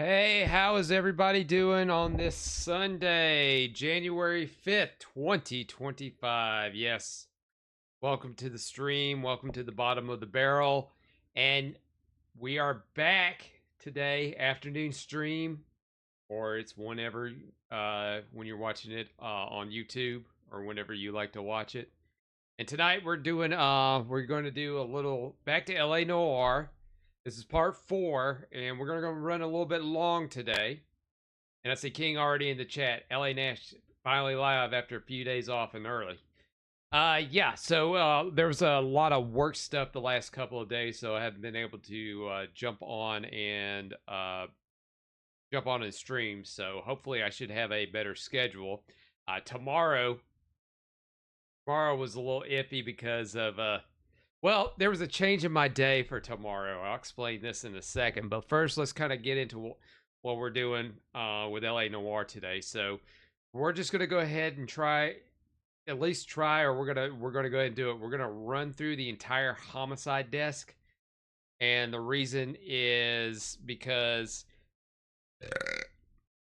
Hey, how is everybody doing on this Sunday, January 5th, 2025? Yes, welcome to the stream. Welcome to the bottom of the barrel. And we are back today, afternoon stream, or it's whenever when you're watching it on YouTube or whenever you like to watch it. And tonight we're going to do a little back to LA Noire. This is part 4, and we're going to run a little bit long today. And I see King already in the chat. LA Nash finally live after a few days off and early. Yeah, so there was a lot of work stuff the last couple of days, so I haven't been able to jump on and stream. So hopefully I should have a better schedule. Tomorrow was a little iffy because of well, there was a change in my day for tomorrow. I'll explain this in a second, but first let's kind of get into what we're doing with LA Noire today. So we're just gonna go ahead and at least try, or we're gonna go ahead and do it. We're gonna run through the entire homicide desk, and the reason is because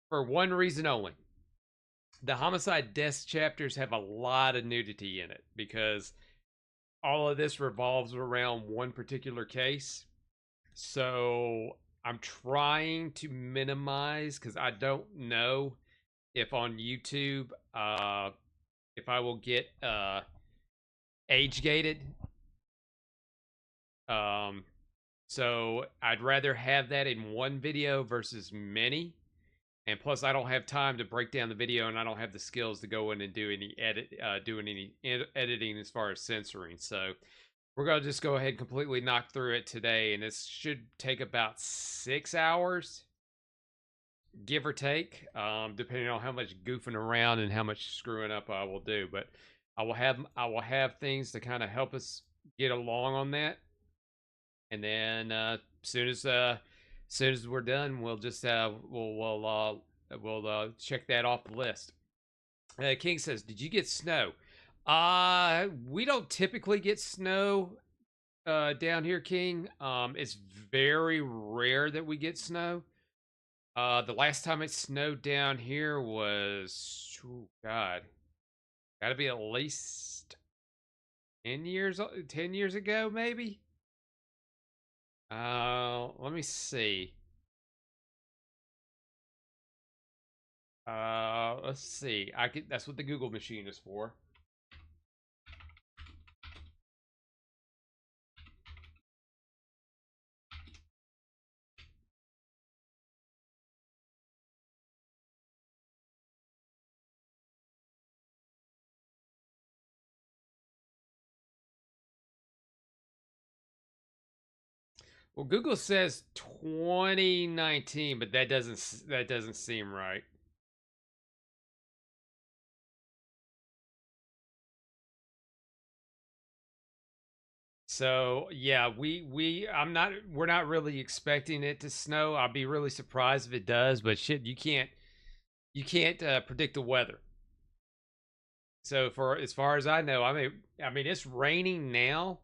for one reason only. The homicide desk chapters have a lot of nudity in it because all of this revolves around one particular case. So I'm trying to minimize, because I don't know if on YouTube if I will get age gated. So I'd rather have that in one video versus many. And plus, I don't have time to break down the video, and I don't have the skills to go in and do any editing as far as censoring. So we're gonna just go ahead and completely knock through it today, and this should take about 6 hours, give or take, depending on how much goofing around and how much screwing up I will do. But I will have things to kind of help us get along on that, and then as soon as we're done, we'll just we'll check that off the list. King says, "Did you get snow?" We don't typically get snow down here, King. It's very rare that we get snow. The last time it snowed down here was, oh God, gotta be at least 10 years ago, maybe. Let me see. Let's see. That's what the Google machine is for. Well, Google says 2019, but that doesn't seem right. So yeah, we're not really expecting it to snow. I'll be really surprised if it does, but shit, you can't predict the weather. So for as far as I know, I mean it's raining now,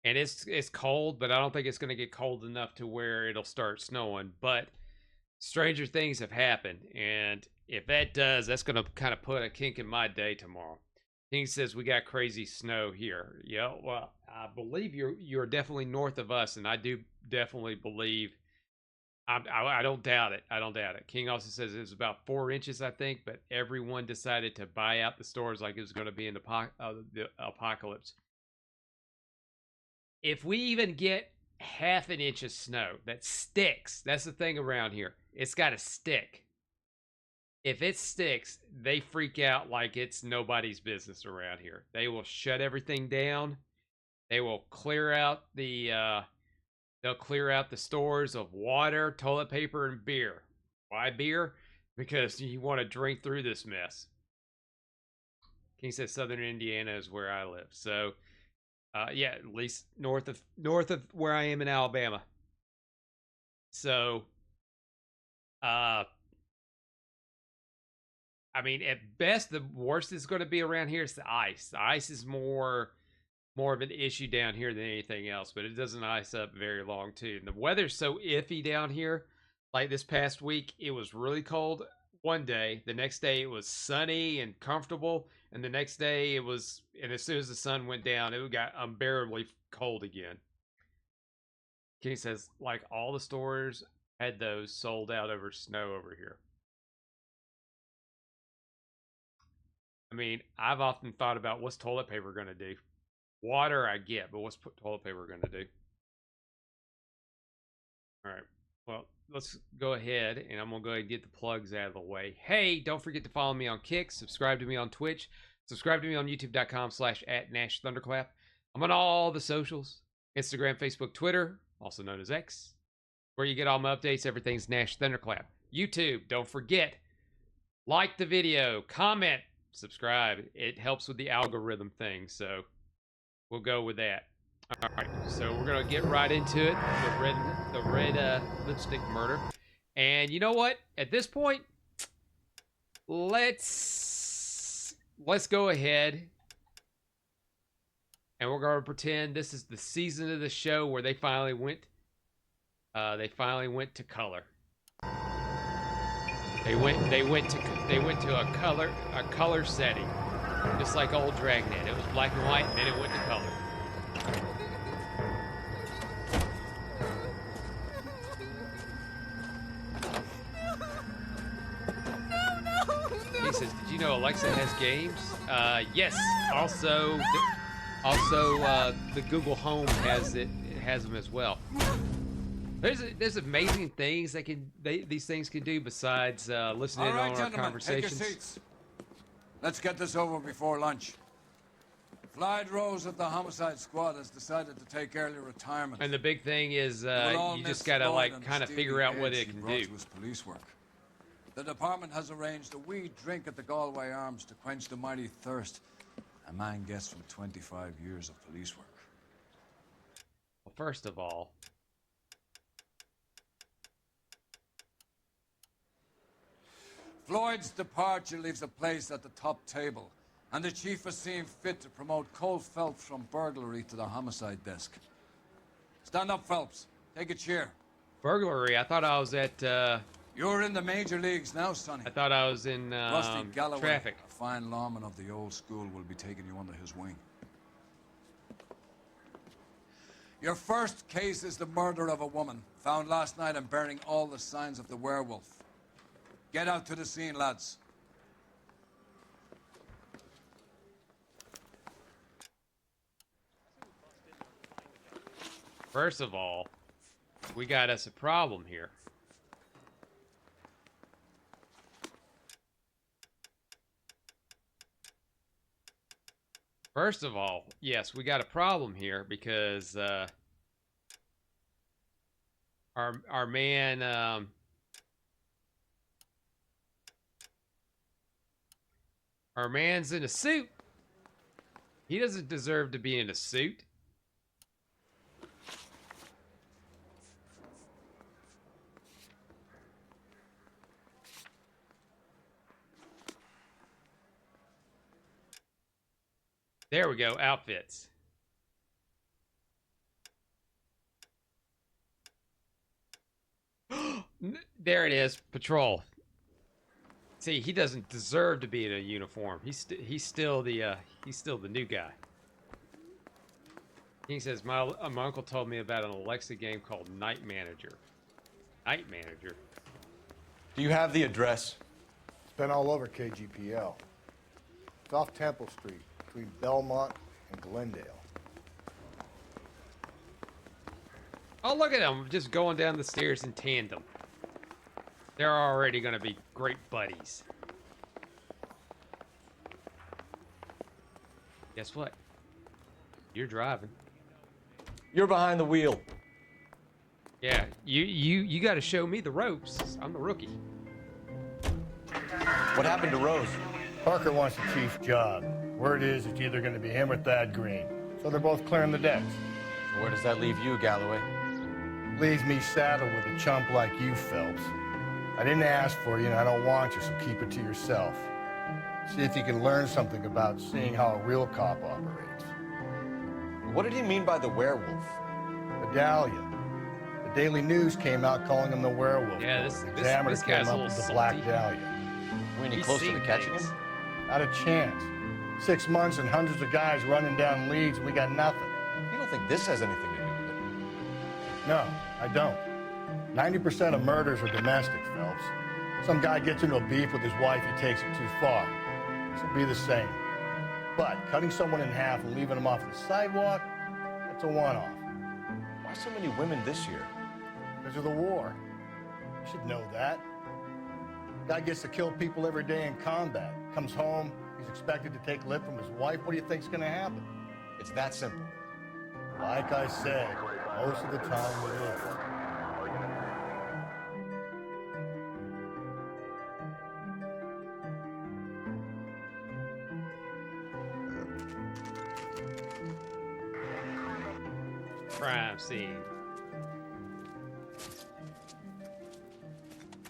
and it's cold, but I don't think it's going to get cold enough to where it'll start snowing. But stranger things have happened, and if that does, that's going to kind of put a kink in my day tomorrow. King says we got crazy snow here. Yeah, well, I believe you're definitely north of us, and I do definitely believe. I don't doubt it. I don't doubt it. King also says it was about 4 inches, I think, but everyone decided to buy out the stores like it was going to be in the apocalypse. If we even get half an inch of snow that sticks, that's the thing around here. It's got to stick. If it sticks, they freak out like it's nobody's business around here. They will shut everything down. They will clear out they'll clear out the stores of water, toilet paper, and beer. Why beer? Because you want to drink through this mess. King says Southern Indiana is where I live. So yeah, at least north of where I am in Alabama. So I mean, at best, the worst is going to be around here is the ice. The ice is more of an issue down here than anything else, but it doesn't ice up very long too. And the weather's so iffy down here. Like this past week, it was really cold one day. The next day, it was sunny and comfortable. And the next day, it was, and as soon as the sun went down, it got unbearably cold again. Kenny says, like all the stores had those sold out over snow over here. I mean, I've often thought about what's toilet paper going to do. Water, I get, but what's toilet paper going to do? All right. Well, let's go ahead, and I'm going to go ahead and get the plugs out of the way. Hey, don't forget to follow me on Kick. Subscribe to me on Twitch. Subscribe to me on youtube.com/@NashThunderclap. I'm on all the socials. Instagram, Facebook, Twitter, also known as X. Where you get all my updates, everything's Nash Thunderclap. YouTube, don't forget, like the video, comment, subscribe. It helps with the algorithm thing, so we'll go with that. All right, so we're gonna get right into it. The red lipstick murder, and you know what? At this point, let's go ahead, and we're gonna pretend this is the season of the show where they finally went. They finally went to color. They went to a color setting, just like old Dragnet. It was black and white, and then it went to color. He says, "Did you know Alexa has games?" Yes. Also, the Google Home has it. It has them as well. There's amazing things these things can do besides listening All right, on our gentlemen, conversations. take your seats. Let's get this over before lunch. Clyde Rose of the homicide squad has decided to take early retirement. And the big thing is you just gotta kind of figure out what it can do. His police work. The department has arranged a wee drink at the Galway Arms to quench the mighty thirst a man gets from 25 years of police work. Well, first of all, Floyd's departure leaves a place at the top table, and the chief has seen fit to promote Cole Phelps from burglary to the homicide desk. Stand up, Phelps. Take a chair. burglary. I thought I was at. You're in the major leagues now, Sonny. I thought I was in Rusty Galloway, traffic. a fine lawman of the old school, will be taking you under his wing. Your first case is the murder of a woman, found last night and bearing all the signs of the werewolf. Get out to the scene, lads. First of all, we got us a problem here. First of all, yes, we got a problem here because our man our man's in a suit. He doesn't deserve to be in a suit. There we go, outfits. There it is, patrol. See, he doesn't deserve to be in a uniform. He's still the new guy. He says, my uncle told me about an Alexa game called Night Manager. Night Manager? Do you have the address? It's been all over KGPL. It's off Temple Street, between Belmont and Glendale. Oh, look at them, just going down the stairs in tandem. They're already going to be great buddies. Guess what? You're driving. You're behind the wheel. Yeah, you got to show me the ropes. I'm the rookie. What happened to Rose? Parker wants the chief's job. Word is it's either going to be him or Thad Green. So they're both clearing the decks. So where does that leave you, Galloway? Leaves me saddled with a chump like you, Phelps. I didn't ask for you, and I don't want you, so keep it to yourself. See if you can learn something about seeing how a real cop operates. What did he mean by the werewolf? Medallion. Daily News came out calling him the werewolf. Yeah, killer. this- The this- Examiner this guy's came a up little with the Black salty. Dahlia. We any He's closer to seen catching things. him? Not a chance. 6 months and hundreds of guys running down leads, and we got nothing. You don't think this has anything to do with it? No, I don't. 90% of murders are domestic, Phelps. Some guy gets into a beef with his wife, he takes it too far. This will be the same. But cutting someone in half and leaving them off the sidewalk, that's a one-off. Why so many women this year? Because of the war. You should know that. Guy gets to kill people every day in combat. Comes home, he's expected to take lip from his wife. What do you think's gonna happen? It's that simple. Like I said, most of the time it is. Crime scene.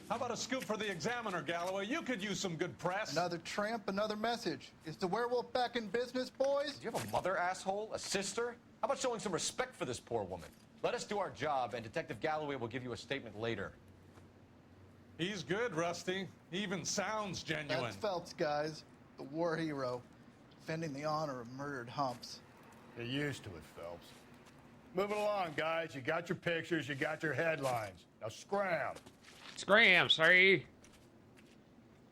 How about a scoop for the Examiner, Galloway? You could use some good press. Another tramp, another message. Is the werewolf back in business, boys? Do you have a mother, asshole? A sister? How about showing some respect for this poor woman? Let us do our job, and Detective Galloway will give you a statement later. He's good, Rusty. He even sounds genuine. That's Phelps, guys. The war hero. Defending the honor of murdered humps. Get used to it, Phelps. Moving along, guys. You got your pictures, you got your headlines. Now scram. Scram, sorry.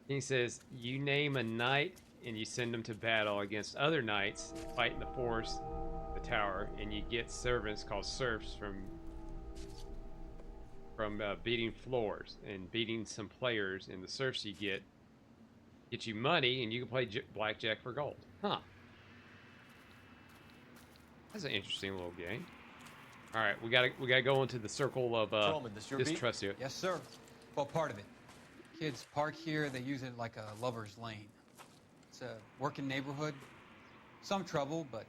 He says, you name a knight and you send them to battle against other knights, fight in the forest, the tower, and you get servants called serfs from beating floors and beating some players, and the serfs you get you money, and you can play blackjack for gold. Huh. That's an interesting little game. All right, we gotta go into the circle of Gentlemen, this your beat? distrust here. Yes, sir. Well, part of it. Kids park here, they use it like a lover's lane. It's a working neighborhood. Some trouble, but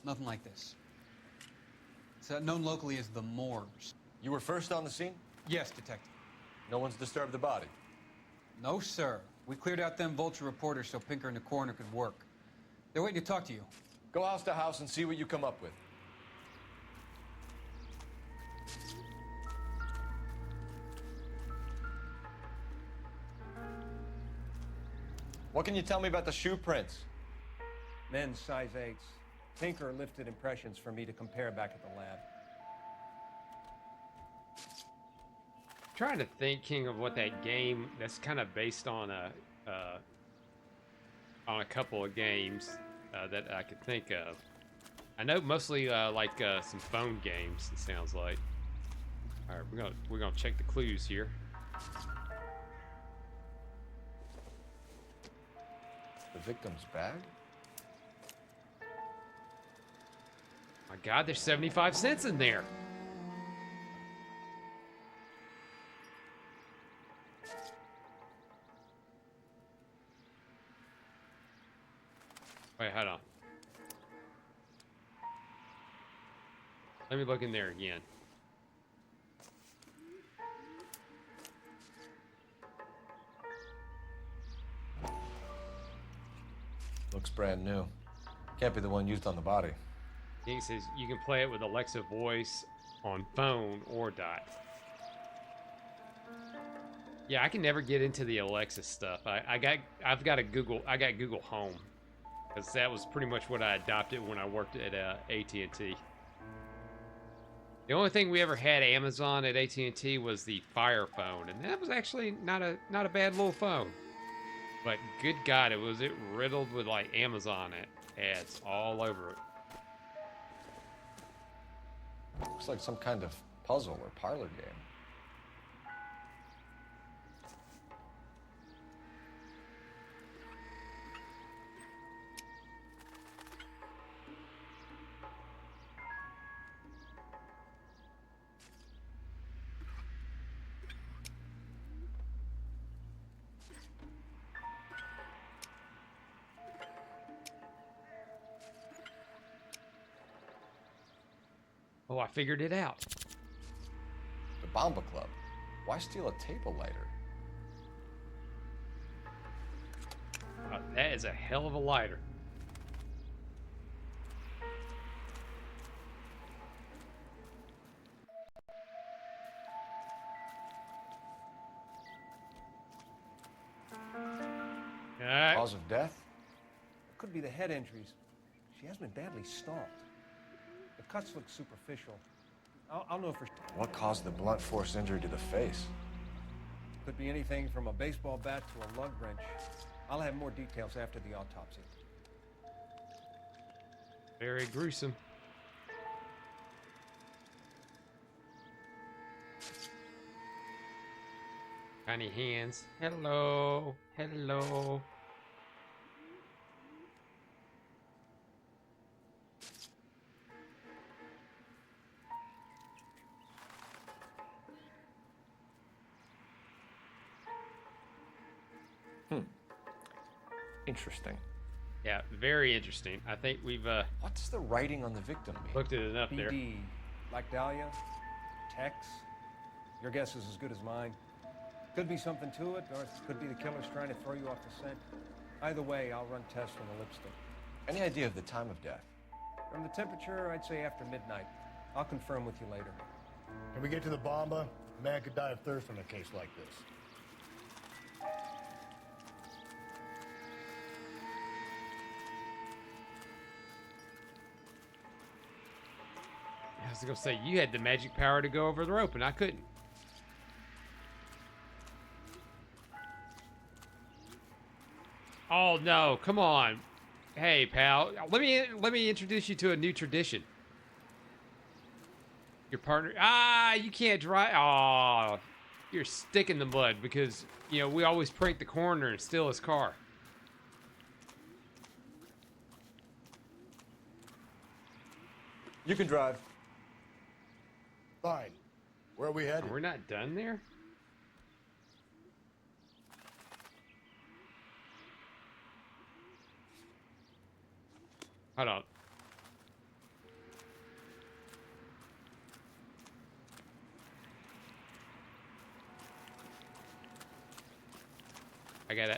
nothing like this. It's known locally as the Moors. You were first on the scene? Yes, detective. No one's disturbed the body. No, sir. We cleared out them vulture reporters so Pinker and the coroner could work. They're waiting to talk to you. Go house to house and see what you come up with. What can you tell me about the shoe prints? Men's size 8s. Pinker lifted impressions for me to compare back at the lab. Trying to think, King, of what that game that's kind of based on a couple of games that I could think of. I know mostly like some phone games. It sounds like. All right, we're gonna check the clues here. The victim's bag? My God, there's 75 cents in there. Wait, hold on. Let me look in there again. Looks brand new. Can't be the one used on the body. He says you can play it with Alexa voice on phone or dot. Yeah, I can never get into the Alexa stuff. I got Google Home, because that was pretty much what I adopted when I worked at AT&T. The only thing we ever had Amazon at AT&T was the Fire phone, and that was actually not a bad little phone. But good God, it riddled with like Amazon ads all over it. Looks like some kind of puzzle or parlor game. Oh, I figured it out. The Bomba Club. Why steal a table lighter? That is a hell of a lighter. death? It could be the head injuries. She has been badly stalked. The cuts look superficial. I'll know for sure. What caused the blunt force injury to the face? Could be anything from a baseball bat to a lug wrench. I'll have more details after the autopsy. Very gruesome. Tiny hands. Hello. Hello. Interesting. Yeah, very interesting. I think we've What's the writing on the victim mean? looked at it enough there. BD, like Dahlia, Tex. Your guess is as good as mine. Could be something to it, or it could be the killer's trying to throw you off the scent. Either way, I'll run tests on the lipstick. Any idea of the time of death? From the temperature, I'd say after midnight. I'll confirm with you later. Can we get to the bomba? A man could die of thirst in a case like this. I was gonna say you had the magic power to go over the rope, and I couldn't. Oh no! Come on, hey pal. Let me introduce you to a new tradition. Your partner. You can't drive. Oh, you're stick in the mud because you know we always prank the coroner and steal his car. You can drive. Fine. Where are we headed? We're not done there. Hold on.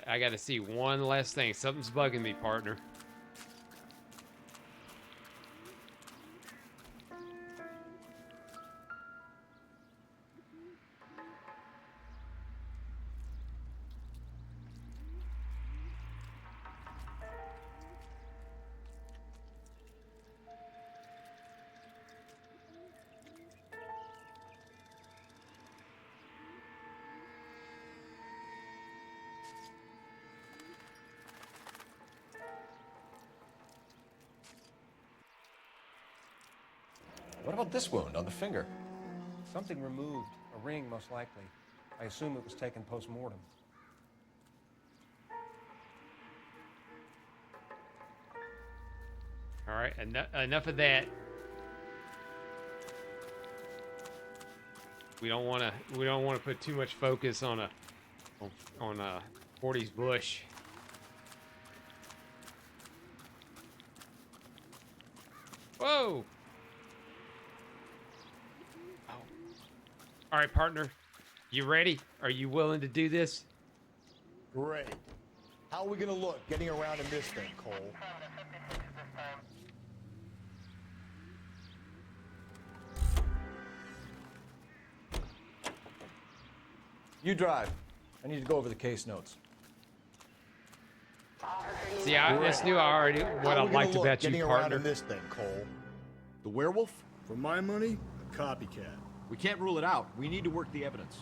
I gotta see one last thing. Something's bugging me, partner. What about this wound on the finger? Something removed. A ring, most likely. I assume it was taken post-mortem. All right, enough of that. We don't want to put too much focus on a 40s bush. Whoa! Oh. All right, partner. You ready? Are you willing to do this? Great. How are we gonna look getting around in this thing, Cole? You drive. I need to go over the case notes. See, I just knew already what I liked about you, getting around partner. in this thing, Cole? The werewolf? For my money, a copycat. We can't rule it out. We need to work the evidence.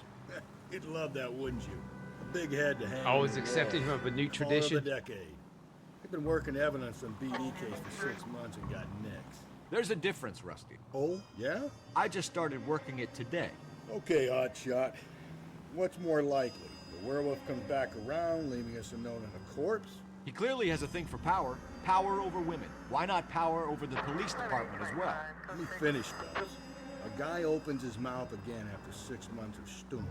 You'd love that, wouldn't you? A big head to hang. Always on the accepting wall. of a new Call of tradition. the decade. I've been working evidence on BD case for 6 months and got nicks. There's a difference, Rusty. Oh, yeah? I just started working it today. Okay, hotshot. What's more likely? The werewolf comes back around, leaving us unknown in a corpse? He clearly has a thing for power. Power over women. Why not power over the police department as well? Let me finish, Stubbs. A guy opens his mouth again after 6 months of stewing.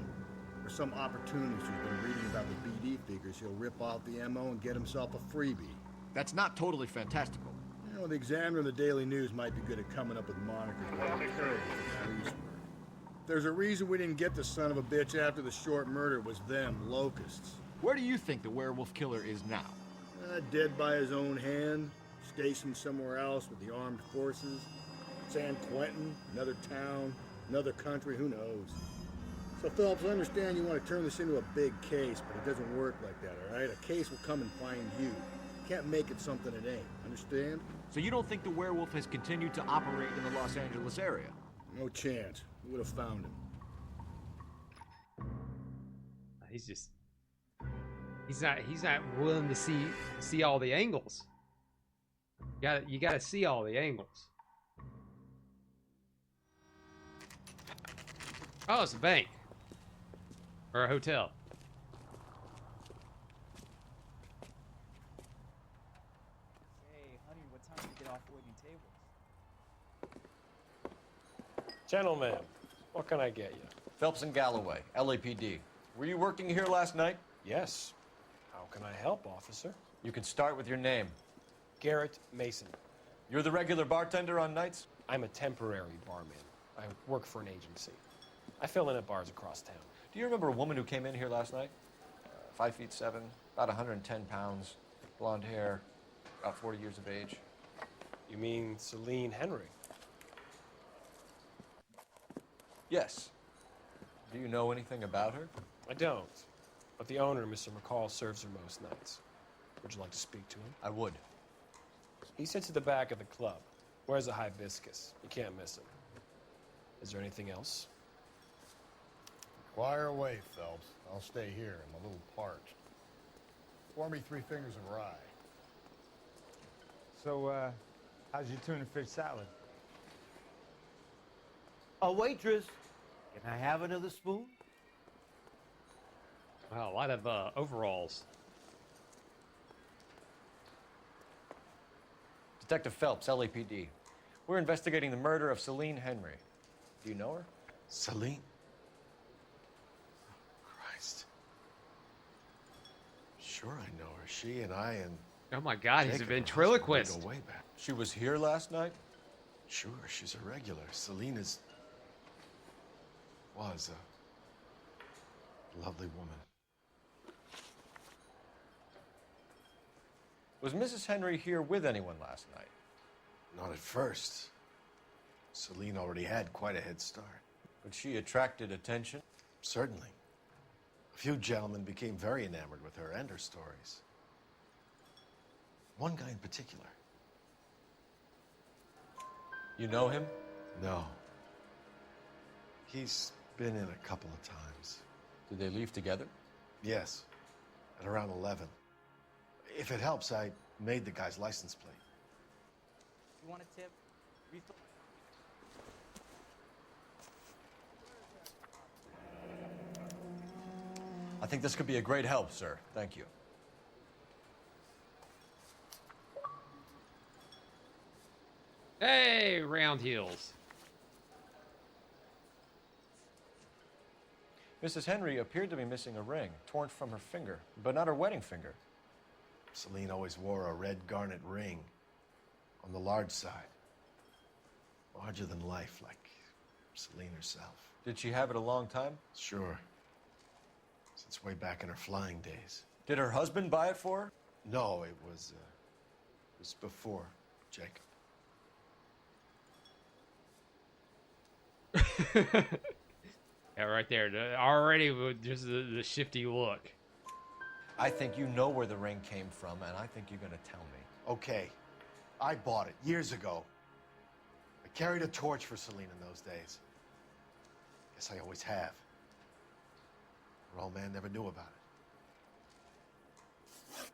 For some opportunist who's been reading about the BD figures, he'll rip off the MO and get himself a freebie. That's not totally fantastical. You know, the Examiner and the Daily News might be good at coming up with monikers, but they're terrible for police work. There's a reason we didn't get the son of a bitch after the short murder. It was them, locusts. Where do you think the werewolf killer is now? Dead by his own hand, stationed somewhere else with the armed forces. San Quentin, another town, another country, who knows? So, Phillips, I understand you want to turn this into a big case, but it doesn't work like that, all right? A case will come and find you. You can't make it something it ain't. Understand? So you don't think the werewolf has continued to operate in the Los Angeles area? No chance. We would have found him. He's not willing to see all the angles. You gotta see all the angles. Oh, it's a bank. Or a hotel. Hey, honey, what time do you get off waiting tables? Gentlemen, what can I get you? Phelps and Galloway, LAPD. Were you working here last night? Yes. How can I help, officer? You can start with your name. Garrett Mason. You're the regular bartender on nights? I'm a temporary barman. I work for an agency. I fill in at bars across town. Do you remember a woman who came in here last night? 5'7", about 110 pounds, blonde hair, about 40 years of age. You mean Celine Henry? Yes. Do you know anything about her? I don't. But the owner, Mr. McCall, serves her most nights. Would you like to speak to him? I would. He sits at the back of the club. Wears a hibiscus. You can't miss him. Is there anything else? Fire away, Phelps. I'll stay here. I'm a little parched. Pour me 3 fingers of rye. So, how's your tuna fish salad? A waitress, can I have another spoon? Wow, a lot of overalls. Detective Phelps, LAPD. We're investigating the murder of Celine Henry. Do you know her? Celine? Christ. Sure I know her. She and I and... Oh my God, he's a Jacob, ventriloquist. we go way back. She was here last night? Sure, she's a regular. Celine was a lovely woman. Was Mrs. Henry here with anyone last night? Not at first. Celine already had quite a head start. But she attracted attention? Certainly. A few gentlemen became very enamored with her and her stories. One guy in particular. You know him? No. He's been in a couple of times. Did they leave together? Yes, at around 11. If it helps, I made the guy's license plate. You want a tip? Refill. I think this could be a great help, sir. Thank you. Hey, round heels. Mrs. Henry appeared to be missing a ring, torn from her finger, but not her wedding finger. Celine always wore a red garnet ring on the large side. Larger than life, like Celine herself. Did she have it a long time? Sure. Since way back in her flying days. Did her husband buy it for her? No, it was before Jacob. Yeah, right there. Already with just the shifty look. I think you know where the ring came from, and I think you're gonna tell me. Okay, I bought it years ago. I carried a torch for Celine in those days. Guess I always have. Her old man never knew about it.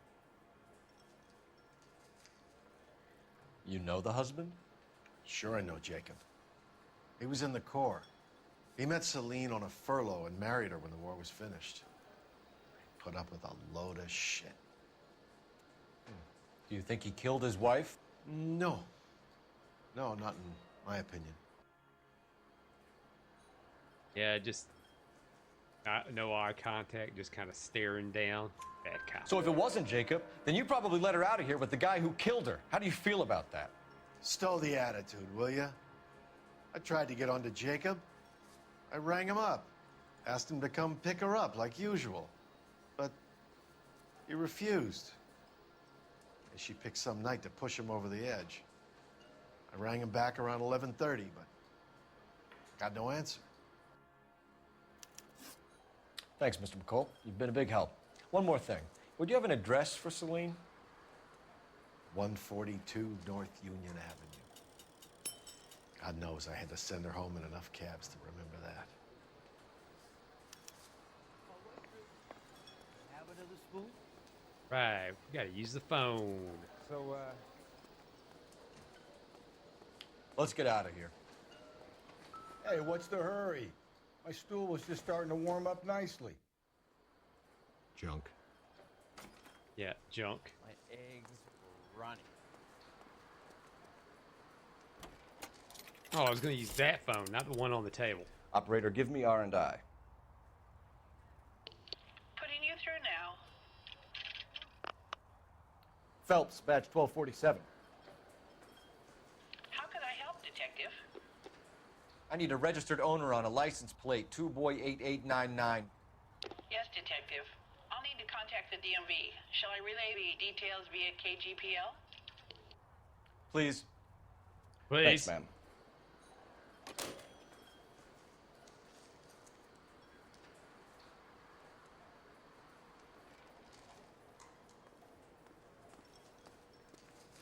You know the husband? Sure I know Jacob. He was in the Corps. He met Celine on a furlough and married her when the war was finished. He put up with a load of shit. Do you think he killed his wife? No. No, not in my opinion. Yeah, just no eye contact, just kind of staring down. Bad cop. So if it wasn't Jacob, then you probably let her out of here with the guy who killed her. How do you feel about that? Stow the attitude, will ya? I tried to get onto Jacob. I rang him up. Asked him to come pick her up, like usual. But he refused. And she picked some night to push him over the edge. I rang him back around 11:30, but got no answer. Thanks, Mr. McCall. You've been a big help. One more thing. Would you have an address for Celine? 142 North Union Avenue. God knows I had to send her home in enough cabs to remember that. Have another spoon? Right, we gotta use the phone. So, Let's get out of here. Hey, what's the hurry? My stool was just starting to warm up nicely. Junk. Yeah, junk. My eggs running. Oh, I was gonna use that phone, not the one on the table. Operator, give me R&I. Putting you through now. Phelps, badge 1247. How can I help, Detective? I need a registered owner on a license plate, 2boy8899. Yes, Detective. I'll need to contact the DMV. Shall I relay the details via KGPL? Please. Please. Thanks, ma'am.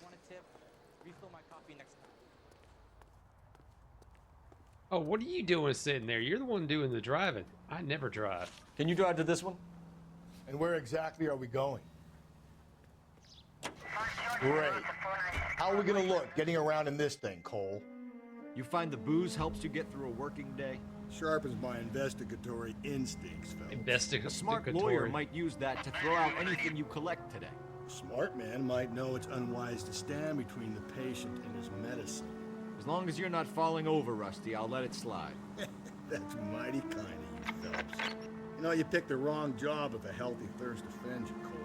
Want a tip? Refill my coffee next time. Oh, what are you doing sitting there? You're the one doing the driving. I never drive. Can you drive to this one? And where exactly are we going? Great. How are we gonna look getting around in this thing, Cole? You find the booze helps you get through a working day? Sharpens my investigatory instincts, fellas. A smart lawyer might use that to throw out anything you collect today. A smart man might know it's unwise to stand between the patient and his medicine. As long as you're not falling over, Rusty, I'll let it slide. That's mighty kind of you, Phelps. You know, you picked the wrong job if a healthy thirst offends you, Cole.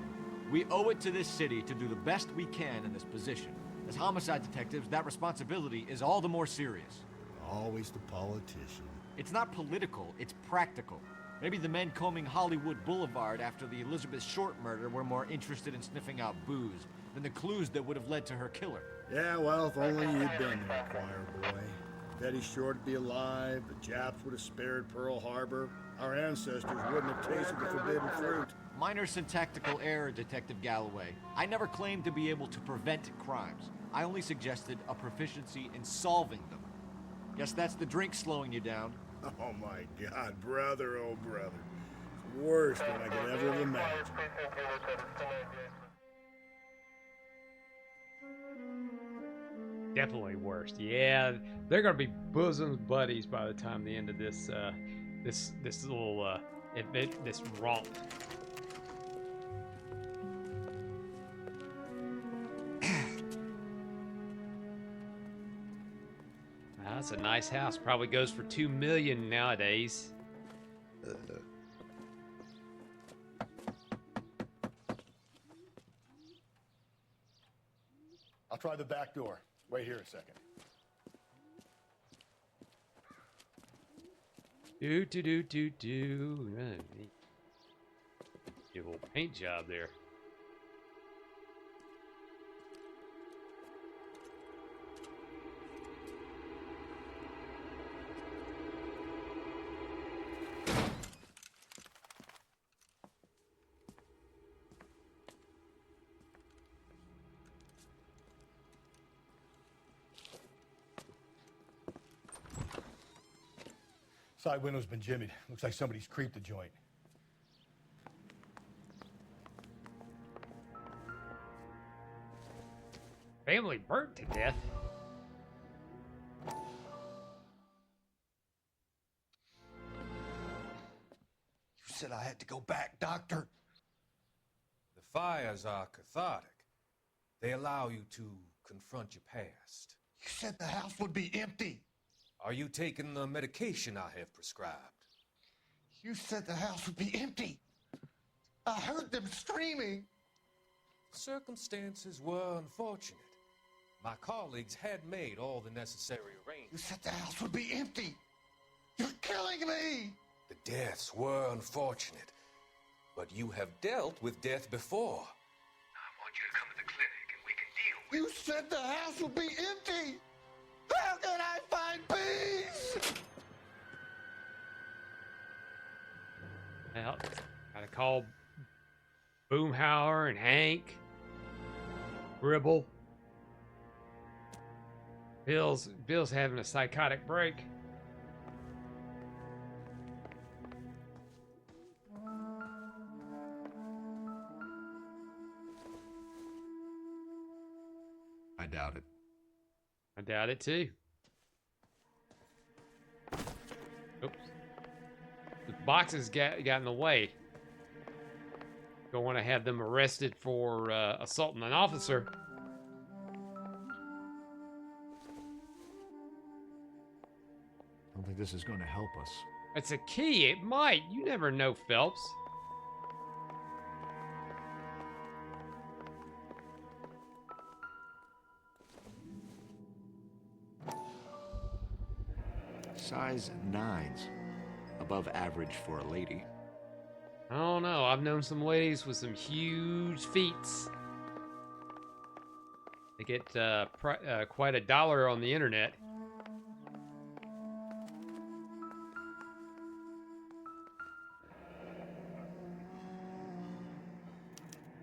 We owe it to this city to do the best we can in this position. As homicide detectives, that responsibility is all the more serious. Always the politician. It's not political, it's practical. Maybe the men combing Hollywood Boulevard after the Elizabeth Short murder were more interested in sniffing out booze than the clues that would have led to her killer. Yeah, well, if only you'd been there, choir boy. Betty Short would be alive, the Japs would have spared Pearl Harbor, our ancestors wouldn't have tasted the forbidden fruit. Minor syntactical error, Detective Galloway. I never claimed to be able to prevent crimes. I only suggested a proficiency in solving them. Guess that's the drink slowing you down. Oh my God, brother, oh brother. It's worse than I could ever have imagined. Definitely worst. Yeah, they're gonna be bosom buddies by the time the end of this this little this romp. That's a nice house. Probably goes for $2 million nowadays. I'll try the back door. Wait here a second. Do. Your little paint job there. Side window's been jimmied. Looks like somebody's creeped the joint. Family burnt to death. You said I had to go back, Doctor. The fires are cathartic. They allow you to confront your past. You said the house would be empty. Are you taking the medication I have prescribed? You said the house would be empty. I heard them screaming. Circumstances were unfortunate. My colleagues had made all the necessary You arrangements. said the house would be empty. You're killing me. The deaths were unfortunate, but you have dealt with death before. I want you to come to the clinic and we can deal with You said the house would be empty. How can I find peace? Well, gotta call Boomhauer and Hank. Gribble. Bill's having a psychotic break. I doubt it. I doubt it too. Oops. The boxes got in the way. Don't want to have them arrested for assaulting an officer. I don't think this is going to help us. It's a key. It might. You never know, Phelps. Size 9s. Above average for a lady. I don't know. I've known some ladies with some huge feets. They get quite a dollar on the internet.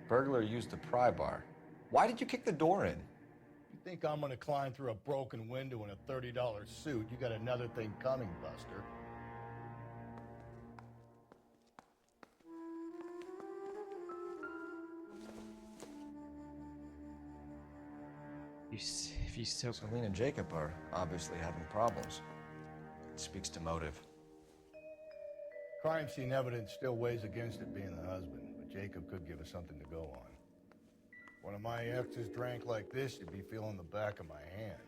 Burglar used the pry bar. Why did you kick the door in? You think I'm gonna climb through a broken window in a $30 suit? You got another thing coming, Buster. If you so... Celine and Jacob are obviously having problems. It speaks to motive. Crime scene evidence still weighs against it being the husband, but Jacob could give us something to go on. One of my exes drank like this, you'd be feeling the back of my hand.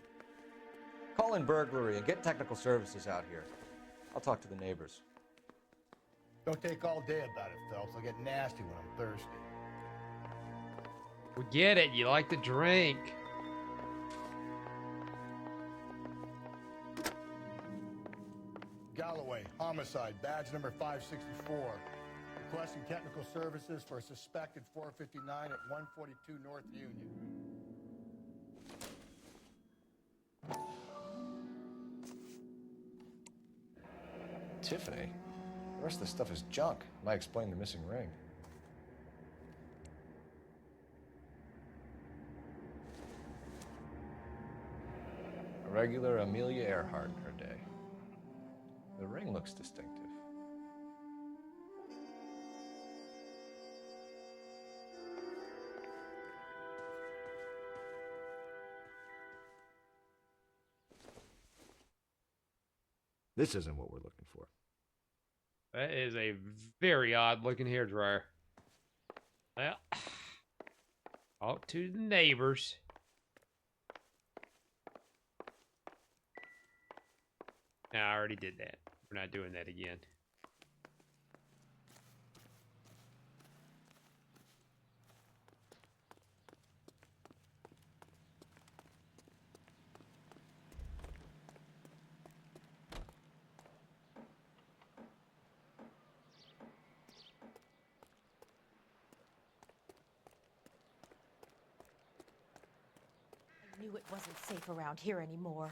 Call in burglary and get technical services out here. I'll talk to the neighbors. Don't take all day about it, Phelps. I'll get nasty when I'm thirsty. We get it. You like to drink. Galloway, homicide, badge number 564. Requesting technical services for a suspected 459 at 142 North Union. Tiffany? The rest of the stuff is junk. Might explain the missing ring. A regular Amelia Earhart in her day. The ring looks distinctive. This isn't what we're looking for. That is a very odd looking hairdryer. Well, talk to the neighbors. No, I already did that. We're not doing that again. I knew it wasn't safe around here anymore.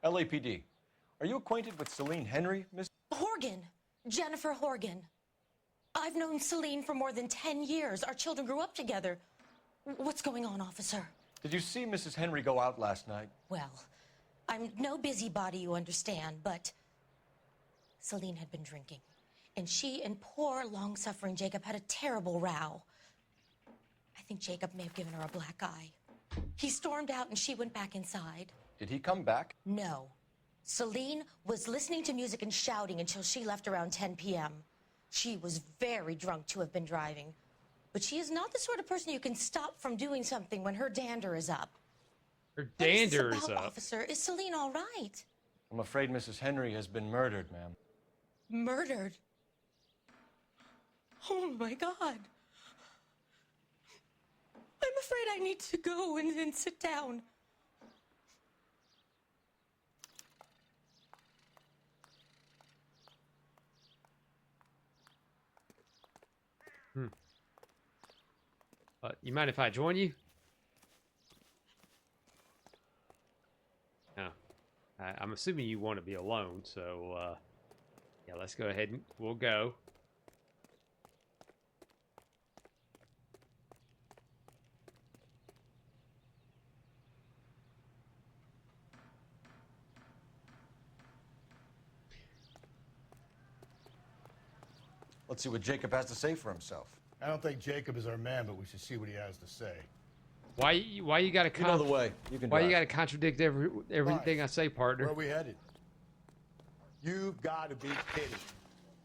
LAPD. Are you acquainted with Celine Henry, Miss? Horgan! Jennifer Horgan. I've known Celine for more than 10 years. Our children grew up together. What's going on, officer? Did you see Mrs. Henry go out last night? Well, I'm no busybody, you understand, but Celine had been drinking. And she and poor, long-suffering Jacob had a terrible row. I think Jacob may have given her a black eye. He stormed out and she went back inside. Did he come back? No. Celine was listening to music and shouting until she left around 10 p.m. She was very drunk to have been driving. But she is not the sort of person you can stop from doing something when her dander is up. Her dander is up. Officer, is Celine all right? I'm afraid Mrs. Henry has been murdered, ma'am. Murdered? Oh, my God. I'm afraid I need to go and sit down. You mind if I join you? No. I'm assuming you want to be alone, so yeah, let's go ahead and we'll go. Let's see what Jacob has to say for himself. I don't think Jacob is our man, but we should see what he has to say. Why you gotta You know the way. You can why you drive. gotta contradict everything I say, partner? Where are we headed? You've got to be kidding.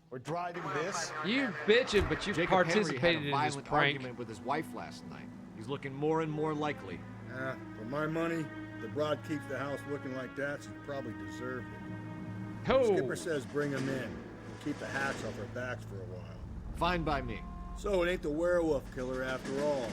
We're driving this? You bitching, but you Jacob participated Henry had a in this violent prank. argument with his wife last night. He's looking more and more likely. For my money, the broad keeps the house looking like that, she probably deserved it. Oh. Skipper says bring him in. We'll keep the hats off our backs for a while. Fine by me. So it ain't the werewolf killer after all.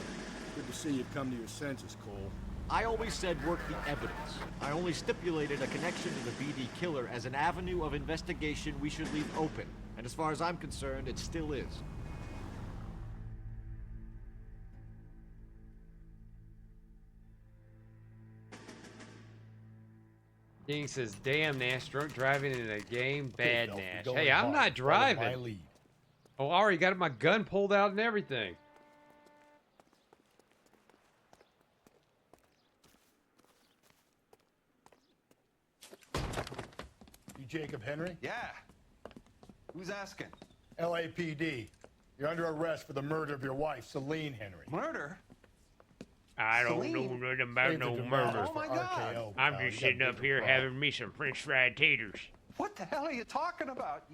Good to see you come to your senses, Cole. I always said work the evidence. I only stipulated a connection to the BD killer as an avenue of investigation we should leave open. And as far as I'm concerned, it still is. King says, damn, Nash, drunk driving in a game, bad Phelps, Nash. we're Hey, going I'm hard. not Follow my driving. lead. Oh, I already got my gun pulled out and everything. You Jacob Henry? Yeah. Who's asking? LAPD. You're under arrest for the murder of your wife, Celine Henry. Murder? I don't Celine? know nothing about Save the no dramatics murder. Oh my for God. RKO, I'm pal. just You got sitting up bigger here problems. having me some French fried taters. What the hell are you talking about?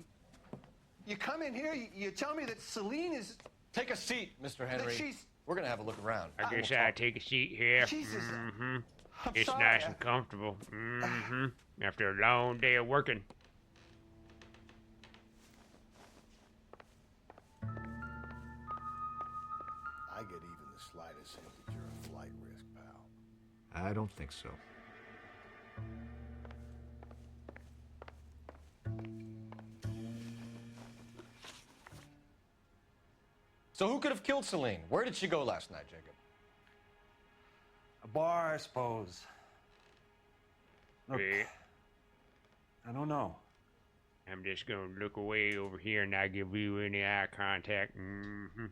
You come in here, you tell me that Celine is... Take a seat, Mr. Henry. she's- We're gonna have a look around. I guess I'll take a seat here. Jesus. Mm-hmm. I'm It's sorry. nice and comfortable. Mm-hmm. After a long day of working. I get even the slightest hint that you're a flight risk, pal. I don't think so. So who could have killed Celine? Where did she go last night, Jacob? A bar, I suppose. Look, Yeah. I don't know. I'm just gonna look away over here and not give you any eye contact. Mm-hmm.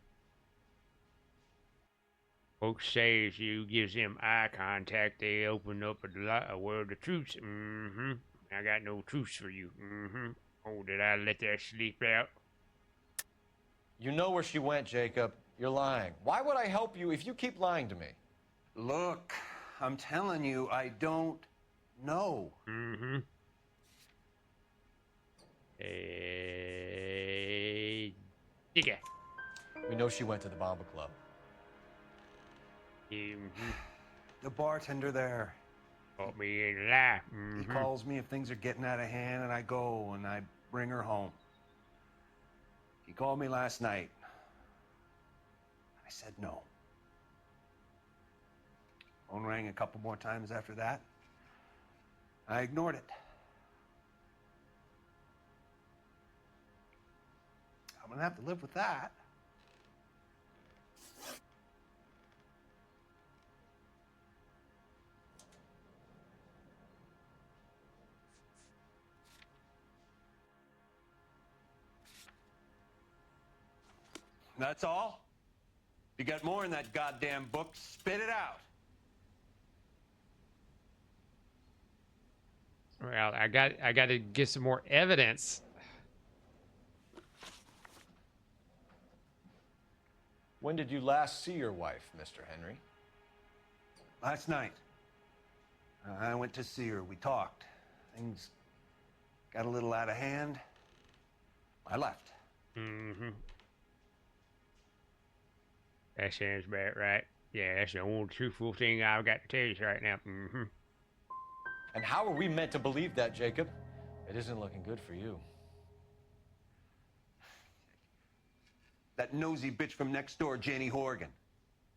Folks say if you gives them eye contact, they open up a world of truths. Mm-hmm. I got no truths for you. Mm-hmm. Oh, did I let that sleep out? You know where she went, Jacob. You're lying. Why would I help you if you keep lying to me? Look, I'm telling you, I don't know. Mm-hmm. Hey, digga. We know she went to the Bomba Club. Mm-hmm. The bartender there. Caught me in a lie. He Mm-hmm. calls me if things are getting out of hand, and I go and I bring her home. He called me last night. I said no. Phone rang a couple more times after that. I ignored it. I'm gonna have to live with that. That's all? You got more in that goddamn book, spit it out. Well, I got to get some more evidence. When did you last see your wife, Mr. Henry? Last night. I went to see her. We talked. Things got a little out of hand. I left. Mm-hmm. That sounds about right. Yeah, that's the only truthful thing I've got to tell you right now. Mm-hmm. And how are we meant to believe that, Jacob? It isn't looking good for you. That nosy bitch from next door, Jenny Horgan.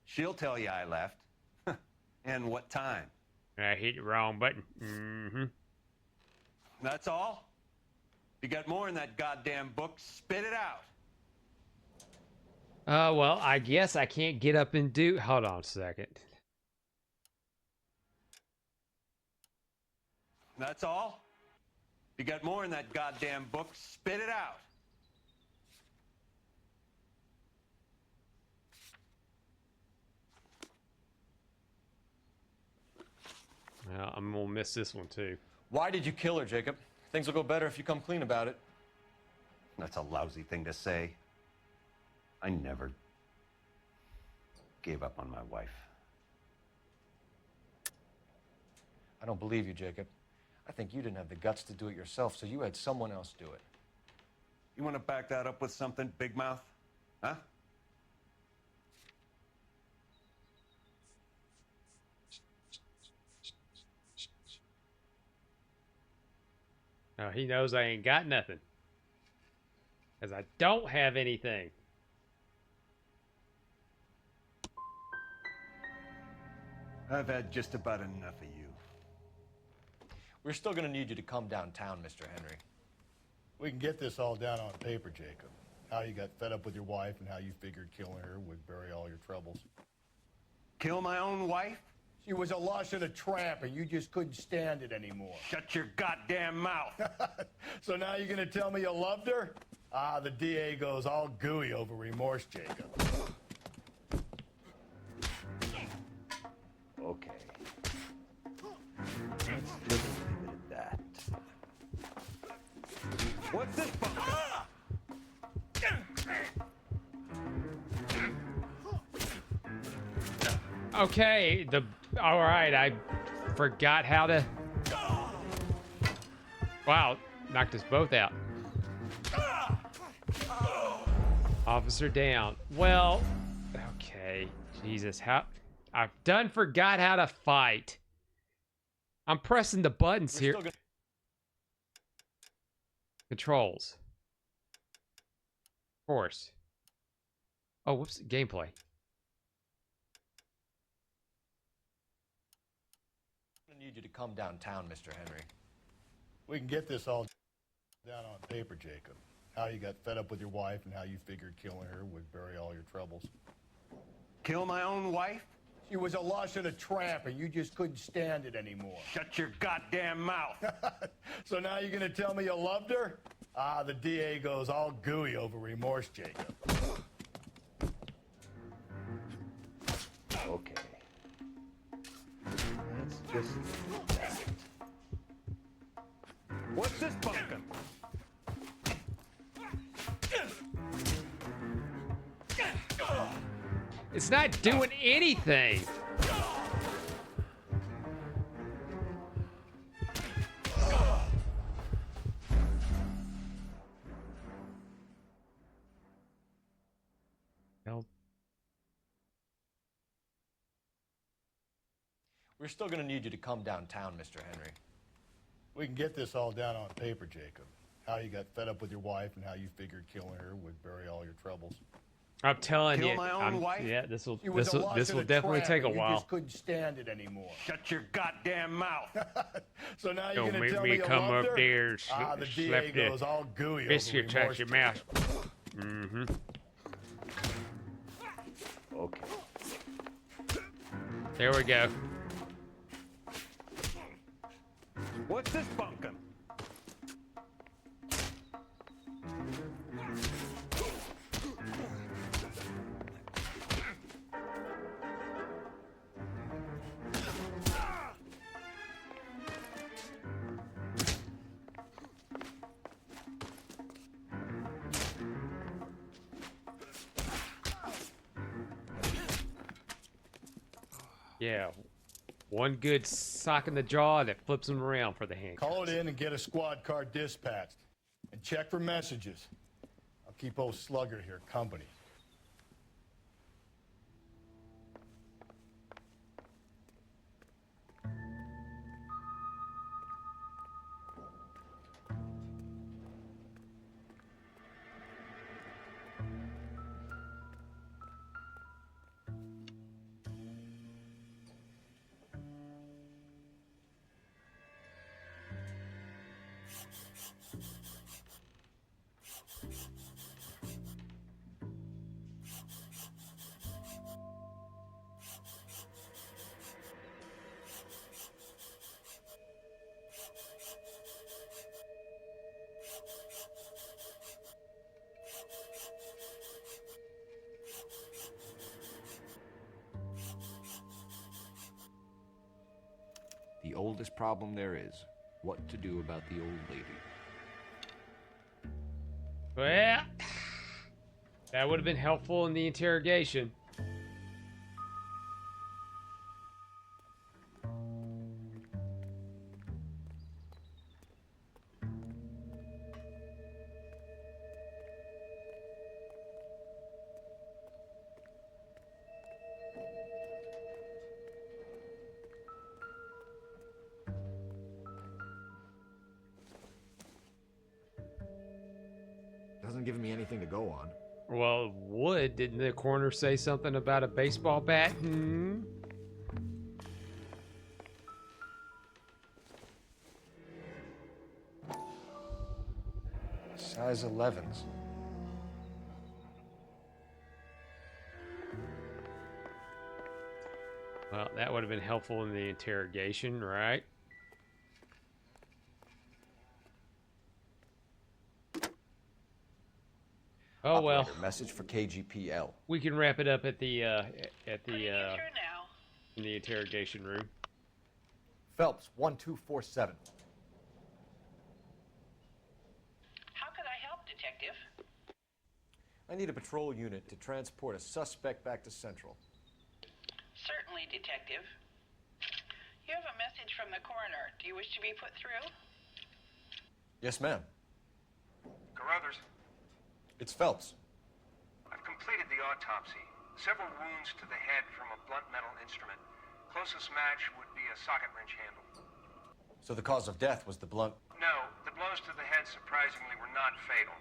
She'll tell you I left. And what time. I hit the wrong button. Mm-hmm. That's all? You got more in that goddamn book, spit it out. Well, I guess I can't get up and do... Hold on a second. That's all? You got more in that goddamn book, spit it out. Well, I'm gonna miss this one too. Why did you kill her, Jacob? Things will go better if you come clean about it. That's a lousy thing to say. I never gave up on my wife. I don't believe you, Jacob. I think you didn't have the guts to do it yourself, so you had someone else do it. You want to back that up with something, Big Mouth? Huh? Oh, he knows I ain't got nothing. Because I don't have anything. I've had just about enough of you. We're still gonna need you to come downtown, Mr. Henry. We can get this all down on paper, Jacob. How you got fed up with your wife and how you figured killing her would bury all your troubles. Kill my own wife? She was a lush and a tramp, and you just couldn't stand it anymore. Shut your goddamn mouth. So now you're gonna tell me you loved her? Ah, the DA goes all gooey over remorse, Jacob. Okay. Let's just leave it at that. What's this bunker? Okay, all right, I forgot how to. Wow, knocked us both out. Officer down. Well, okay, Jesus, I've done forgot how to fight. I'm pressing the buttons here. Controls. Of course. Oh, whoops, gameplay. I need you to come downtown, Mr. Henry. We can get this all down on paper, Jacob. How you got fed up with your wife and how you figured killing her would bury all your troubles. Kill my own wife? She was a lush and a tramp, and you just couldn't stand it anymore. Shut your goddamn mouth. So now you're gonna tell me you loved her? Ah, the DA goes all gooey over remorse, Jacob. Okay. Let's just leave it at that. What's this bunker? It's not doing anything. Hell. We're still gonna need you to come downtown, Mr. Henry. We can get this all down on paper, Jacob. How you got fed up with your wife and how you figured killing her would bury all your troubles. I'm telling Kill you, my own wife? yeah, this will She definitely take a and while. You just couldn't stand it anymore. Shut your goddamn mouth. So now Don't you're gonna make tell me me you come loved up her? there and Ah, the DA slap the goes all gooey over biscuit out remorse, your Jacob. mouth. Mm-hmm. Okay. There we go. What's this bunker? Yeah. One good sock in the jaw that flips him around for the handcuffs. Call it in and get a squad car dispatched. And check for messages. I'll keep old Slugger here company. The oldest problem there is, what to do about the old lady. Well, That would have been helpful in the interrogation. Doesn't give me anything to go on. Well, would. Didn't the coroner say something about a baseball bat? Hmm? Size 11s. Well, that would have been helpful in the interrogation, right? Oh well. Operator, message for KGPL. We can wrap it up at the in the interrogation room. Phelps 1247. How could I help, Detective? I need a patrol unit to transport a suspect back to Central. Certainly, Detective. You have a message from the coroner. Do you wish to be put through? Yes, ma'am. Carruthers, It's Phelps. I've completed the autopsy. Several wounds to the head from a blunt metal instrument. Closest match would be a socket wrench handle. So the cause of death was the blunt. No, the blows to the head surprisingly were not fatal.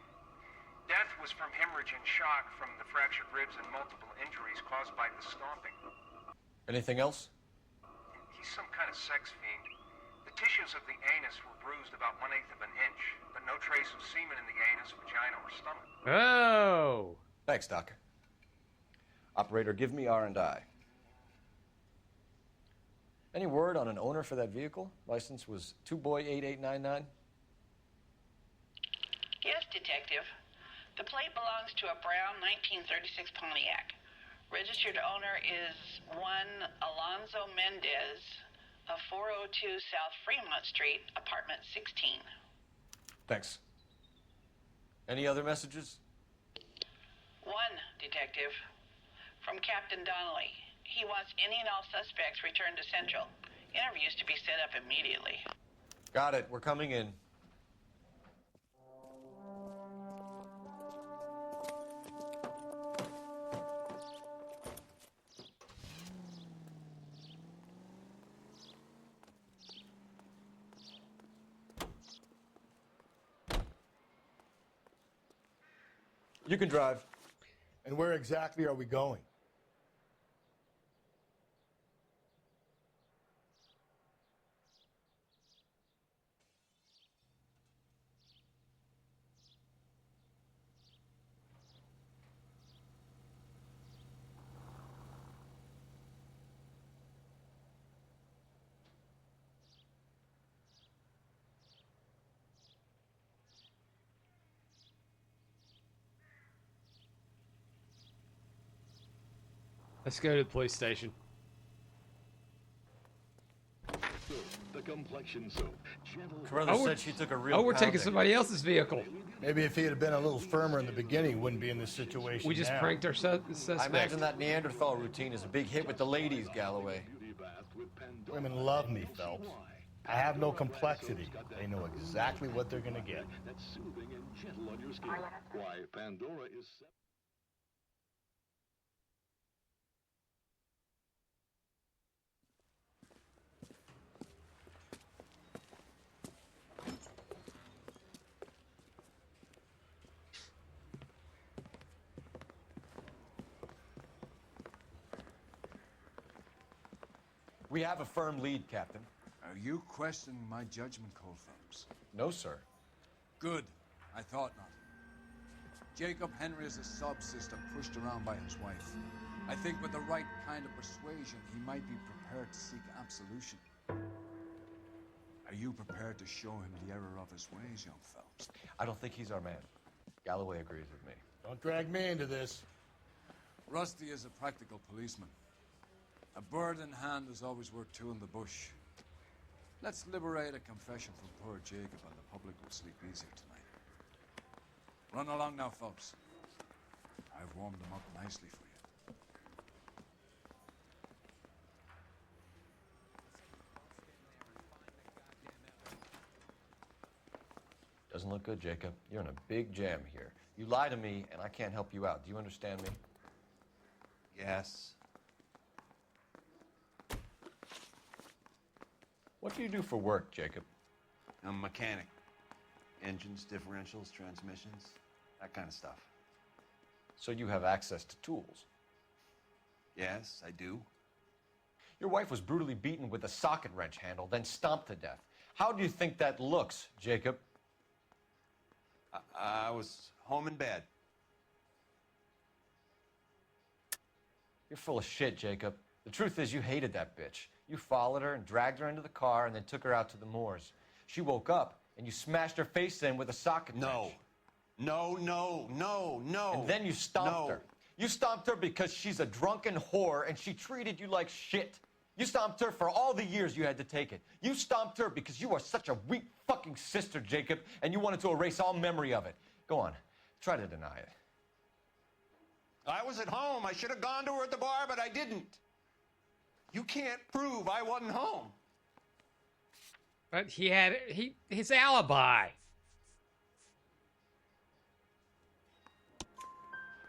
Death was from hemorrhage and shock from the fractured ribs and multiple injuries caused by the stomping. Anything else? He's some kind of sex fiend. The tissues of the anus were bruised about 1/8 of an inch, but no trace of semen in the anus, vagina, or stomach. Oh! Thanks, Doc. Operator, give me R&I. Any word on an owner for that vehicle? License was 2boy8899. Yes, Detective. The plate belongs to a brown 1936 Pontiac. Registered owner is one Alonzo Mendez of 402 South Fremont Street, apartment 16. Thanks. Any other messages? One, Detective. From Captain Donnelly. He wants any and all suspects returned to Central. Interviews to be set up immediately. Got it. We're coming in. You can drive. And where exactly are we going? Let's go to the police station. The complexion soap. Carruthers said she took a real we're taking pounding. somebody else's vehicle. Maybe if he had been a little firmer in the beginning, he wouldn't be in this situation We just now. pranked our suspect. I imagine that Neanderthal routine is a big hit with the ladies, Galloway. Women love me, Phelps. I have no complexity. They know exactly what they're going to get. That's soothing and gentle on your skin. Why, Pandora is... We have a firm lead, Captain. Are you questioning my judgment, Cole Phelps? No, sir. Good. I thought not. Jacob Henry is a sub-sister pushed around by his wife. I think with the right kind of persuasion, he might be prepared to seek absolution. Are you prepared to show him the error of his ways, young Phelps? I don't think he's our man. Galloway agrees with me. Don't drag me into this. Rusty is a practical policeman. A bird in hand is always worth two in the bush. Let's liberate a confession from poor Jacob, and the public will sleep easier tonight. Run along now, folks. I've warmed them up nicely for you. Doesn't look good, Jacob. You're in a big jam here. You lie to me, and I can't help you out. Do you understand me? Yes. What do you do for work, Jacob? I'm a mechanic. Engines, differentials, transmissions, that kind of stuff. So you have access to tools? Yes, I do. Your wife was brutally beaten with a socket wrench handle, then stomped to death. How do you think that looks, Jacob? I was home in bed. You're full of shit, Jacob. The truth is you hated that bitch. You followed her and dragged her into the car and then took her out to the moors. She woke up and you smashed her face in with a socket wrench. No. And then you stomped her. You stomped her because she's a drunken whore and she treated you like shit. You stomped her for all the years you had to take it. You stomped her because you are such a weak fucking sister, Jacob, and you wanted to erase all memory of it. Go on. Try to deny it. I was at home. I should have gone to her at the bar, but I didn't. You can't prove I wasn't home. But he had his alibi.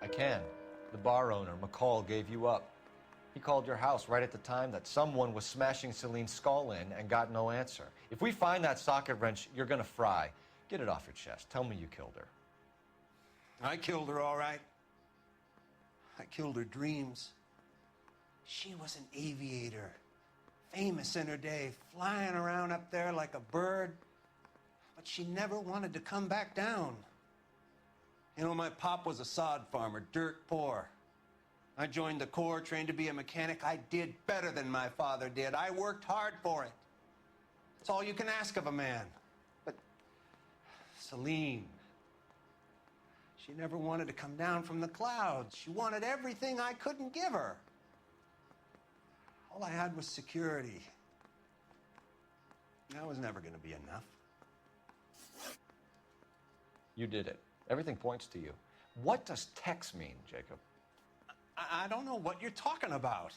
I can. The bar owner, McCall, gave you up. He called your house right at the time that someone was smashing Celine's skull in and got no answer. If we find that socket wrench, you're gonna fry. Get it off your chest. Tell me you killed her. I killed her, all right. I killed her dreams. She was an aviator, famous in her day, flying around up there like a bird, but she never wanted to come back down. You know, my pop was a sod farmer, dirt poor. I joined the Corps, trained to be a mechanic. I did better than my father did. I worked hard for it. It's all you can ask of a man. But Celine, she never wanted to come down from the clouds. She wanted everything I couldn't give her. All I had was security. That was never going to be enough. You did it. Everything points to you. What does Tex mean, Jacob? I don't know what you're talking about.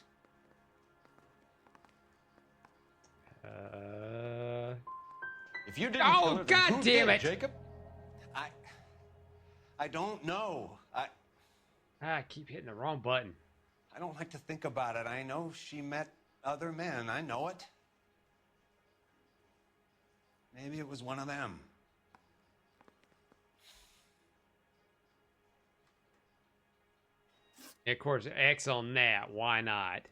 If you didn't kill her, then God who damn did, it, Jacob? I don't know. I keep hitting the wrong button. I don't like to think about it. I know she met other men. I know it. Maybe it was one of them. And of course, X on that. Why not?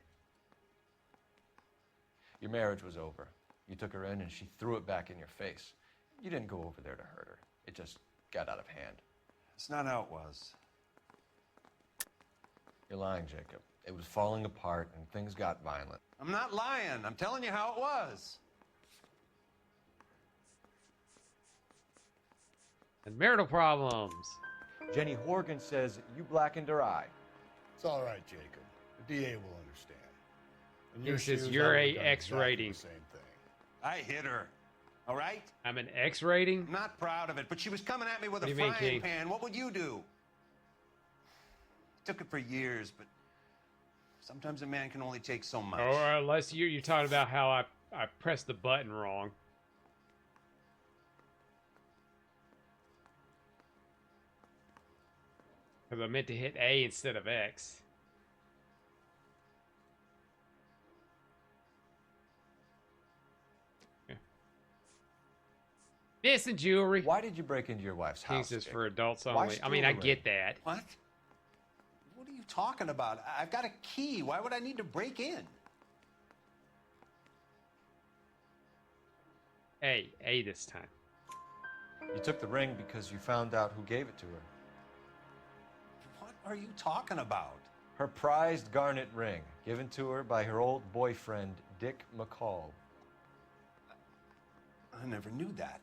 Your marriage was over. You took her in and she threw it back in your face. You didn't go over there to hurt her. It just got out of hand. It's not how it was. You're lying, Jacob. It was falling apart and things got violent. I'm not lying. I'm telling you how it was. And marital problems. Jenny Horgan says you blackened her eye. It's all right, Jacob. The DA will understand. In He your says shoes, you're I a would've done X exactly rating. the same thing. I hit her. All right? I'm an X rating? I'm not proud of it, but she was coming at me with What a do you mean, frying King? pan. What would you do? It took it for years, but sometimes a man can only take so much. Or unless you're talking about how I pressed the button wrong. Because I meant to hit A instead of X. Yeah. Missing jewelry. Why did you break into your wife's house? This is Jacob? for adults Why only. I mean, I steal the get ring? that. What? What are you talking about? I've got a key. Why would I need to break in? A this time. You took the ring because you found out who gave it to her. What are you talking about? Her prized garnet ring, given to her by her old boyfriend, Dick McCall. I never knew that.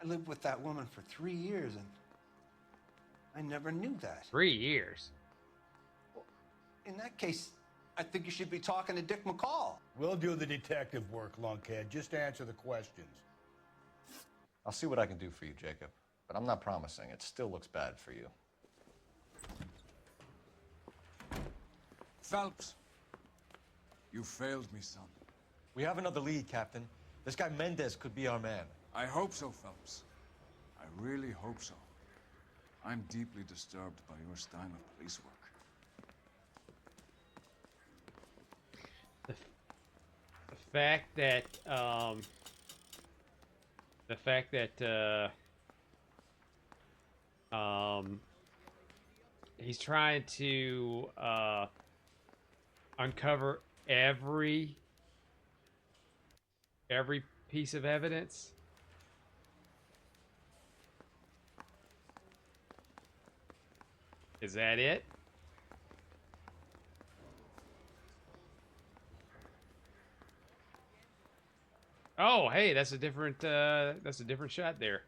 I lived with that woman for 3 years, and I never knew that. 3 years? In that case, I think you should be talking to Dick McCall. We'll do the detective work, lunkhead. Just answer the questions. I'll see what I can do for you, Jacob. But I'm not promising. It still looks bad for you. Phelps, you failed me, son. We have another lead, Captain. This guy Mendez could be our man. I hope so, Phelps. I really hope so. I'm deeply disturbed by your style of police work. The fact that he's trying to uncover every piece of evidence. Is that it? Oh, hey, that's a different shot there.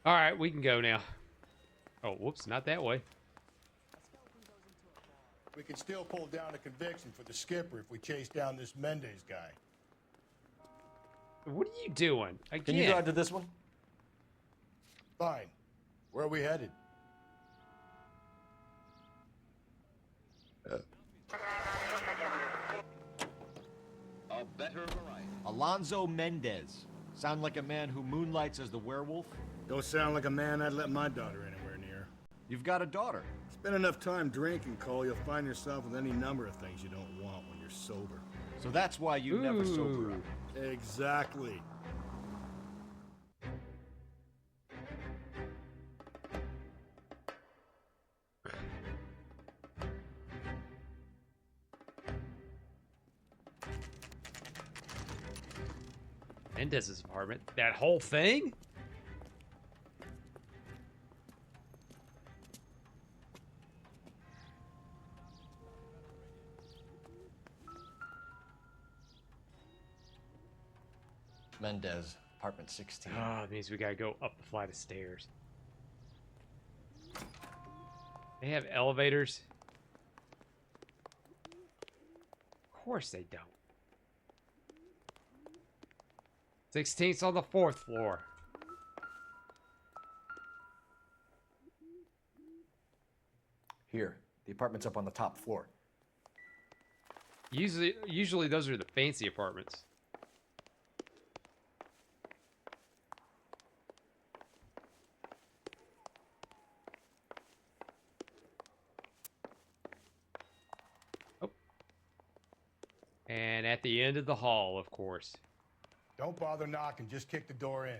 All right, we can go now. Oh, whoops, not that way. We can still pull down a conviction for the skipper if we chase down this Mendez guy. What are you doing? Again? Can you drive to this one? Fine. Where are we headed? A better variety. Alonzo Mendez. Sound like a man who moonlights as the werewolf? Don't sound like a man I'd let my daughter anywhere near. You've got a daughter. Spend enough time drinking, Cole, you'll find yourself with any number of things you don't want when you're sober. So that's why you never sober up. Exactly. Mendez's apartment. That whole thing? Mendez, apartment 16. Oh, it means we gotta go up the flight of stairs. They have elevators? Of course they don't. 16th's on the 4th floor. Here, the apartment's up on the top floor. Usually those are the fancy apartments. Oh. And at the end of the hall, of course. Don't bother knocking, just kick the door in.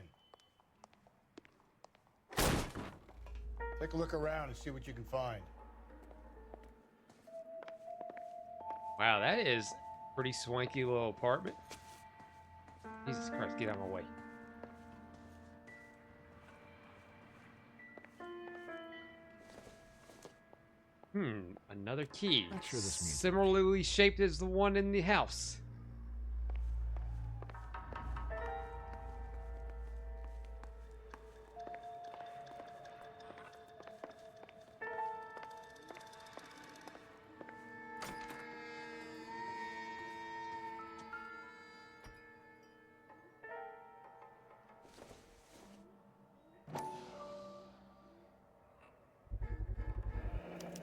Take a look around and see what you can find. Wow, that is a pretty swanky little apartment. Jesus Christ, get out of my way. Another key. Not sure this means similarly shaped as the one in the house.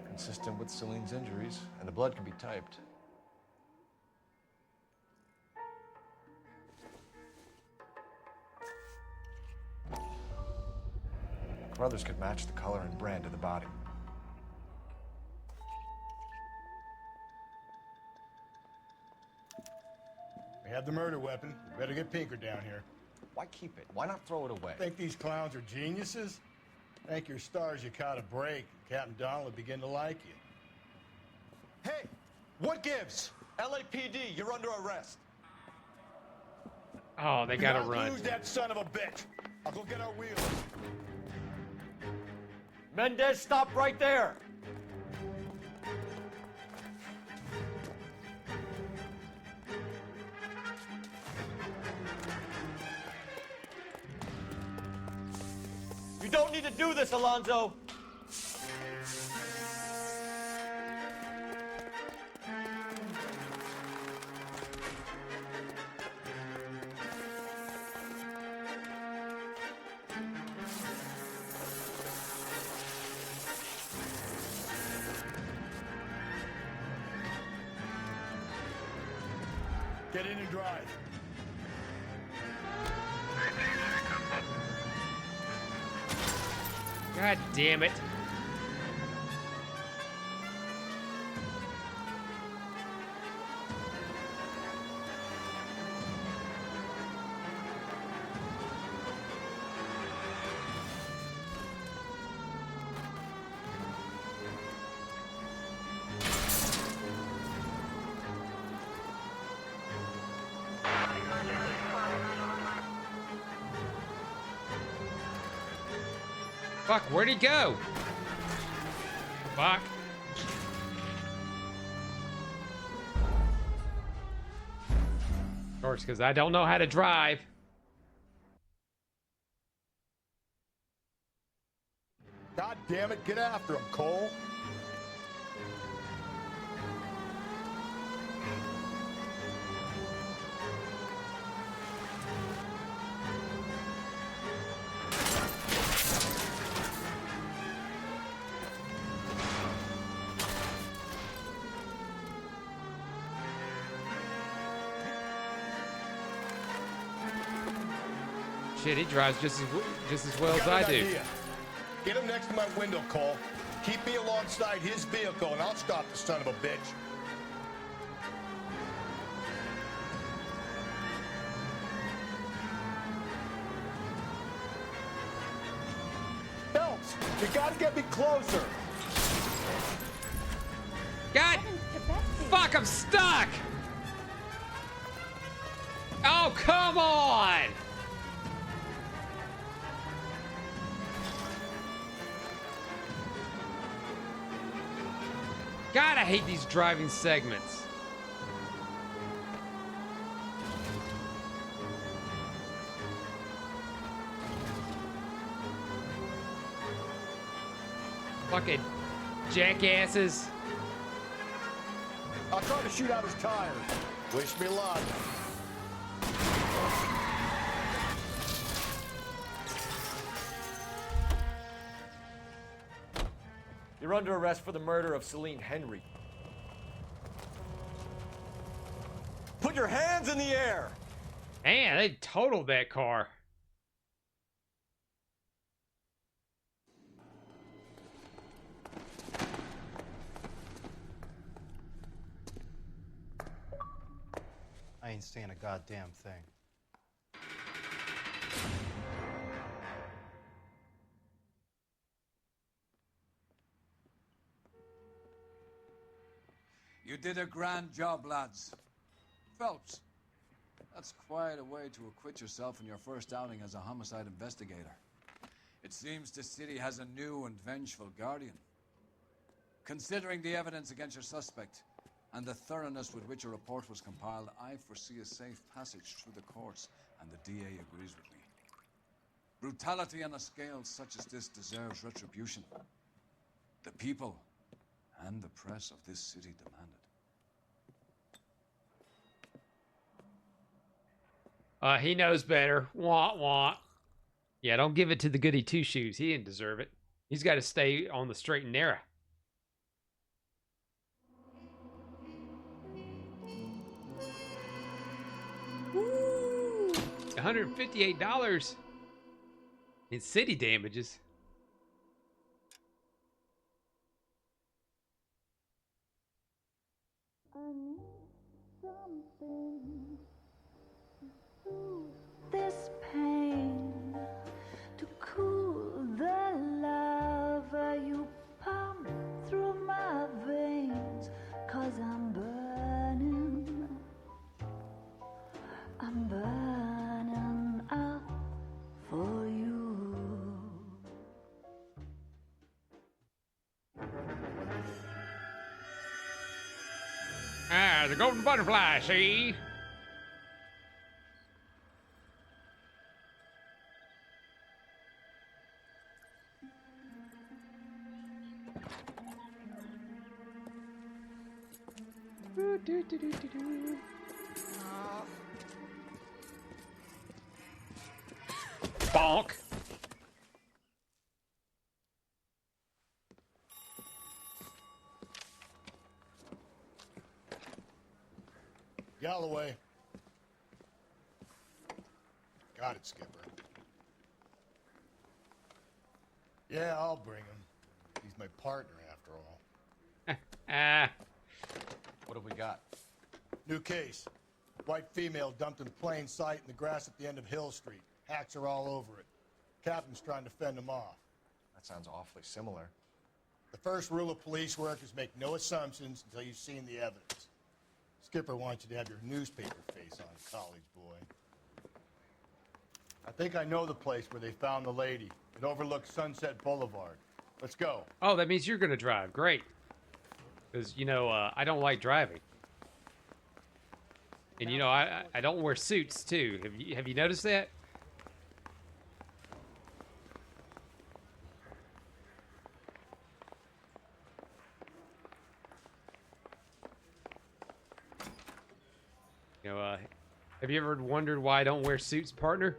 Consistent with Celine's injuries, and the blood can be typed. Brothers could match the color and brand of the body. We have the murder weapon. We better get Pinker down here. Why keep it? Why not throw it away? Think these clowns are geniuses? Thank your stars you caught a break. Captain Donald will begin to like you. Hey, what gives? LAPD, you're under arrest. Oh, they gotta run. Lose that son of a bitch. I'll go get our wheels. Mendez, stop right there. You don't need to do this, Alonzo. Get in and drive. God damn it. Fuck, where'd he go? Fuck. Of course, because I don't know how to drive. God damn it, get after him, Cole. Shit, he drives just as well as I do. Idea. Get him next to my window, Cole. Keep me alongside his vehicle, and I'll stop the son of a bitch. Phelps, you gotta get me closer. God! Fuck, I'm stuck! Oh, come on! God, I hate these driving segments. Fucking jackasses. I'll try to shoot out his tires. Wish me luck. You're under arrest for the murder of Celine Henry. Put your hands in the air! Man, they totaled that car. I ain't saying a goddamn thing. You did a grand job, lads. Phelps, that's quite a way to acquit yourself in your first outing as a homicide investigator. It seems the city has a new and vengeful guardian. Considering the evidence against your suspect and the thoroughness with which a report was compiled, I foresee a safe passage through the courts, and the DA agrees with me. Brutality on a scale such as this deserves retribution. The people and the press of this city demand it. He knows better. Wah, wah. Yeah, don't give it to the goody two-shoes. He didn't deserve it. He's got to stay on the straight and narrow. Woo! $158 in city damages. I need something to soothe this pain, to cool the lava you pump through my veins, 'cause I'm burning up for you. Ah, the golden butterfly, see? Bonk. Galloway, Got it, Skipper. Yeah, I'll bring him. He's my partner, after all. Ah. What have we got? New case. White female dumped in plain sight in the grass at the end of Hill Street. Hacks are all over it. Captain's trying to fend them off. That sounds awfully similar. The first rule of police work is make no assumptions until you've seen the evidence. Skipper wants you to have your newspaper face on, college boy. I think I know the place where they found the lady. It overlooks Sunset Boulevard. Let's go. Oh, that means you're gonna drive. Great. Because, you know, I don't like driving. And, you know, I don't wear suits, too. Have you noticed that? You know, have you ever wondered why I don't wear suits, partner?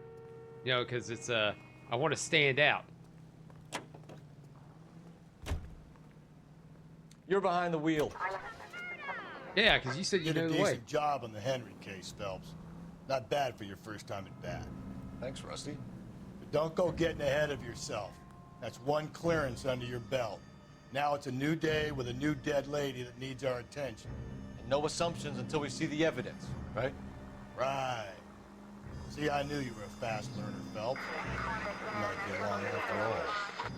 You know, because it's, I want to stand out. You're behind the wheel. Yeah, because you said you did knew a the way. decent job on the Henry case, Phelps. Not bad for your first time at bat. Thanks, Rusty. But don't go getting ahead of yourself. That's one clearance under your belt. Now it's a new day with a new dead lady that needs our attention. And no assumptions until we see the evidence, right? Right. See, I knew you were a fast learner, Phelps. You might get along after all.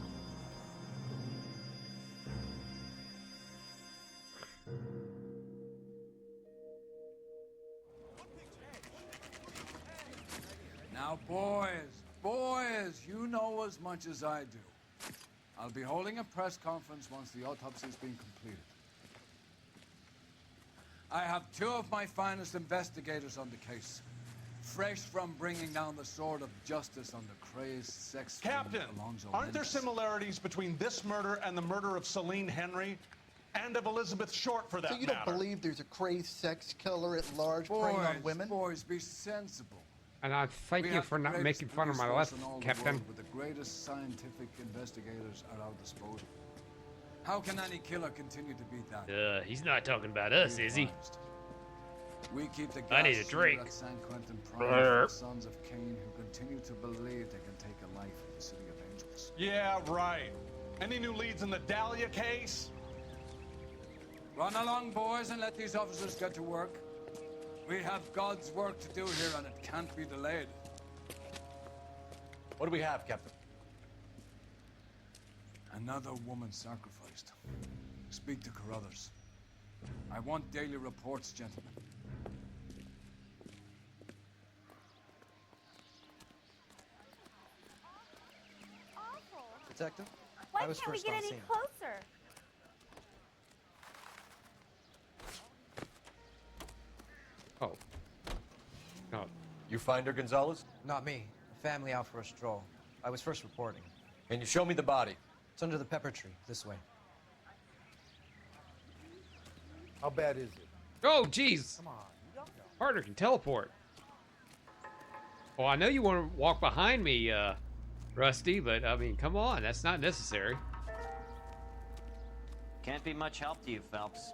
Now, boys, you know as much as I do. I'll be holding a press conference once the autopsy's been completed. I have two of my finest investigators on the case, fresh from bringing down the sword of justice on the crazed sex Captain, Alonzo aren't there Mendez. similarities between this murder and the murder of Celine Henry? And of Elizabeth Short, for that So you matter? don't believe there's a crazed sex killer at large preying on women? Boys, be sensible. And I thank We you have for the not greatest making fun of my police left, force in all the Captain. world with the greatest scientific investigators at our disposal. How can any killer continue to beat that? He's not talking about us, is he? We keep the I need a gas drink. at San Quentin Prime for the sons of Cain who continue to believe they can take a life in the city of angels. Yeah, right. Any new leads in the Dahlia case? Run along, boys, and let these officers get to work. We have God's work to do here, and it can't be delayed. What do we have, Captain? Another woman sacrificed. Speak to Carruthers. I want daily reports, gentlemen. Detective? Why I was can't we first get on any scene. closer? Oh. Oh. You find her, Gonzalez? Not me. A family out for a stroll. I was first reporting. Can you show me the body? It's under the pepper tree, this way. How bad is it? Oh, jeez. Come on, you don't know. Partner can teleport. Well, I know you want to walk behind me, Rusty, but I mean, come on, that's not necessary. Can't be much help to you, Phelps.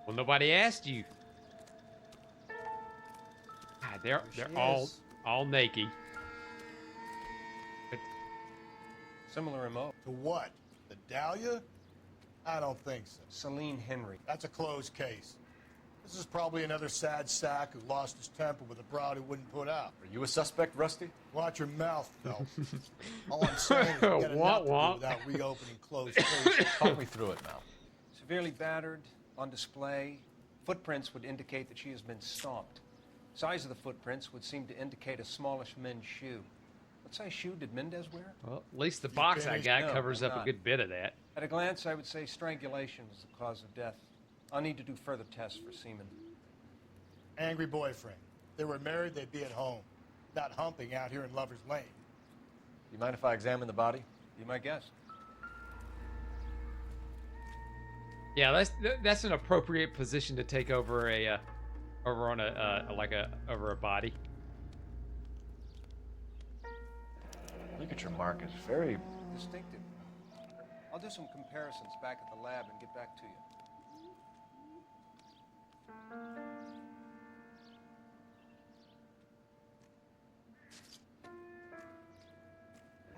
Well, nobody asked you. God, they're all naked. But Similar MO. To what? The Dahlia? I don't think so. Celine Henry. That's a closed case. This is probably another sad sack who lost his temper with a broad who wouldn't put out. Are you a suspect, Rusty? Watch your mouth, Phelps. All I'm saying is get enough to do without reopening closed cases. Talk me through it, Mal. Severely battered, on display. Footprints would indicate that she has been stomped. Size of the footprints would seem to indicate a smallish men's shoe. What size shoe did Mendez wear? well, at least the box I got No, covers up a not. good bit of that. At a glance, I would say strangulation was the cause of death. I'll need to do further tests for semen. Angry boyfriend. If they were married, they'd be at home, not humping out here in Lover's Lane. You mind if I examine the body? Be my guest. Yeah, that's an appropriate position to take over a over on over a body. Look at your mark. It's very... Distinctive. I'll do some comparisons back at the lab and get back to you.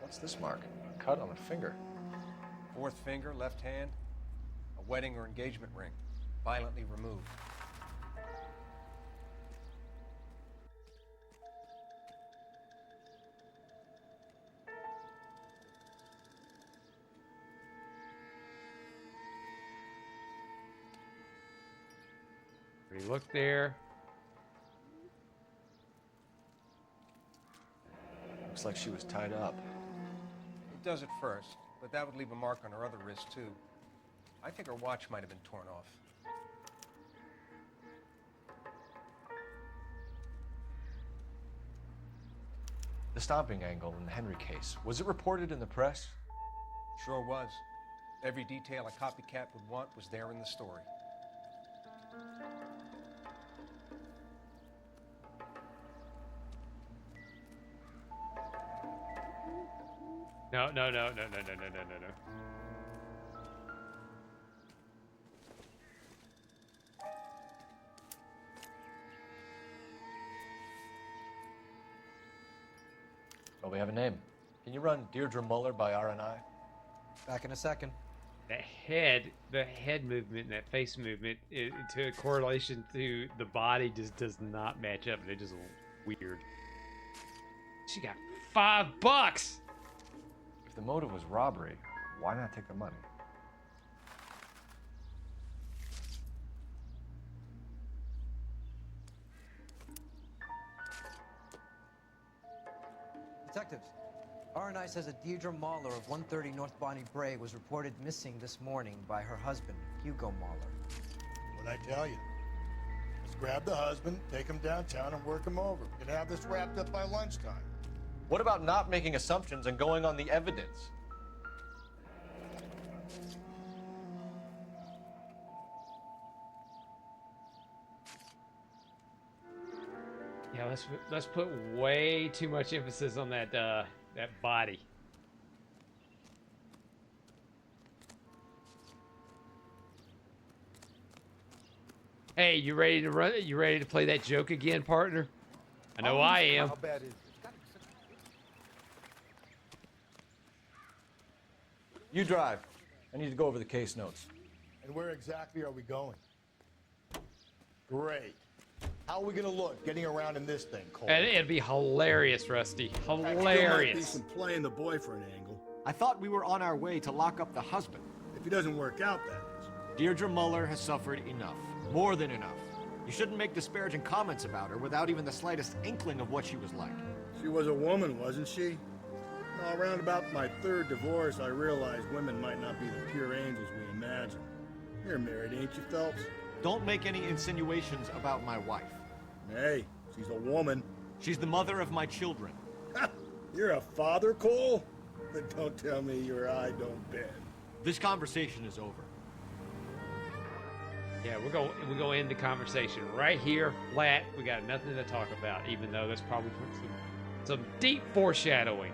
What's this mark? A cut on a finger. Fourth finger, left hand. A wedding or engagement ring. Violently removed. We look there. Looks like she was tied up. It does at first, but that would leave a mark on her other wrist, too. I think her watch might have been torn off. The stomping angle in the Henry case, was it reported in the press? Sure was. Every detail a copycat would want was there in the story. No. Well, we have a name. Can you run Deirdre Muller by RNI? Back in a second. The head movement and that face movement, to a correlation to the body, just does not match up. They're just weird. She got $5. If the motive was robbery, why not take the money? Detectives, RNI says that Deirdre Mahler of 130 North Bonnie Bray was reported missing this morning by her husband, Hugo Mahler. What'd I tell you? Let's grab the husband, take him downtown, and work him over. We can have this wrapped up by lunchtime. What about not making assumptions and going on the evidence? Yeah, let's put way too much emphasis on that that body. Hey, you ready to run? You ready to play that joke again, partner? I know I am. How bad is it? You drive. I need to go over the case notes. And where exactly are we going? Great. How are we gonna look getting around in this thing, Cole? And it'd be hilarious, Rusty. Hilarious. Some playing the boyfriend angle. I thought we were on our way to lock up the husband. If he doesn't work out, that is. Deirdre Muller has suffered enough. More than enough. You shouldn't make disparaging comments about her without even the slightest inkling of what she was like. She was a woman, wasn't she? Around about my third divorce, I realized women might not be the pure angels we imagine. You're married, ain't you, Phelps? Don't make any insinuations about my wife. Hey, she's a woman. She's the mother of my children. You're a father, Cole? Then don't tell me your eye don't bend. This conversation is over. Yeah, we're gonna end the conversation right here, flat. We got nothing to talk about, even though that's probably some deep foreshadowing.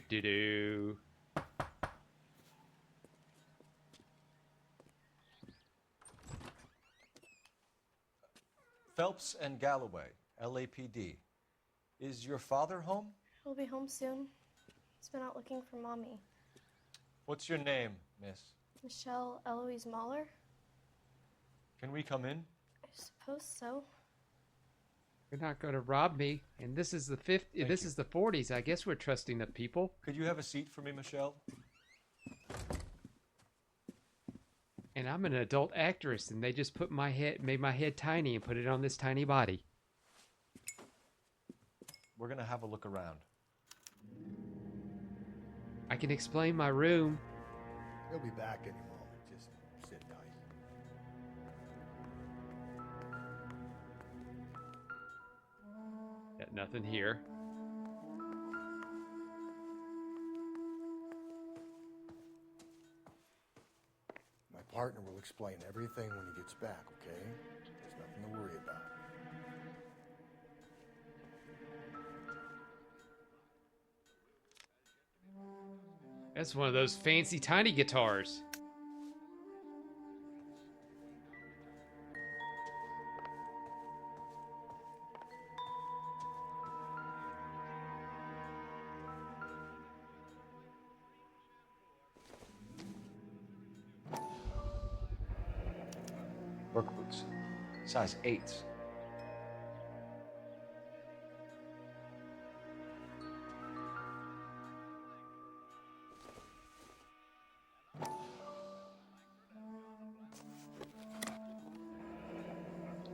Do. Phelps and Galloway, LAPD. Is your father home? He'll be home soon. He's been out looking for Mommy. What's your name, miss? Michelle Eloise Mahler? Can we come in? I suppose so. You're not going to rob me, and this is the is the 40s. I guess we're trusting the people. Could you have a seat for me, Michelle? And I'm an adult actress, and they just made my head tiny and put it on this tiny body. We're gonna have a look around. I can explain my room. He'll be back any moment. Just sit tight. Got nothing here. My partner will explain everything when he gets back, okay? There's nothing to worry about. That's one of those fancy tiny guitars. Work boots. Size 8s.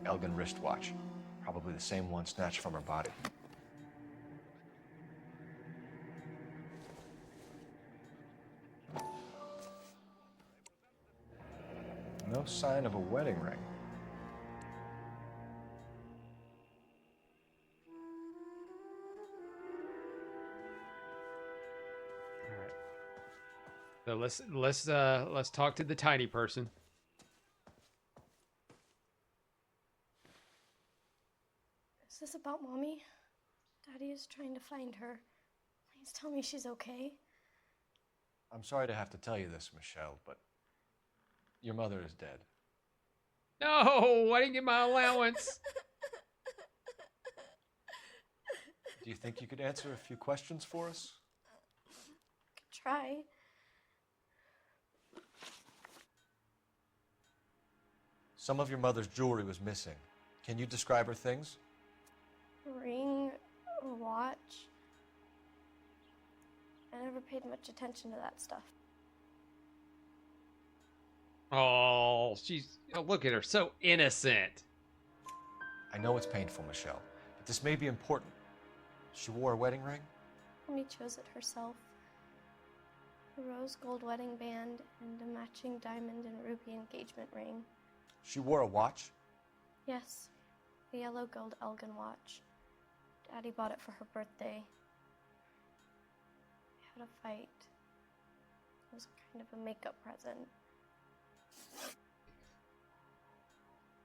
Elgin wristwatch. Probably the same one snatched from her body. No sign of a wedding ring. So let's talk to the tiny person. Is this about Mommy? Daddy is trying to find her. Please tell me she's okay. I'm sorry to have to tell you this, Michelle, but your mother is dead. No, I didn't get my allowance. Do you think you could answer a few questions for us? Could try. Some of your mother's jewelry was missing. Can you describe her things? A ring, a watch. I never paid much attention to that stuff. Oh, look at her, so innocent. I know it's painful, Michelle, but this may be important. She wore a wedding ring? Mommy chose it herself. A rose gold wedding band and a matching diamond and ruby engagement ring. She wore a watch? Yes, a yellow gold Elgin watch. Daddy bought it for her birthday. We had a fight. It was kind of a makeup present.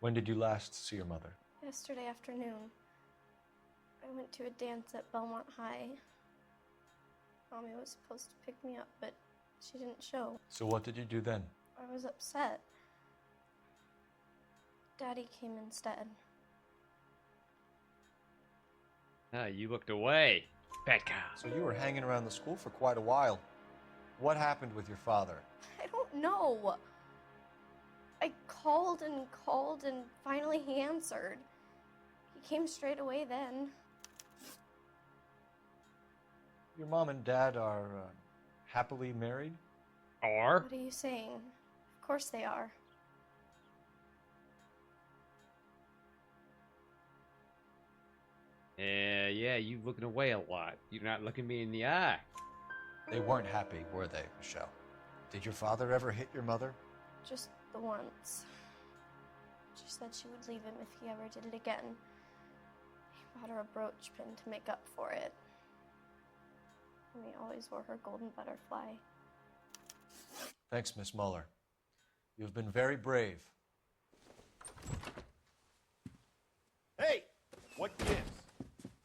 When did you last see your mother? Yesterday afternoon. I went to a dance at Belmont High. Mommy was supposed to pick me up, but she didn't show. So what did you do then? I was upset. Daddy came instead. Ah, you looked away. Bad cow. So you were hanging around the school for quite a while. What happened with your father? I don't know. I called and finally he answered. He came straight away then. Your mom and dad are happily married? Are? What are you saying? Of course they are. Yeah, you looking away a lot. You're not looking me in the eye. They weren't happy, were they, Michelle? Did your father ever hit your mother? Just the once. She said she would leave him if he ever did it again. He bought her a brooch pin to make up for it. And he always wore her golden butterfly. Thanks, Miss Muller. You've been very brave. Hey! What gives?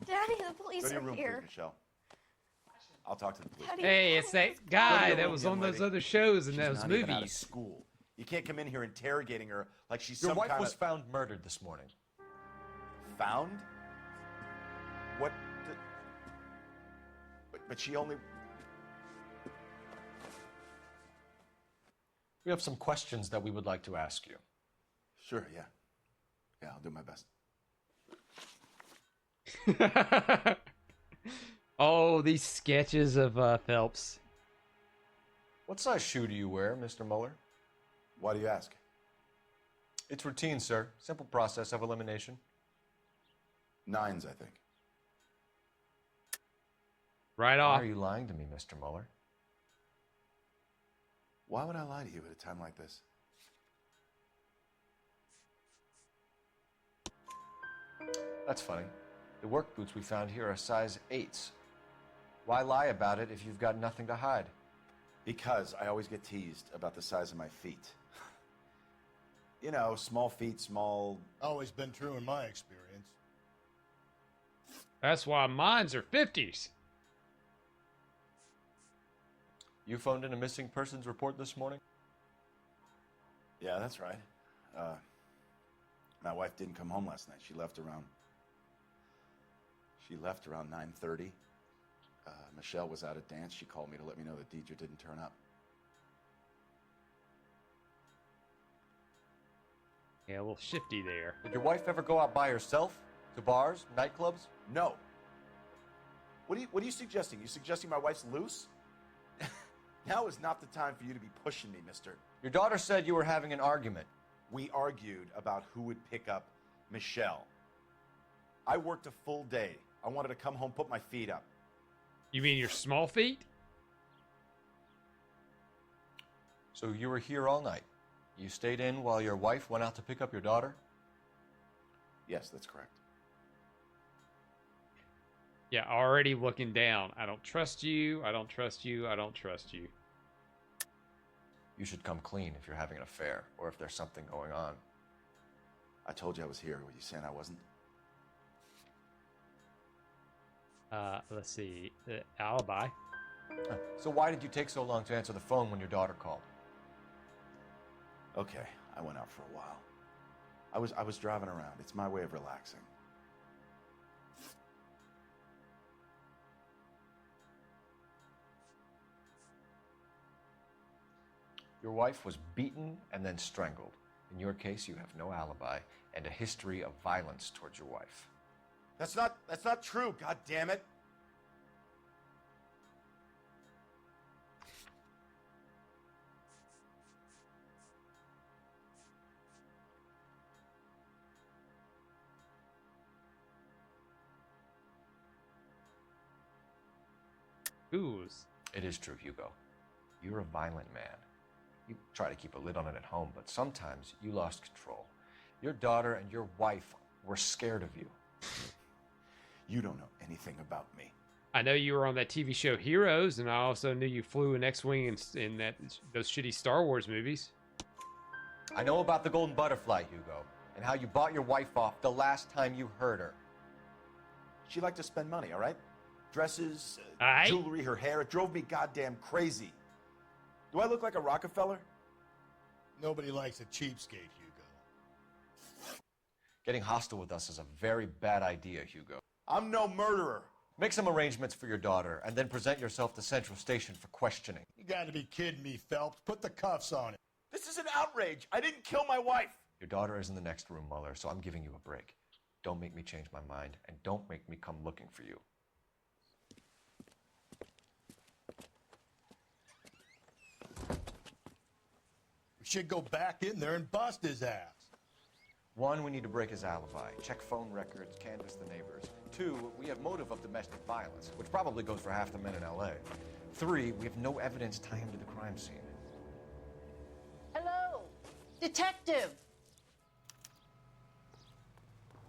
Daddy, the police Go to your are room, here. please, Michelle. I'll talk to the police. Daddy, Hey, it's that guy that was on those other shows and She's those not even out of movies. school. You can't come in here interrogating her like she's Your some wife kind was of... found murdered this morning. Found? What the... But she only... We have some questions that we would like to ask you. Sure, yeah. Yeah, I'll do my best. Oh, these sketches of Phelps. What size shoe do you wear, Mr. Muller? Why do you ask? It's routine, sir. Simple process of elimination. 9s, I think. Right Why off. are you lying to me, Mr. Muller? Why would I lie to you at a time like this? That's funny. The work boots we found here are size 8s. Why lie about it if you've got nothing to hide? Because I always get teased about the size of my feet. You know, small feet, small... Always been true in my experience. That's why mines are 50s. You phoned in a missing persons report this morning? Yeah, that's right. My wife didn't come home last night. She left around 9:30. Michelle was at a dance. She called me to let me know that Deidre didn't turn up. Yeah, a little shifty there. Did your wife ever go out by herself? To bars, nightclubs? No. What are you suggesting? You suggesting my wife's loose? Now is not the time for you to be pushing me, mister. Your daughter said you were having an argument. We argued about who would pick up Michelle. I worked a full day. I wanted to come home, put my feet up. You mean your small feet? So you were here all night. You stayed in while your wife went out to pick up your daughter? Yes, that's correct. Yeah, already looking down. I don't trust you. I don't trust you. I don't trust you. You should come clean if you're having an affair or if there's something going on. I told you I was here. Were you saying I wasn't? Let's see. The alibi. So why did you take so long to answer the phone when your daughter called? Okay, I went out for a while. I was driving around. It's my way of relaxing. Your wife was beaten and then strangled. In your case, you have no alibi and a history of violence towards your wife. That's not true, god damn it. Ooze. It is true, Hugo. You're a violent man. You try to keep a lid on it at home, but sometimes you lost control. Your daughter and your wife were scared of you. You don't know anything about me. I know you were on that TV show Heroes, and I also knew you flew an X-Wing in those shitty Star Wars movies. I know about the Golden Butterfly, Hugo, and how you bought your wife off the last time you heard her. She liked to spend money, all right? Dresses, Aye. jewelry, her hair. It drove me goddamn crazy. Do I look like a Rockefeller? Nobody likes a cheapskate, Hugo. Getting hostile with us is a very bad idea, Hugo. I'm no murderer. Make some arrangements for your daughter, and then present yourself to Central Station for questioning. You gotta be kidding me, Phelps. Put the cuffs on it. This is an outrage. I didn't kill my wife. Your daughter is in the next room, Muller, so I'm giving you a break. Don't make me change my mind, and don't make me come looking for you. We should go back in there and bust his ass. 1, we need to break his alibi, check phone records, canvass the neighbors. 2, we have motive of domestic violence, which probably goes for half the men in L.A. 3, we have no evidence tying him to the crime scene. Hello, detective.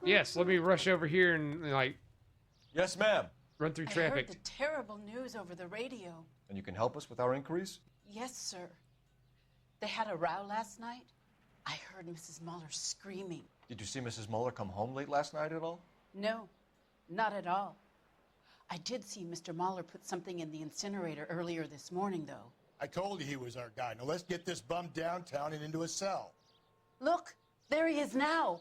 Yes, let me rush over here and like. Yes, ma'am. Run through I traffic. heard the terrible news over the radio. And you can help us with our inquiries? Yes, sir. They had a row last night. I heard Mrs. Muller screaming. Did you see Mrs. Muller come home late last night at all? No, not at all. I did see Mr. Muller put something in the incinerator earlier this morning, though. I told you he was our guy. Now let's get this bum downtown and into a cell. Look, there he is now.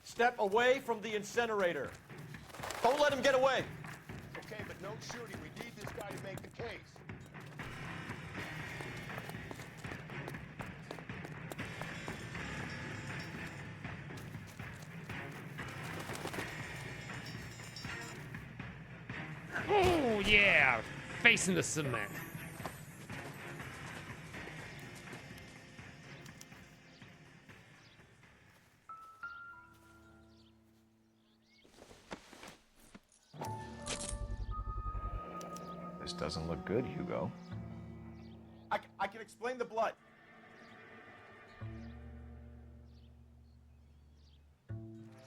Step away from the incinerator. Don't let him get away. Okay, but no shooting. We need this guy to make the case. Oh yeah, facing the cement. This doesn't look good, Hugo. I can explain the blood.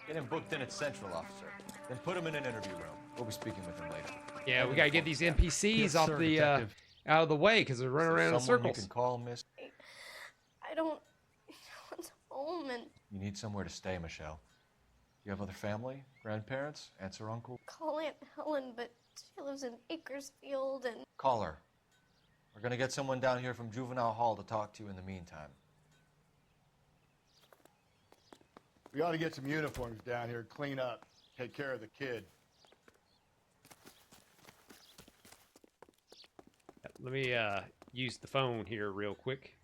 Get him booked in at Central, officer. Then put him in an interview room. We'll be speaking with him later. Yeah, we gotta get these NPCs Yes, off sir, the detective. out of the way because they're running around in Someone circles. you can call, miss. I don't want home, and You need somewhere to stay, Michelle. You have other family? Grandparents? Aunts or uncle? call Aunt Helen, but she lives in Bakersfield, and Call her. We're gonna get someone down here from Juvenile Hall to talk to you in the meantime. We ought to get some uniforms down here, clean up, take care of the kid. Let me use the phone here real quick.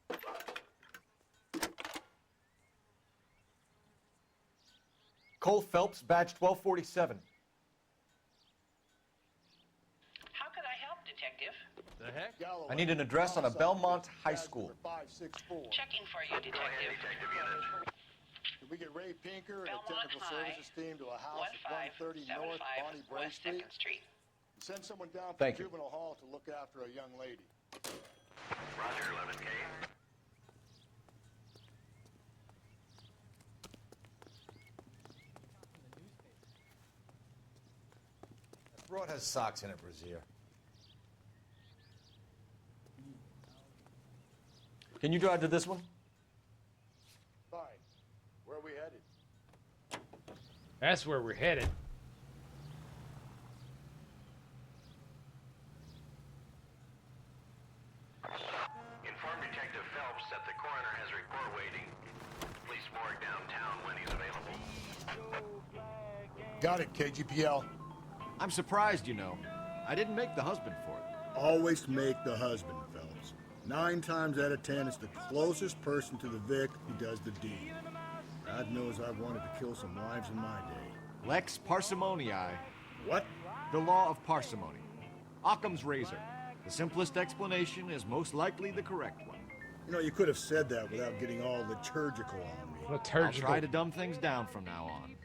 Cole Phelps, badge 1247. How could I help, Detective? The heck? I need an address on a Belmont high school. Checking for you, Detective. Can we get Ray Pinker and Belmont the technical High, services team to a house at 130 North Bonnie Bray West Street? 2nd Street. Send someone down from Thank you. juvenile hall to look after a young lady. Roger, 11K. That broad has socks in it, Brazier. Can you drive to this one? Fine. Where are we headed? That's where we're headed. Inform Detective Phelps that the coroner has a report waiting. Police morgue downtown when he's available. Got it, KGPL. I'm surprised, you know. I didn't make the husband for it. Always make the husband, Phelps. 9 times out of 10, it's the closest person to the Vic who does the deed. God knows I've wanted to kill some wives in my day. Lex parsimoniae. What? The law of parsimony. Occam's razor. The simplest explanation is most likely the correct one. You know, you could have said that without getting all liturgical on me. I'll try to dumb things down from now on.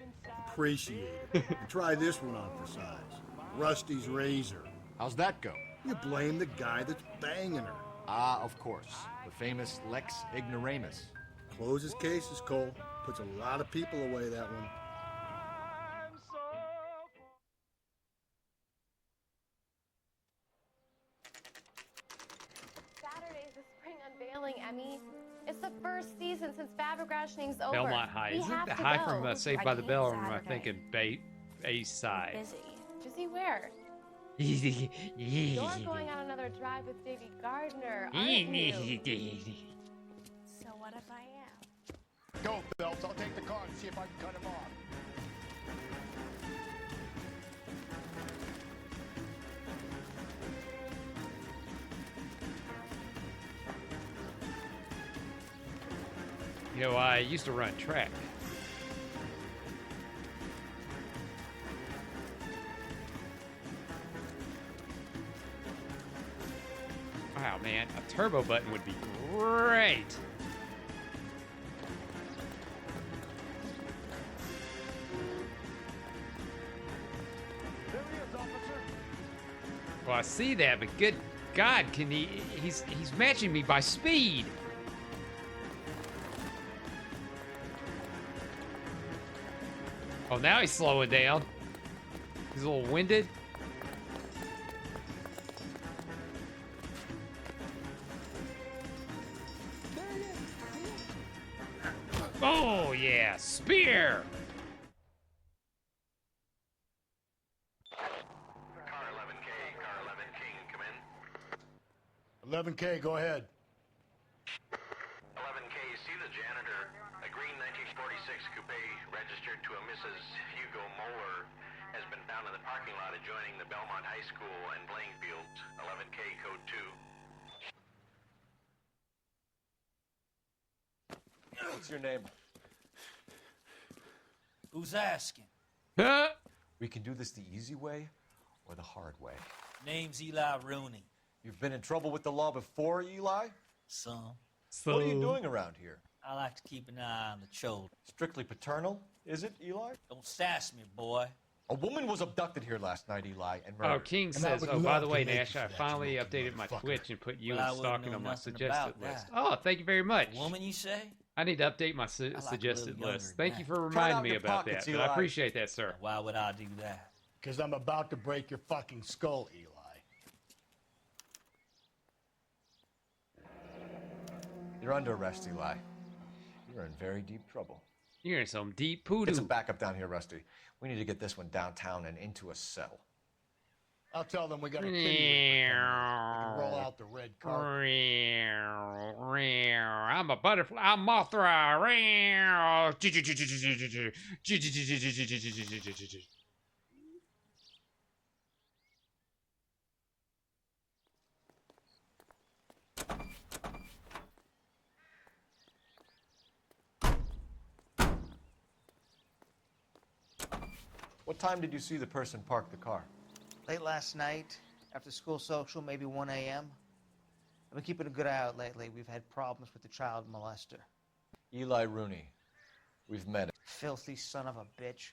Appreciate it. And try this one on for size. Rusty's razor. How's that go? You blame the guy that's banging her. Ah, of course. The famous Lex ignoramus. Closes cases, Cole. Puts a lot of people away, that one. Saturday's the spring unveiling, Emmy. It's the first season since Fabergrashing's over. Belmont High. We Isn't have the to high go. from Saved I by the hate Bell, or am I Saturday. thinking A-side? Busy. Busy where? You're going on another drive with Davy Gardner, aren't you? So what if I am? Go, Phelps. I'll take the car and see if I can cut him off. You know, I used to run track. Wow, man, a turbo button would be great. Well, I see that, but good God, can he's matching me by speed. Oh, now he's slowing down. He's a little winded. Oh, yeah, spear. Car 11K, car 11 King, come in. 11K, go ahead. 11K, see the janitor. A green 1946 coupe registered to a Mrs. Hugo Moeller has been found in the parking lot adjoining the Belmont High School and playing fields. 11K, code 2. What's your name? Who's asking? We can do this the easy way or the hard way. Name's Eli Rooney. You've been in trouble with the law before, Eli? Some. What are you doing around here? I like to keep an eye on the children. Strictly paternal, is it, Eli? Don't sass me, boy. A woman was abducted here last night, Eli, and Oh, murdered. King says, oh, by the way, Nash, I finally updated my Twitch and put you Well, I and wouldn't stalking know on my nothing suggested about list. that. Oh, thank you very much. Woman, you say? I need to update my like a suggested little list. younger Thank you than for that. Turn reminding out me your about pockets, that. But I Eli. appreciate that, sir. Why would I do that? Because I'm about to break your fucking skull, Eli. You're under arrest, Eli. You're in very deep trouble. You're in some deep poodoo. Get some backup down here, Rusty. We need to get this one downtown and into a cell. I'll tell them we got a kitty we can roll out the red carpet. I'm a butterfly. I'm Mothra. What time did you see the person park the car? Late last night, after school social, maybe 1 a.m. I've been keeping a good eye out lately. We've had problems with the child molester. Eli Rooney. We've met him. Filthy son of a bitch.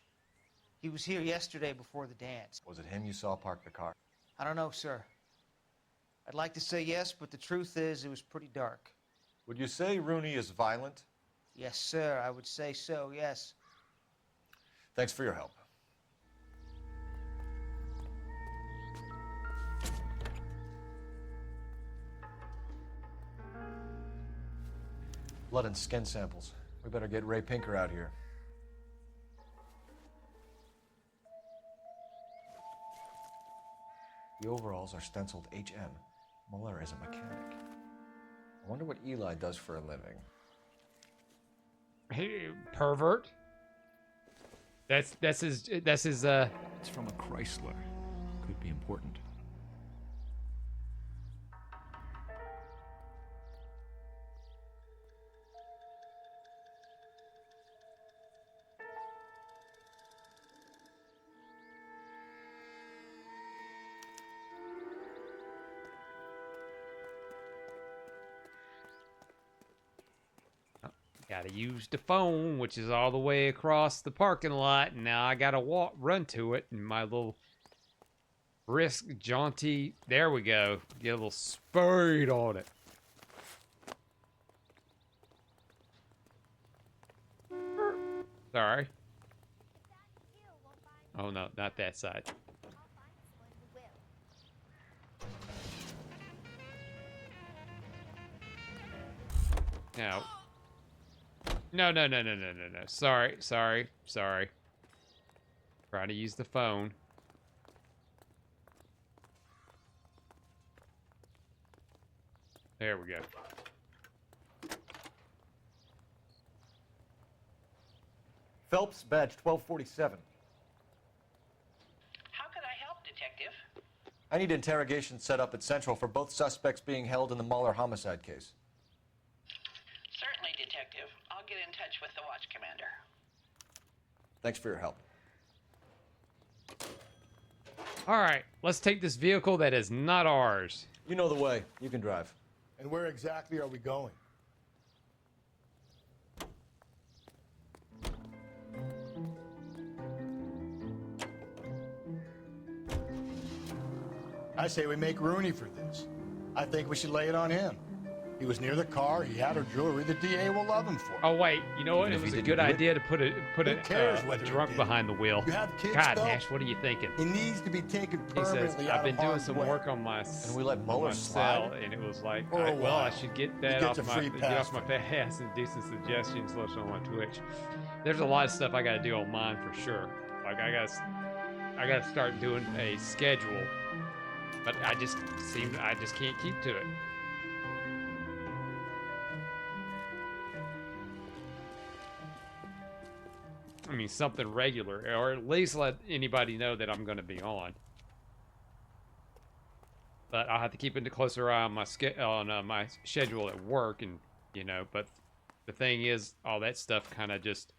He was here yesterday before the dance. Was it him you saw park the car? I don't know, sir. I'd like to say yes, but the truth is it was pretty dark. Would you say Rooney is violent? Yes, sir. I would say so, yes. Thanks for your help. Blood and skin samples. We better get Ray Pinker out here. The overalls are stenciled HM. Muller is a mechanic. I wonder what Eli does for a living. Hey, pervert. That's his It's from a Chrysler. Could be important. Gotta use the phone, which is all the way across the parking lot, and now I gotta run to it, and my little brisk, jaunty, there we go, get a little speed on it. Sorry. Oh no, not that side. No. No. Sorry. Trying to use the phone. There we go. Phelps, badge 1247. How could I help, Detective? I need interrogation set up at Central for both suspects being held in the Muller homicide case. Certainly, Detective. I'll get in touch with the watch commander. Thanks for your help. All right, let's take this vehicle that is not ours. You know the way. You can drive. And where exactly are we going? I say we make Rooney for this. I think we should lay it on him. He was near the car. He had her jewelry. The DA will love him for it. Oh wait, you know what? It was a good idea to put a drunk behind the wheel. You have kids, God, Phelps? Nash, what are you thinking? He needs to be taken He says, permanently I've out been of doing harm's some way. work on my And we let Muller cell, slide? and it was like, For a well, I while. should get He that gets off a my free get pass off my for fat ass and do some suggestions listed on my Twitch. There's a lot of stuff I got to do on mine for sure. Like I got to start doing a schedule, but I just can't keep to it. I mean, something regular, or at least let anybody know that I'm going to be on. But I'll have to keep a closer eye on my schedule at work, and you know. But the thing is, all that stuff kind of just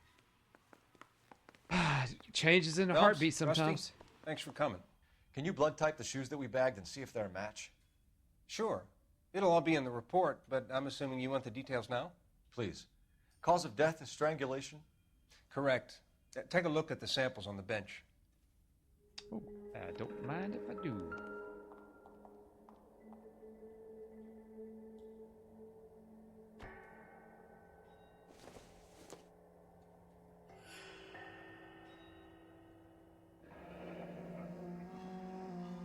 changes in a Phelps, heartbeat sometimes. Rusty, thanks for coming. Can you blood type the shoes that we bagged and see if they're a match? Sure. It'll all be in the report, but I'm assuming you want the details now? Please. Cause of death is strangulation? Correct. Take a look at the samples on the bench. Oh, I don't mind if I do.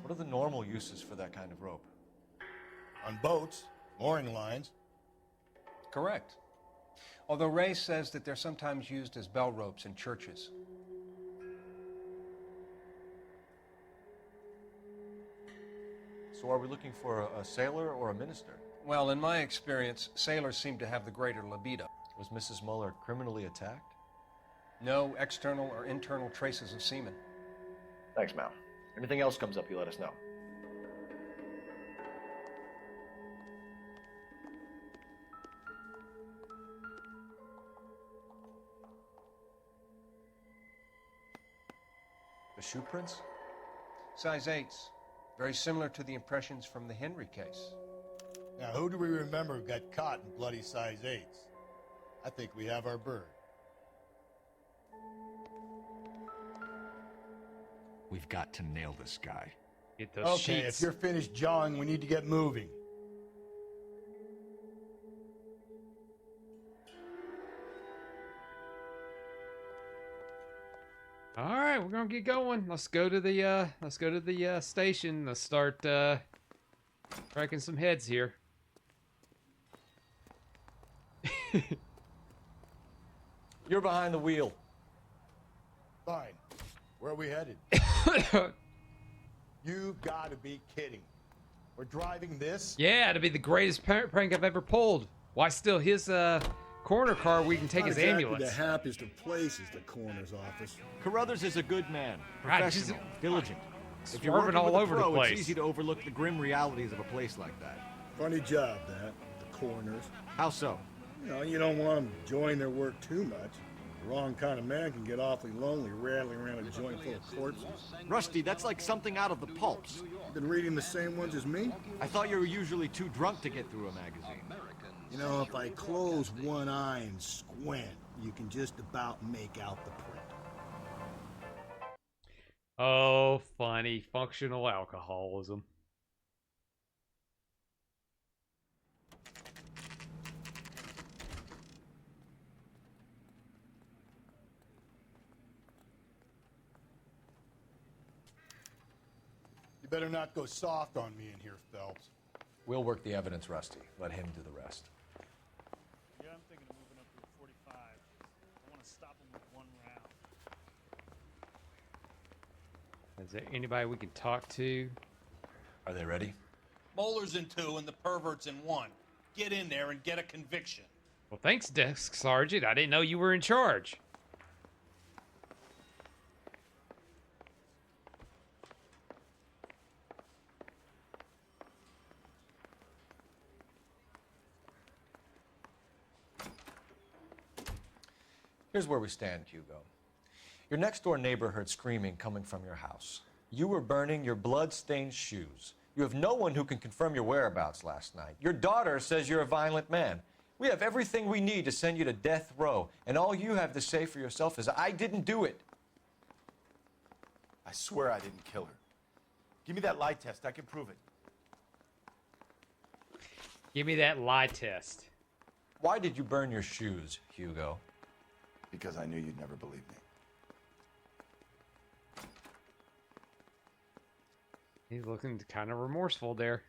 What are the normal uses for that kind of rope? On boats, mooring lines. Correct. Although Ray says that they're sometimes used as bell ropes in churches. So are we looking for a sailor or a minister? Well, in my experience, sailors seem to have the greater libido. Was Mrs. Muller criminally attacked? No external or internal traces of semen. Thanks, Mal. Anything else comes up, you let us know. shoe prints? Size 8s. Very similar to the impressions from the Henry case. Now, who do we remember got caught in bloody size 8s? I think we have our bird. We've got to nail this guy. Get those Okay, sheets. if you're finished jawing, we need to get moving. All right, we're gonna get going. Let's go to the station. Let's start cracking some heads here. You're behind the wheel. Fine. Where are we headed? You gotta be kidding. We're driving this? Yeah, it'll be the greatest prank I've ever pulled. Why steal his corner car? We can take Not his exactly ambulance. the happiest of places, the coroner's office. Carruthers is a good man, God, professional, diligent. If you're swerving working all with a over the pro, place. it's easy to overlook the grim realities of a place like that. Funny job, that. The coroner's. How so? You don't want them enjoying their work too much. The wrong kind of man can get awfully lonely rattling around a joint full of corpses. Rusty, that's like something out of the pulps. Been reading the same ones as me? I thought you were usually too drunk to get through a magazine. You know, if I close one eye and squint, you can just about make out the print. Oh, funny. Functional alcoholism. You better not go soft on me in here, Phelps. We'll work the evidence, Rusty. Let him do the rest. Yeah, I'm thinking of moving up to a 45. I want to stop him with one round. Is there anybody we can talk to? Are they ready? Moeller's in 2 and the pervert's in 1. Get in there and get a conviction. Well, thanks, Desk Sergeant. I didn't know you were in charge. Here's where we stand, Hugo. Your next-door neighbor heard screaming coming from your house. You were burning your blood-stained shoes. You have no one who can confirm your whereabouts last night. Your daughter says you're a violent man. We have everything we need to send you to death row, and all you have to say for yourself is, I didn't do it. I swear I didn't kill her. Give me that lie test. I can prove it. Give me that lie test. Why did you burn your shoes, Hugo? Because I knew you'd never believe me. He's looking kind of remorseful there.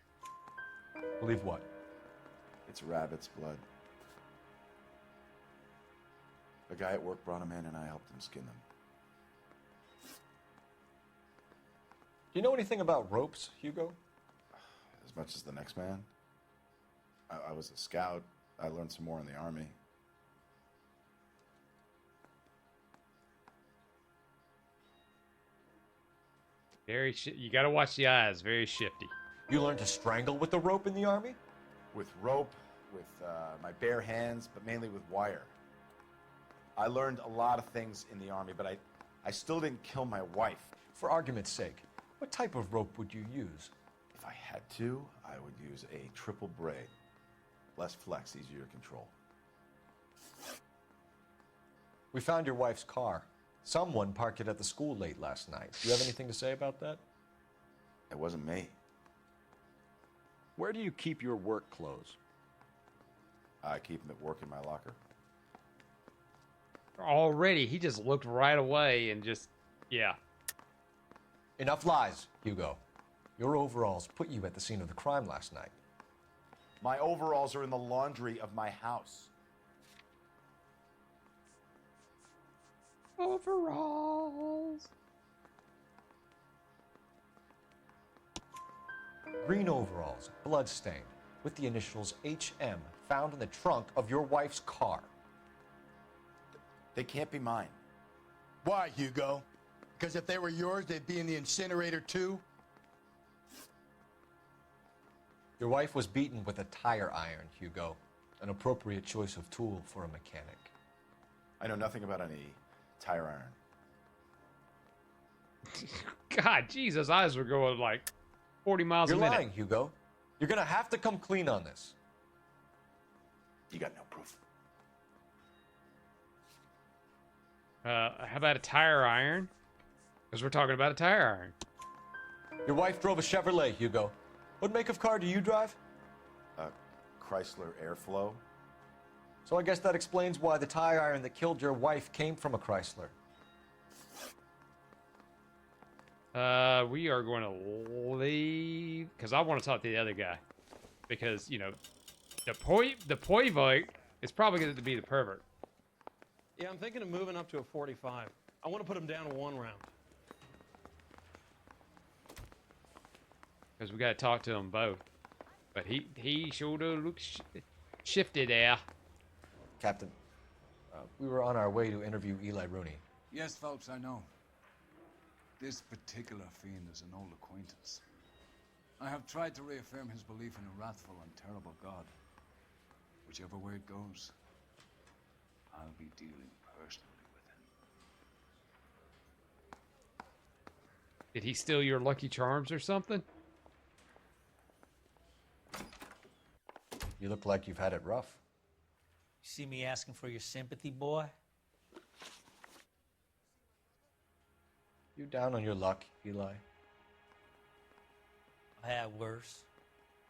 Believe what? It's rabbit's blood. A guy at work brought him in and I helped him skin them. Do you know anything about ropes, Hugo? As much as the next man. I was a scout. I learned some more in the Army. You gotta watch the eyes. Very shifty. You learned to strangle with the rope in the Army? With rope, with my bare hands, but mainly with wire. I learned a lot of things in the Army, but I still didn't kill my wife. For argument's sake, what type of rope would you use? If I had to, I would use a triple braid. Less flex, easier to control. We found your wife's car. Someone parked it at the school late last night. Do you have anything to say about that? It wasn't me. Where do you keep your work clothes? I keep them at work in my locker. Already, he just looked right away and just, yeah. Enough lies, Hugo. Your overalls put you at the scene of the crime last night. My overalls are in the laundry of my house. Overalls. Green overalls, bloodstained, with the initials HM found in the trunk of your wife's car. They can't be mine. Why, Hugo? Because if they were yours, they'd be in the incinerator too? Your wife was beaten with a tire iron, Hugo. An appropriate choice of tool for a mechanic. I know nothing about any tire iron. God, jeez, his eyes were going like 40 miles You're a minute. lying, Hugo. You're gonna have to come clean on this. You got no proof. How about a tire iron? Because we're talking about a tire iron. Your wife drove a Chevrolet, Hugo. What make of car do you drive? Chrysler Airflow. So I guess that explains why the tire iron that killed your wife came from a Chrysler. We are going to leave because I want to talk to the other guy because you know the Poivite is probably going to be the pervert. Yeah, I'm thinking of moving up to a 45. I want to put him down to 1 round. Because we got to talk to them both. But he sure do look shifted there. Captain, we were on our way to interview Eli Rooney. Yes, Phelps, I know. This particular fiend is an old acquaintance. I have tried to reaffirm his belief in a wrathful and terrible God. Whichever way it goes, I'll be dealing personally with him. Did he steal your Lucky Charms or something? You look like you've had it rough. You see me asking for your sympathy, boy? You down on your luck, Eli? I had worse.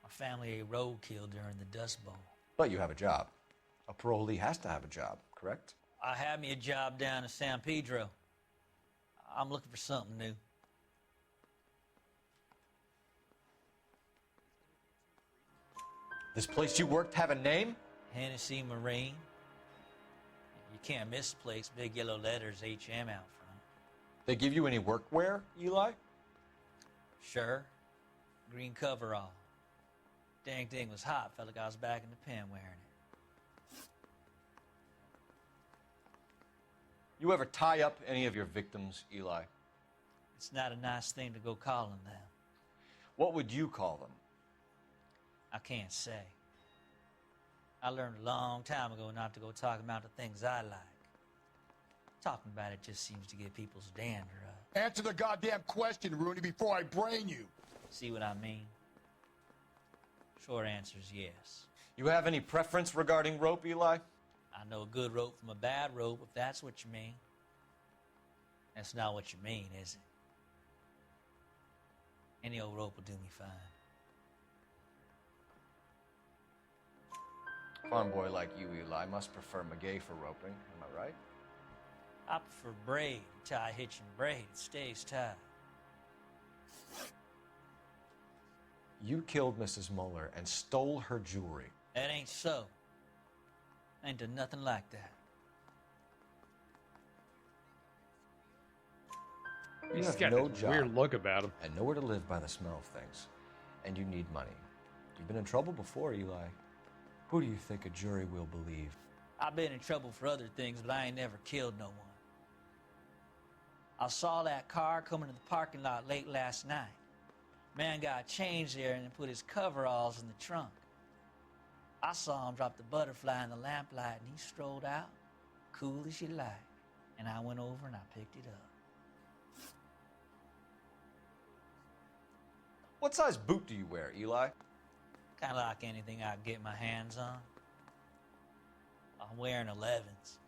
My family ate roadkill during the Dust Bowl. But you have a job. A parolee has to have a job, correct? I had me a job down in San Pedro. I'm looking for something new. This place you worked have a name? Hennessy Marine. You can't miss the place. Big yellow letters, HM out front. They give you any workwear, Eli? Sure. Green coverall. Dang thing was hot. Felt like I was back in the pen wearing it. You ever tie up any of your victims, Eli? It's not a nice thing to go calling them. What would you call them? I can't say. I learned a long time ago not to go talking about the things I like. Talking about it just seems to get people's dander up. Answer the goddamn question, Rooney, before I brain you. See what I mean? Short answer is yes. You have any preference regarding rope, Eli? I know a good rope from a bad rope, if that's what you mean. That's not what you mean, is it? Any old rope will do me fine. Farm boy like you, Eli, must prefer McGay for roping. Am I right? I prefer braid. Tie hitch and braid. It stays tied. You killed Mrs. Muller and stole her jewelry. That ain't so. I ain't done nothing like that. You He's have got no a job weird look about him. and nowhere to live by the smell of things. And you need money. You've been in trouble before, Eli. Who do you think a jury will believe? I've been in trouble for other things, but I ain't never killed no one. I saw that car coming to the parking lot late last night. Man got changed there and then put his coveralls in the trunk. I saw him drop the butterfly in the lamplight and he strolled out, cool as you like. And I went over and I picked it up. What size boot do you wear, Eli? Kind of like anything I can get my hands on. I'm wearing 11s.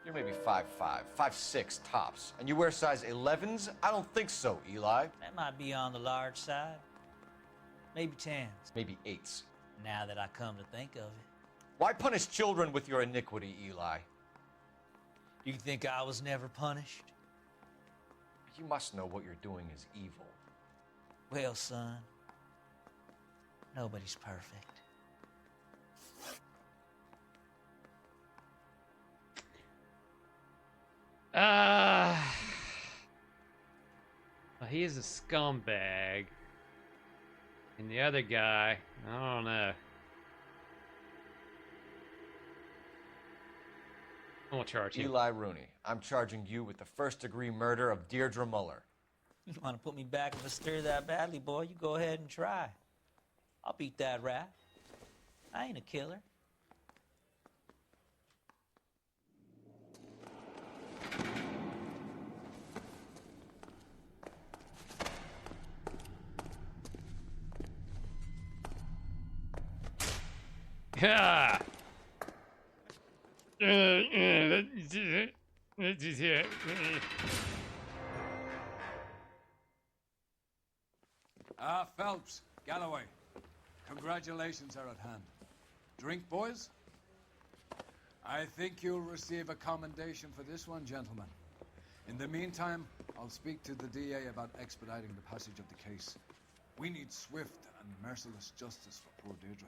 You're maybe 5'5", 5'6" tops. And you wear size 11s? I don't think so, Eli. That might be on the large side. Maybe 10s. Maybe 8s. Now that I come to think of it. Why punish children with your iniquity, Eli? You think I was never punished? You must know what you're doing is evil. Well, son, nobody's perfect. Well, he is a scumbag. And the other guy, I don't know. I'm gonna charge him. Eli Rooney, I'm charging you with the first-degree murder of Deirdre Muller. You want to put me back in the stir that badly, boy? You go ahead and try. I'll beat that rat. I ain't a killer. Ha! Phelps, Galloway, congratulations are at hand. Drink, boys? I think you'll receive a commendation for this one, gentlemen. In the meantime, I'll speak to the DA about expediting the passage of the case. We need swift and merciless justice for poor Deirdre.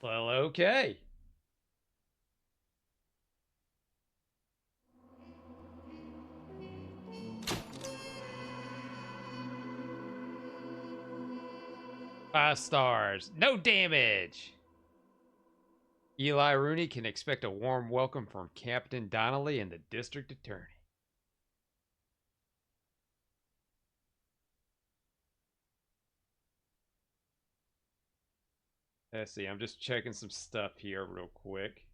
Well, okay. Five stars. No damage. Eli Rooney can expect a warm welcome from Captain Donnelly and the district attorney. Let's see, I'm just checking some stuff here real quick.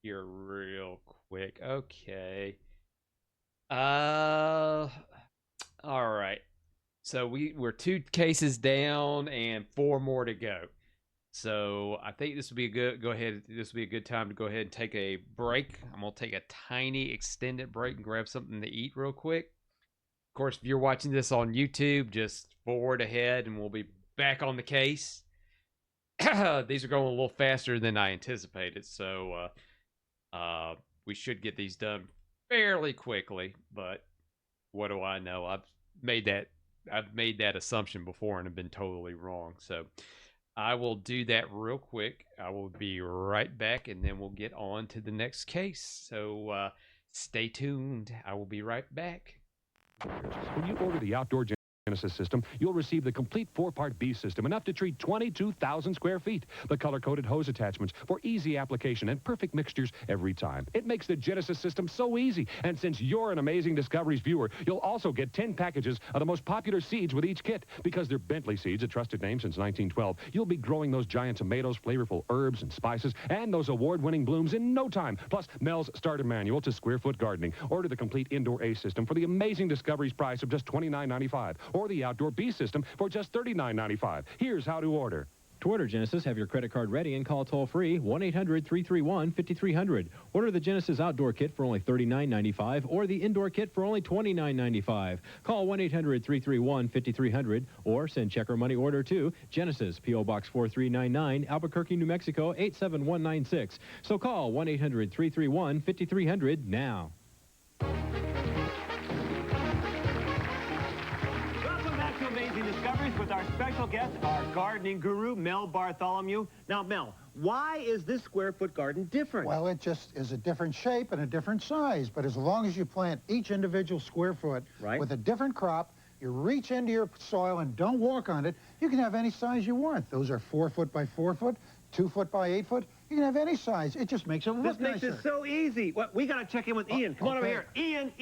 Here real quick. Okay. All right. So we're 2 cases down and 4 more to go. So I think this would be a good this would be a good time to go ahead and take a break. I'm gonna take a tiny extended break and grab something to eat real quick. Of course, if you're watching this on YouTube, just forward ahead and we'll be back on the case. These are going a little faster than I anticipated, so we should get these done fairly quickly, but what do I know? I've made that assumption before and have been totally wrong. So I will do that real quick. I will be right back, and then we'll get on to the next case. So stay tuned. I will be right back. When you order the outdoor Genesis system, you'll receive the complete 4-part B system, enough to treat 22,000 square feet. The color-coded hose attachments for easy application and perfect mixtures every time. It makes the Genesis system so easy. And since you're an Amazing Discoveries viewer, you'll also get 10 packages of the most popular seeds with each kit. Because they're Bentley seeds, a trusted name since 1912, you'll be growing those giant tomatoes, flavorful herbs and spices, and those award-winning blooms in no time. Plus, Mel's Starter Manual to Square Foot Gardening. Order the complete Indoor A system for the Amazing Discoveries price of just $29.95. Or the Outdoor B system for just $39.95. Here's how to order. To order Genesis, have your credit card ready and call toll-free 1-800-331-5300. Order the Genesis Outdoor Kit for only $39.95 or the Indoor Kit for only $29.95. Call 1-800-331-5300 or send check or money order to Genesis, P.O. Box 4399, Albuquerque, New Mexico 87196. So call 1-800-331-5300 now. With our special guest, our gardening guru, Mel Bartholomew. Now, Mel, why is this square-foot garden different? Well, it just is a different shape and a different size. But as long as you plant each individual square foot with a different crop, you reach into your soil and don't walk on it, you can have any size you want. Those are 4 foot by 4 foot, 2 foot by 8 foot. You can have any size. It just makes it look nicer. This makes it so easy. Well, we got to check in with Ian. Come on over here. Ian,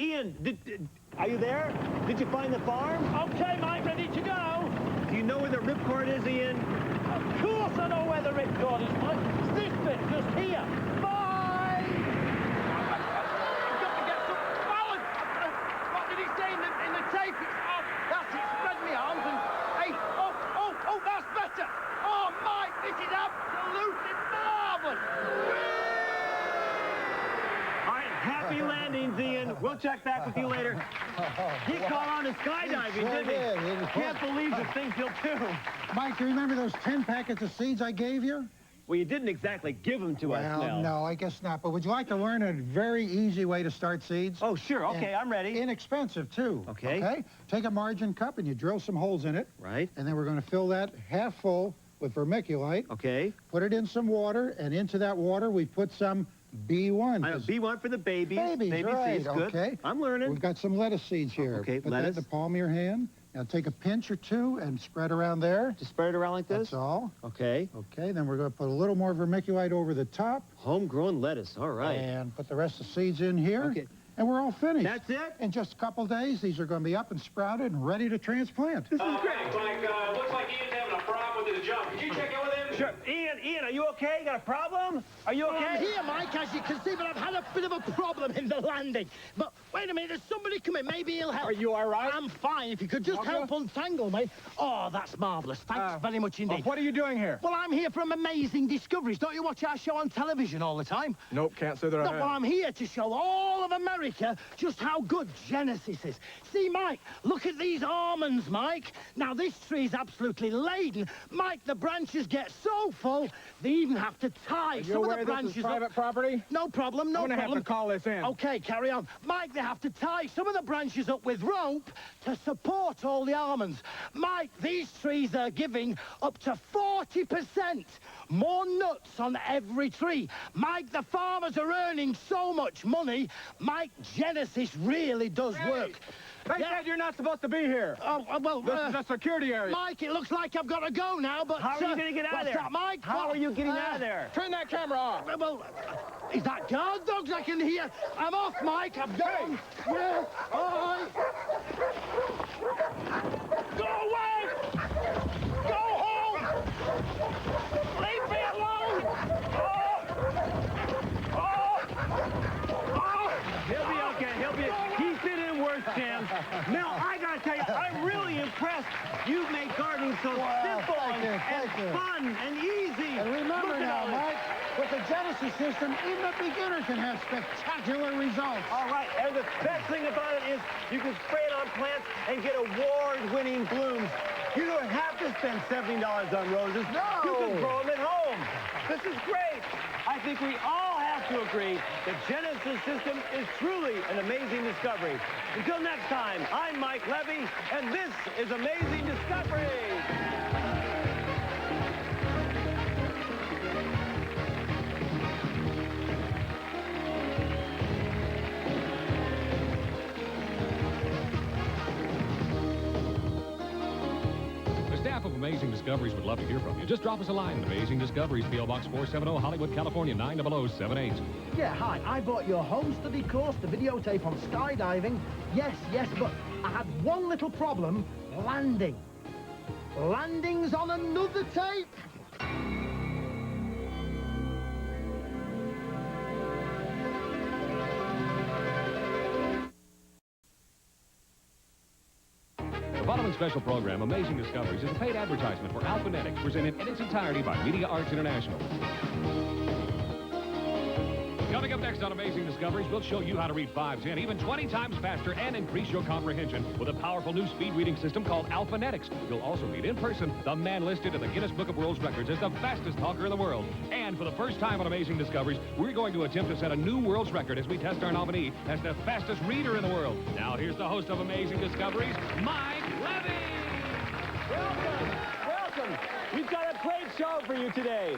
are you there? Did you find the farm? Okay, mate, ready to go. Do you know where the ripcord is, Ian? Of course I know where the ripcord is, mate. It's this bit, just here. Bye! I've got to get some balance. What did he say in the tape? Oh, that's it. Spread my arms and... Hey, oh, that's better. Oh, mate, this is absolutely marvellous. All right, happy landings, Ian. We'll check back with you later. He caught on to skydiving, didn't he? I can't believe the thing killed 2. Mike, do you remember those 10 packets of seeds I gave you? Well, you didn't exactly give them to us, Mel. Well, no, I guess not. But would you like to learn a very easy way to start seeds? Oh, sure. Okay, I'm ready. Inexpensive, too. Okay. Take a margin cup and you drill some holes in it. Right. And then we're going to fill that half full with vermiculite. Okay. Put it in some water, and into that water we put some B1. I know, B1 for the babies. Baby right, seeds, good. Okay. I'm learning. We've got some lettuce seeds here. Okay, Put lettuce. that in the palm of your hand. Now take a pinch or 2 and spread around there. Just spread it around like this? That's all. Okay. Okay, then we're going to put a little more vermiculite over the top. Homegrown lettuce, all right. And put the rest of the seeds in here. Okay. and we're all finished. That's it? In just a couple days, these are going to be up and sprouted and ready to transplant. This is great. Mike, looks like Ian's having a problem with his jump. Could you check in with him? Sure. Ian, are you okay? Got a problem? Are you okay? I'm here, Mike, as you can see, but I've had a bit of a problem in the landing. But wait a minute, there's somebody coming. Maybe he'll help. Are you all right? I'm fine. If you could just help untangle me. Oh, that's marvellous. Thanks very much indeed. What are you doing here? Well, I'm here from Amazing Discoveries. Don't you watch our show on television all the time? Nope, can't say that I No, have. well, I'm here to show all of America just how good Genesis is. See, Mike, look at these almonds, Mike. Now, this tree's absolutely laden. Mike, the branches get so full, they even have to tie some of the branches this is private up. property? No problem, no I'm gonna problem. have to call this in. Okay, carry on. Mike, they have to tie some of the branches up with rope to support all the almonds. Mike, these trees are giving up to 40% more nuts on every tree. Mike, the farmers are earning so much money. Mike, Genesis really does work. They said you're not supposed to be here. Oh, well, this is a security area. Mike, it looks like I've got to go now, but... How are you going to get out of there? What's that, Mike? How are you getting out of there? Turn that camera off. Well, is that guard dogs I can hear? I'm off, Mike. I'm gone. Yeah, all right. Go away! Go home! Leave me alone! He'll be okay. He's been in worse jams. Now, I gotta tell you, I'm really impressed. You've made gardening so simple and fun and easy. And remember Look at now, all this. Mike, with the Genesis system, even a beginner can have spectacular results. All right, and the best thing about it is you can spray it on plants and get award-winning blooms. You don't have to spend $70 on roses. No. You can grow them at home. This is great. I think we all have to agree the Genesis system is truly an amazing discovery. Until next time, I'm Mike Levy, and this is Amazing Discovery. The staff of Amazing Discoveries would love to hear from you. Just drop us a line at Amazing Discoveries, P.O. Box 470, Hollywood, California, 90078. Yeah, hi. I bought your home study course, the videotape on skydiving. Yes, but I had one little problem, landing. Landing's on another tape. The following special program, Amazing Discoveries, is a paid advertisement for Alphanetics, presented in its entirety by Media Arts International. Coming up next on Amazing Discoveries, we'll show you how to read 5, 10, even 20 times faster and increase your comprehension with a powerful new speed reading system called Alphanetics. You'll also meet in person the man listed in the Guinness Book of World Records as the fastest talker in the world. And for the first time on Amazing Discoveries, we're going to attempt to set a new world's record as we test our nominee as the fastest reader in the world. Now, here's the host of Amazing Discoveries, Mike Levy. Welcome. We've got a great show for you today.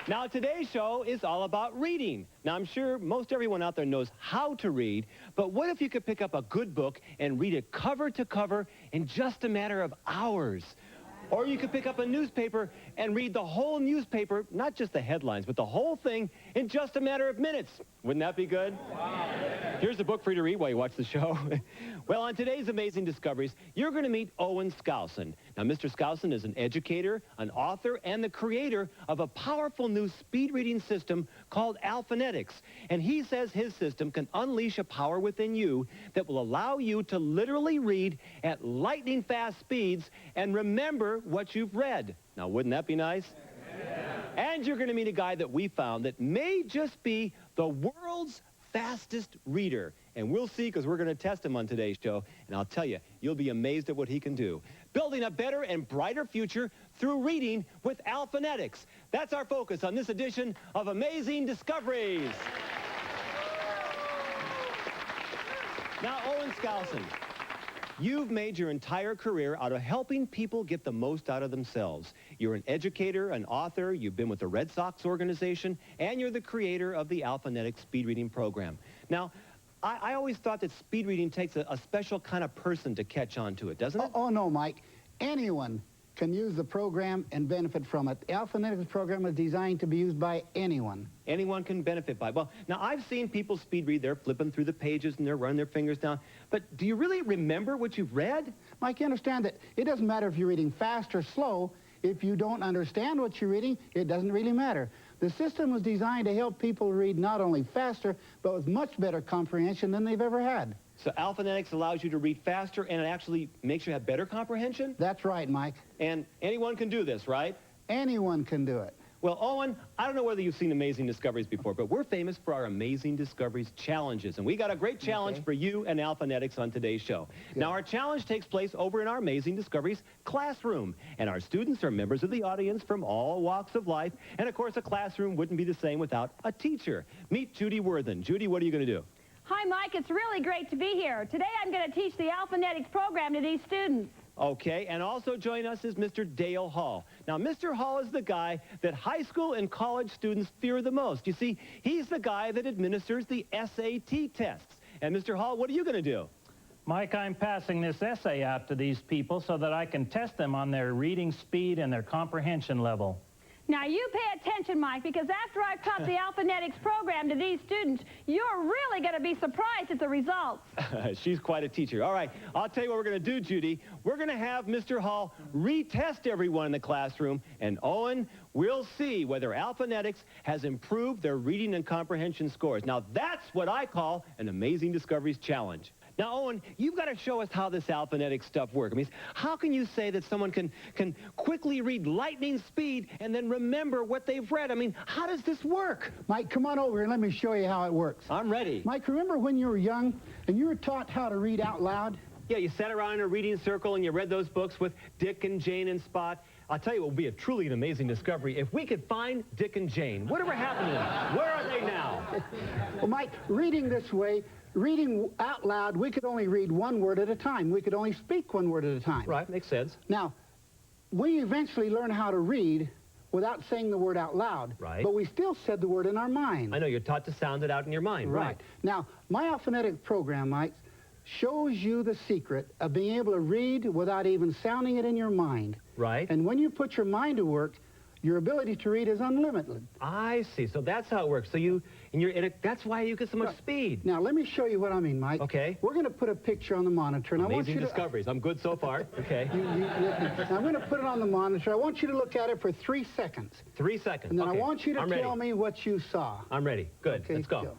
Now, today's show is all about reading. Now, I'm sure most everyone out there knows how to read, but what if you could pick up a good book and read it cover to cover in just a matter of hours? Or you could pick up a newspaper and read the whole newspaper, not just the headlines, but the whole thing in just a matter of minutes. Wouldn't that be good? Wow. Here's a book for you to read while you watch the show. Well, on today's Amazing Discoveries, you're going to meet Owen Skousen. Now, Mr. Skousen is an educator, an author, and the creator of a powerful new speed reading system called Alphanetics. And he says his system can unleash a power within you that will allow you to literally read at lightning fast speeds and remember what you've read. Now, wouldn't that be nice? Yeah. And you're going to meet a guy that we found that may just be the world's fastest reader. And we'll see, because we're going to test him on today's show. And I'll tell you, you'll be amazed at what he can do. Building a better and brighter future through reading with Alphanetics. That's our focus on this edition of Amazing Discoveries. Now, Owen Skousen, you've made your entire career out of helping people get the most out of themselves. You're an educator, an author, you've been with the Red Sox organization, and you're the creator of the Alphanetics speed reading program. Now, I always thought that speed reading takes a special kind of person to catch on to it, doesn't it? Oh, no, Mike. Anyone can use the program and benefit from it. The Alphanetics program is designed to be used by anyone. Anyone can benefit by it. Well, now I've seen people speed read. They're flipping through the pages and they're running their fingers down. But do you really remember what you've read? Mike, you understand that it doesn't matter if you're reading fast or slow. If you don't understand what you're reading, it doesn't really matter. The system was designed to help people read not only faster, but with much better comprehension than they've ever had. So Alphanetics allows you to read faster, and it actually makes you have better comprehension? That's right, Mike. And anyone can do this, right? Anyone can do it. Well, Owen, I don't know whether you've seen Amazing Discoveries before, but we're famous for our Amazing Discoveries challenges, and we got a great challenge for you and Alphanetics on today's show. Good. Now, our challenge takes place over in our Amazing Discoveries classroom, and our students are members of the audience from all walks of life, and of course, a classroom wouldn't be the same without a teacher. Meet Judy Worthen. Judy, what are you going to do? Hi, Mike. It's really great to be here. Today, I'm going to teach the Alphanetics program to these students. Okay, and also join us is Mr. Dale Hall. Now, Mr. Hall is the guy that high school and college students fear the most. You see, he's the guy that administers the SAT tests. And Mr. Hall, what are you going to do? Mike, I'm passing this essay out to these people so that I can test them on their reading speed and their comprehension level. Now, you pay attention, Mike, because after I've taught the Alphanetics program to these students, you're really going to be surprised at the results. She's quite a teacher. All right, I'll tell you what we're going to do, Judy. We're going to have Mr. Hall retest everyone in the classroom, and Owen, we'll see whether Alphanetics has improved their reading and comprehension scores. Now, that's what I call an Amazing Discoveries Challenge. Now, Owen, you've got to show us how this Alphanetics stuff works. I mean, how can you say that someone can quickly read lightning speed and then remember what they've read? I mean, how does this work? Mike, come on over and let me show you how it works. I'm ready. Mike, remember when you were young and you were taught how to read out loud? Yeah, you sat around in a reading circle and you read those books with Dick and Jane and Spot. I'll tell you what would be truly an amazing discovery if we could find Dick and Jane. Whatever happened to them? Where are they now? Well, Mike, reading this way, reading out loud, we could only read one word at a time. We could only speak one word at a time. Right, makes sense. Now, we eventually learn how to read without saying the word out loud. Right. But we still said the word in our mind. I know, you're taught to sound it out in your mind. Right. Now, my Alphanetic program, Mike, shows you the secret of being able to read without even sounding it in your mind. Right. And when you put your mind to work, your ability to read is unlimited. I see. So that's how it works. So that's why you get so much speed. Now, let me show you what I mean, Mike. Okay. We're going to put a picture on the monitor. And Amazing I want you discoveries. I'm good so far. Okay. I'm going to put it on the monitor. I want you to look at it for 3 seconds. 3 seconds. And then okay. I want you to tell me what you saw. I'm ready. Good. Okay, let's go.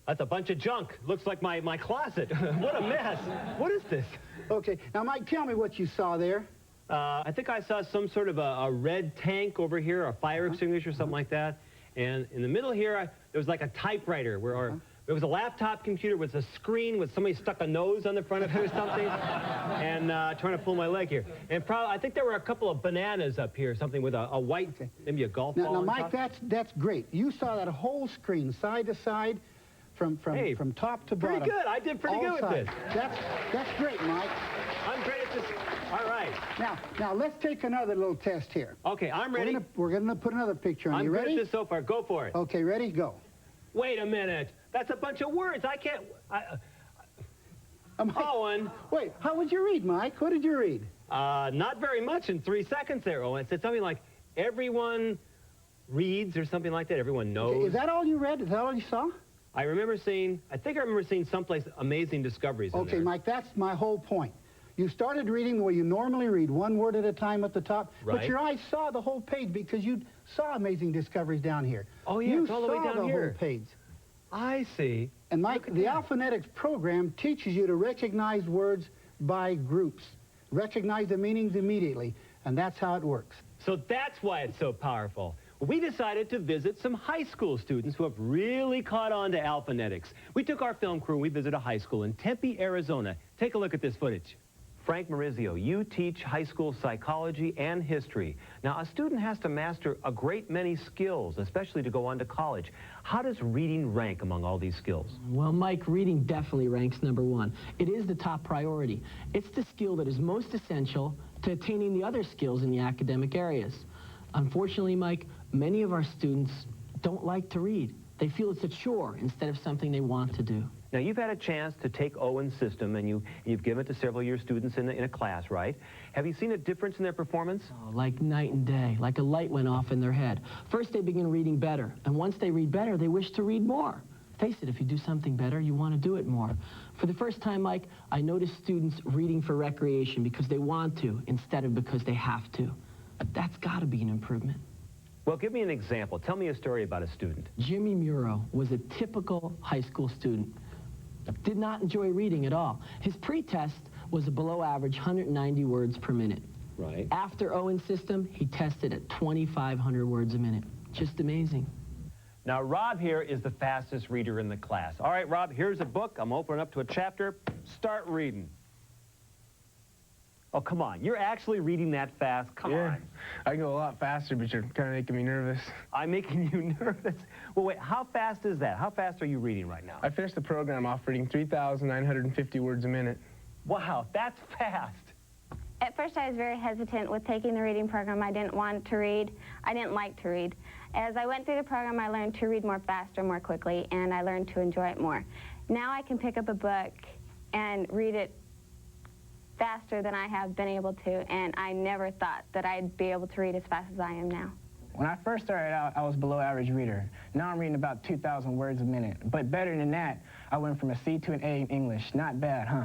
That's a bunch of junk. Looks like my closet. What a mess. What is this? Okay. Now, Mike, tell me what you saw there. I think I saw some sort of a red tank over here, a fire extinguisher, something like that. And in the middle here, there was like a typewriter where there was a laptop computer with a screen with somebody stuck a nose on the front of it or something. And trying to pull my leg here. And I think there were a couple of bananas up here, something with a white, maybe a golf ball. Now, Mike, that's great. You saw that whole screen, side to side, from top to bottom. Pretty good. I did pretty good with this. That's great, Mike. I'm great at this. All right. Now let's take another little test here. Okay, I'm ready. We're going to put another picture on. I'm You ready? good at this so far. Go for it. Okay, ready? Go. Wait a minute. That's a bunch of words. I can't... Owen. Wait, how would you read, Mike? What did you read? Not very much in 3 seconds there, Owen. It said something like, everyone reads or something like that. Everyone knows. Okay, is that all you read? Is that all you saw? I think I remember seeing someplace Amazing Discoveries in Okay, there. Mike, that's my whole point. You started reading the way you normally read, one word at a time at the top, Right. but your eyes saw the whole page because you saw Amazing Discoveries down here. Oh, yeah, you it's all the way down saw the here. whole page. I see. And Mike, the Alphanetics program teaches you to recognize words by groups, recognize the meanings immediately, and that's how it works. So that's why it's so powerful. We decided to visit some high school students who have really caught on to Alphanetics. We took our film crew and we visited a high school in Tempe, Arizona. Take a look at this footage. Frank Marizio, you teach high school psychology and history. Now, a student has to master a great many skills, especially to go on to college. How does reading rank among all these skills? Well, Mike, reading definitely ranks #1. It is the top priority. It's the skill that is most essential to attaining the other skills in the academic areas. Unfortunately, Mike, many of our students don't like to read. They feel it's a chore instead of something they want to do. Now, you've had a chance to take Owen's system, and you've given it to several of your students in a class, right? Have you seen a difference in their performance? Oh, like night and day, like a light went off in their head. First, they begin reading better, and once they read better, they wish to read more. Face it, if you do something better, you want to do it more. For the first time, Mike, I noticed students reading for recreation because they want to instead of because they have to. That's got to be an improvement. Well, give me an example. Tell me a story about a student. Jimmy Muro was a typical high school student. Did not enjoy reading at all. His pre-test was a below average 190 words per minute. Right. After Owen's system, he tested at 2,500 words a minute. Just amazing. Now, Rob here is the fastest reader in the class. All right, Rob, here's a book. I'm opening up to a chapter. Start reading. Oh, come on. You're actually reading that fast? Come on. I go a lot faster, but you're kind of making me nervous. I'm making you nervous? Well, wait, how fast is that? How fast are you reading right now? I finished the program off reading 3,950 words a minute. Wow, that's fast. At first, I was very hesitant with taking the reading program. I didn't want to read. I didn't like to read. As I went through the program, I learned to read more faster, more quickly, and I learned to enjoy it more. Now I can pick up a book and read it faster than I have been able to, and I never thought that I'd be able to read as fast as I am now. When I first started out, I was below average reader. Now I'm reading about 2,000 words a minute. But better than that, I went from a C to an A in English. Not bad, huh?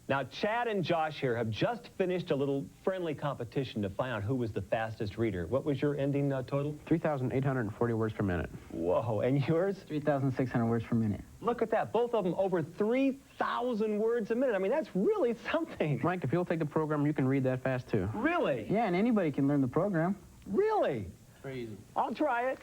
Now, Chad and Josh here have just finished a little friendly competition to find out who was the fastest reader. What was your ending total? 3,840 words per minute. Whoa, and yours? 3,600 words per minute. Look at that. Both of them over 3,000 words a minute. I mean, that's really something. Mike, if you'll take the program, you can read that fast, too. Really? Yeah, and anybody can learn the program. Really? Crazy. I'll try it.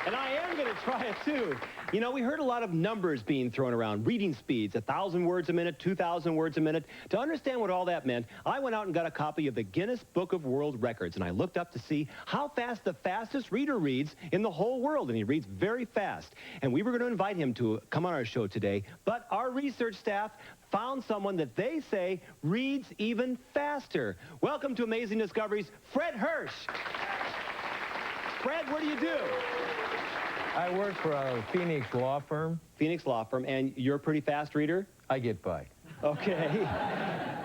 And I am going to try it, too. You know, we heard a lot of numbers being thrown around. Reading speeds, 1,000 words a minute, 2,000 words a minute. To understand what all that meant, I went out and got a copy of the Guinness Book of World Records, and I looked up to see how fast the fastest reader reads in the whole world, and he reads very fast. And we were going to invite him to come on our show today, but our research staff found someone that they say reads even faster. Welcome to Amazing Discoveries, Fred Hirsch. Fred, what do you do? I work for a Phoenix law firm. Phoenix law firm, and you're a pretty fast reader? I get by. Okay.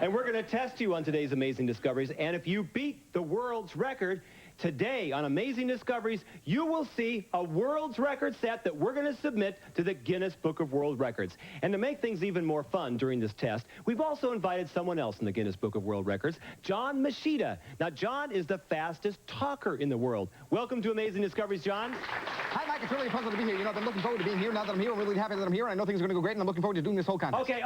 And we're going to test you on today's Amazing Discoveries, and if you beat the world's record, today on Amazing Discoveries, you will see a world's record set that we're going to submit to the Guinness Book of World Records. And to make things even more fun during this test, we've also invited someone else in the Guinness Book of World Records, John Machida. Now, John is the fastest talker in the world. Welcome to Amazing Discoveries, John. Hi, Mike. It's really a pleasure to be here. You know, I've been looking forward to being here. Now that I'm here, I'm really happy that I'm here, and I know things are going to go great, and I'm looking forward to doing this whole contest. Okay.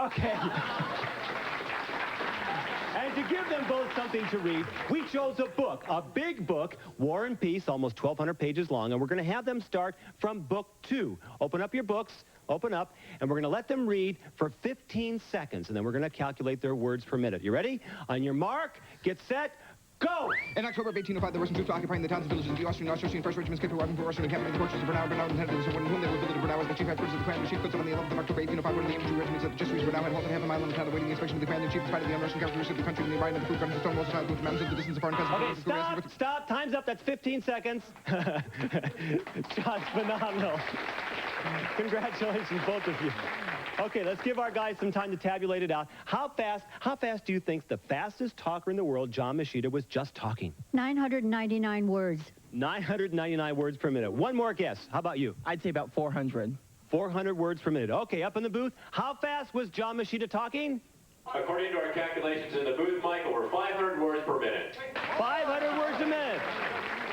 And to give them both something to read, we chose a book, a big book, War and Peace, almost 1,200 pages long, and we're going to have them start from book 2. Open up your books, open up, and we're going to let them read for 15 seconds, and then we're going to calculate their words per minute. You ready? On your mark, get set, go! In October of 1805, the Russian troops occupying the towns and villages of the Austrian 1st Regiment escaped from Russian encampment in the fortress of Bernau. Bernau intended to when whom they were billeted at Bernau as the chief headquarters of the command. The chief puts on the 11th of October 1805 when the infantry regiments that just reached Bernau had halted half a mile in the town awaiting the inspection of the command in chief. In spite of the un-Russian characteristics of the country and the environment, the food gardens, the stone walls, the tiles, the mountains, and the distance of foreign cousins. Okay, stop. Time's up. That's 15 seconds. John's phenomenal. Congratulations, both of you. Okay, let's give our guys some time to tabulate it out. How fast do you think the fastest talker in the world, John Machida, was just talking? 999 words. 999 words per minute. One more guess. How about you? I'd say about 400. 400 words per minute. Okay, up in the booth. How fast was John Machida talking? According to our calculations in the booth, Mike, over 500 words per minute. 500 words a minute.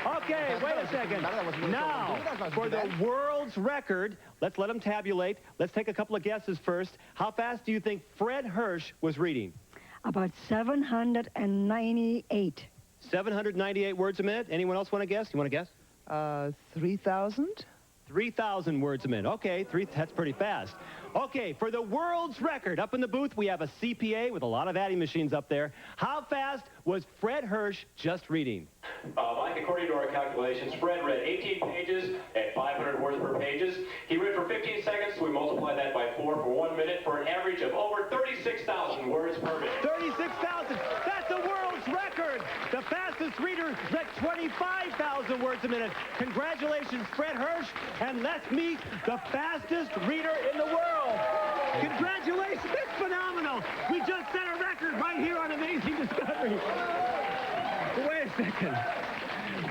Okay, wait a second. Now, for the world's record, let's let them tabulate. Let's take a couple of guesses first. How fast do you think Fred Hirsch was reading? About 798. 798 words a minute. Anyone else want to guess? You want to guess? 3,000? 3,000 words a minute. Okay, that's pretty fast. Okay, for the world's record, up in the booth, we have a CPA with a lot of adding machines up there. How fast was Fred Hirsch just reading? Mike, according to our calculations, Fred read 18 pages at 500 words per pages. He read for 15 seconds, so we multiply that by 4 for 1 minute for an average of over 36,000 words per minute. 36,000! That's the world's record! The fastest reader read 25,000 words a minute. Congratulations, Fred Hirsch, and let's meet the fastest reader in the world. Congratulations, that's phenomenal. We just set a record right here on Amazing Discovery. Wait a second.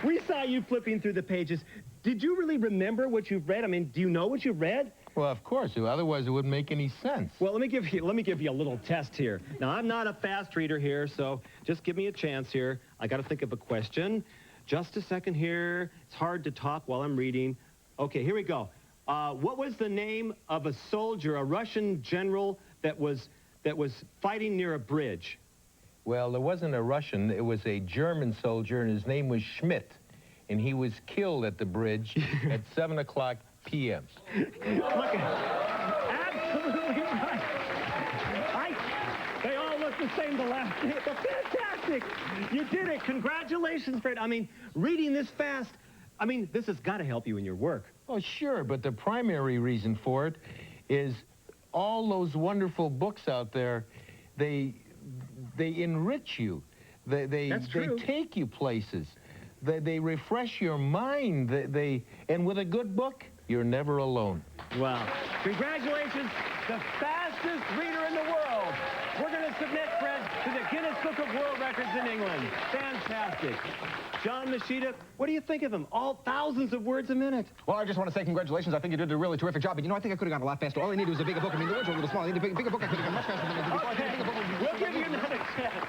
We saw you flipping through the pages. Did you really remember what you've read? I mean, do you know what you've read? Well, of course. Otherwise, it wouldn't make any sense. Well, let me give you a little test here. Now, I'm not a fast reader here, so just give me a chance here. I got to think of a question. Just a second here. It's hard to talk while I'm reading. Okay, here we go. What was the name of a soldier, a Russian general that was fighting near a bridge? Well, there wasn't a Russian. It was a German soldier, and his name was Schmidt. And he was killed at the bridge at 7 o'clock p.m. Look absolutely right. They all look the same the last day. But fantastic. You did it. Congratulations, Fred. I mean, reading this fast, I mean, this has got to help you in your work. Oh, sure, but the primary reason for it is all those wonderful books out there, they enrich you. They take you places. They refresh your mind. And with a good book, you're never alone. Wow. Congratulations, the fastest reader in the world. We're going to submit Fred to the Guinness Book of World Records in England. Fantastic. John Machida, what do you think of him? All thousands of words a minute. Well, I just want to say congratulations. I think you did a really terrific job. But, you know, I think I could have gone a lot faster. All I needed was a bigger book. I mean, the words were a little small. I needed a bigger book. I could have gone much faster than I did before. Okay. We'll give you another chance.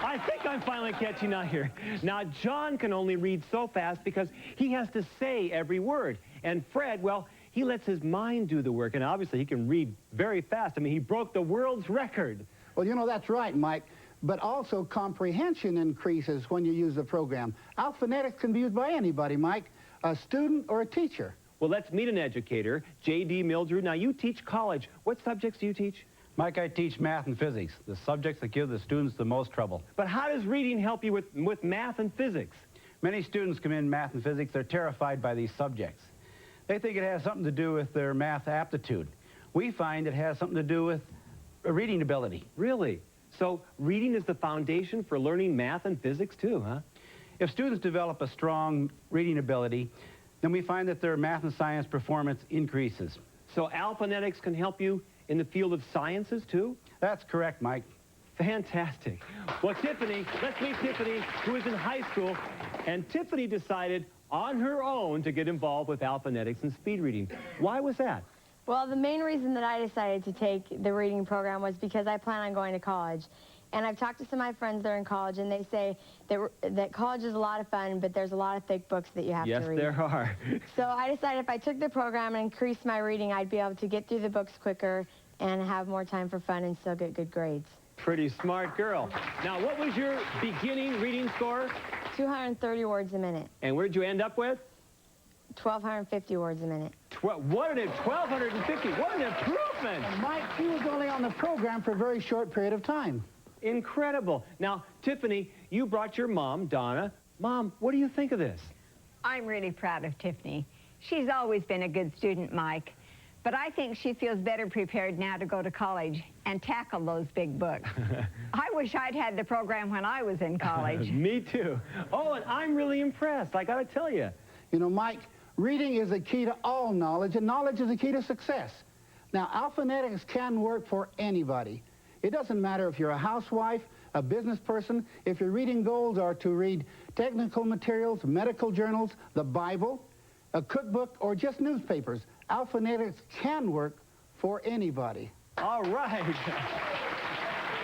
I think I'm finally catching on here. Now, John can only read so fast because he has to say every word. And Fred, well, he lets his mind do the work, and obviously he can read very fast. I mean, he broke the world's record. Well, you know, that's right, Mike. But also comprehension increases when you use the program. Alphanetics can be used by anybody, Mike, a student or a teacher. Well, let's meet an educator, J.D. Mildrew. Now, you teach college. What subjects do you teach? Mike, I teach math and physics, the subjects that give the students the most trouble. But how does reading help you with math and physics? Many students come in math and physics. They're terrified by these subjects. They think it has something to do with their math aptitude. We find it has something to do with reading ability. Really? So reading is the foundation for learning math and physics too, huh? If students develop a strong reading ability, then we find that their math and science performance increases. So alphanetics can help you in the field of sciences too? That's correct, Mike. Fantastic. Well, Tiffany, let's meet Tiffany, who is in high school. And Tiffany decided on her own to get involved with alphanetics and speed reading. Why was that? Well, the main reason that I decided to take the reading program was because I plan on going to college. And I've talked to some of my friends that are in college, and they say that college is a lot of fun, but there's a lot of thick books that you have to read. Yes, there are. So I decided if I took the program and increased my reading, I'd be able to get through the books quicker and have more time for fun and still get good grades. Pretty smart girl. Now, what was your beginning reading score? 230 words a minute. And where'd you end up with? 1,250 words a minute. 1,250. What an improvement! And Mike, he was only on the program for a very short period of time. Incredible. Now, Tiffany, you brought your mom, Donna. Mom, what do you think of this? I'm really proud of Tiffany. She's always been a good student, Mike. But I think she feels better prepared now to go to college and tackle those big books. I wish I'd had the program when I was in college. Me too. Oh, and I'm really impressed, I gotta tell you. You know, Mike, reading is the key to all knowledge, and knowledge is the key to success. Now, alphanetics can work for anybody. It doesn't matter if you're a housewife, a business person, if your reading goals are to read technical materials, medical journals, the Bible, a cookbook, or just newspapers. Alphanetics can work for anybody. All right.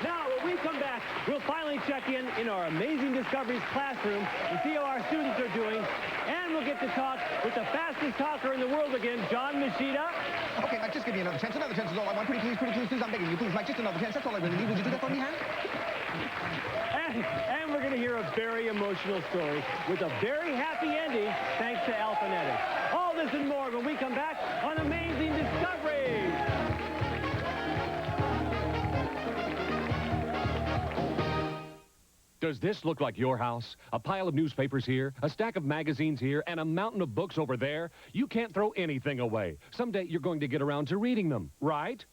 Now, when we come back, we'll finally check in our Amazing Discoveries classroom and see how our students are doing. And we'll get to talk with the fastest talker in the world again, John Machida. Okay, Mike, just give me another chance. Another chance is all I want. Pretty please, please, I'm begging you. Please, Mike, just another chance. That's all I really need. Would you do that for me, huh? And we're going to hear a very emotional story with a very happy ending thanks to alphanetics. All this and more when we come back on Amazing Discoveries. Does this look like your house? A pile of newspapers here, a stack of magazines here, and a mountain of books over there? You can't throw anything away. Someday you're going to get around to reading them, right?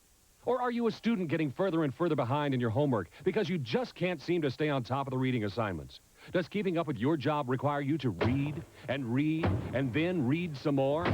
Or are you a student getting further and further behind in your homework because you just can't seem to stay on top of the reading assignments? Does keeping up with your job require you to read and then read some more?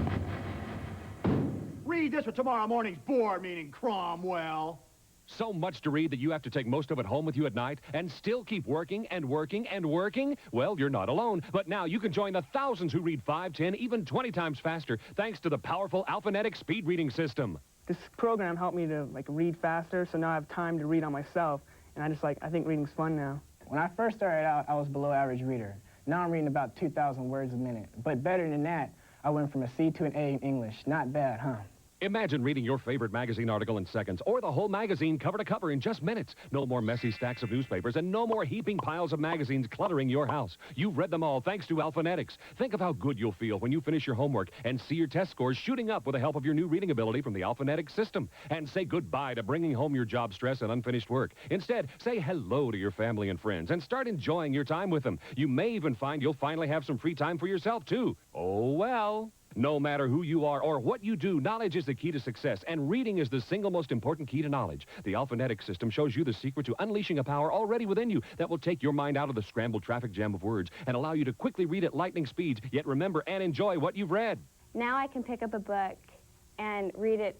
Read read this for tomorrow morning's board meeting, Cromwell. So much to read that you have to take most of it home with you at night and still keep working and working and working? Well, you're not alone. But now you can join the thousands who read 5, 10, even 20 times faster thanks to the powerful Alphanetic speed reading system. This program helped me to read faster, so now I have time to read on myself. And I think reading's fun now. When I first started out, I was below average reader. Now I'm reading about 2,000 words a minute. But better than that, I went from a C to an A in English. Not bad, huh? Imagine reading your favorite magazine article in seconds, or the whole magazine cover to cover in just minutes. No more messy stacks of newspapers, and no more heaping piles of magazines cluttering your house. You've read them all thanks to Alphanetics. Think of how good you'll feel when you finish your homework and see your test scores shooting up with the help of your new reading ability from the Alphanetics system. And say goodbye to bringing home your job stress and unfinished work. Instead, say hello to your family and friends and start enjoying your time with them. You may even find you'll finally have some free time for yourself, too. Oh, well. No matter who you are or what you do, knowledge is the key to success, and reading is the single most important key to knowledge. The Alphanetic system shows you the secret to unleashing a power already within you that will take your mind out of the scrambled traffic jam of words and allow you to quickly read at lightning speeds, yet remember and enjoy what you've read. Now I can pick up a book and read it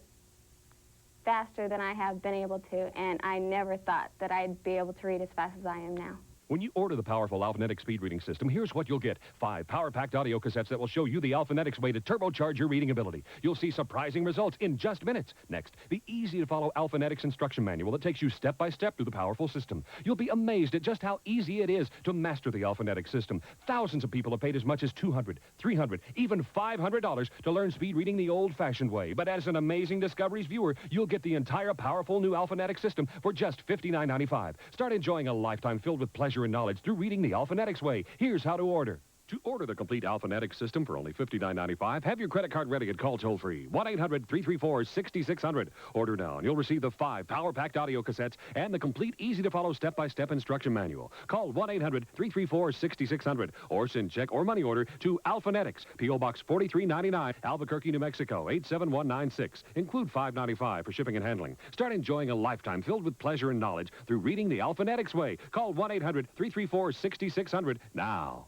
faster than I have been able to, and I never thought that I'd be able to read as fast as I am now. When you order the powerful Alphanetic speed reading system, here's what you'll get. 5 power-packed audio cassettes that will show you the Alphanetics way to turbocharge your reading ability. You'll see surprising results in just minutes. Next, the easy-to-follow Alphanetics instruction manual that takes you step-by-step through the powerful system. You'll be amazed at just how easy it is to master the Alphanetic system. Thousands of people have paid as much as $200, $300, even $500 to learn speed reading the old-fashioned way. But as an Amazing Discoveries viewer, you'll get the entire powerful new Alphanetic system for just $59.95. Start enjoying a lifetime filled with pleasure and knowledge through reading the Alphanetics way. Here's how to order. To order the complete Alphanetics system for only $59.95, have your credit card ready and call toll-free. 1-800-334-6600. Order now, and you'll receive the 5 power-packed audio cassettes and the complete, easy-to-follow step-by-step instruction manual. Call 1-800-334-6600 or send check or money order to Alphanetics, P.O. Box 4399, Albuquerque, New Mexico, 87196. Include $5.95 for shipping and handling. Start enjoying a lifetime filled with pleasure and knowledge through reading the Alphanetics way. Call 1-800-334-6600 now.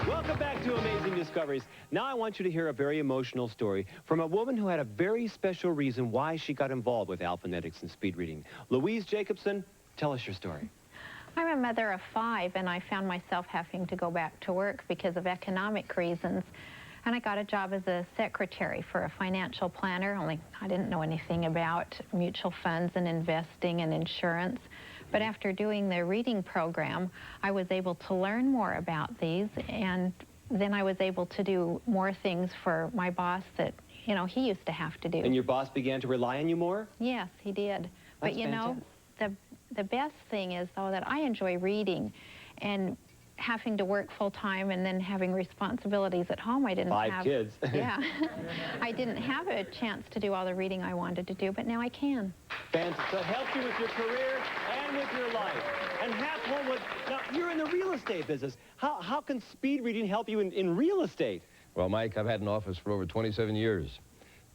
Welcome back to Amazing Discoveries. Now I want you to hear a very emotional story from a woman who had a very special reason why she got involved with Alphanetics and speed reading. Louise Jacobson, tell us your story. I'm a mother of 5, and I found myself having to go back to work because of economic reasons. And I got a job as a secretary for a financial planner, only I didn't know anything about mutual funds and investing and insurance. But after doing the reading program, I was able to learn more about these, and then I was able to do more things for my boss that, you know, he used to have to do. And your boss began to rely on you more? Yes, he did. But you know, the best thing is, though, that I enjoy reading, and having to work full-time and then having responsibilities at home, I didn't have... 5 kids. Yeah. I didn't have a chance to do all the reading I wanted to do, but now I can. Fantastic. So it helps you with your career and with your life. And half home with... Now, you're in the real estate business. How can speed reading help you in real estate? Well, Mike, I've had an office for over 27 years,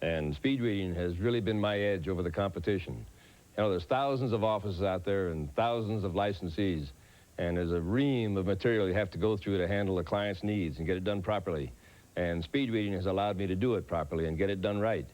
and speed reading has really been my edge over the competition. You know, there's thousands of offices out there and thousands of licensees, and there's a ream of material you have to go through to handle the client's needs and get it done properly. And speed reading has allowed me to do it properly and get it done right.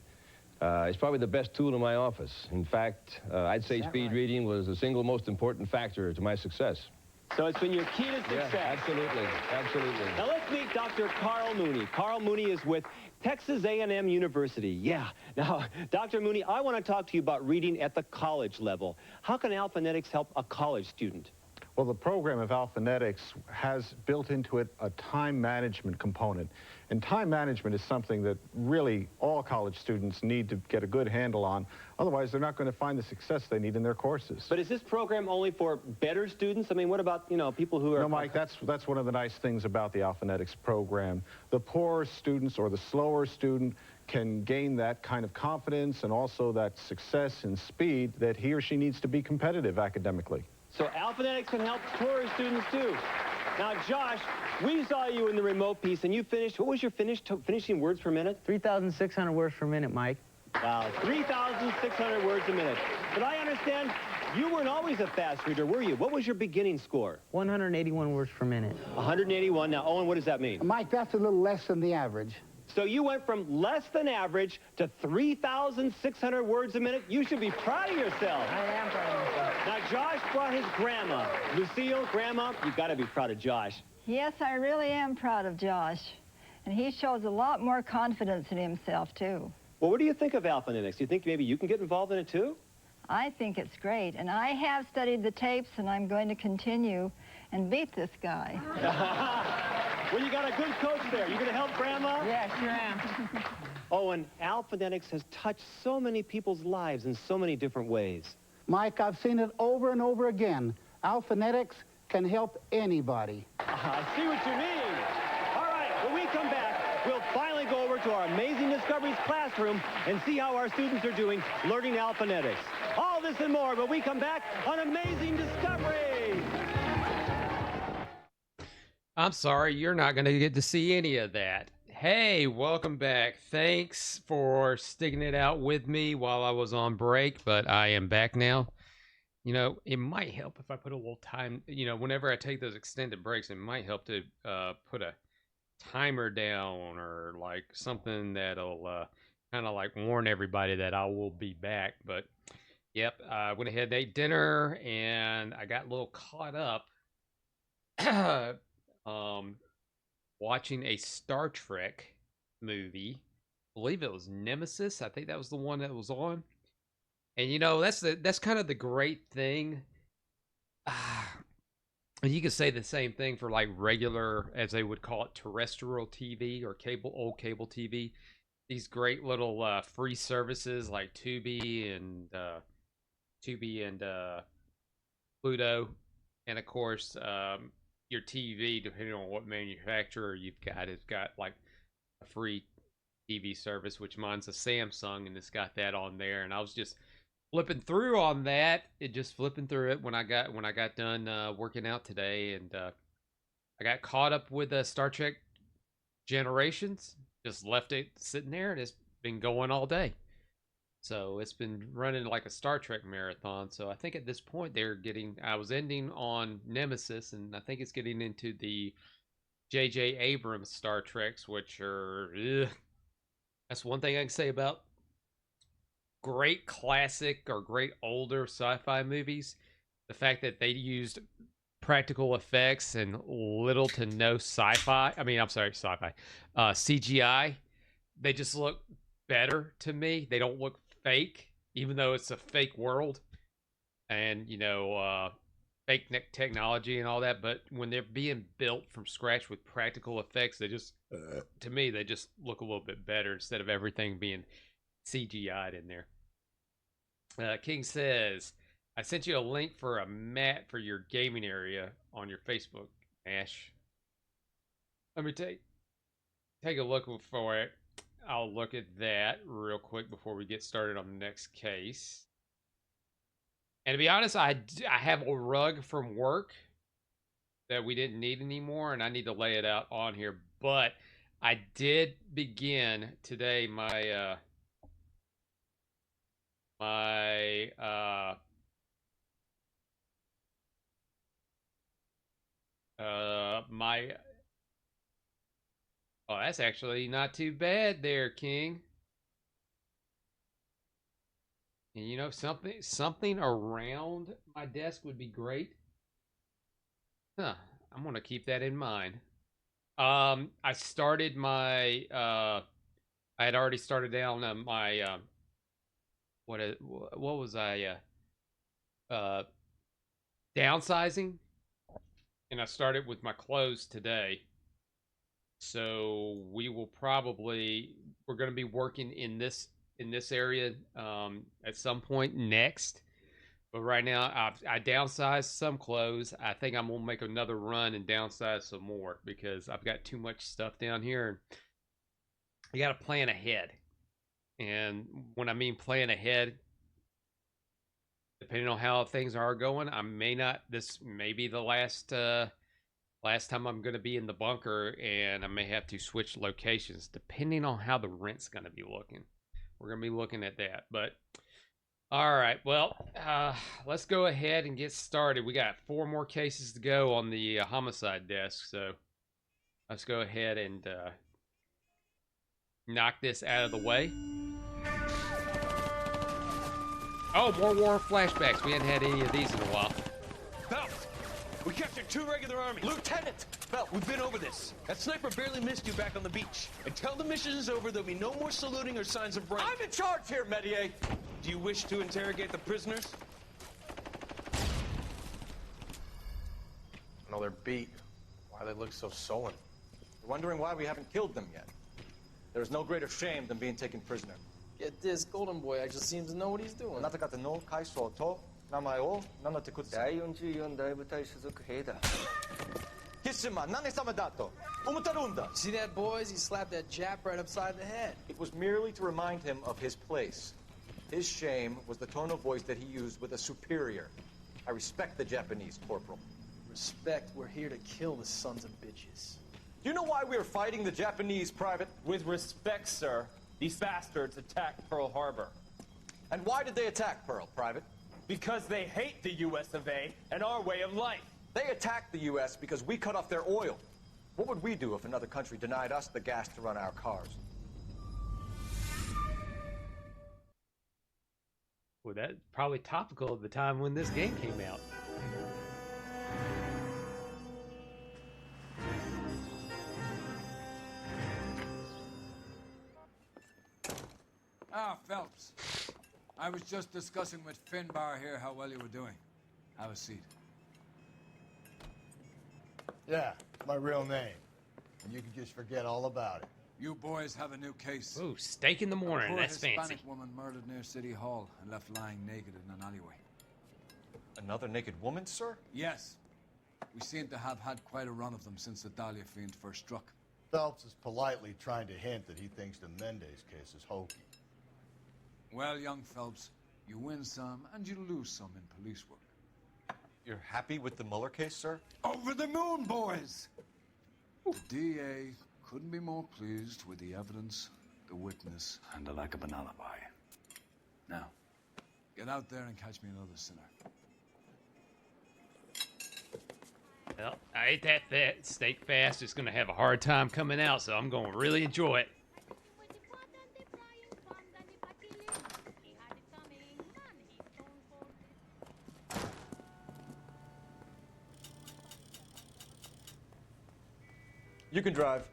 It's probably the best tool in my office. In fact, I'd say speed reading was the single most important factor to my success. So it's been your key to success. Yeah, absolutely, absolutely. Now let's meet Dr. Carl Mooney. Carl Mooney is with Texas A&M University. Yeah. Now, Dr. Mooney, I want to talk to you about reading at the college level. How can Alphanetics help a college student? Well, the program of Alphanetics has built into it a time management component. And time management is something that really all college students need to get a good handle on. Otherwise, they're not going to find the success they need in their courses. But is this program only for better students? I mean, what about, you know, people who are... No, Mike, that's one of the nice things about the Alphanetics program. The poorer students or the slower student can gain that kind of confidence and also that success and speed that he or she needs to be competitive academically. So Alphanetics can help poorer students too. Now, Josh, we saw you in the remote piece, and you finished, what was your finishing words per minute? 3,600 words per minute, Mike. Wow, 3,600 words a minute. But I understand you weren't always a fast reader, were you? What was your beginning score? 181 words per minute. 181. Now, Owen, what does that mean? Mike, that's a little less than the average. So you went from less than average to 3,600 words a minute. You should be proud of yourself. I am proud of myself. Now, Josh brought his grandma. Lucille, Grandma, you got to be proud of Josh. Yes, I really am proud of Josh. And he shows a lot more confidence in himself, too. Well, what do you think of alphanetics? Do you think maybe you can get involved in it, too? I think it's great. And I have studied the tapes, and I'm going to continue and beat this guy. Well, you got a good coach there. You going to help Grandma? Yes, sure am. Owen, alphanetics has touched so many people's lives in so many different ways. Mike, I've seen it over and over again. Alphanetics can help anybody. I see what you mean. All right, when we come back, we'll finally go over to our Amazing Discoveries classroom and see how our students are doing learning alphanetics. All this and more when we come back on Amazing Discoveries. I'm sorry, you're not going to get to see any of that. Hey, welcome back. Thanks for sticking it out with me while I was on break, but I am back now. You know, it might help if I put a little time, you know, whenever I take those extended breaks, it might help to put a timer down or like something that'll kind of like warn everybody that I will be back. But, yep, I went ahead and ate dinner, and I got a little caught up watching a Star Trek movie. I believe it was Nemesis. I think that was the one that was on. And you know, that's kind of the great thing. You could say the same thing for like regular, as they would call it, terrestrial TV or old cable TV. These great little free services like Tubi and Pluto, and of course your TV, depending on what manufacturer you've got, has got like a free TV service, which mine's a Samsung, and it's got that on there. And I was just flipping through on that, flipping through it when I got done working out today, and I got caught up with Star Trek Generations. Just left it sitting there, and it's been going all day. So it's been running like a Star Trek marathon. So I think at this point I was ending on Nemesis, and I think it's getting into the J.J. Abrams Star Treks, which are, that's one thing I can say about great classic or great older sci-fi movies. The fact that they used practical effects and little to no CGI. They just look better to me. They don't look fake, even though it's a fake world and, you know, fake technology and all that. But when they're being built from scratch with practical effects, they just, to me, they just look a little bit better instead of everything being CGI'd in there. King says, I sent you a link for a mat for your gaming area on your Facebook, Ash. Let me take a look for it. I'll look at that real quick before we get started on the next case. And to be honest, I have a rug from work that we didn't need anymore, and I need to lay it out on here. But I did begin today my oh, that's actually not too bad there, King. And you know, something around my desk would be great. Huh, I'm gonna keep that in mind. I started my I had already started down my what was I downsizing, and I started with my clothes today. So we're going to be working in this area at some point next. But right now, I downsized some clothes. I think I'm gonna make another run and downsize some more because I've got too much stuff down here, and you got to plan ahead. And when I mean plan ahead, depending on how things are going, this may be the last time I'm going to be in the bunker, and I may have to switch locations depending on how the rent's going to be looking. We're going to be looking at that. But All right, well, let's go ahead and get started. We got 4 more cases to go on the homicide desk, so let's go ahead and knock this out of the way. Oh, more war flashbacks. We hadn't had any of these in a while. Phelps, we captured 2 regular army. Lieutenant! Phelps, we've been over this. That sniper barely missed you back on the beach. Until the mission is over, there'll be no more saluting or signs of rank. I'm in charge here, Medier. Do you wish to interrogate the prisoners? No, they're beat. Why they look so sullen? They're wondering why we haven't killed them yet. There is no greater shame than being taken prisoner. Get this, Golden Boy actually seems to know what he's doing. あなた方の階層と名前を名乗ってください。第44大部隊所属兵だ。キスマ何様だと思ってるんだ。See that, boys? He slapped that Jap right upside the head. It was merely to remind him of his place. His shame was the tone of voice that he used with a superior. I respect the Japanese, Corporal. Respect, we're here to kill the sons of bitches. Do you know why we're fighting the Japanese, Private? With respect, sir, these bastards attacked Pearl Harbor. And why did they attack Pearl, Private? Because they hate the US of A and our way of life. They attacked the US because we cut off their oil. What would we do if another country denied us the gas to run our cars? Well, that's probably topical at the time when this game came out. Ah, Phelps. I was just discussing with Finbar here how well you were doing. Have a seat. Yeah, my real name. And you can just forget all about it. You boys have a new case. Ooh, steak in the morning. That's fancy. A Hispanic woman murdered near City Hall and left lying naked in an alleyway. Another naked woman, sir? Yes. We seem to have had quite a run of them since the Dahlia fiend first struck. Phelps is politely trying to hint that he thinks the Mendez case is hokey. Well, young Phelps, you win some and you lose some in police work. You're happy with the Mueller case, sir? Over the moon, boys! The DA couldn't be more pleased with the evidence, the witness, and the lack of an alibi. Now, get out there and catch me another sinner. Well, I ate that fat steak fast. It's going to have a hard time coming out, so I'm going to really enjoy it. You can drive.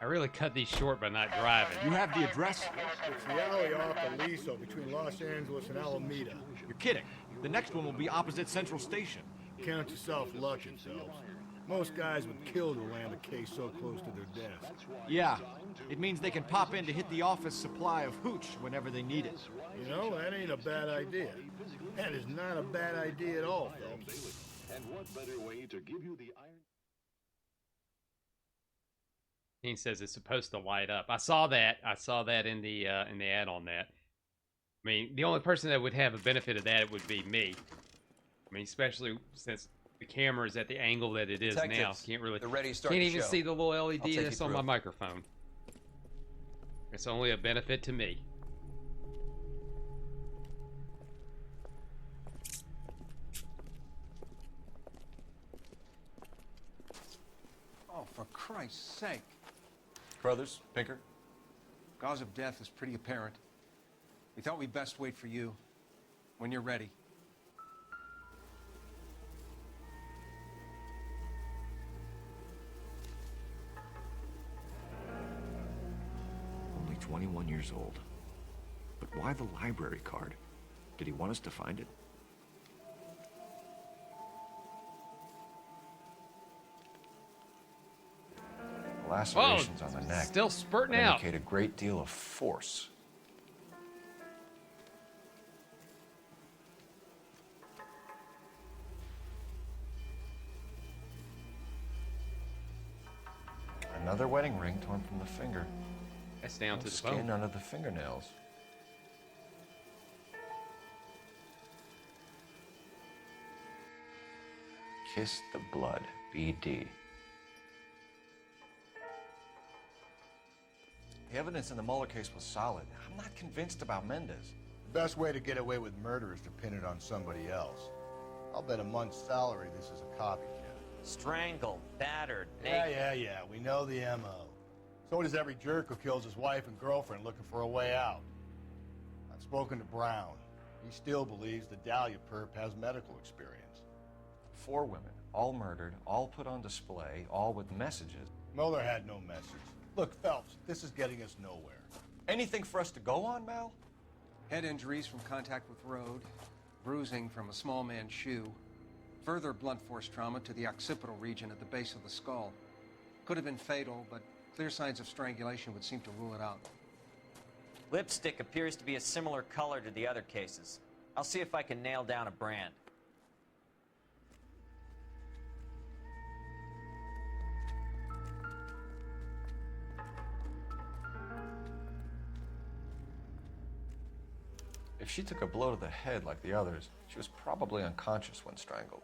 I really cut these short by not driving. You have the address? It's the alley off Aliso between Los Angeles and Alameda. You're kidding. The next one will be opposite Central Station. Count yourself lucky, Phelps. Most guys would kill to land a case so close to their desk. Yeah, it means they can pop in to hit the office supply of hooch whenever they need it. You know, that ain't a bad idea. That is not a bad idea at all, Phelps. And what better way to give you the iron... He says it's supposed to light up. I saw that. I saw that in the ad on that. I mean, the only person that would have a benefit of that would be me. I mean, especially since the camera is at the angle that it is now. Detectives, Can't really. they're ready to start Can't the even show. see the little LED I'll take you that's on through my it. microphone. It's only a benefit to me. Oh, for Christ's sake. Brothers, Pinker. Cause of death is pretty apparent. We thought we'd best wait for you. When you're ready. Only 21 years old. But why the library card? Did he want us to find it? Lacerations on the neck. Still spurting out. Indicate a great deal of force. Another wedding ring torn from the finger. That's down No to the skin bone. under the fingernails. Kiss the blood, BD. The evidence in the Mueller case was solid. I'm not convinced about Mendez. The best way to get away with murder is to pin it on somebody else. I'll bet a month's salary this is a copycat. Strangled, battered, Yeah. We know the M.O. So does every jerk who kills his wife and girlfriend looking for a way out. I've spoken to Brown. He still believes the Dahlia perp has medical experience. 4 women, all murdered, all put on display, all with messages. Mueller had no message. Look, Phelps, this is getting us nowhere. Anything for us to go on, Mal? Head injuries from contact with road, bruising from a small man's shoe, further blunt force trauma to the occipital region at the base of the skull. Could have been fatal, but clear signs of strangulation would seem to rule it out. Lipstick appears to be a similar color to the other cases. I'll see if I can nail down a brand. If she took a blow to the head like the others, she was probably unconscious when strangled.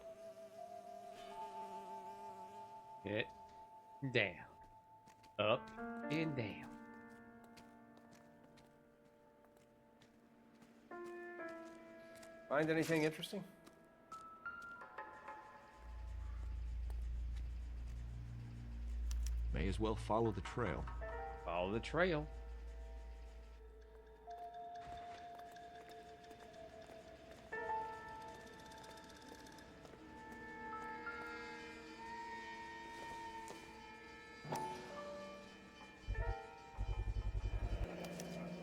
Get down. Up and down. Find anything interesting? May as well follow the trail. Follow the trail.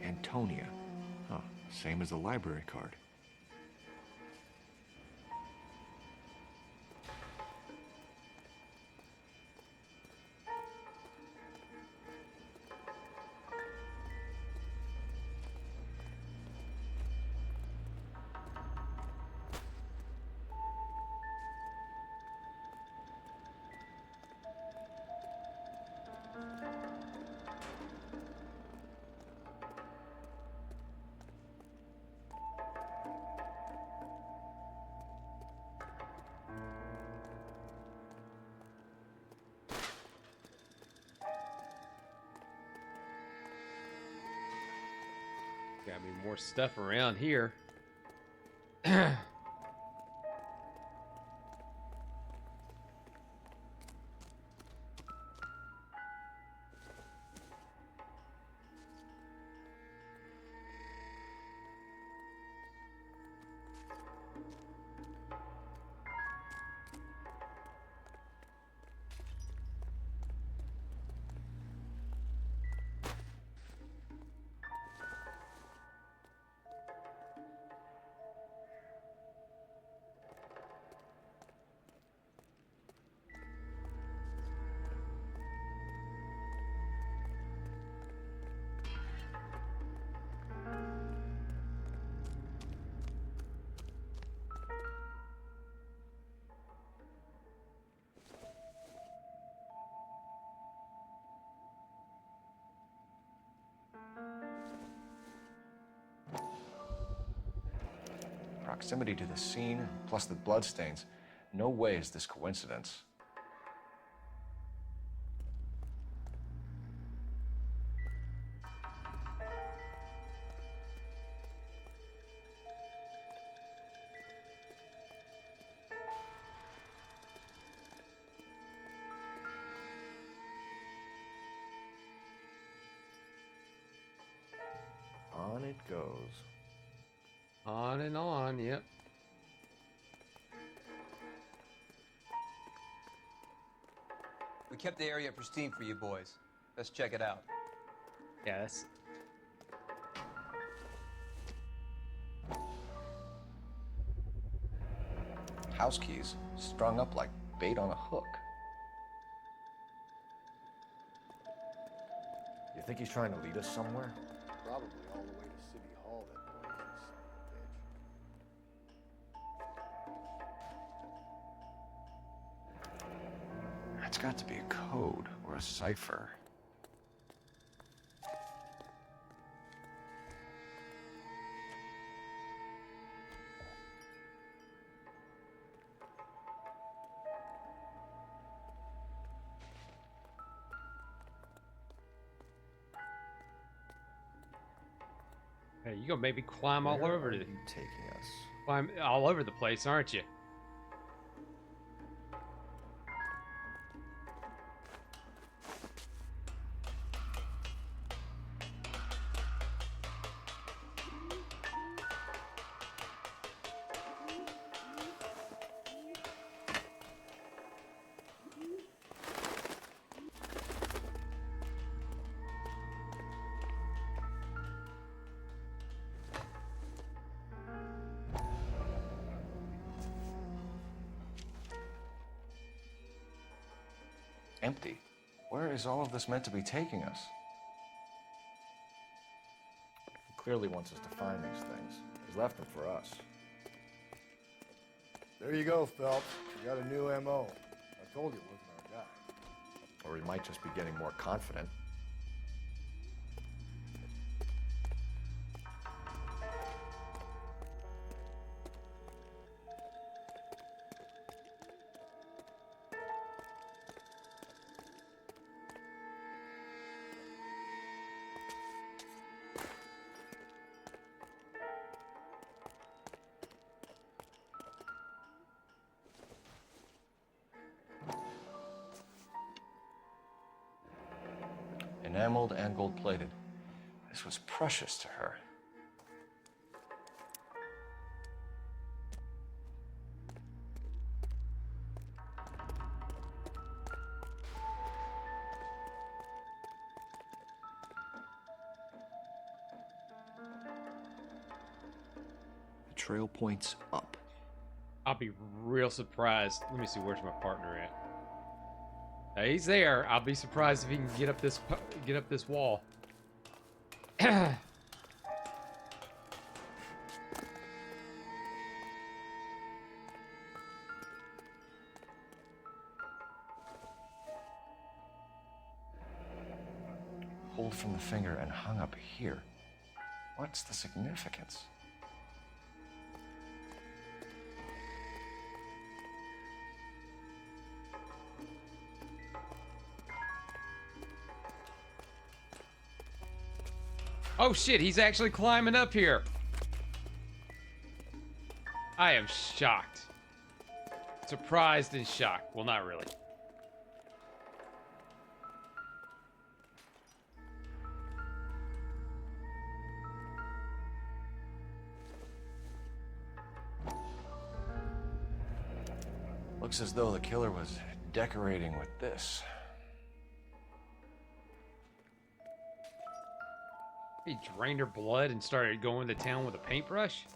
Antonia. Huh, same as the library card. Gotta be more stuff around here. Proximity to the scene, plus the bloodstains. No way is this coincidence. On it goes. On and on, yep. We kept the area pristine for you boys. Let's check it out. Yes. House keys strung up like bait on a hook. You think he's trying to lead us somewhere? Probably all the way to City Hall, that poison son of a bitch. That's got to be a code or a cipher. Hey, you gonna make me climb all over Where are you taking us? Climb all over the place, aren't you? Empty. Where is all of this meant to be taking us? He clearly wants us to find these things. He's left them for us. There you go, Phelps. You got a new M.O. I told you it wasn't our guy. Or he might just be getting more confident. Enameled and gold-plated. This was precious to her. The trail points up. I'll be real surprised. Let me see, where's my partner at? He's there. I'll be surprised if he can get up this wall. Pulled from the finger and hung up here. What's the significance? Oh shit, he's actually climbing up here. I am shocked. Surprised and shocked. Well, not really. Looks as though the killer was decorating with this. He drained her blood and started going to town with a paintbrush?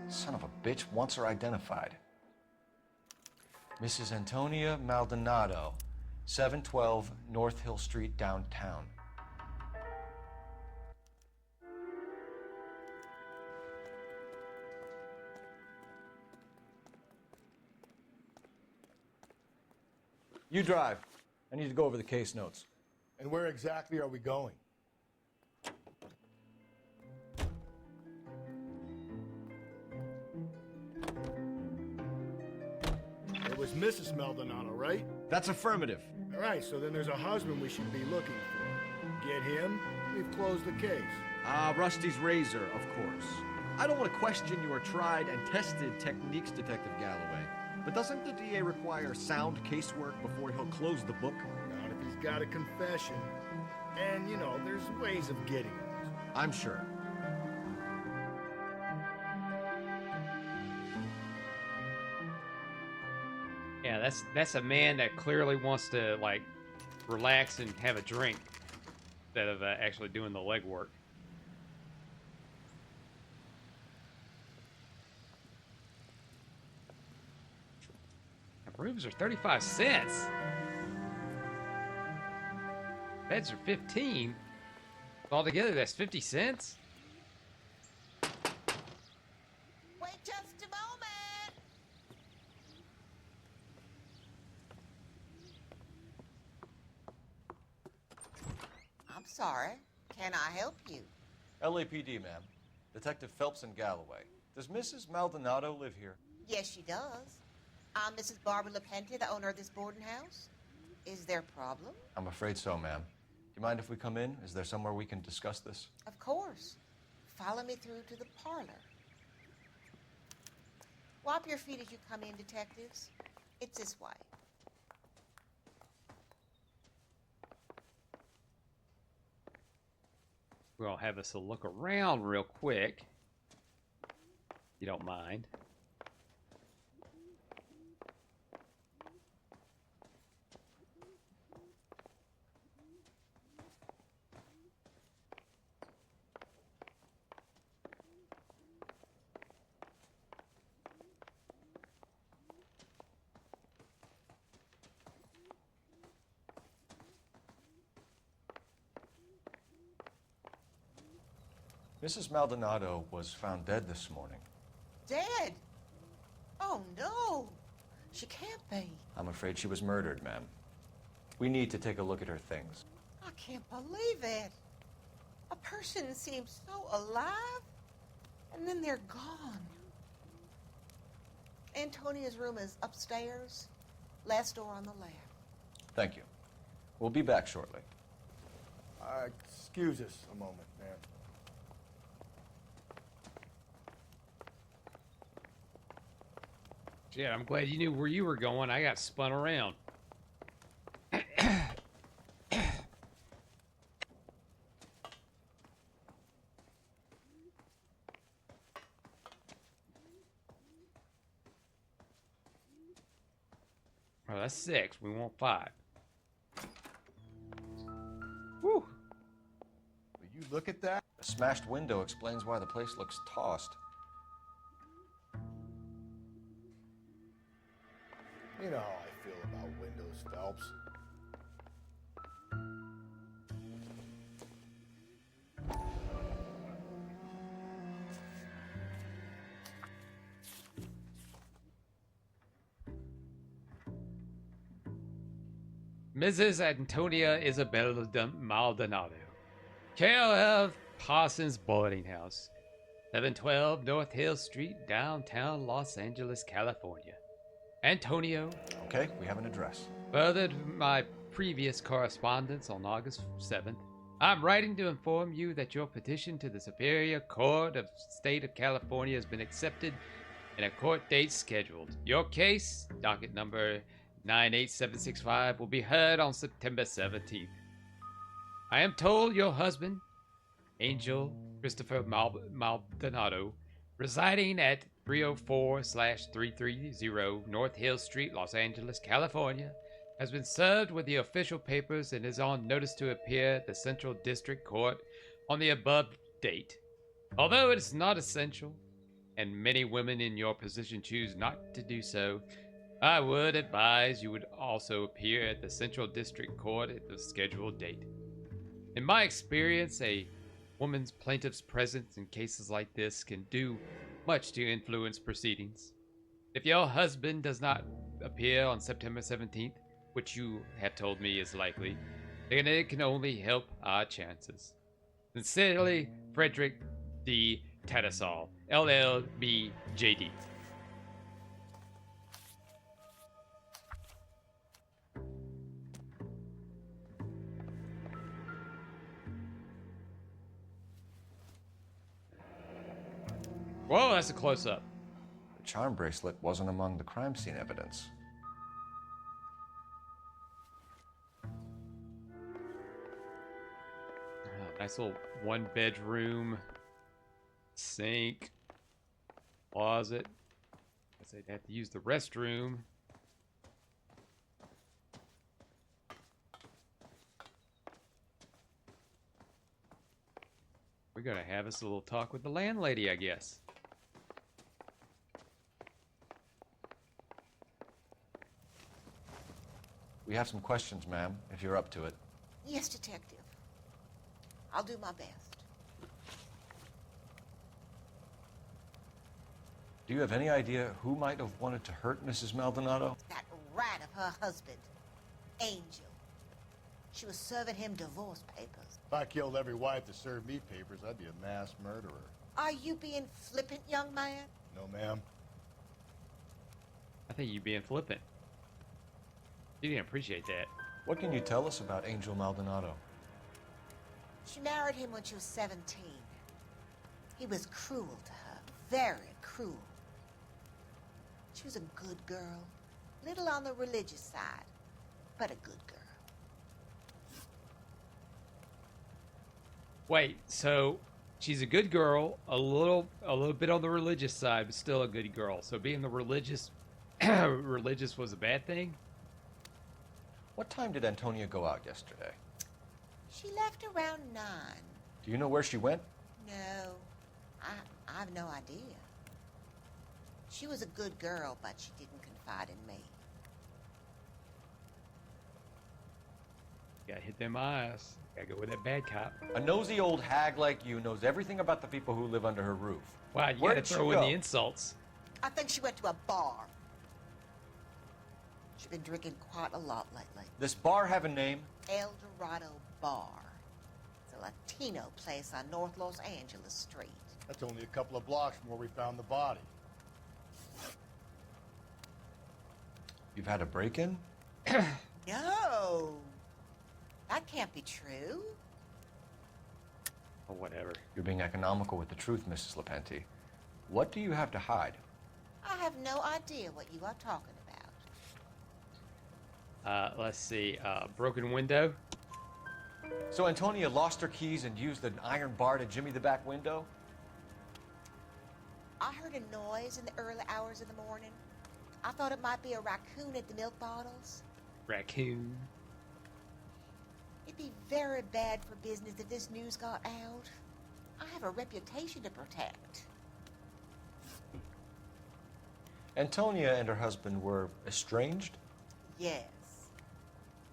Son of a bitch wants her identified. Mrs. Antonia Maldonado, 712 North Hill Street, downtown. You drive. I need to go over the case notes. And where exactly are we going? It was Mrs. Maldonado, right? That's affirmative. All right, so then there's a husband we should be looking for. Get him, we've closed the case. Rusty's razor, of course. I don't want to question your tried and tested techniques, Detective Galloway. But doesn't the DA require sound casework before he'll close the book? Not if he's got a confession. And, you know, there's ways of getting it. I'm sure. Yeah, that's a man that clearly wants to, like, relax and have a drink instead of actually doing the legwork. Rooms are 35 cents. Beds are 15. Altogether, that's 50 cents. Wait just a moment. I'm sorry. Can I help you? LAPD, ma'am. Detective Phelps and Galloway. Does Mrs. Maldonado live here? Yes, she does. I'm Mrs. Barbara LaPente, the owner of this boarding house. Is there a problem? I'm afraid so, ma'am. Do you mind if we come in? Is there somewhere we can discuss this? Of course. Follow me through to the parlor. Wipe your feet as you come in, detectives. It's this way. We'll have us a look around real quick. If you don't mind. Mrs. Maldonado was found dead this morning. Dead? Oh, no. She can't be. I'm afraid she was murdered, ma'am. We need to take a look at her things. I can't believe it. A person seems so alive, and then they're gone. Antonia's room is upstairs, last door on the left. Thank you. We'll be back shortly. Excuse us a moment, ma'am. Yeah, I'm glad you knew where you were going. I got spun around. Well, that's 6. We want 5. Woo! Will you look at that? A smashed window explains why the place looks tossed. You know how I feel about windows, Phelps. Mrs. Antonia Isabel Maldonado, care of Parsons Boarding House, 712 North Hill Street, downtown Los Angeles, California. Antonio. Okay, we have an address. Further to my previous correspondence on August 7th, I'm writing to inform you that your petition to the Superior Court of State of California has been accepted and a court date scheduled. Your case, docket number 98765, will be heard on September 17th. I am told your husband, Angel Christopher Maldonado, residing at 304/330 North Hill Street, Los Angeles, California, has been served with the official papers and is on notice to appear at the Central District Court on the above date. Although it is not essential, and many women in your position choose not to do so, I would advise you would also appear at the Central District Court at the scheduled date. In my experience, a woman's plaintiff's presence in cases like this can do much to influence proceedings. If your husband does not appear on September 17th, which you have told me is likely, then it can only help our chances. Sincerely, Frederick D. Tattersall, LLB JD. Whoa, that's a close-up. The charm bracelet wasn't among the crime scene evidence. Nice little one-bedroom, sink, closet. Guess they'd have to use the restroom. We're gonna have us a little talk with the landlady, I guess. We have some questions, ma'am, if you're up to it. Yes, detective. I'll do my best. Do you have any idea who might have wanted to hurt Mrs. Maldonado? That rat of her husband, Angel. She was serving him divorce papers. If I killed every wife that served me papers, I'd be a mass murderer. Are you being flippant, young man? No, ma'am. I think you're being flippant. You didn't appreciate that. What can you tell us about Angel Maldonado? She married him when she was 17. He was cruel to her, very cruel. She was a good girl, little on the religious side, but a good girl. Wait, so she's a good girl, a little bit on the religious side, but still a good girl. So being the religious was a bad thing? What time did Antonia go out yesterday? She left around 9. Do you know where she went? No, I have no idea. She was a good girl, but she didn't confide in me. Gotta hit them eyes. Gotta go with that bad cop. A nosy old hag like you knows everything about the people who live under her roof. Wow, you Where gotta did throw she in go? the insults. I think she went to a bar. She's been drinking quite a lot lately. This bar have a name? El Dorado Bar. It's a Latino place on North Los Angeles Street. That's only a couple of blocks from where we found the body. You've had a break-in? No. That can't be true. Or whatever. You're being economical with the truth, Mrs. Lepenti. What do you have to hide? I have no idea what you are talking about. Let's see. Broken window. So Antonia lost her keys and used an iron bar to jimmy the back window? I heard a noise in the early hours of the morning. I thought it might be a raccoon at the milk bottles. Raccoon. It'd be very bad for business if this news got out. I have a reputation to protect. Antonia and her husband were estranged? Yes.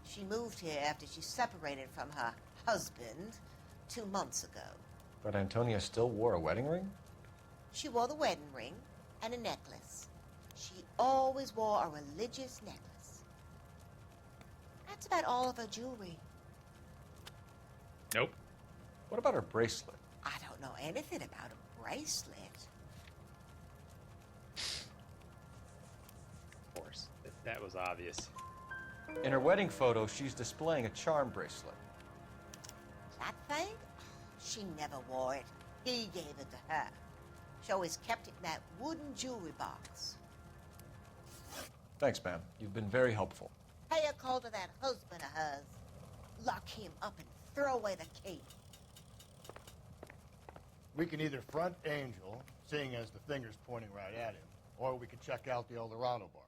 She moved here after she separated from her husband 2 months ago. But Antonia still wore a wedding ring? She wore the wedding ring and a necklace. She always wore a religious necklace. That's about all of her jewelry. Nope. What about her bracelet? I don't know anything about a bracelet. Of course. That was obvious. In her wedding photo, she's displaying a charm bracelet. That thing? She never wore it. He gave it to her. She always kept it in that wooden jewelry box. Thanks, ma'am. You've been very helpful. Pay a call to that husband of hers. Lock him up and throw away the key. We can either front Angel, seeing as the finger's pointing right at him, or we could check out the El Dorado bar.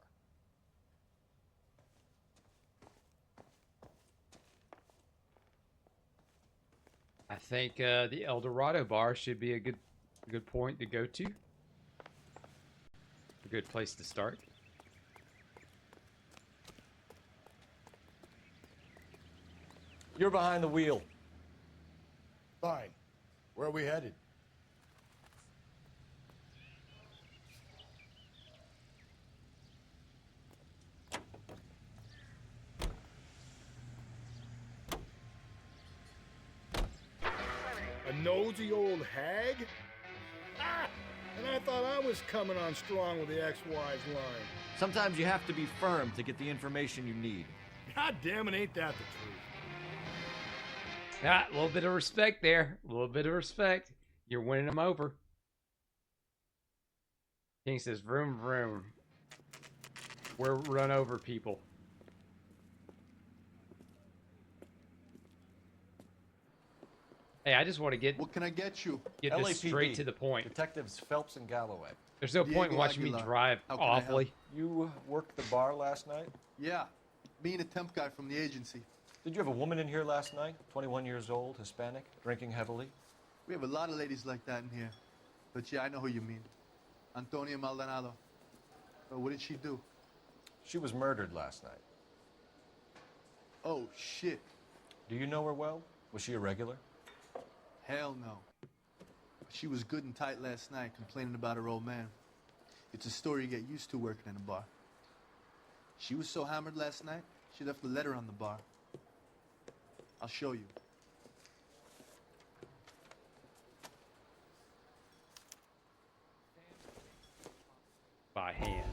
I think the El Dorado bar should be a good point to go to. A good place to start. You're behind the wheel. Fine. Where are we headed? A nosy old hag? Ah! And I thought I was coming on strong with the ex-wise line. Sometimes you have to be firm to get the information you need. God damn it, ain't that the truth? Ah, a little bit of respect there. A little bit of respect. You're winning them over. King says, vroom, vroom. We're run over people. Hey, I just want to get... What can I get you? Get this LAPD, straight to the point. Detectives Phelps and Galloway. There's no point in Diego watching me Aguilar. drive How can I help? awfully. You worked the bar last night? Yeah, me and a temp guy from the agency. Did you have a woman in here last night? 21 years old, Hispanic, drinking heavily? We have a lot of ladies like that in here. But yeah, I know who you mean. Antonia Maldonado. But what did she do? She was murdered last night. Oh, shit. Do you know her well? Was she a regular? Hell no. She was good and tight last night, complaining about her old man. It's a story you get used to working in a bar. She was so hammered last night, she left a letter on the bar. I'll show you. By hand.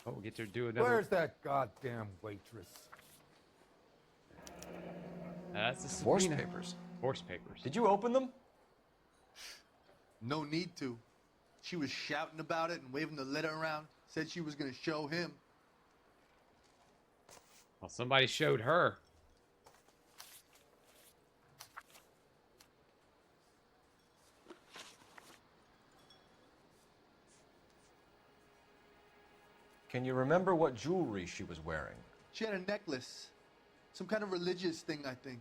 Oh, we'll get to do another. Where's that goddamn waitress? That's the Divorce subpoena. papers. Divorce papers. Did you open them? No need to. She was shouting about it and waving the letter around. Said she was going to show him. Well, somebody showed her. Can you remember what jewelry she was wearing? She had a necklace. Some kind of religious thing, I think.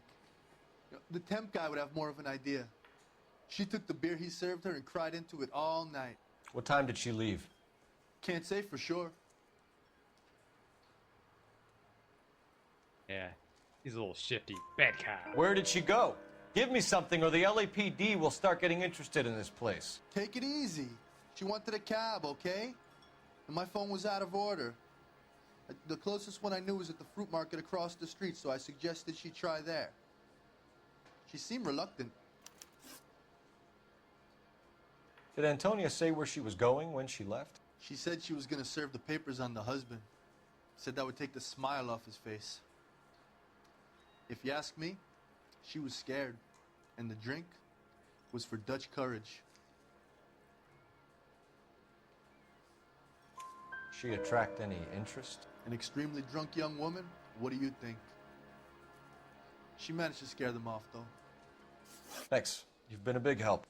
The temp guy would have more of an idea. She took the beer he served her and cried into it all night. What time did she leave? Can't say for sure. Yeah, he's a little shifty. Bad guy. Where did she go? Give me something or the LAPD will start getting interested in this place. Take it easy. She wanted a cab, okay? And my phone was out of order. The closest one I knew was at the fruit market across the street, so I suggested she try there. She seemed reluctant. Did Antonia say where she was going when she left? She said she was going to serve the papers on the husband. Said that would take the smile off his face. If you ask me, she was scared. And the drink was for Dutch courage. She attract any interest? An extremely drunk young woman? What do you think? She managed to scare them off, though. Thanks. You've been a big help.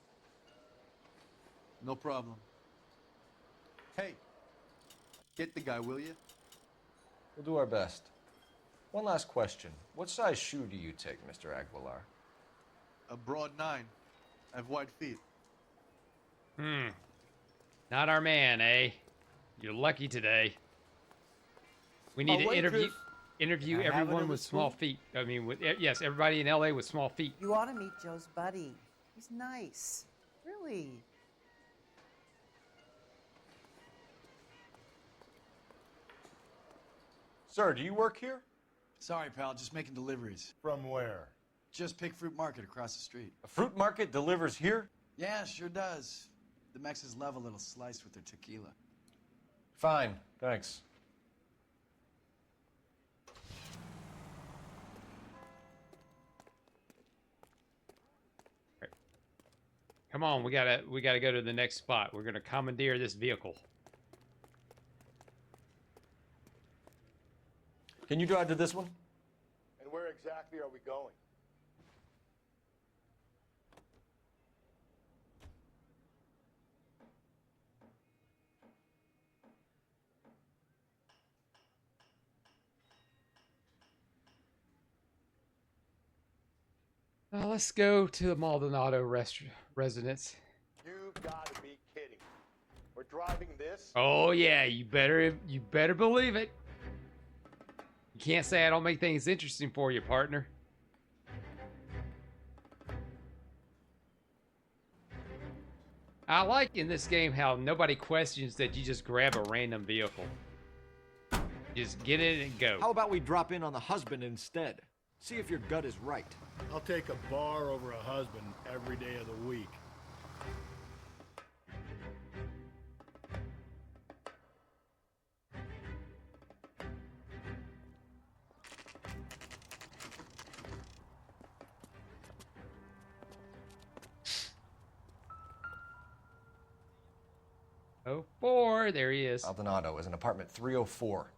No problem. Hey, get the guy, will you? We'll do our best. One last question. What size shoe do you take, Mr. Aguilar? A broad 9. I have wide feet. Not our man, eh? You're lucky today. We need to interview everyone with small feet. I mean, yes, everybody in LA with small feet. You ought to meet Joe's buddy. He's nice. Really. Sir, do you work here? Sorry, pal, just making deliveries. From where? Just Pig Fruit Market across the street. A fruit market delivers here? Yeah, sure does. The Mexes love a little slice with their tequila. Fine, thanks. Come on, we gotta go to the next spot. We're gonna commandeer this vehicle. Can you drive to this one? And where exactly are we going? Let's go to the Maldonado residence. You've got to be kidding. We're driving this? Oh yeah, you better believe it. You can't say I don't make things interesting for you, partner. I like in this game how nobody questions that you just grab a random vehicle. Just get in and go. How about we drop in on the husband instead? See if your gut is right. I'll take a bar over a husband every day of the week. Oh, 4, there he is. Maldonado is in apartment 304.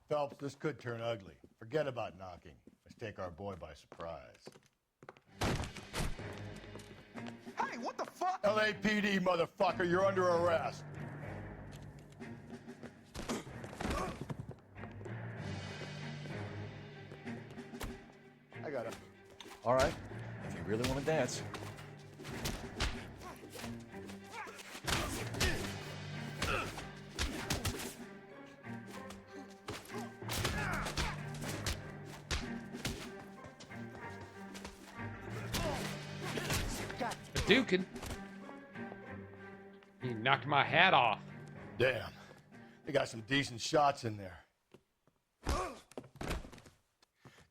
Phelps, this could turn ugly. Forget about knocking. Let's take our boy by surprise. Hey, what the fuck? LAPD, motherfucker, you're under arrest. I got it. All right, if you really want to dance. Dukin. He knocked my hat off. Damn. They got some decent shots in there.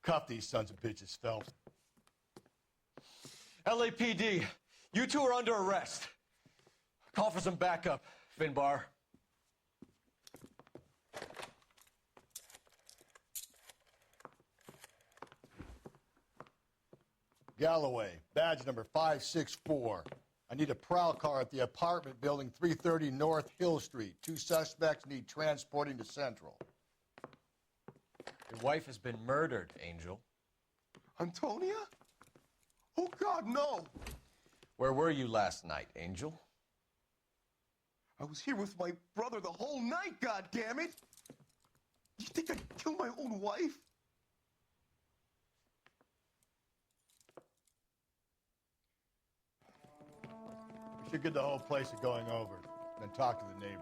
Cuff these sons of bitches, Phelps. LAPD, you two are under arrest. Call for some backup, Finbar. Galloway, badge number 564. I need a prowl car at the apartment building 330 North Hill Street. 2 suspects need transporting to Central. Your wife has been murdered, Angel. Antonia? Oh, God, no! Where were you last night, Angel? I was here with my brother the whole night, goddammit! You think I'd kill my own wife? We should get the whole place going over, then talk to the neighbors.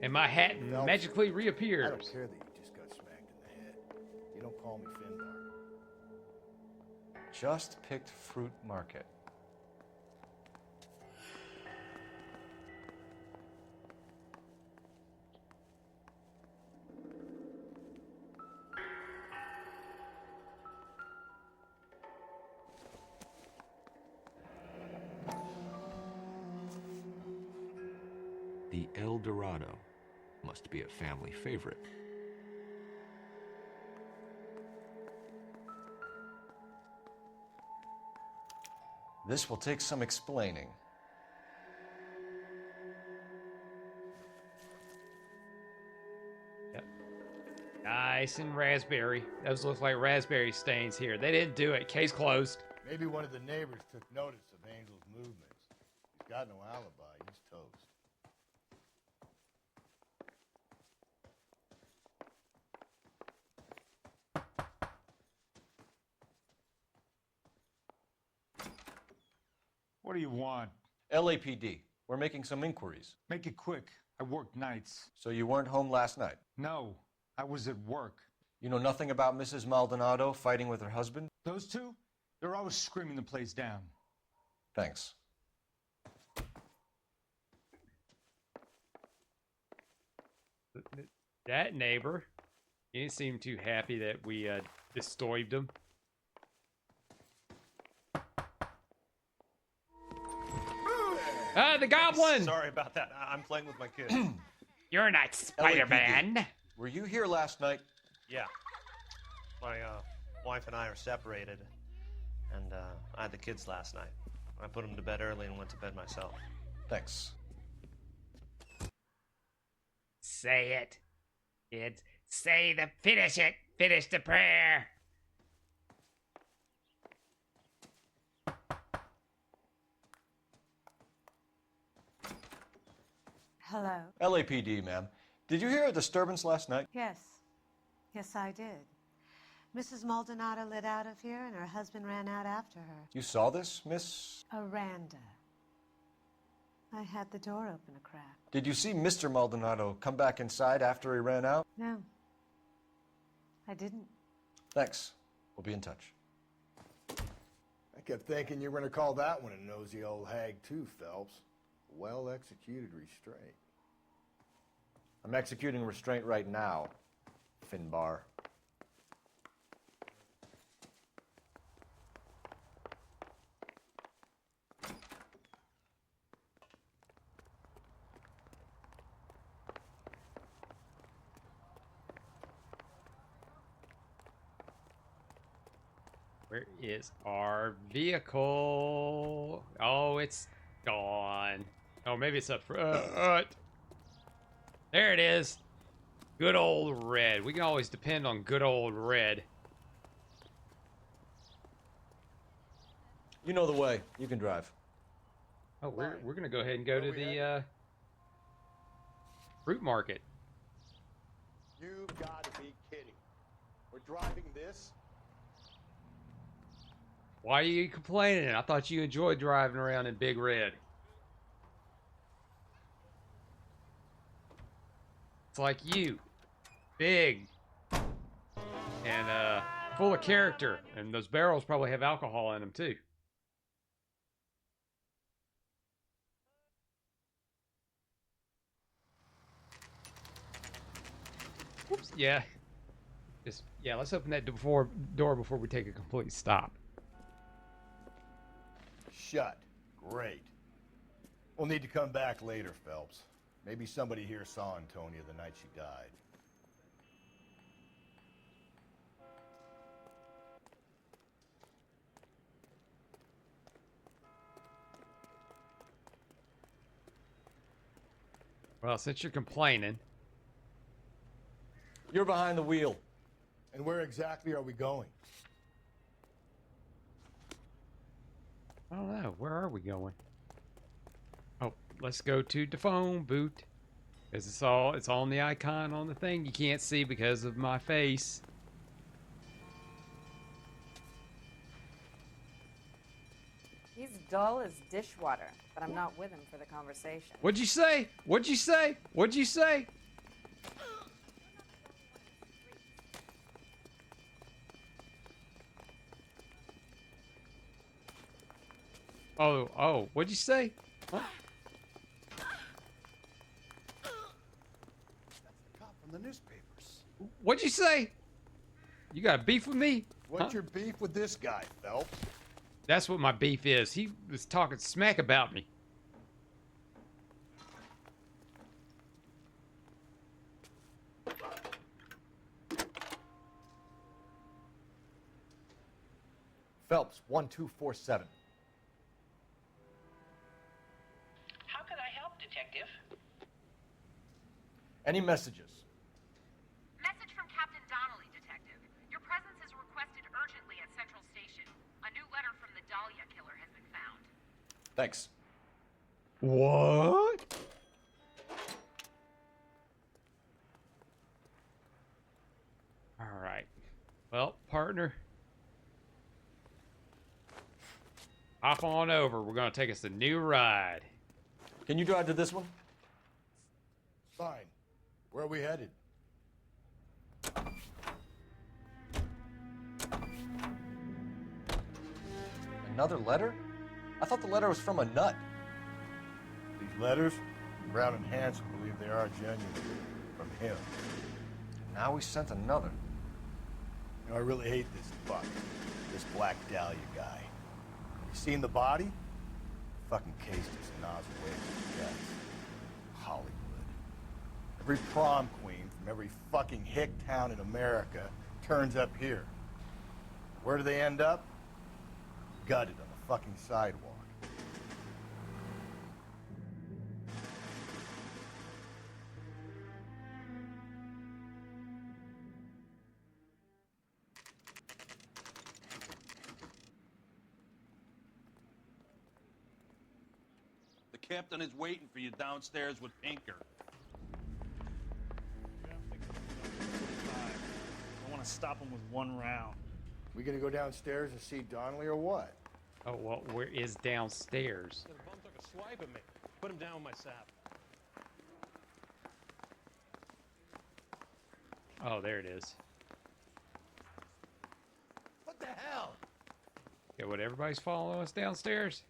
And my hat Phelps, magically I reappears. don't care that you just got smacked in the head. You don't call me Finbar. Just picked Fruit Market. The El Dorado must be a family favorite. This will take some explaining. Yep. Nice and raspberry. Those look like raspberry stains here. They didn't do it. Case closed. Maybe one of the neighbors took notice of Angel's movements. He's got no alibi. He's toast. What do you want? LAPD, we're making some inquiries. Make it quick. I work nights. So you weren't home last night? No, I was at work. You know nothing about Mrs. Maldonado fighting with her husband? Those two? They're always screaming the place down. Thanks. That neighbor, he didn't seem too happy that we disturbed him. Ah, the goblin! Sorry about that. I'm playing with my kid. You're not Spider-Man. Were you here last night? Yeah. My wife and I are separated, and I had the kids last night. I put them to bed early and went to bed myself. Thanks. Say it. Kids, say the finish it. Finish the prayer. Hello. LAPD, ma'am. Did you hear a disturbance last night? Yes. Yes, I did. Mrs. Maldonado lit out of here, and her husband ran out after her. You saw this, Miss? Aranda. I had the door open a crack. Did you see Mr. Maldonado come back inside after he ran out? No. I didn't. Thanks. We'll be in touch. I kept thinking you were going to call that one a nosy old hag too, Phelps. Well-executed restraint. I'm executing restraint right now, Finbar. Where is our vehicle? Oh, it's gone. Oh, maybe it's up front. There it is. Good old red. We can always depend on good old red. You know the way. You can drive. Oh, we're gonna go ahead and go to the fruit market. You've got to be kidding. We're driving this? Why are you complaining? I thought you enjoyed driving around in Big Red. It's like you. Big. And full of character. And those barrels probably have alcohol in them too. yeah. Just, yeah, let's open that door before we take a complete stop. Shut. Great. We'll need to come back later, Phelps. Maybe somebody here saw Antonia the night she died. Well, since you're complaining. You're behind the wheel. And where exactly are we going? I don't know. Where are we going? Oh, let's go to the phone booth. Because it's all on the icon on the thing. You can't see because of my face. He's dull as dishwater, but I'm not with him for the conversation. What'd you say? What'd you say? What'd you say? Oh, what'd you say? What? Cop from the newspapers. What'd you say? You got beef with me? What's your beef with this guy, Phelps? That's what my beef is. He was talking smack about me. Phelps, 1247. How can I help, Detective? Any messages? Message from Captain Donnelly, Detective. Your presence is requested urgently at Central Station. A new letter from the Dahlia killer has been found. Thanks. What? All right. Well, partner. Hop on over. We're going to take us a new ride. Can you drive to this one? Fine. Where are we headed? Another letter? I thought the letter was from a nut. These letters, Brown and Hanson believe they are genuine. From him. Now we sent another. You know, I really hate this fuck. This Black Dahlia guy. You seen the body? Fucking case just gnaws away at death. Hollywood. Every prom queen from every fucking hick town in America turns up here. Where do they end up? Gutted on the fucking sidewalk. The captain is waiting for you downstairs with Pinker. I want to stop him with one round. We gonna go downstairs and see Donnelly or what? Oh, well, where is downstairs? The bum took a swipe at me. Put him down with my sap. Oh, there it is. What the hell? Yeah, what, everybody's following us downstairs?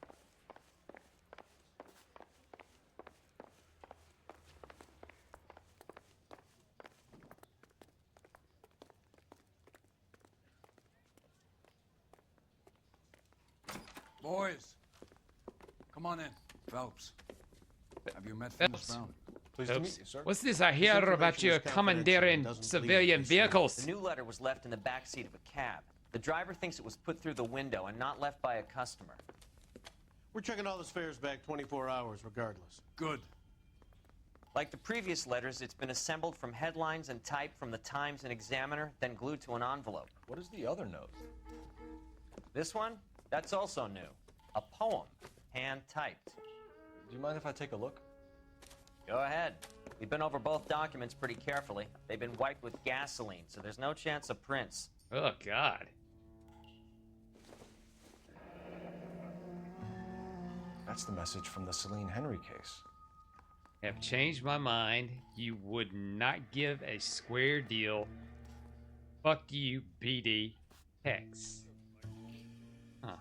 Boys, come on in. Phelps, have you met Phelps Brown? Pleased to meet you, sir. What's this I hear about you commandeering civilian vehicles? The new letter was left in the back seat of a cab. The driver thinks it was put through the window and not left by a customer. We're checking all the fares back 24 hours regardless. Good. Like the previous letters, it's been assembled from headlines and typed from the Times and Examiner, then glued to an envelope. What is the other note? This one? That's also new. A poem, hand-typed. Do you mind if I take a look? Go ahead. We've been over both documents pretty carefully. They've been wiped with gasoline, so there's no chance of prints. Oh, God. That's the message from the Celine Henry case. Have changed my mind. You would not give a square deal. Fuck you, BD. Hex. Huh.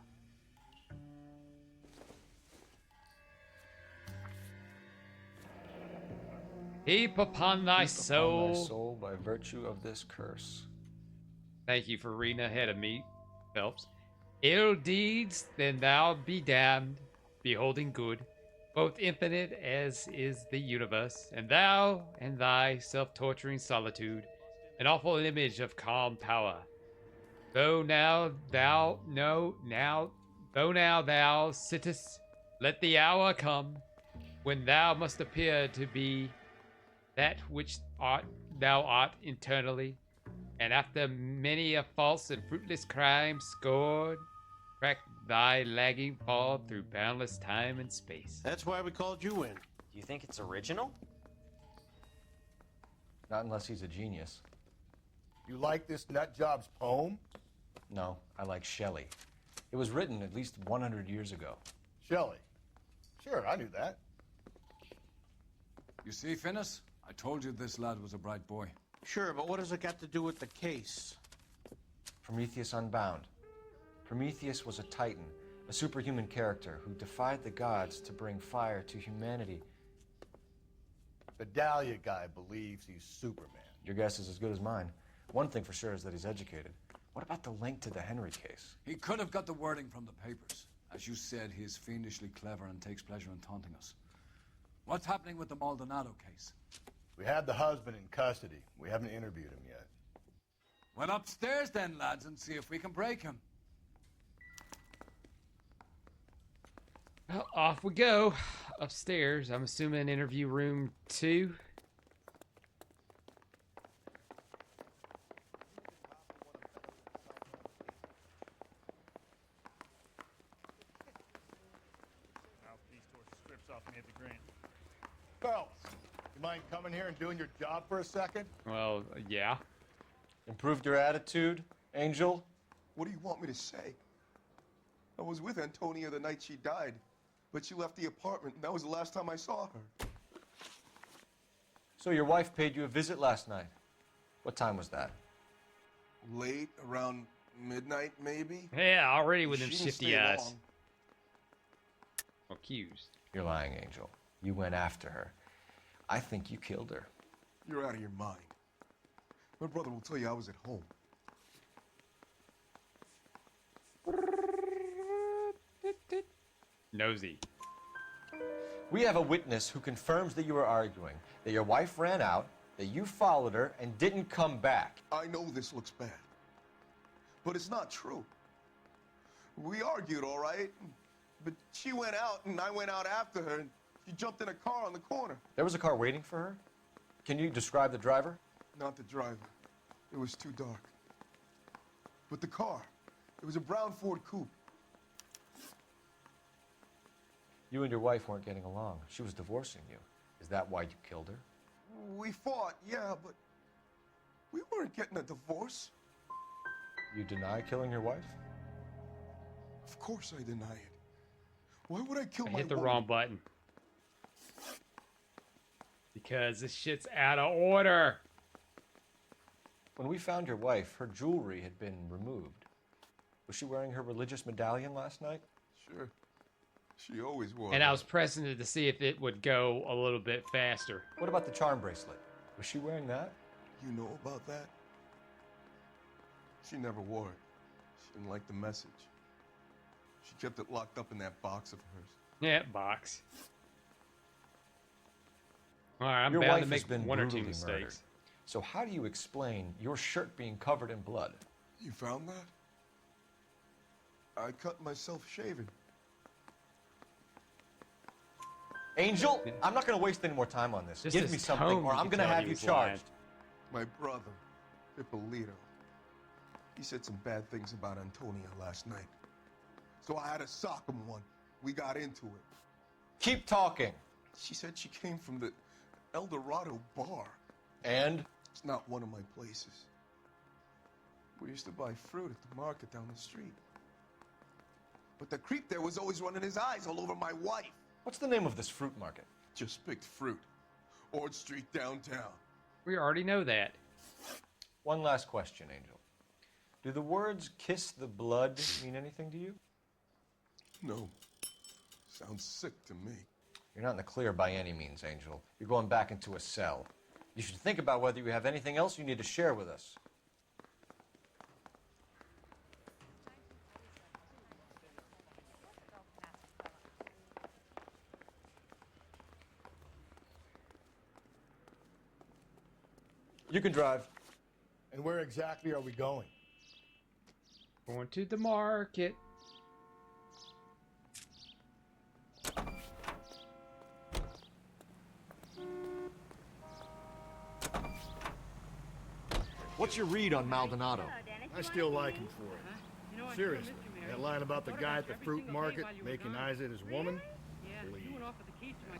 Heap upon thy soul. By by virtue of this curse. Thank you for reading ahead of me, Phelps. Ill deeds, then thou be damned, beholding good, both infinite as is the universe, and thou and thy self-torturing solitude, an awful image of calm power. Though now thou sittest, let the hour come when thou must appear to be that which thou art internally, and after many a false and fruitless crime scored, track thy lagging fall through boundless time and space. That's why we called you in. Do you think it's original? Not unless he's a genius. You like this nutjob's poem? No, I like Shelley. It was written at least 100 years ago. Shelley? Sure, I knew that. You see, Finnis? I told you this lad was a bright boy. Sure, but what has it got to do with the case? Prometheus Unbound. Prometheus was a titan, a superhuman character who defied the gods to bring fire to humanity. The Dahlia guy believes he's Superman. Your guess is as good as mine. One thing for sure is that he's educated. What about the link to the Henry case? He could have got the wording from the papers. As you said, he is fiendishly clever and takes pleasure in taunting us. What's happening with the Maldonado case? We had the husband in custody. We haven't interviewed him yet. Well, upstairs then, lads, and see if we can break him. Well, off we go. Upstairs. I'm assuming interview room 2. Phelps, you mind coming here and doing your job for a second? Well, yeah. Improved your attitude, Angel? What do you want me to say? I was with Antonia the night she died, but she left the apartment, and that was the last time I saw her. So your wife paid you a visit last night. What time was that? Late, around midnight, maybe? Yeah, already with them She didn't shifty stay eyes. long. Accused. You're lying, Angel. You went after her. I think you killed her. You're out of your mind. My brother will tell you I was at home. Nosy. We have a witness who confirms that you were arguing, that your wife ran out, that you followed her and didn't come back. I know this looks bad, but it's not true. We argued, all right, but she went out and I went out after her and she jumped in a car on the corner. There was a car waiting for her? Can you describe the driver? Not the driver. It was too dark. But the car, it was a brown Ford coupe. You and your wife weren't getting along. She was divorcing you. Is that why you killed her? We fought, yeah, but we weren't getting a divorce. You deny killing your wife? Of course I deny it. Why would I kill I my hit the woman? wrong button. Because this shit's out of order. When we found your wife, her jewelry had been removed. Was she wearing her religious medallion last night? Sure. She always was. And I was pressing it to see if it would go a little bit faster. What about the charm bracelet? Was she wearing that? You know about that? She never wore it. She didn't like the message. She kept it locked up in that box of hers. Yeah, box. All right, I'm Your bound wife to make has been one or two brutally mistakes. murdered. So how do you explain your shirt being covered in blood? You found that? I cut myself shaving. Angel, I'm not going to waste any more time on this. Just Give his me something, tone, or you I'm can going to tell have he you was lying. charged. My brother, Ippolito, he said some bad things about Antonia last night. So I had to sock him one. We got into it. Keep talking. She said she came from the El Dorado bar. And? It's not one of my places. We used to buy fruit at the market down the street. But the creep there was always running his eyes all over my wife. What's the name of this fruit market? Just picked fruit. Ord Street downtown. We already know that. One last question, Angel. Do the words kiss the blood mean anything to you? No. Sounds sick to me. You're not in the clear by any means, Angel. You're going back into a cell. You should think about whether you have anything else you need to share with us. You can drive. And where exactly are we going? Going to the market. What's your read on Maldonado? I still like him for it. Seriously, that line about the guy at the fruit market making Isa his woman? Please.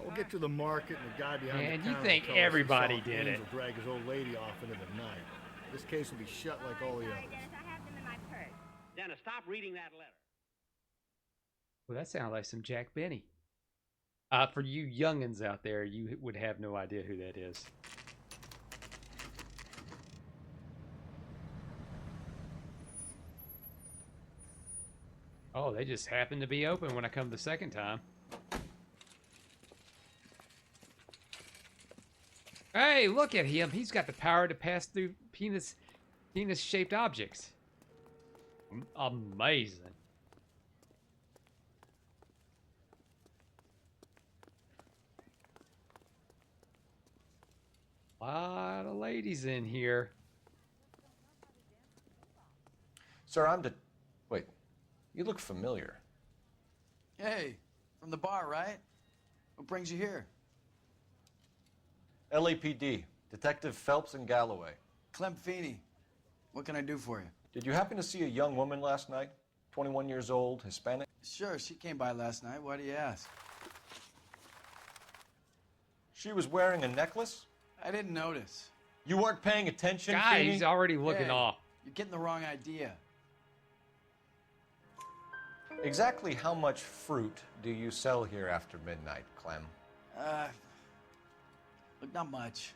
We'll get to the market and the guy behind Man, the you counter think will tell us everybody he saw did it. Angel drag his old lady off into the night. This case will be shut like all the others. Dennis, stop reading that letter. Well, that sounds like some Jack Benny. For you youngins out there, you would have no idea who that is. Oh, they just happened to be open when I come the second time. Hey, look at him. He's got the power to pass through penis-shaped objects. Amazing. A lot of ladies in here. Sir, Wait, you look familiar. Hey, from the bar, right? What brings you here? LAPD, Detective Phelps and Galloway. Clem Feeney. What can I do for you? Did you happen to see a young woman last night? 21 years old, Hispanic? Sure, she came by last night. Why do you ask? She was wearing a necklace? I didn't notice. You weren't paying attention, Guy, Feeney? he's already looking Hey, off. You're getting the wrong idea. Exactly how much fruit do you sell here after midnight, Clem? Look, not much.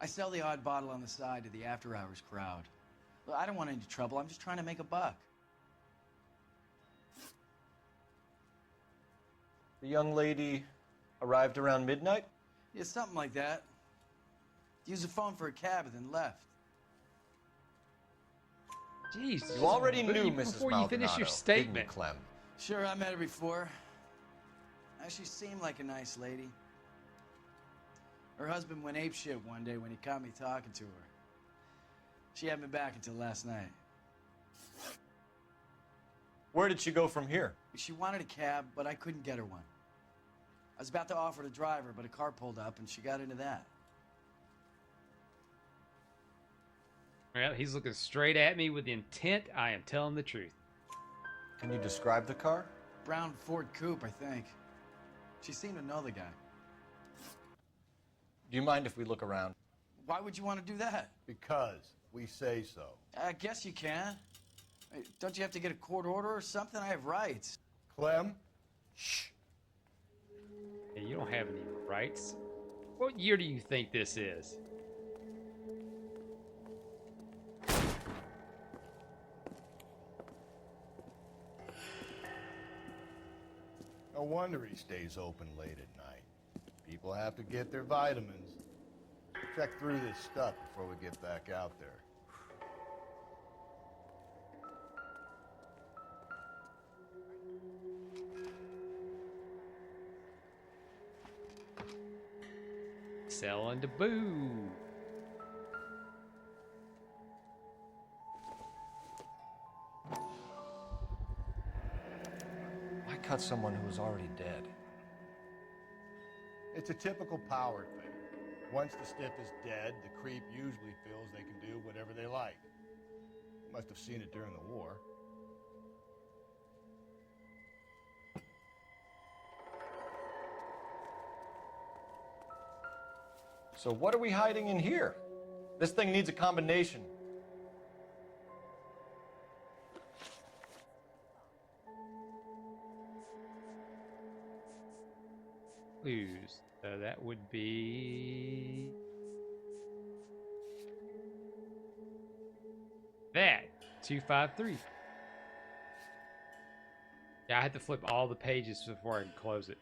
I sell the odd bottle on the side to the after-hours crowd. Look, I don't want any trouble. I'm just trying to make a buck. The young lady arrived around midnight? Yeah, something like that. Used the phone for a cab and then left. Jeez. You already knew Mrs. Before Maldonado, you finish your didn't statement. you, Clem? Sure, I met her before. She seemed like a nice lady. Her husband went apeshit one day when he caught me talking to her. She had me back until last night. Where did she go from here? She wanted a cab, but I couldn't get her one. I was about to offer to drive her, but a car pulled up and she got into that. Well, he's looking straight at me with the intent I am telling the truth. Can you describe the car? Brown Ford Coupe, I think. She seemed to know the guy. Do you mind if we look around? Why would you want to do that? Because we say so. I guess you can. Hey, don't you have to get a court order or something? I have rights. Clem? Shh. Hey, you don't have any rights. What year do you think this is? No wonder he stays open late at night. People have to get their vitamins. Check through this stuff before we get back out there. Selling the boo. Why cut someone who was already dead? It's a typical power thing. Once the stiff is dead, the creep usually feels they can do whatever they like. Must have seen it during the war. So what are we hiding in here? This thing needs a combination. Clues. So that would be that 253. Yeah, I had to flip all the pages before I could close it.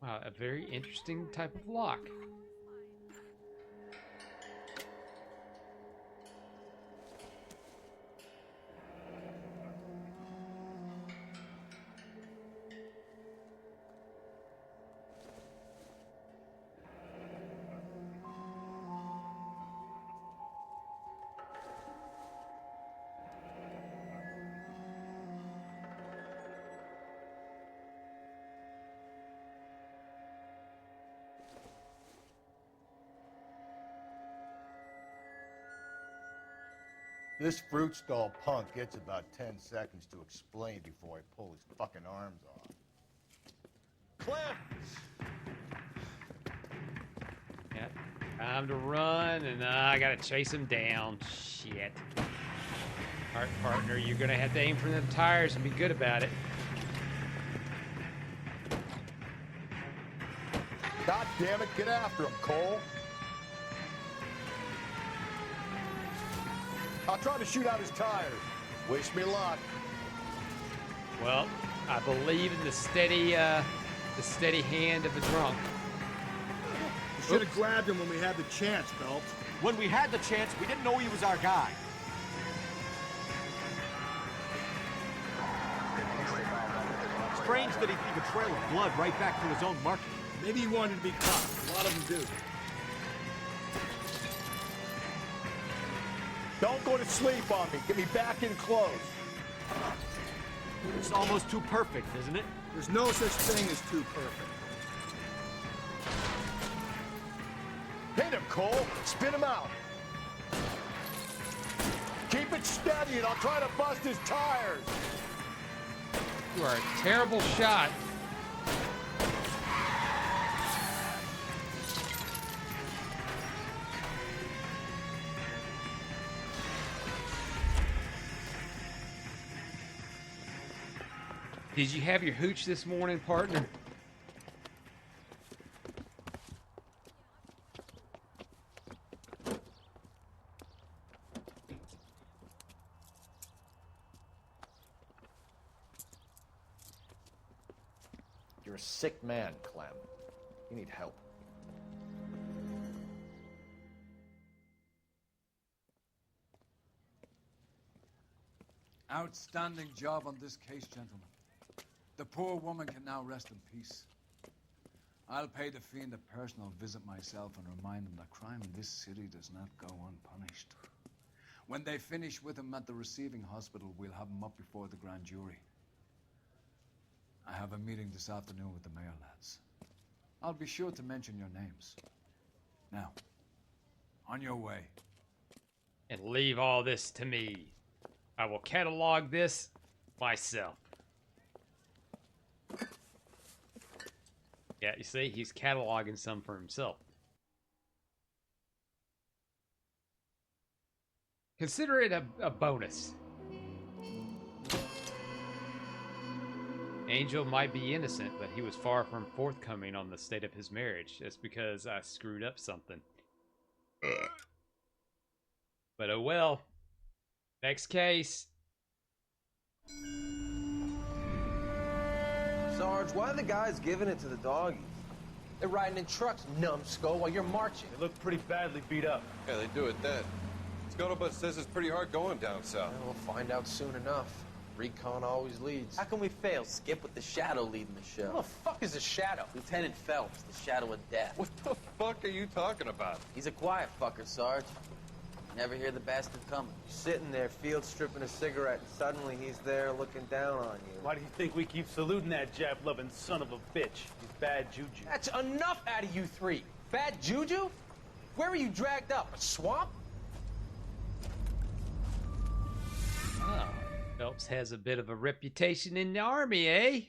Wow, a very interesting type of lock. This fruit stall punk gets about 10 seconds to explain before I pull his fucking arms off. Clem! Yeah, time to run, and I gotta chase him down. Shit. Alright, partner, you're gonna have to aim for them tires and be good about it. God damn it, get after him, Cole. I'll try to shoot out his tires. Wish me luck. Well, I believe in the steady hand of the drunk. You should have grabbed him when we had the chance, Belt. When we had the chance, we didn't know he was our guy. Strange that he'd leave a trail of blood right back to his own market. Maybe he wanted to be caught. A lot of them do. Don't go to sleep on me. Get me back in close. It's almost too perfect, isn't it? There's no such thing as too perfect. Hit him, Cole. Spin him out. Keep it steady, and I'll try to bust his tires. You are a terrible shot. Did you have your hooch this morning, partner? You're a sick man, Clem. You need help. Outstanding job on this case, gentlemen. The poor woman can now rest in peace. I'll pay the fiend a personal visit myself and remind him that crime in this city does not go unpunished. When they finish with him at the receiving hospital, we'll have him up before the grand jury. I have a meeting this afternoon with the mayor, lads. I'll be sure to mention your names. Now, on your way. And leave all this to me. I will catalog this myself. Yeah, you see, he's cataloging some for himself. Consider it a bonus. Angel might be innocent, but he was far from forthcoming on the state of his marriage. That's because I screwed up something. But oh well. Next case. Sarge, why are the guys giving it to the doggies? They're riding in trucks, numbskull, while you're marching. They look pretty badly beat up. Yeah, they do it then. Scuttlebutt says it's pretty hard going down south. Yeah, we'll find out soon enough. Recon always leads. How can we fail, Skip, with the Shadow leading the show? Who the fuck is the Shadow? Lieutenant Phelps, the Shadow of Death. What the fuck are you talking about? He's a quiet fucker, Sarge. Never hear the bastard coming. You're sitting there, field stripping a cigarette, and suddenly he's there looking down on you. Why do you think we keep saluting that Jap-loving son of a bitch? He's bad juju. That's enough out of you three. Bad juju? Where were you dragged up? A swamp? Oh, Phelps has a bit of a reputation in the army, eh?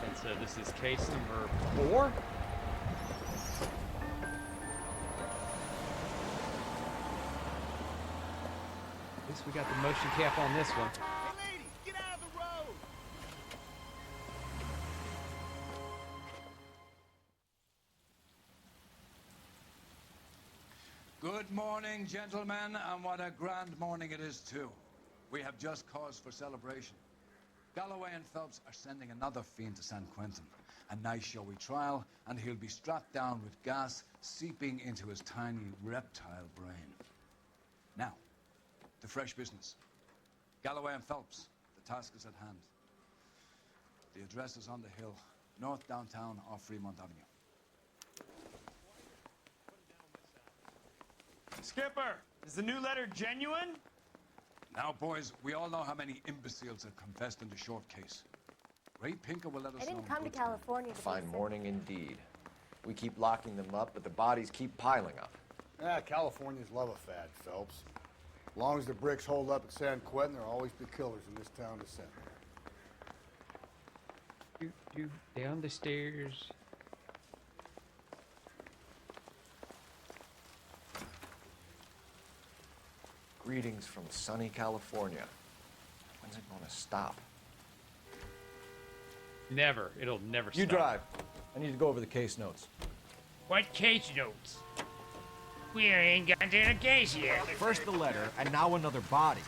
And so this is case number 4. At least we got the motion cap on this one. Good morning, gentlemen, and what a grand morning it is, too. We have just cause for celebration. Galloway and Phelps are sending another fiend to San Quentin. A nice showy trial, and he'll be strapped down with gas seeping into his tiny reptile brain. Now, to fresh business. Galloway and Phelps, the task is at hand. The address is on the hill, north downtown off Fremont Avenue. Skipper, is the new letter genuine? Now, boys, we all know how many imbeciles have confessed in the short case. Ray Pinker will let us know. I didn't in come to good time. California to Fine be morning indeed. We keep locking them up, but the bodies keep piling up. California's love a fad, Phelps. As long as the bricks hold up at San Quentin, there'll always be killers in this town to send. Down the stairs. Greetings from sunny California. When's it going to stop? Never. It'll never stop. You drive. I need to go over the case notes. What case notes? We ain't got to the case yet. First the letter, and now another body.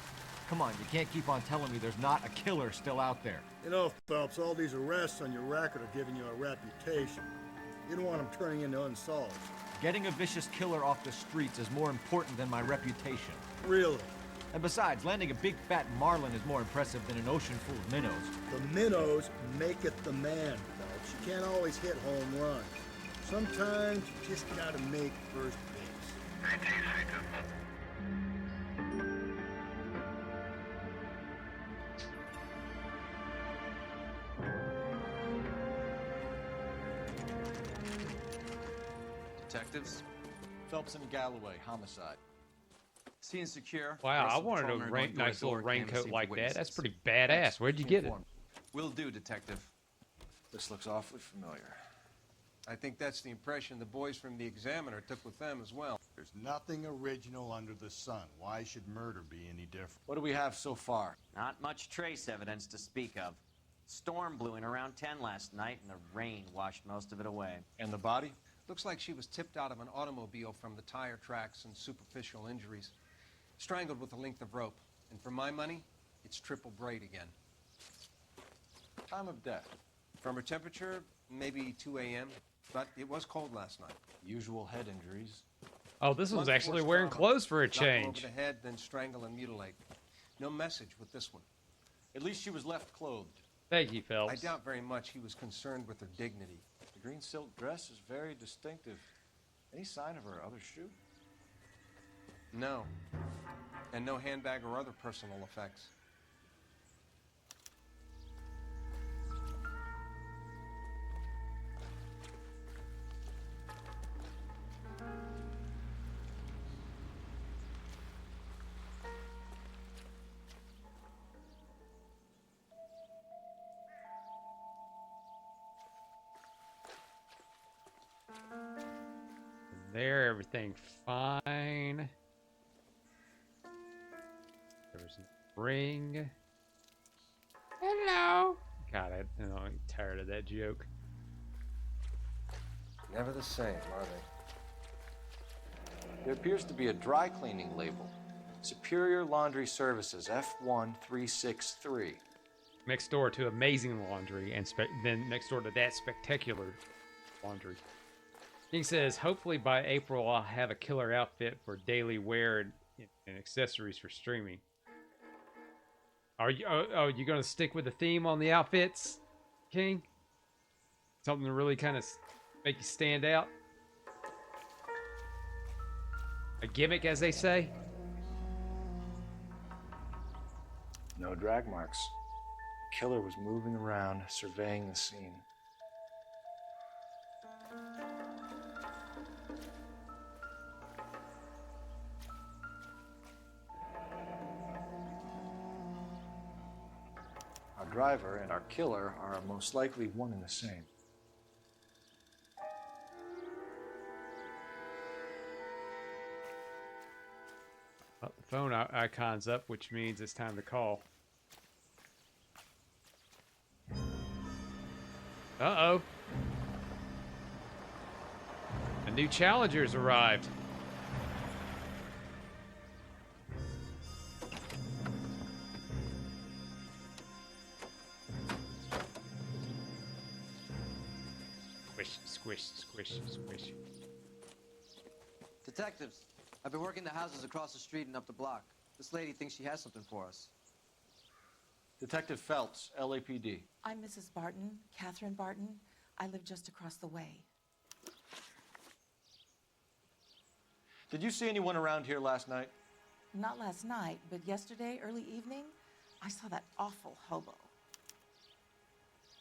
Come on, you can't keep on telling me there's not a killer still out there. You know, Phelps, all these arrests on your record are giving you a reputation. You don't want them turning into unsolved. Getting a vicious killer off the streets is more important than my reputation. Really? And besides, landing a big fat marlin is more impressive than an ocean full of minnows. The minnows make it the man, Phelps. You can't always hit home runs. Sometimes you just gotta make first base. Detectives? Phelps and Galloway, homicide. Scene secure. Wow, I Rest of the wanted patrolmen a are going nice door-to-door little raincoat canvassing for like that. That's witnesses. pretty badass. Where'd you get it? Will do, Detective. This looks awfully familiar. I think that's the impression the boys from the Examiner took with them as well. There's nothing original under the sun. Why should murder be any different? What do we have so far? Not much trace evidence to speak of. Storm blew in around 10 last night, and the rain washed most of it away. And the body? Looks like she was tipped out of an automobile from the tire tracks and superficial injuries. Strangled with a length of rope. And for my money, it's triple braid again. Time of death? From her temperature, maybe 2 a.m., but it was cold last night. Usual head injuries. Oh, this one's Blunt actually force wearing trauma. clothes for a Knock her change. over the head, then strangle and mutilate. No message with this one. At least she was left clothed. Thank you, Phelps. I doubt very much he was concerned with her dignity. The green silk dress is very distinctive. Any sign of her other shoe? No. And no handbag or other personal effects. There, everything fine. There was a ring. Hello. God, I'm tired of that joke. Never the same, are they? There appears to be a dry cleaning label. Superior Laundry Services, F1363. Next door to Amazing Laundry, and then next door to that, Spectacular Laundry. He says, hopefully by April I'll have a killer outfit for daily wear and accessories for streaming. Are you? Oh, you gonna stick with the theme on the outfits, King? Something to really kind of make you stand out? A gimmick, as they say? No drag marks. The killer was moving around, surveying the scene. Our driver and our killer are most likely one and the same. Well, the phone icon's up, which means it's time to call. Uh-oh. A new challenger's arrived. Squish, squish, squish, squish. Detectives, I've been working the houses across the street and up the block. This lady thinks she has something for us. Detective Phelps, LAPD. I'm Mrs. Barton, Catherine Barton. I live just across the way. Did you see anyone around here last night? Not last night, but yesterday, early evening, I saw that awful hobo.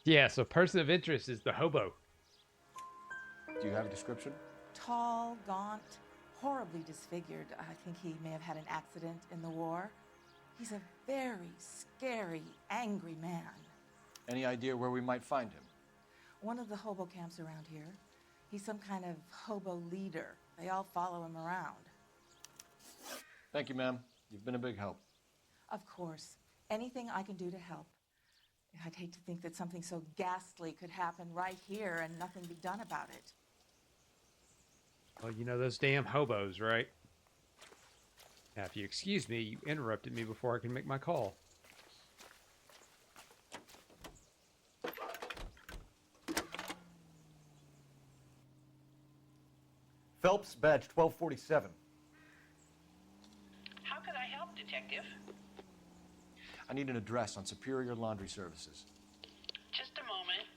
Yeah, so person of interest is the hobo. Do you have a description? Tall, gaunt, horribly disfigured. I think he may have had an accident in the war. He's a very scary, angry man. Any idea where we might find him? One of the hobo camps around here. He's some kind of hobo leader. They all follow him around. Thank you, ma'am. You've been a big help. Of course. Anything I can do to help. I'd hate to think that something so ghastly could happen right here and nothing be done about it. Well, you know those damn hobos, right? Now, if you excuse me, you interrupted me before I can make my call. Phelps, badge 1247. How can I help, Detective? I need an address on Superior Laundry Services. Just a moment.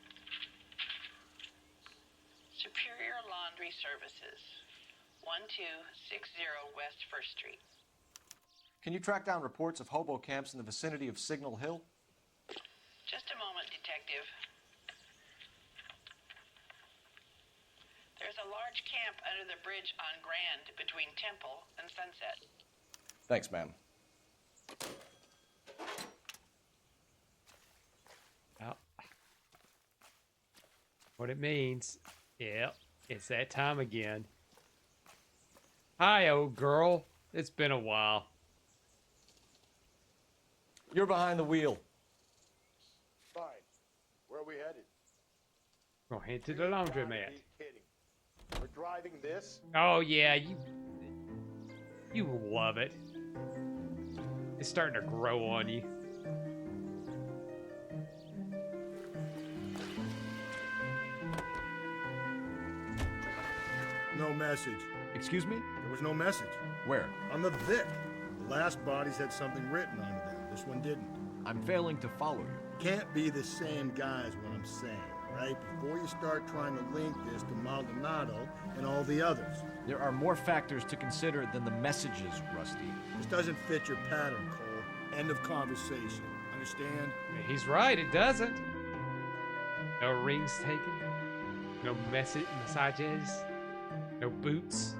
Superior Laundry Services, 1260 West 1st Street. Can you track down reports of hobo camps in the vicinity of Signal Hill? Just a moment, Detective. There's a large camp under the bridge on Grand between Temple and Sunset. Thanks, ma'am. Well, what it means, yeah, it's that time again. Hi, old girl. It's been a while. You're behind the wheel. Fine. Where are we headed? Go head to the laundromat. We're driving this? Oh yeah, you love it. It's starting to grow on you. No message. Excuse me? There was no message. Where? On the Vic. The last bodies had something written on them. This one didn't. I'm failing to follow you. Can't be the same guys, what I'm saying, right? Before you start trying to link this to Maldonado and all the others. There are more factors to consider than the messages, Rusty. This doesn't fit your pattern, Cole. End of conversation. Understand? He's right, it doesn't. No rings taken. No massages. No boots.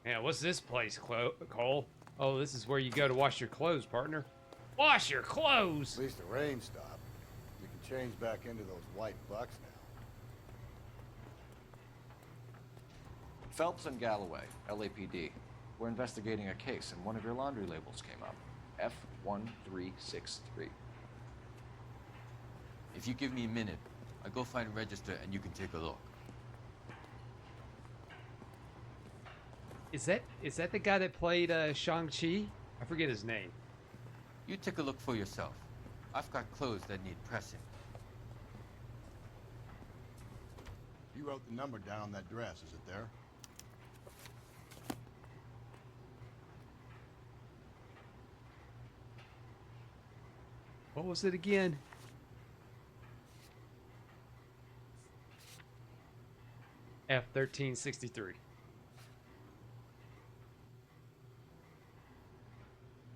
Yeah, what's this place, Cole? Oh, this is where you go to wash your clothes, partner. Wash your clothes! At least the rain stopped. You can change back into those white bucks now. Phelps and Galloway, LAPD. We're investigating a case, and one of your laundry labels came up. F1363. If you give me a minute, I'll go find a register and you can take a look. Is that the guy that played Shang-Chi? I forget his name. You take a look for yourself. I've got clothes that need pressing. You wrote the number down on that dress, is it there? What was it again? F1363.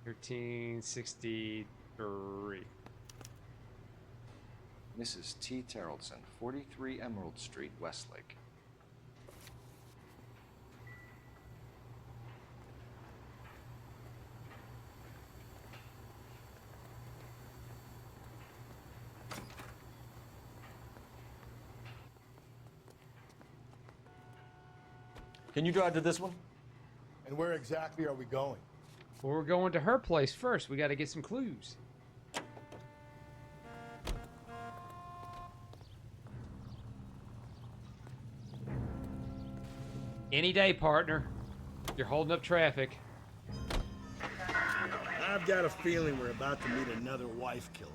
1363. Mrs. T. Terrellson, 43 Emerald Street, Westlake. Can you drive to this one? And where exactly are we going? Well, we're going to her place first. We got to get some clues. Any day, partner. You're holding up traffic. I've got a feeling we're about to meet another wife killer.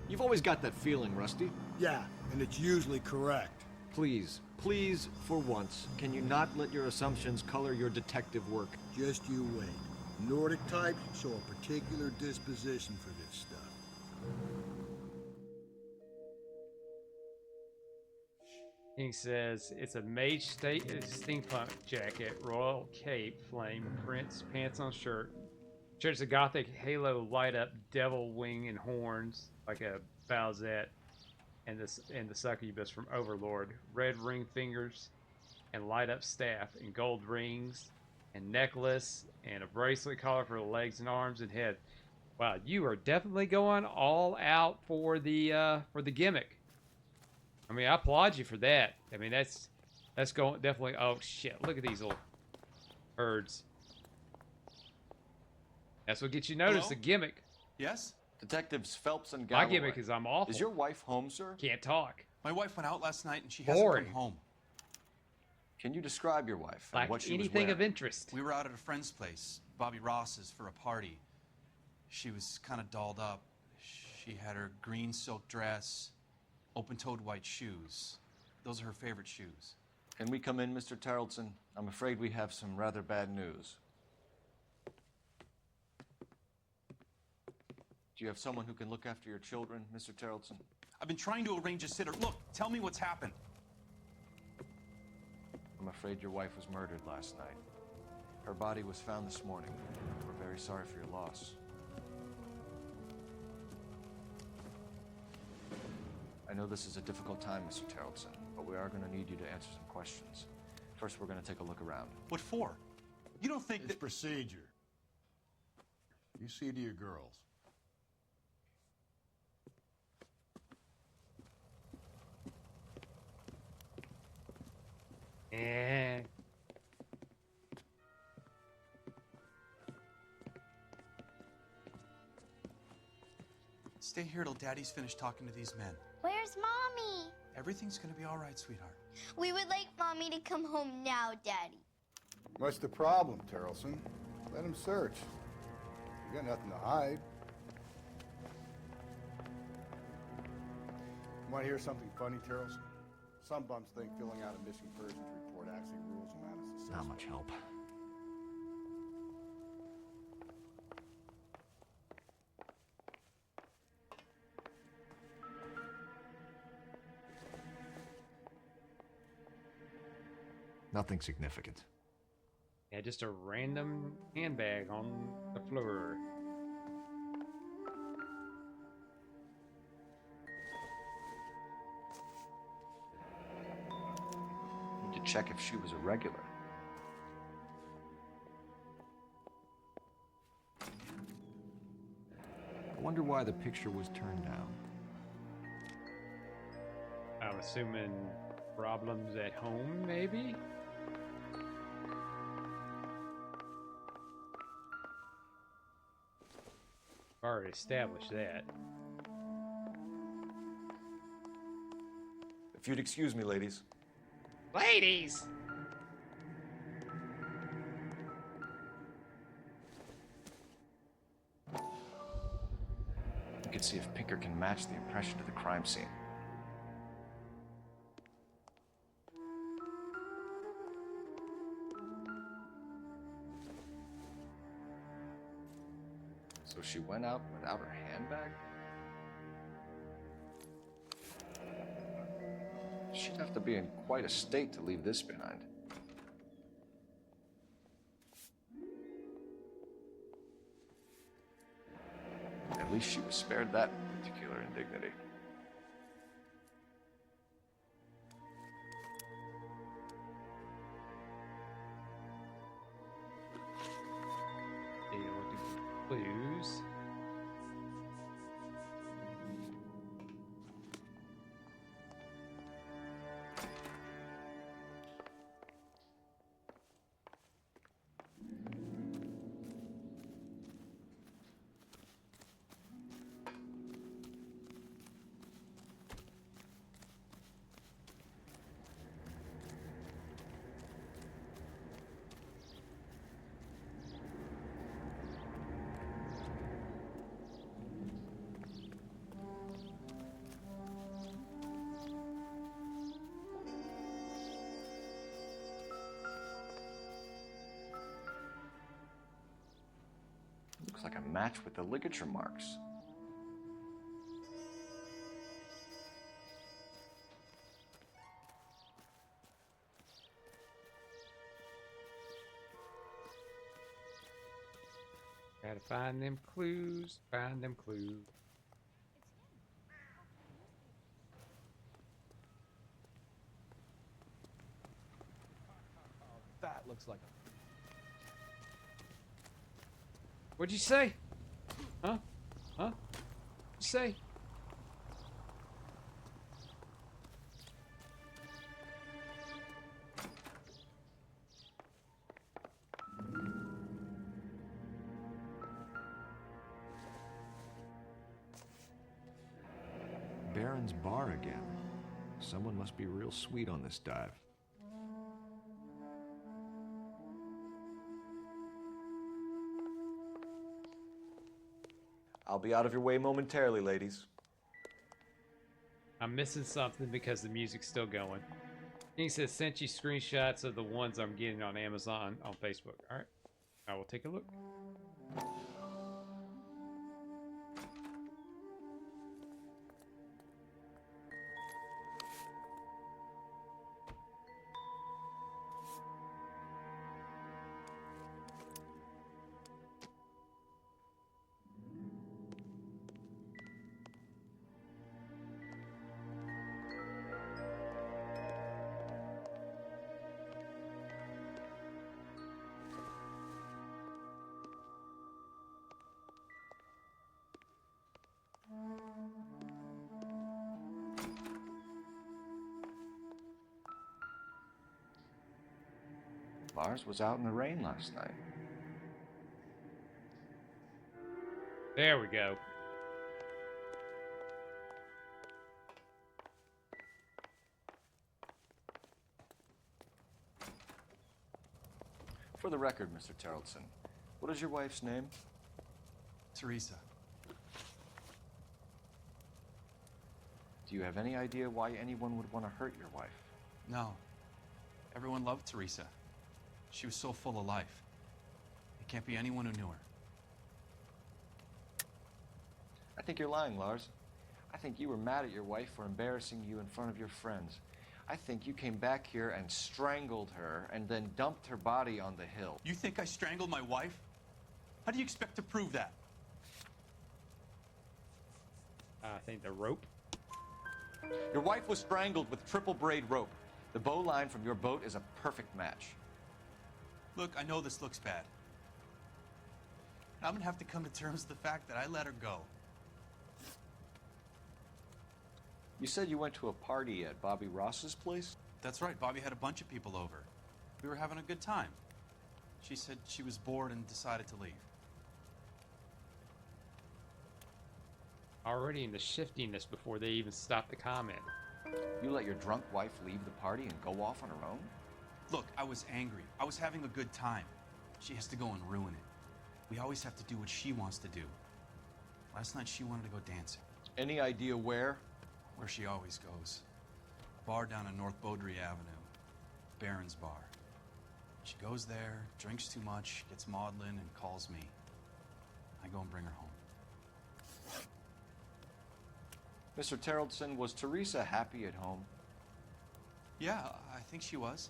You've always got that feeling, Rusty. Yeah, and it's usually correct. Please, please, for once, can you not let your assumptions color your detective work? Just you wait. Nordic types show a particular disposition for this stuff. He says it's a mage state steampunk jacket, royal cape, flame prints, pants on shirt. Shirt's a gothic halo light up devil wing and horns like a Bowsette, and the succubus from Overlord. Red ring fingers and light up staff and gold rings and necklace and a bracelet collar for the legs and arms and head. Wow, you are definitely going all out for the gimmick. I mean, I applaud you for that. I mean, that's going definitely. Oh shit! Look at these little herds. That's what gets you noticed. The gimmick. Yes? Detectives Phelps and Galloway. My gimmick is I'm awful. Is your wife home, sir? Can't talk. My wife went out last night and she Boring. hasn't come home. Can you describe your wife and Like what she was anything wearing? of interest. We were out at a friend's place, Bobby Ross's, for a party. She was kind of dolled up. She had her green silk dress, open-toed white shoes. Those are her favorite shoes. Can we come in, Mr. Tarleton? I'm afraid we have some rather bad news. Do you have someone who can look after your children, Mr. Tarleton? I've been trying to arrange a sitter. Look, tell me what's happened. I'm afraid your wife was murdered last night. Her body was found this morning. We're very sorry for your loss. I know this is a difficult time, Mr. Tarleton, but we are going to need you to answer some questions. First, we're going to take a look around. What for? You don't think It's procedure. You see to your girls. Eh. Stay here till Daddy's finished talking to these men. Where's Mommy? Everything's gonna be all right, sweetheart. We would like Mommy to come home now, Daddy. What's the problem, Tarleton? Let him search. You got nothing to hide. Want to hear something funny, Tarleton? Some bums think filling out a missing persons report actually rules them out as suspect. Not much help. Nothing significant. Yeah, just a random handbag on the floor. Need to check if she was a regular. I wonder why the picture was turned down. I'm assuming problems at home, maybe? Already established that. If you'd excuse me, ladies. Ladies! You can see if Pinker can match the impression to the crime scene. So she went out without her handbag? She'd have to be in quite a state to leave this behind. At least she was spared that particular indignity. Clues. and match with the ligature marks. Gotta find them clues, find them clues. That looks like What'd you say? Huh? Huh? What'd you say? Baron's bar again. Someone must be real sweet on this dive. I'll be out of your way momentarily, ladies. I'm missing something because the music's still going. He says, sent you screenshots of the ones I'm getting on Amazon on Facebook. All right, I will take a look. Lars was out in the rain last night. There we go. For the record, Mr. Terrelson, what is your wife's name? Teresa. Do you have any idea why anyone would want to hurt your wife? No. Everyone loved Teresa. She was so full of life. It can't be anyone who knew her. I think you're lying, Lars. I think you were mad at your wife for embarrassing you in front of your friends. I think you came back here and strangled her and then dumped her body on the hill. You think I strangled my wife? How do you expect to prove that? I think the rope. Your wife was strangled with triple braid rope. The bow line from your boat is a perfect match. Look, I know this looks bad. I'm gonna have to come to terms with the fact that I let her go. You said you went to a party at Bobby Ross's place? That's right, Bobby had a bunch of people over. We were having a good time. She said she was bored and decided to leave. Already in the shiftiness before they even stopped the comment. You let your drunk wife leave the party and go off on her own? Look, I was angry. I was having a good time. She has to go and ruin it. We always have to do what she wants to do. Last night she wanted to go dancing. Any idea where? Where she always goes. Bar down on North Beaudry Avenue. Baron's bar. She goes there, drinks too much, gets maudlin, and calls me. I go and bring her home. Mr. Terrelson, was Teresa happy at home? Yeah, I think she was.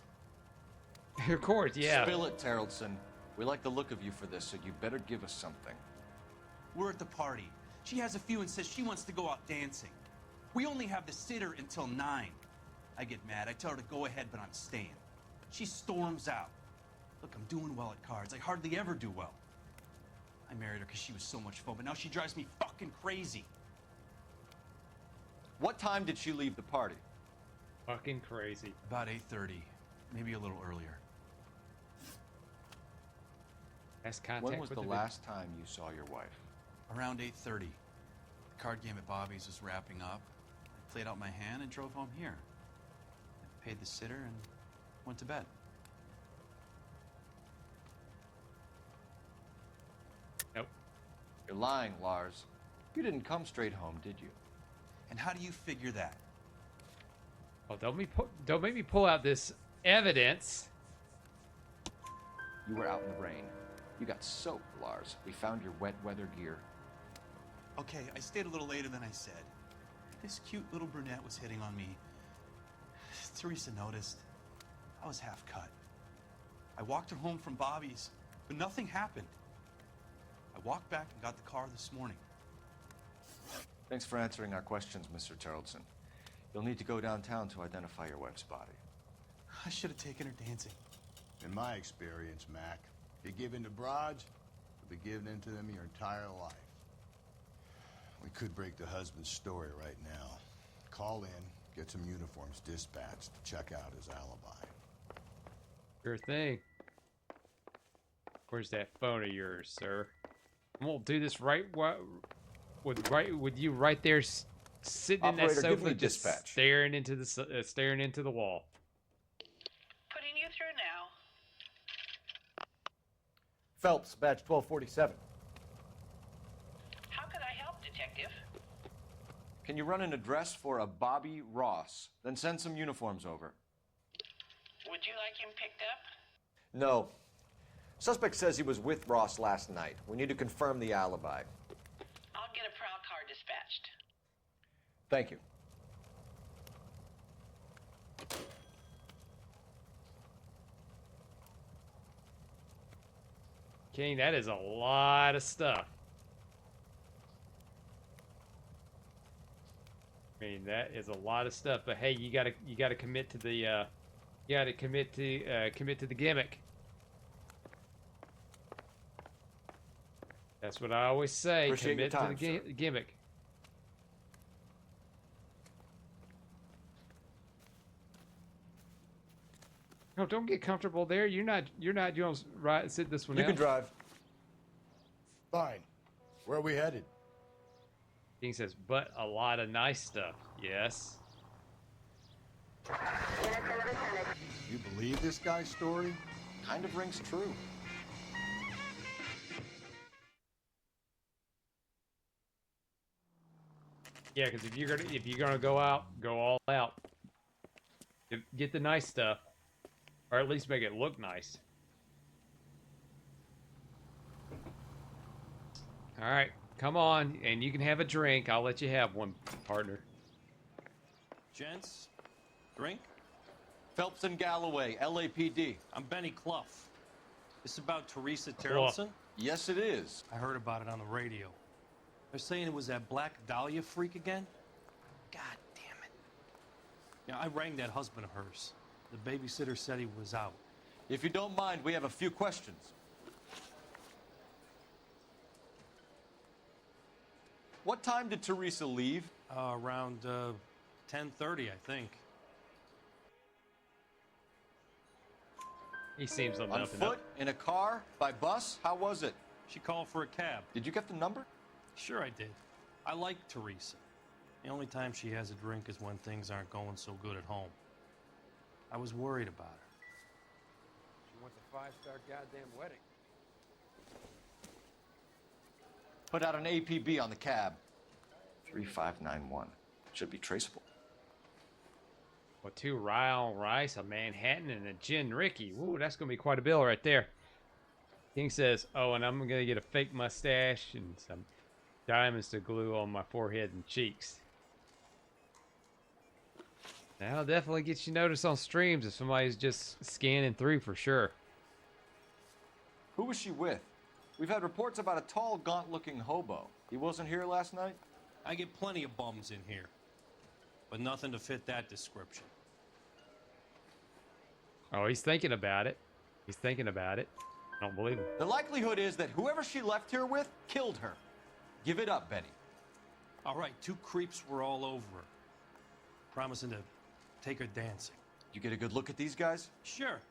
Of course, yeah. Spill it, Terrelson. We like the look of you for this, so you better give us something. We're at the party. She has a few and says she wants to go out dancing. We only have the sitter until 9. I get mad. I tell her to go ahead, but I'm staying. She storms out. Look, I'm doing well at cards. I hardly ever do well. I married her because she was so much fun, but now she drives me fucking crazy. What time did she leave the party? Fucking crazy. About 8:30, maybe a little earlier. Best contact When was with the last time you saw your wife? Around 8:30. The card game at Bobby's was wrapping up. I played out my hand and drove home here. I paid the sitter and went to bed. Nope. You're lying, Lars. You didn't come straight home, did you? And how do you figure that? Well, don't make me pull out this evidence. You were out in the rain. You got soaked, Lars. We found your wet weather gear. Okay, I stayed a little later than I said. This cute little brunette was hitting on me. Teresa noticed. I was half cut. I walked her home from Bobby's, but nothing happened. I walked back and got the car this morning. Thanks for answering our questions, Mr. Tarleton. You'll need to go downtown to identify your wife's body. I should have taken her dancing. In my experience, Mac, you give in to broads, you'll be giving in to them your entire life. We could break the husband's story right now. Call in, get some uniforms dispatched, check out his alibi. Sure thing. Where's that phone of yours, sir? And we'll do this with you right there, sitting in that Operator, give sofa, me just dispatch. staring into the wall. Putting you through now. Phelps, badge 1247. How could I help, Detective? Can you run an address for a Bobby Ross? Then send some uniforms over. Would you like him picked up? No. Suspect says he was with Ross last night. We need to confirm the alibi. I'll get a prowl car dispatched. Thank you. King, that is a lot of stuff. I mean, that is a lot of stuff. But hey, you gotta commit to the commit to the gimmick. That's what I always say. Appreciate your Commit time, to the gimmick. No, don't get comfortable there. You're not going to right sit this one out. You can drive. Fine. Where are we headed? King says, but a lot of nice stuff. Yes. You believe this guy's story? Kind of rings true. Yeah, because if you're gonna go out, go all out. Get the nice stuff, or at least make it look nice. All right, come on, and you can have a drink. I'll let you have one, partner. Gents, drink? Phelps and Galloway, LAPD. I'm Benny Clough. This about Teresa Clough. Tarleton? Yes, it is. I heard about it on the radio. They're saying it was that Black Dahlia freak again? God damn it. Yeah, I rang that husband of hers. The babysitter said he was out. If you don't mind, we have a few questions. What time did Teresa leave? Around 10:30, I think. He seems on On foot, in a car, by bus? How was it? She called for a cab. Did you get the number? Sure I did. I like Teresa. The only time she has a drink is when things aren't going so good at home. I was worried about her. She wants a 5-star goddamn wedding. Put out an APB on the cab. 3591. Should be traceable. Well, 2 rye on rice, a Manhattan, and a gin Ricky. Ooh, that's gonna be quite a bill right there. King says, "Oh, and I'm gonna get a fake mustache and some diamonds to glue on my forehead and cheeks." That'll definitely get you noticed on streams if somebody's just scanning through for sure. Who was she with? We've had reports about a tall, gaunt-looking hobo. He wasn't here last night? I get plenty of bums in here, but nothing to fit that description. Oh, he's thinking about it. He's thinking about it. I don't believe him. The likelihood is that whoever she left here with killed her. Give it up, Benny. All right, 2 creeps were all over her, promising to take her dancing. You get a good look at these guys? Sure.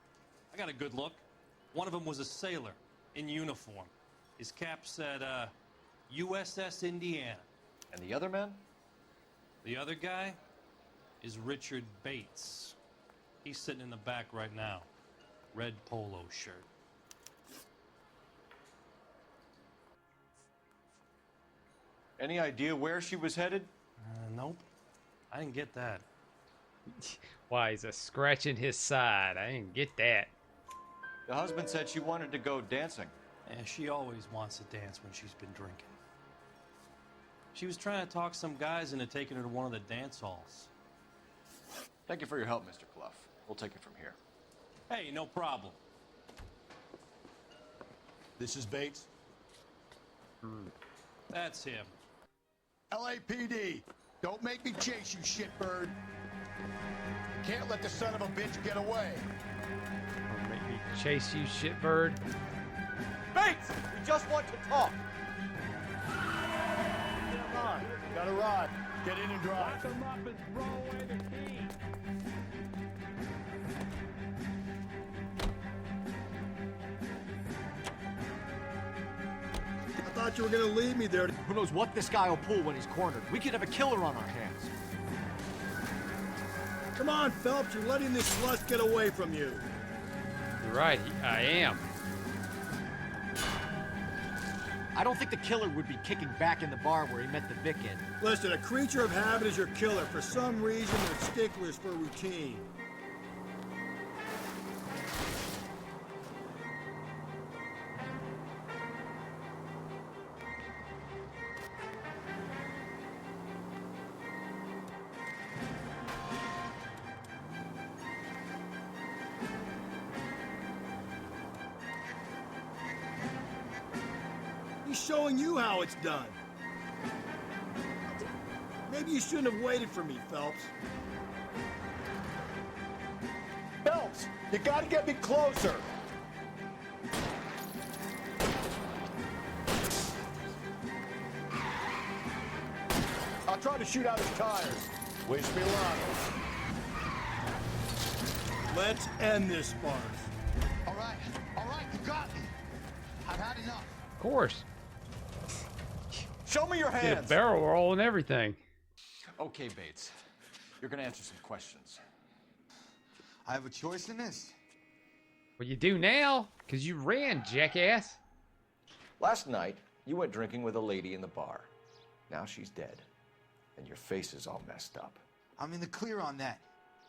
I got a good look. One of them was a sailor in uniform. His cap said, USS Indiana. And the other man? The other guy is Richard Bates. He's sitting in the back right now. Red polo shirt. Any idea where she was headed? Nope. I didn't get that. Why, he's a scratching his side. I didn't get that. The husband said she wanted to go dancing. And she always wants to dance when she's been drinking. She was trying to talk some guys into taking her to one of the dance halls. Thank you for your help, Mr. Clough. We'll take it from here. Hey, no problem. This is Bates? That's him. LAPD, don't make me chase you, shitbird. Can't let the son of a bitch get away. Or make me chase you, shitbird. Bates, we just want to talk. Come on, got a rod. Get in and drive. Lock them up and throw away the key. I thought you were gonna leave me there. Who knows what this guy will pull when he's cornered? We could have a killer on our hands. Come on, Phelps, you're letting this slut get away from you. You're right, I am. I don't think the killer would be kicking back in the bar where he met the Vic in. Listen, a creature of habit is your killer. For some reason, they're sticklers for routine. He's showing you how it's done. Maybe you shouldn't have waited for me, Phelps. Phelps, you gotta get me closer. I'll try to shoot out his tires. Wish me luck. Let's end this farce. All right, you got me. I've had enough. Of course. Show me your Did a hands. barrel roll and everything. Okay, Bates. You're gonna answer some questions. I have a choice in this. Well, you do now, because you ran, jackass. Last night, you went drinking with a lady in the bar. Now she's dead. And your face is all messed up. I'm in the clear on that.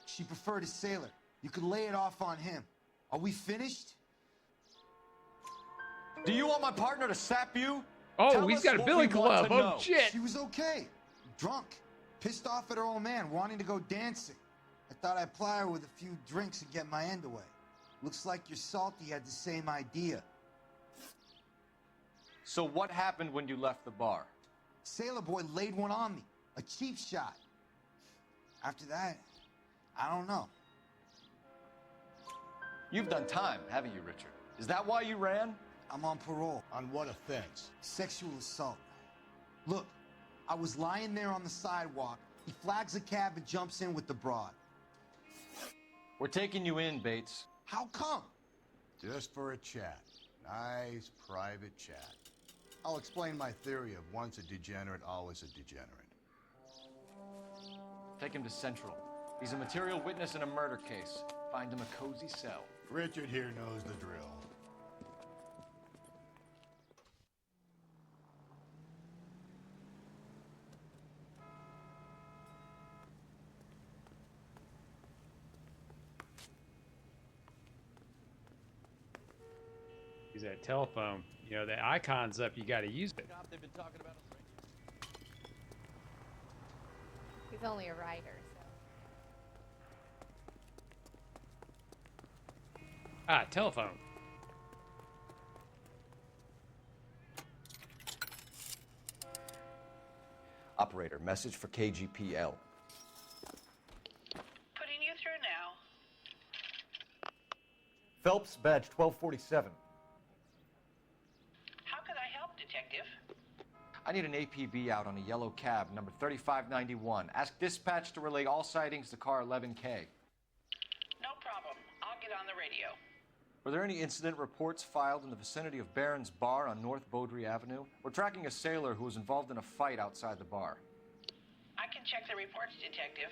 She preferred a sailor. You could lay it off on him. Are we finished? Do you want my partner to sap you? Oh, Tell he's us got a what billy we want club. to Oh, know. shit. She was okay. Drunk. Pissed off at her old man, wanting to go dancing. I thought I'd ply her with a few drinks and get my end away. Looks like your salty had the same idea. So what happened when you left the bar? Sailor boy laid one on me. A cheap shot. After that, I don't know. You've done time, haven't you, Richard? Is that why you ran? I'm on parole. On what offense? Sexual assault. Look, I was lying there on the sidewalk. He flags a cab and jumps in with the broad. We're taking you in, Bates. How come? Just for a chat. Nice private chat. I'll explain my theory of once a degenerate, always a degenerate. Take him to Central. He's a material witness in a murder case. Find him a cozy cell. Richard here knows the drill. Use that telephone. You know, the icon's up, you gotta use it. They've been talking about us He's only a writer, so. Ah, telephone. Operator, message for KGPL. Putting you through now. Phelps, badge 1247. How could I help, Detective? I need an APB out on a yellow cab, number 3591. Ask dispatch to relay all sightings to car 11K. No problem. I'll get on the radio. Were there any incident reports filed in the vicinity of Barron's Bar on North Beaudry Avenue? We're tracking a sailor who was involved in a fight outside the bar. I can check the reports, Detective.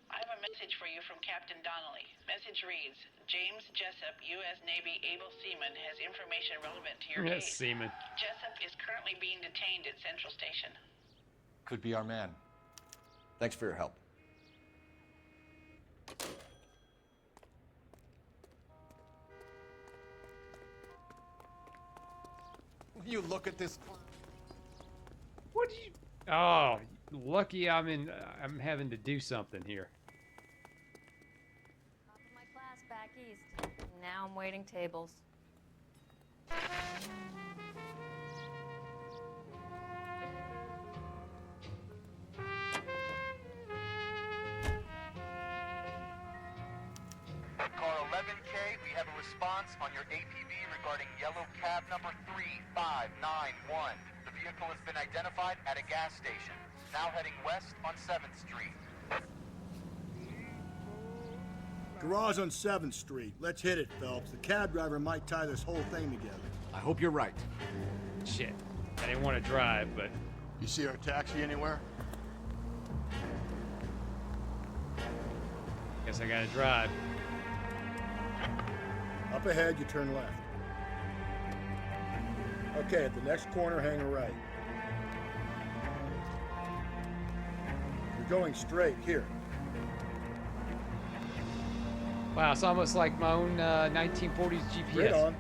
I have a message for you from Captain Donnelly. Message reads, James Jessup, U.S. Navy able seaman, has information relevant to your Yes, case. seaman. Jessup is currently being detained at Central Station. Could be our man. Thanks for your help. you look at this. What do you? Oh, lucky I'm having to do something here. Top of my class back east. Now I'm waiting tables. Car 11K, we have a response on your APV regarding yellow cab number 3591. The vehicle has been identified at a gas station. Now heading west on 7th Street. Garage on 7th Street. Let's hit it, Phelps. The cab driver might tie this whole thing together. I hope you're right. Shit. I didn't want to drive, but... You see our taxi anywhere? Guess I gotta drive. Up ahead, you turn left. Okay, at the next corner, hang a right. You're going straight, here. Wow, it's almost like my own 1940s GPS. Straight on.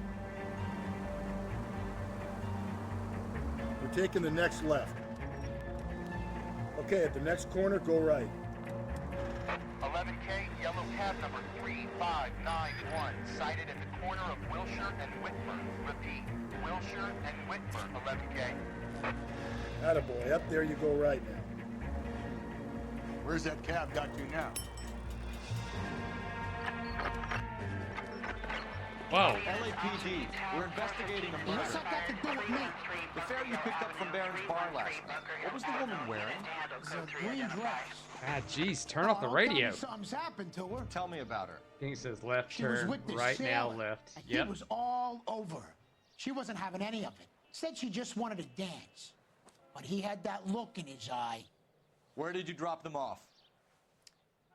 We're taking the next left. Okay, at the next corner, go right. 11K, yellow cab number 3591, sighted at the corner of Wilshire and Whitford. Repeat, Wilshire and Whitford, 11K. Attaboy, up there you go right now. Where's that cab got to now? Whoa. LAPD, we're investigating a murder. What's that got to do with me? The fare you picked up from Barron's bar last night. What was the woman wearing? It's a green dress. Ah, jeez, turn off the I'll radio. tell you something's happened to her. Tell me about her. King says left She was turn, with this right now sailor, left. and Yep. he was all over her. She wasn't having any of it. Said she just wanted to dance. But he had that look in his eye. Where did you drop them off?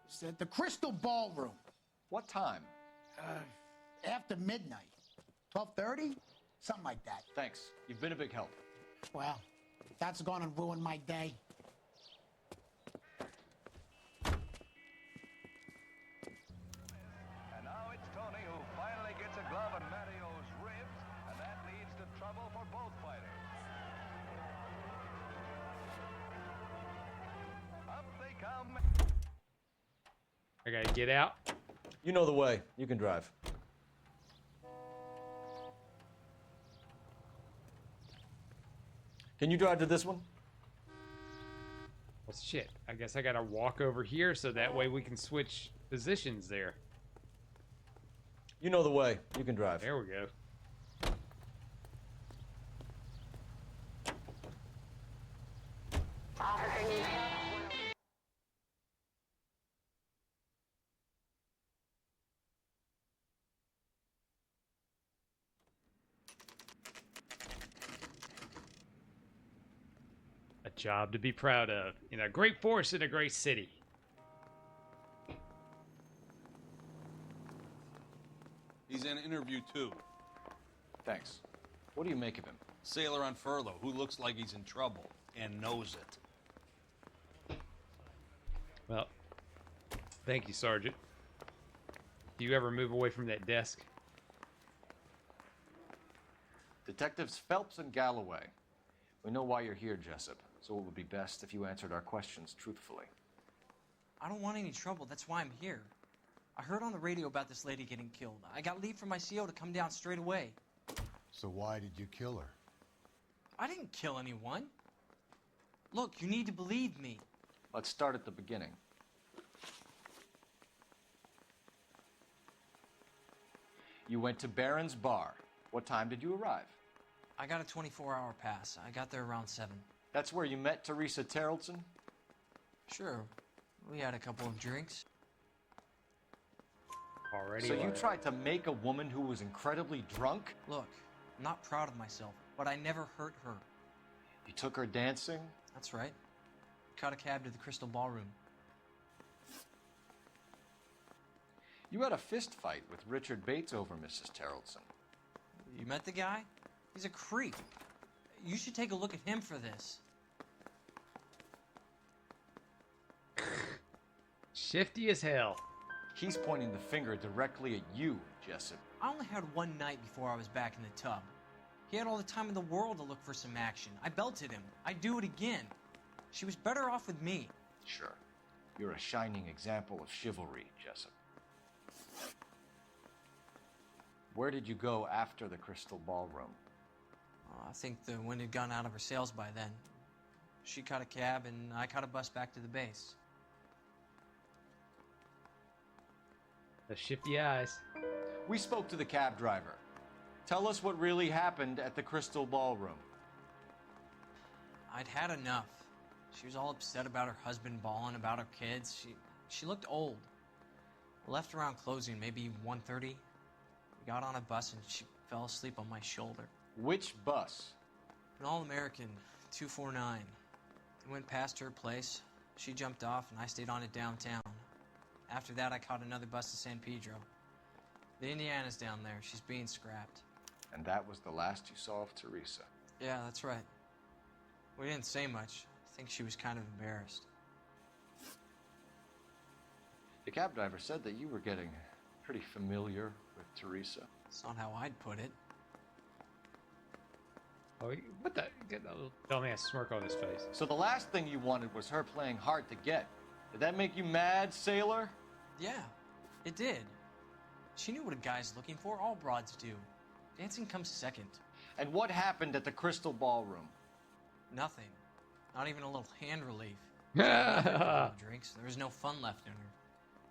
It's at the Crystal Ballroom. What time? After midnight. 12:30? Something like that. Thanks. You've been a big help. Well, that's gonna ruin my day. And now it's Tony who finally gets a glove on Mario's ribs, and that leads to trouble for both fighters. Up they come. I gotta get out. You know the way. You can drive. Can you drive to this one? Well, shit. I guess I gotta walk over here so that way we can switch positions there. You know the way. You can drive. There we go. A job to be proud of in a great force in a great city. He's in interview 2. Thanks. What do you make of him? Sailor on furlough who looks like he's in trouble and knows it. Well, thank you, Sergeant. Do you ever move away from that desk? Detectives Phelps and Galloway. We know why you're here, Jessup, so it would be best if you answered our questions truthfully. I don't want any trouble. That's why I'm here. I heard on the radio about this lady getting killed. I got leave from my CO to come down straight away. So why did you kill her? I didn't kill anyone. Look, you need to believe me. Let's start at the beginning. You went to Barron's bar. What time did you arrive? I got a 24-hour pass. I got there around 7. That's where you met Teresa Terrelson? Sure. We had a couple of drinks. Already. So you tried to make a woman who was incredibly drunk? Look, I'm not proud of myself, but I never hurt her. You took her dancing? That's right. Caught a cab to the Crystal Ballroom. You had a fist fight with Richard Bates over Mrs. Terrelson. You met the guy? He's a creep. You should take a look at him for this. Shifty as hell. He's pointing the finger directly at you, Jessup. I only had one night before I was back in the tub. He had all the time in the world to look for some action. I belted him. I'd do it again. She was better off with me. Sure. You're a shining example of chivalry, Jessup. Where did you go after the Crystal Ballroom? I think the wind had gone out of her sails by then. She caught a cab, and I caught a bus back to the base. The shifty eyes. We spoke to the cab driver. Tell us what really happened at the Crystal Ballroom. I'd had enough. She was all upset about her husband bawling about her kids. She looked old. I left around closing, maybe 1:30. We got on a bus and she fell asleep on my shoulder. Which bus? An all-American 249. I went past her place. She jumped off and I stayed on it downtown. After that, I caught another bus to San Pedro. The Indiana's down there. She's being scrapped. And that was the last you saw of Teresa? Yeah, that's right. We didn't say much. I think she was kind of embarrassed. The cab driver said that you were getting pretty familiar with Teresa. It's not how I'd put it. Oh, what the? Get that little dumbass smirk on his face. So the last thing you wanted was her playing hard to get. Did that make you mad, sailor? Yeah, it did. She knew what a guy's looking for. All broads do. Dancing comes second. And what happened at the Crystal Ballroom? Nothing. Not even a little hand relief. She had a couple of drinks. There was no fun left in her.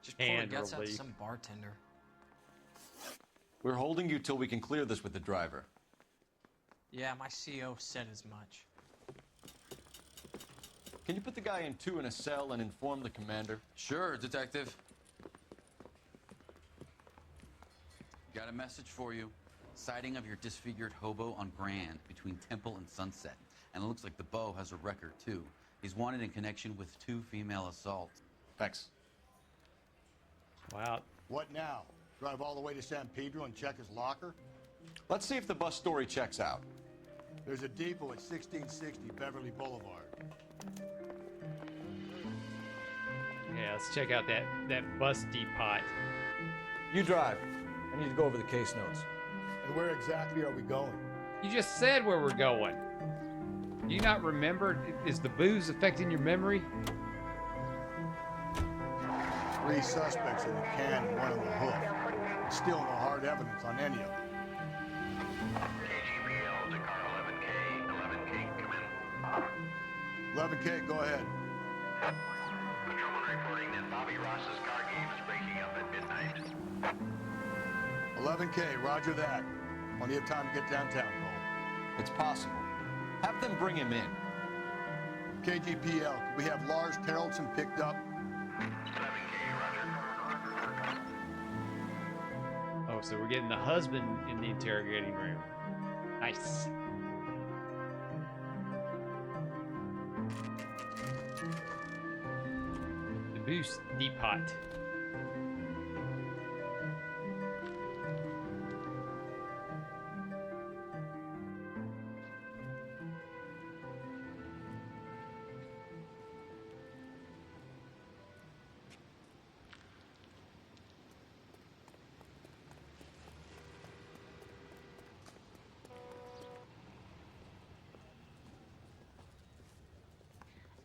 Just pour her guts out to some bartender. We're holding you till we can clear this with the driver. Yeah, my CO said as much. Can you put the guy in 2 in a cell and inform the commander? Sure, Detective. Got a message for you. Sighting of your disfigured hobo on Grand between Temple and Sunset. And it looks like the Beau has a record, too. He's wanted in connection with 2 female assaults. Thanks. Wow. What now? Drive all the way to San Pedro and check his locker? Let's see if the bus story checks out. There's a depot at 1660 Beverly Boulevard. Yeah, let's check out that bus depot. You drive. I need to go over the case notes. And where exactly are we going? You just said where we're going. Do you not remember? Is the booze affecting your memory? 3 suspects in the can and 1 in the hoof. Still no hard evidence on any of them. KGPL to car 11K. 11K, come in. 11K, go ahead. Patrolman reporting that Bobby Ross's car game is breaking up at midnight. 11K, roger that. Plenty of time to get downtown, Cole. It's possible. Have them bring him in. KGPL, could we have Lars Terrelson picked up? 11K, roger. Oh, so we're getting the husband in the interrogating room. Nice. The boost depot.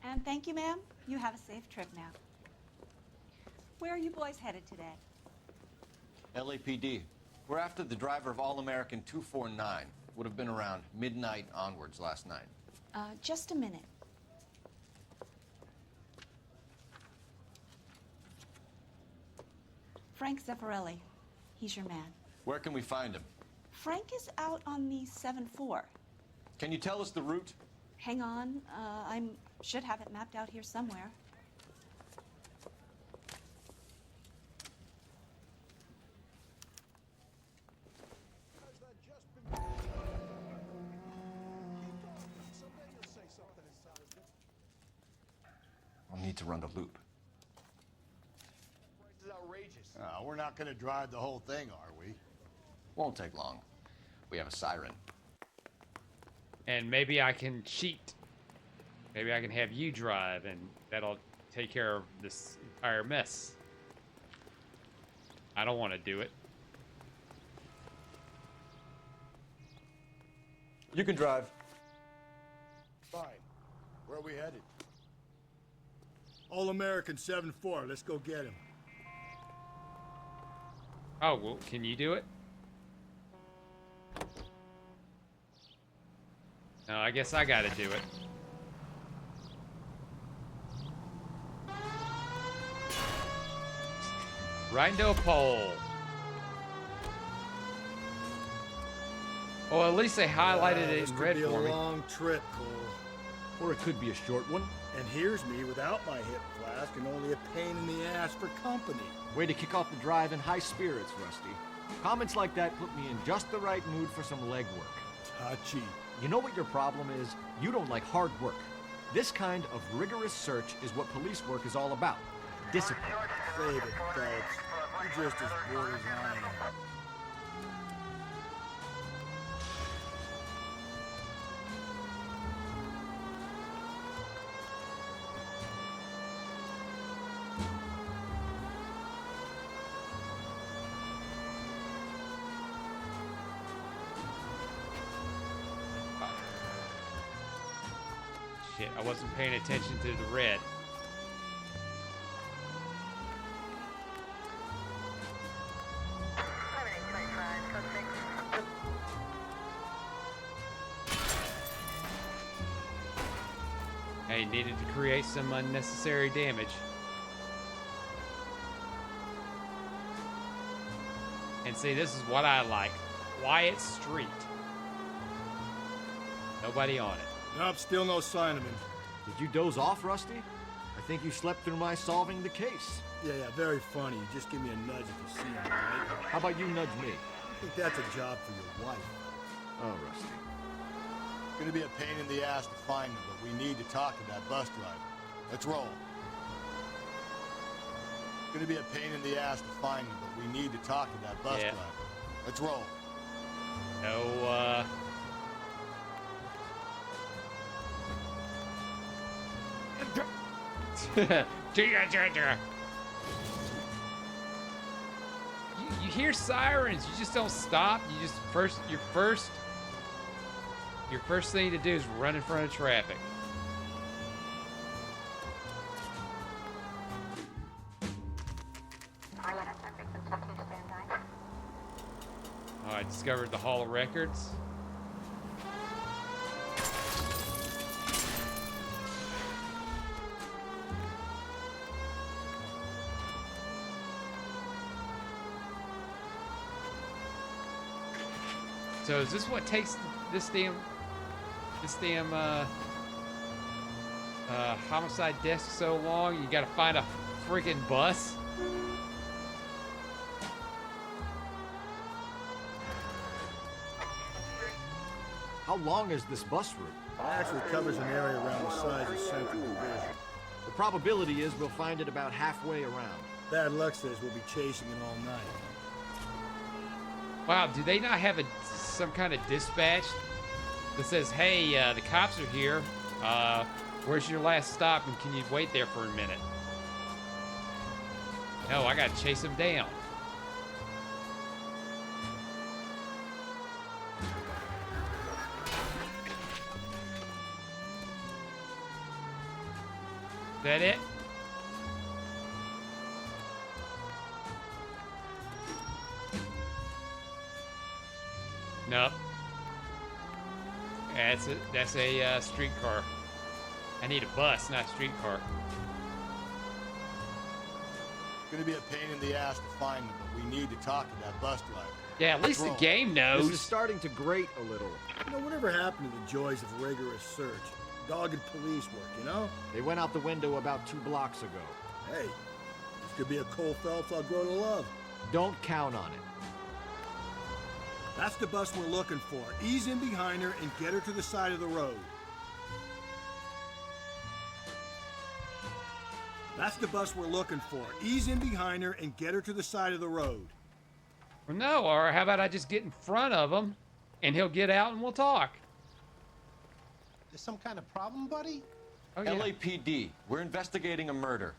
And thank you, ma'am. You have a safe trip now. Where are you boys headed today? LAPD. We're after the driver of All-American 249. Would have been around midnight onwards last night. Just a minute. Frank Zeffirelli. He's your man. Where can we find him? Frank is out on the 7-4. Can you tell us the route? Hang on. I should have it mapped out here somewhere. I'll need to run the loop. This is outrageous. We're not going to drive the whole thing, are we? Won't take long. We have a siren. And maybe I can cheat. Maybe I can have you drive, and that'll take care of this entire mess. I don't want to do it. You can drive. Fine. Where are we headed? All-American 7-4. Let's go get him. Oh, well, can you do it? No, I guess I gotta do it. Right into a pole. Well, at least they highlighted it in red This could for be me. a long trip, Cole. Or it could be a short one. And here's me without my hip flask and only a pain in the ass for company. Way to kick off the drive in high spirits, Rusty. Comments like that put me in just the right mood for some leg work. Touchy. You know what your problem is? You don't like hard work. This kind of rigorous search is what police work is all about. Discipline. Save it, Phelps. You're just as bored as I am. Shit, I wasn't paying attention to the red. Hey, needed to create some unnecessary damage. And see, this is what I like. Quiet street. Nobody on it. Nope, still no sign of him. Did you doze off, Rusty? I think you slept through my solving the case. Yeah, very funny. You just give me a nudge if you see him, all right? How about you nudge me? I think that's a job for your wife. Oh, Rusty. It's gonna be a pain in the ass to find him, but we need to talk to that bus driver. Let's roll. It's gonna be a pain in the ass to find him, but we need to talk to that bus driver. Let's roll. No, You hear sirens, you just don't stop. You just your first thing to do is run in front of traffic. Oh, I discovered the Hall of Records. So is this what takes this damn homicide desk so long? You gotta find a freaking bus? How long is this bus route? It actually covers an area around the size of Central Division. The probability is we'll find it about halfway around. Bad luck says we'll be chasing it all night. Wow, do they not have some kind of dispatch that says, hey, the cops are here. Where's your last stop and can you wait there for a minute? No, I gotta chase them down. Is that it? Nope. That's a streetcar. I need a bus, not a streetcar. It's gonna be a pain in the ass to find them, but we need to talk to that bus driver. Yeah, at least the game knows. This is starting to grate a little. You know, whatever happened to the joys of rigorous search? Dogged police work, you know? They went out the window about 2 blocks ago. Hey, this could be a Cole Phelps I'll grow to love. Don't count on it. That's the bus we're looking for. Ease in behind her and get her to the side of the road. That's the bus we're looking for. Ease in behind her and get her to the side of the road. Well, no, or how about I just get in front of him and he'll get out and we'll talk. There's some kind of problem, buddy? Oh, yeah. LAPD, we're investigating a murder.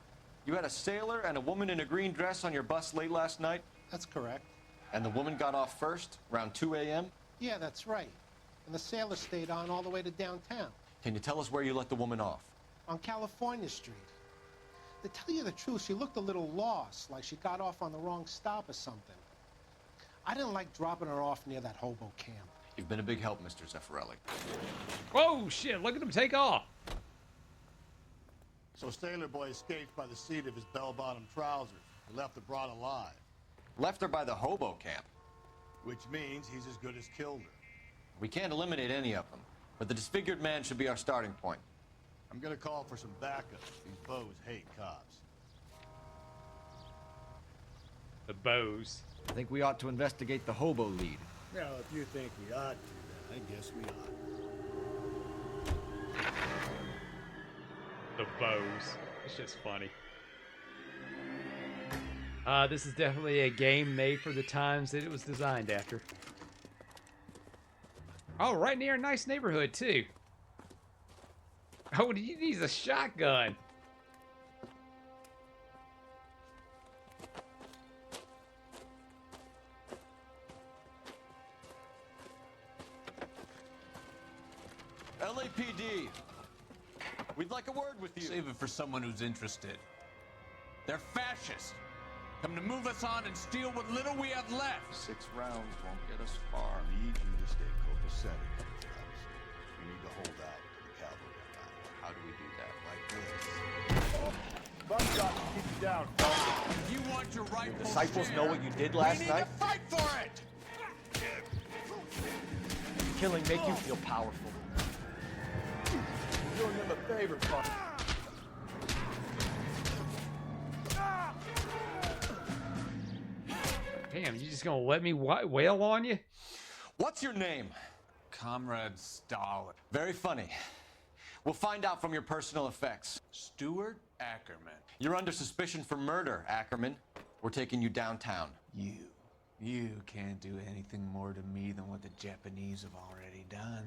You had a sailor and a woman in a green dress on your bus late last night? That's correct. And the woman got off first, around 2 a.m.? Yeah, that's right. and the sailor stayed on all the way to downtown. Can you tell us where you let the woman off? On California Street. To tell you the truth, she looked a little lost, like she got off on the wrong stop or something. I didn't like dropping her off near that hobo camp. You've been a big help, Mr. Zeffirelli. Whoa, shit, look at him take off. So Sailor Boy escaped by the seat of his bell-bottom trousers. He left the broad alive. Left her by the hobo camp. Which means he's as good as killed her. We can't eliminate any of them, but the disfigured man should be our starting point. I'm gonna call for some backup. These bows hate cops. The bows. I think we ought to investigate the hobo lead. Well, if you think we ought to, then I guess we ought. The bows. It's just funny. This is definitely a game made for the times that it was designed after. Oh, right near a nice neighborhood, too. Oh, he needs a shotgun. LAPD. We'd like a word with you. Save it for someone who's interested. They're fascists. Come to move us on and steal what little we have left. 6 rounds won't get us far. I need you to stay copacetic, Phelps. You need to hold out to the cavalry attack. How do we do that? Like this. Buckshot to keep you down, Phelps. You want your rightful Disciples share. know what you did last We need night? to fight for it! Killing make you feel powerful. You're doing them a favor, Buck. Damn, you just gonna let me wail on you? What's your name? Comrade Stalin. Very funny. We'll find out from your personal effects. Stuart Ackerman. You're under suspicion for murder, Ackerman. We're taking you downtown. You can't do anything more to me than what the Japanese have already done.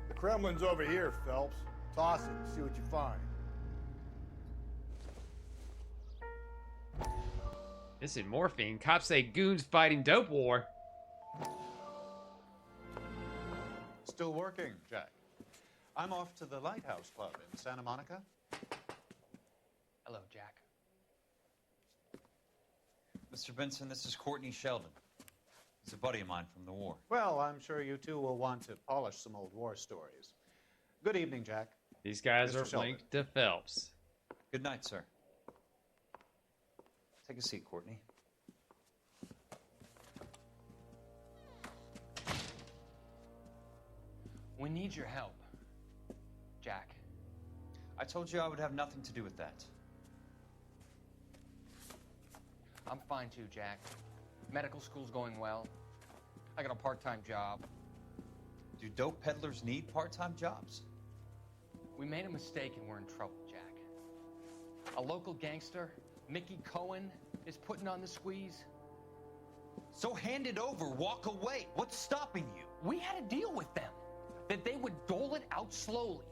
The Kremlin's over here, Phelps. Toss it and see what you find. This is morphine. Cops say goons fighting dope war. Still working, Jack. I'm off to the Lighthouse Club in Santa Monica. Hello, Jack. Mr. Benson, this is Courtney Sheldon. He's a buddy of mine from the war. Well, I'm sure you two will want to polish some old war stories. Good evening, Jack. These guys Mr. are Sheldon. linked to Phelps. Good night, sir. Take a seat, Courtney. We need your help, Jack. I told you I would have nothing to do with that. I'm fine too, Jack. Medical school's going well. I got a part-time job. Do dope peddlers need part-time jobs? We made a mistake and we're in trouble, Jack. A local gangster, Mickey Cohen, is putting on the squeeze. So hand it over, walk away. What's stopping you? We had a deal with them that they would dole it out slowly.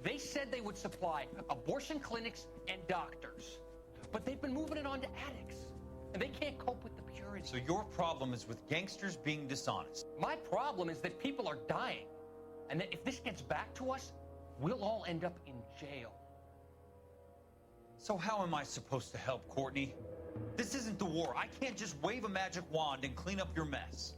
They said they would supply abortion clinics and doctors, but they've been moving it on to addicts, and they can't cope with the purity. So your problem is with gangsters being dishonest. My problem is that people are dying, and that if this gets back to us, we'll all end up in jail. So how am I supposed to help, Courtney? This isn't the war. I can't just wave a magic wand and clean up your mess.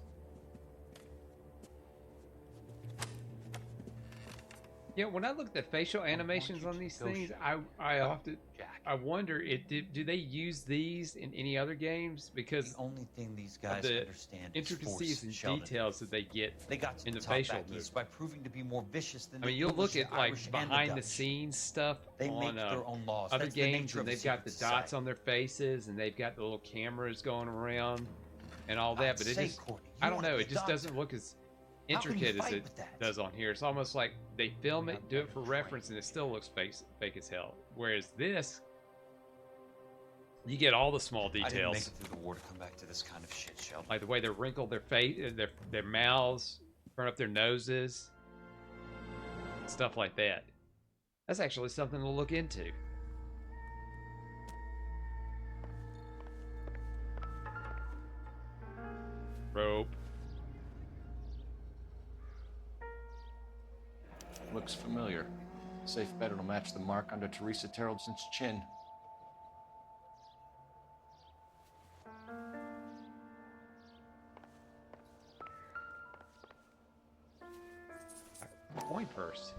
Yeah, when I look at the facial animations on these things, I often I wonder do they use these in any other games, because the only thing these guys the understand intricacies is and Sheldon. details that they get They got to in the the top facial back east movement. by proving to be more vicious than I mean, the you'll English, look at the like Irish, and behind the Dutch. scenes stuff They on make their own laws. other That's the games, nature and of they've got the secret dots society. on their faces, and they've got the little cameras going around and all that. But it say, just, Courtney, I you don't wanna know, be it a just doctor. doesn't look as How can you intricate as fight it with that? does on here. It's almost like they film it, do it for reference, and it still looks fake as hell. Whereas this, you get all the small I didn't make details, it through the war to come back to this kind of shit, Sheldon. like the way they wrinkle their face, their mouths, turn up their noses, stuff like that. That's actually something to look into. Rope. Looks familiar. Safe bet it'll match the mark under Teresa Terrelson's chin. Coin purse.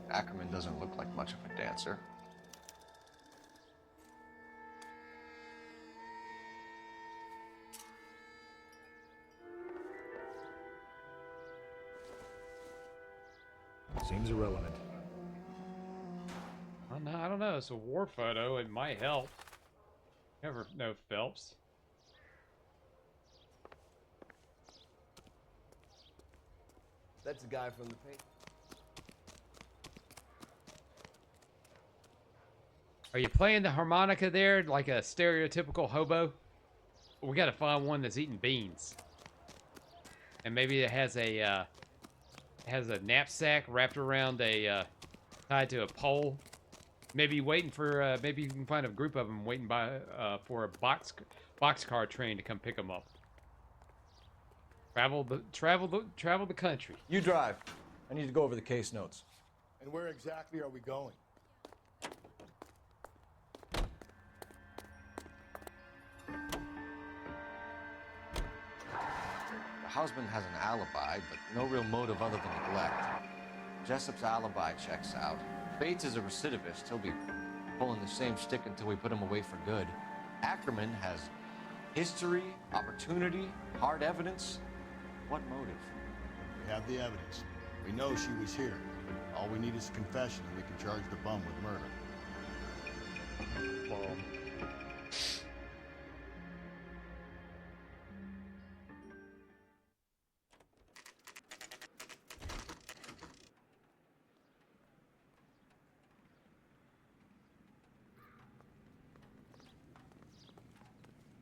Ackerman doesn't look like much of a dancer. Seems irrelevant. I don't know. It's a war photo. It might help. Never know Phelps. That's the guy from the paint. Are you playing the harmonica there like a stereotypical hobo? We got to find one that's eating beans. And maybe it has a knapsack wrapped around tied to a pole. Maybe waiting for maybe you can find a group of them waiting for a boxcar train to come pick them up. Travel the country. You drive. I need to go over the case notes. And where exactly are we going? The husband has an alibi, but no real motive other than neglect. Jessup's alibi checks out. Bates is a recidivist. He'll be pulling the same stick until we put him away for good. Ackerman has history, opportunity, hard evidence. What motive? We have the evidence. We know she was here. All we need is a confession, and we can charge the bum with murder.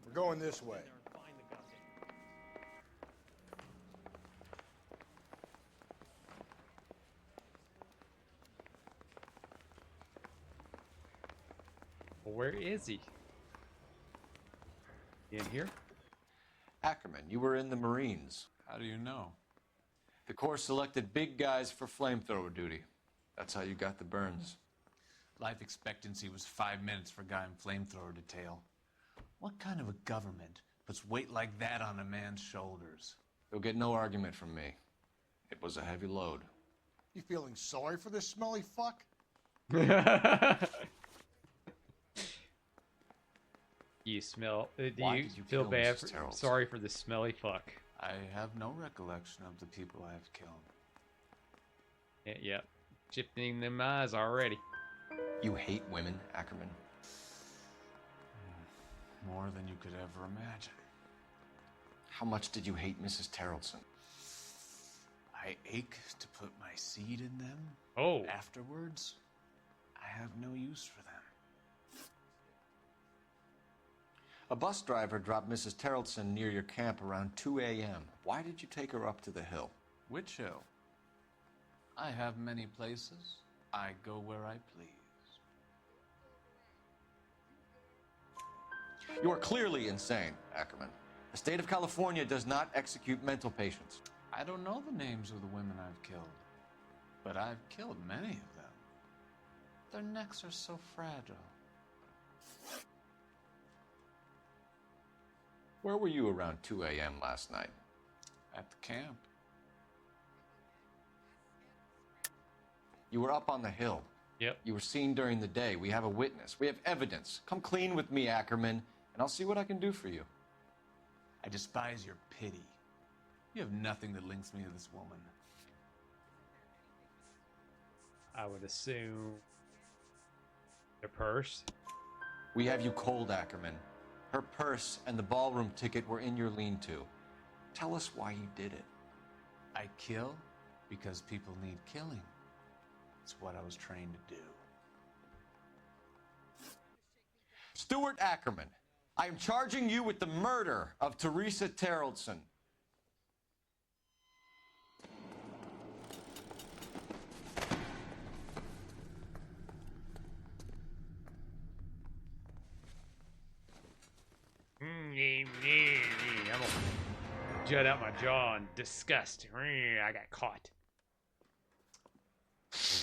We're going this way. Well, where is he? In here? Ackerman, you were in the Marines. How do you know? The Corps selected big guys for flamethrower duty. That's how you got the burns. Life expectancy was 5 minutes for a guy in flamethrower detail. What kind of a government puts weight like that on a man's shoulders? You'll get no argument from me. It was a heavy load. You feeling sorry for this smelly fuck? You smell. Do Why you did you feel kill bad? Mrs. Terrell? Sorry for the smelly fuck. I have no recollection of the people I have killed. Yep. Shifting them eyes already. You hate women, Ackerman? More than you could ever imagine. How much did you hate Mrs. Terrelson? I ache to put my seed in them. Oh. Afterwards, I have no use for them. A bus driver dropped Mrs. Terrelson near your camp around 2 a.m. Why did you take her up to the hill? Which hill? I have many places. I go where I please. You are clearly insane, Ackerman. The state of California does not execute mental patients. I don't know the names of the women I've killed, but I've killed many of them. Their necks are so fragile. Where were you around 2 a.m. last night? At the camp. You were up on the hill. Yep. You were seen during the day. We have a witness. We have evidence. Come clean with me, Ackerman, and I'll see what I can do for you. I despise your pity. You have nothing that links me to this woman. I would assume the purse. We have you cold, Ackerman. Her purse and the ballroom ticket were in your lean-to. Tell us why you did it. I kill because people need killing. It's what I was trained to do. Stuart Ackerman, I am charging you with the murder of Teresa Terrellson. I'm gonna jut out my jaw in disgust. I got caught.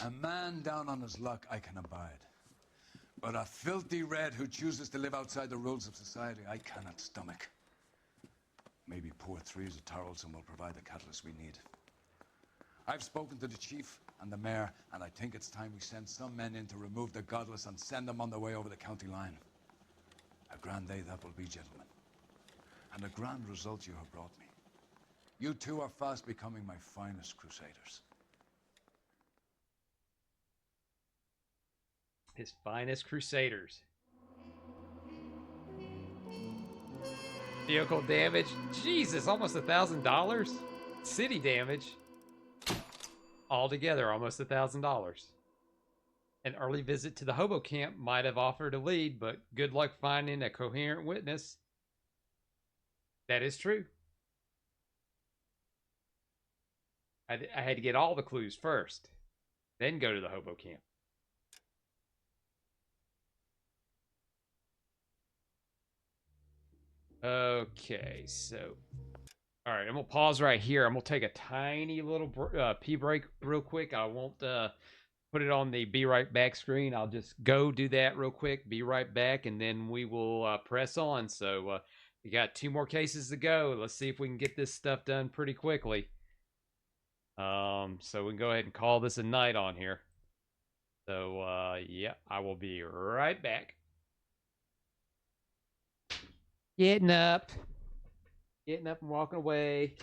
A man down on his luck I can abide. But a filthy red who chooses to live outside the rules of society, I cannot stomach. Maybe poor Teresa Tarleton will provide the catalyst we need. I've spoken to the chief and the mayor, and I think it's time we send some men in to remove the godless and send them on their way over the county line. A grand day that will be, gentlemen. And a grand result you have brought me. You two are fast becoming my finest crusaders. His finest crusaders. Vehicle damage. Jesus, almost $1,000. City damage. Altogether, almost $1,000. An early visit to the hobo camp might have offered a lead, but good luck finding a coherent witness. That is true. I had to get all the clues first, then go to the hobo camp. Okay, so... Alright, I'm going to pause right here. I'm going to take a tiny little pee break real quick. I won't put it on the be right back screen. I'll just go do that real quick, be right back, and then we will press on. So we got 2 more cases to go. Let's see if we can get this stuff done pretty quickly. So we can go ahead and call this a night on here. So, yeah, I will be right back. Getting up and walking away.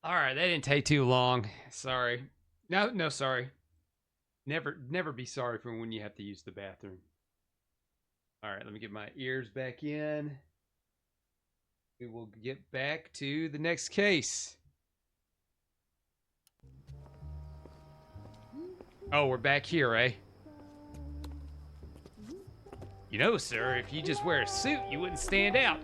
All right, that didn't take too long. Sorry. No, sorry. Never be sorry for when you have to use the bathroom. All right, let me get my ears back in. We will get back to the next case. Oh, we're back here, eh? You know, sir, if you just wear a suit, you wouldn't stand out.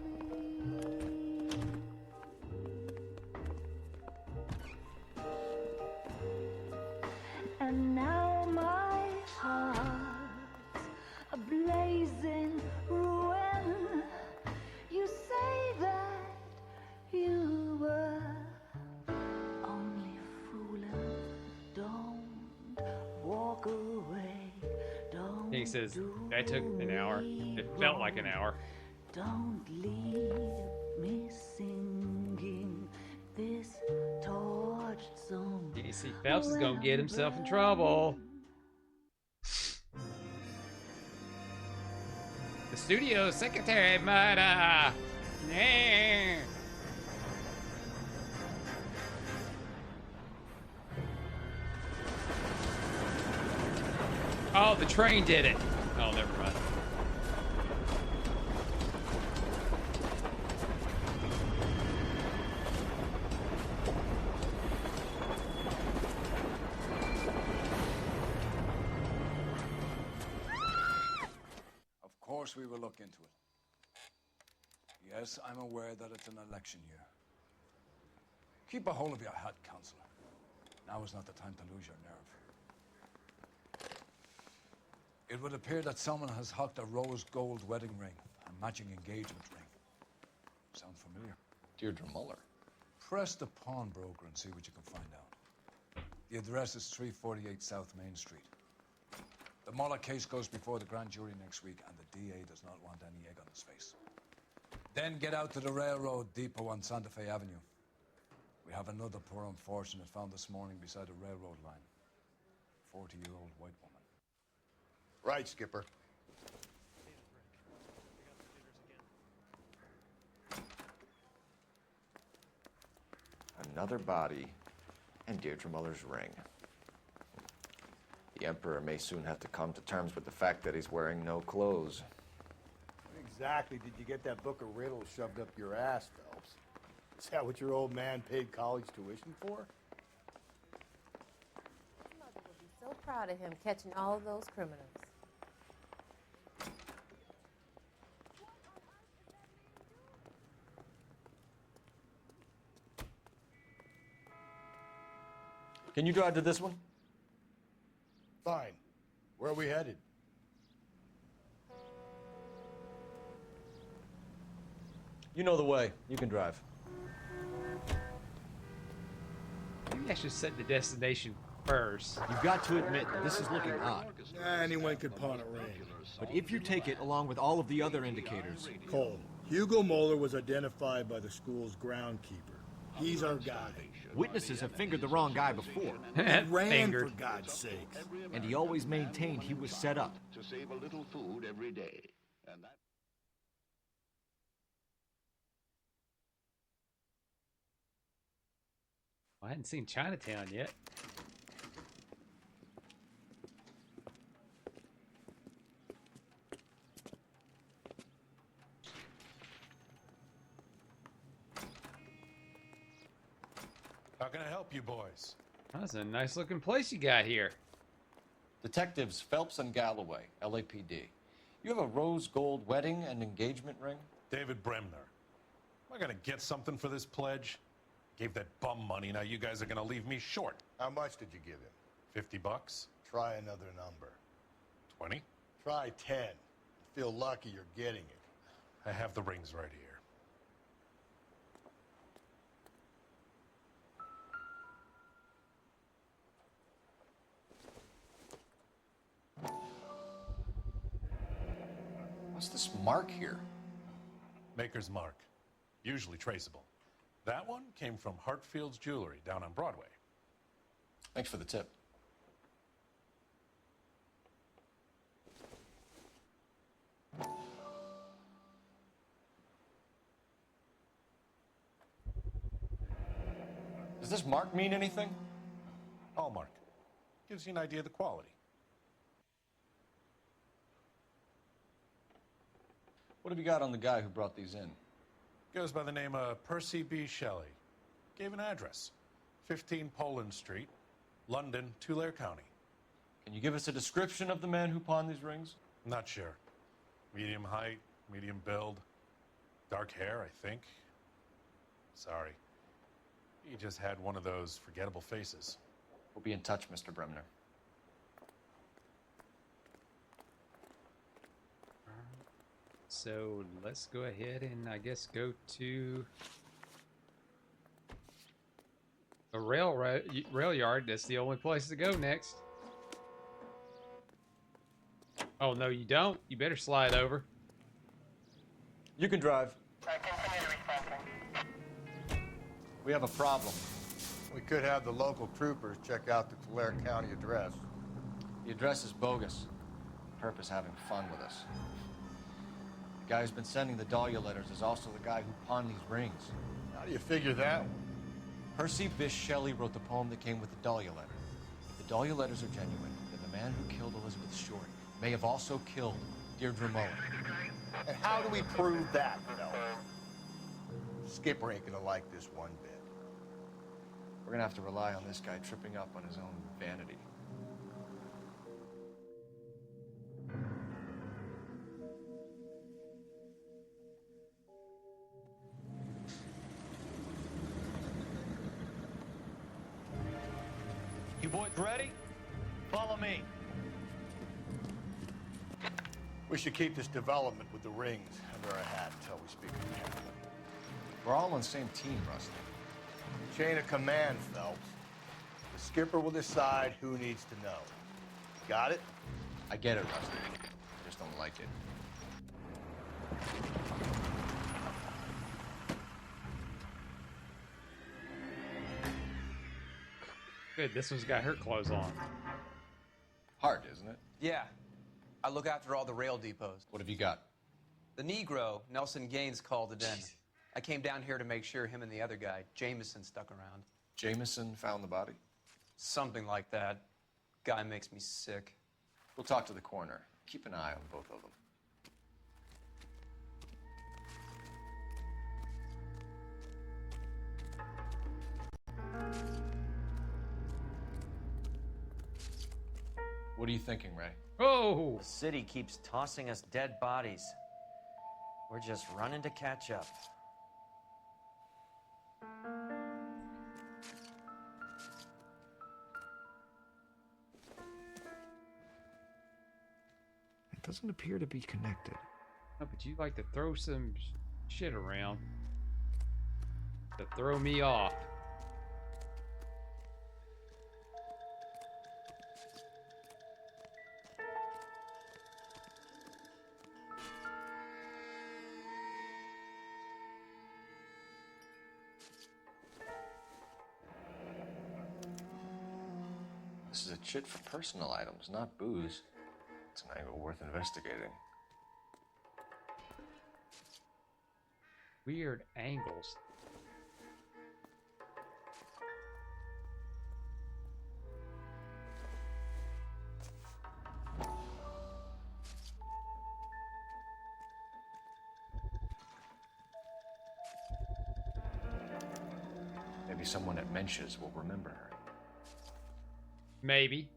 And now my heart's a blazing ruin. You say that you were he says, that took an hour. It felt like an hour. Don't leave me singing this torched song. You see, Phelps is gonna get himself in trouble. The studio secretary murder. Yeah. Oh, the train did it. Oh, never mind. Of course we will look into it. Yes, I'm aware that it's an election year. Keep a hold of your hat, Counselor. Now is not the time to lose your nerve. It would appear that someone has hocked a rose gold wedding ring and matching engagement ring. Sound familiar? Deirdre Muller. Press the pawnbroker and see what you can find out. The address is 348 South Main Street. The Muller case goes before the grand jury next week, and the DA does not want any egg on his face. Then get out to the railroad depot on Santa Fe Avenue. We have another poor unfortunate found this morning beside a railroad line. 40-year-old white woman. Right, Skipper. Another body and Deirdre Muller's ring. The Emperor may soon have to come to terms with the fact that he's wearing no clothes. Exactly did you get that book of riddles shoved up your ass, Phelps? Is that what your old man paid college tuition for? Mother would be so proud of him catching all of those criminals. Can you drive to this one? Fine. Where are we headed? You know the way. You can drive. Maybe I should set the destination first. You've got to admit that this is looking odd. Anyone could pawn a ring. But if you take it along with all of the other indicators... Cole, Hugo Moeller was identified by the school's groundkeeper. He's our guy. Witnesses have fingered the wrong guy before. He ran, for God's sake. And he always maintained he was set up. To save a little food every day. And that... I hadn't seen Chinatown yet. How can I help you boys? That's a nice looking place you got here. Detectives Phelps and Galloway, LAPD. You have a rose gold wedding and engagement ring? David Bremner. Am I gonna get something for this pledge? Gave that bum money, now you guys are gonna leave me short. How much did you give him? $50? Try another number. 20? Try 10. Feel lucky you're getting it. I have the rings right here. What's this mark here? Maker's mark. Usually traceable. That one came from Hartfield's Jewelry down on Broadway. Thanks for the tip. Does this mark mean anything? Hallmark. Gives you an idea of the quality. What have you got on the guy who brought these in? Goes by the name of Percy B. Shelley. Gave an address. 15 Poland Street, London, Tulare County. Can you give us a description of the man who pawned these rings? Not sure. Medium height, medium build. Dark hair, I think. Sorry. He just had one of those forgettable faces. We'll be in touch, Mr. Bremner. So let's go ahead and I guess go to a rail yard. That's the only place to go next. Oh, no, you don't. You better slide over. You can drive. We have a problem. We could have the local troopers check out the Tulare County address. The address is bogus. Perp is having fun with us. The guy who's been sending the Dahlia letters is also the guy who pawned these rings. How do you figure that one? Percy Bysshe Shelley wrote the poem that came with the Dahlia letter. If the Dahlia letters are genuine, then the man who killed Elizabeth Short may have also killed Deirdre Mullen. And how do we prove that, Phil? Skipper ain't gonna like this one bit. We're gonna have to rely on this guy tripping up on his own vanity. You boys ready? Follow me. We should keep this development with the rings under our hat until we speak again. We're all on the same team, Rusty. Chain of command, Phelps. The skipper will decide who needs to know. Got it? I get it, Rusty. I just don't like it. Good, this one's got her clothes on. Hard, isn't it? Yeah. I look after all the rail depots. What have you got? The Negro, Nelson Gaines, called it in. I came down here to make sure him and the other guy, Jameson, stuck around. Jameson found the body? Something like that. Guy makes me sick. We'll talk to the coroner. Keep an eye on both of them. What are you thinking, Ray? Oh! The city keeps tossing us dead bodies. We're just running to catch up. It doesn't appear to be connected. No, but you like to throw some shit around to throw me off. This is a chit for personal items, not booze. It's an angle worth investigating. Weird angles. Maybe someone at Mensch's will remember her. Maybe.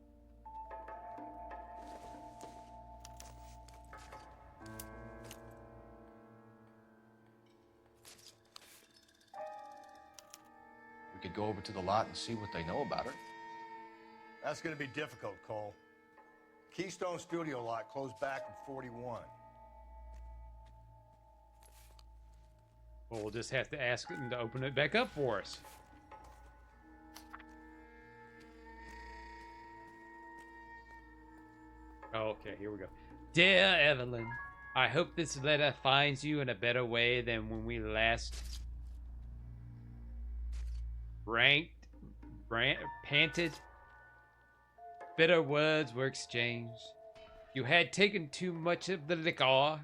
We could go over to the lot and see what they know about her. That's gonna be difficult, Cole. Keystone Studio lot closed back in 41. Well, we'll just have to ask them to open it back up for us. Okay, here we go. Dear Evelyn, I hope this letter finds you in a better way than when we last panted. Bitter words were exchanged. You had taken too much of the liquor,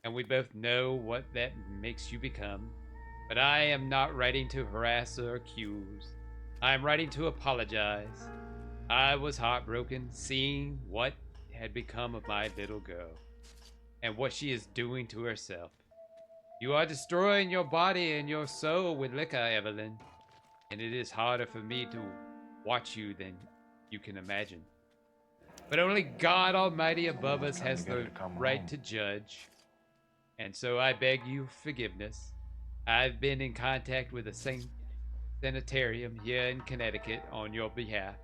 and we both know what that makes you become. But I am not writing to harass or accuse. I am writing to apologize. I was heartbroken seeing what had become of my little girl and what she is doing to herself. You are destroying your body and your soul with liquor, Evelyn, and it is harder for me to watch you than you can imagine. But only God Almighty above us has the right to judge, and so I beg you forgiveness. I've been in contact with a sanitarium here in Connecticut on your behalf.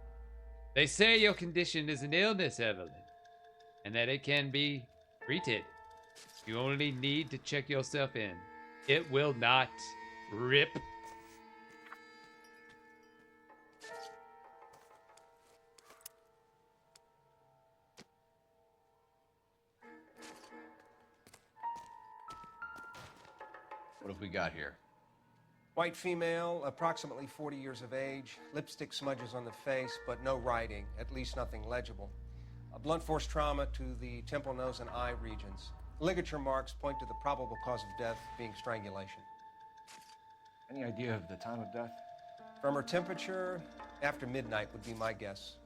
They say your condition is an illness, Evelyn, and that it can be treated. You only need to check yourself in. It will not rip. What have we got here? White female, approximately 40 years of age, lipstick smudges on the face, but no writing, at least nothing legible. A blunt force trauma to the temple, nose, and eye regions. Ligature marks point to the probable cause of death being strangulation. Any idea of the time of death? From her temperature, after midnight would be my guess.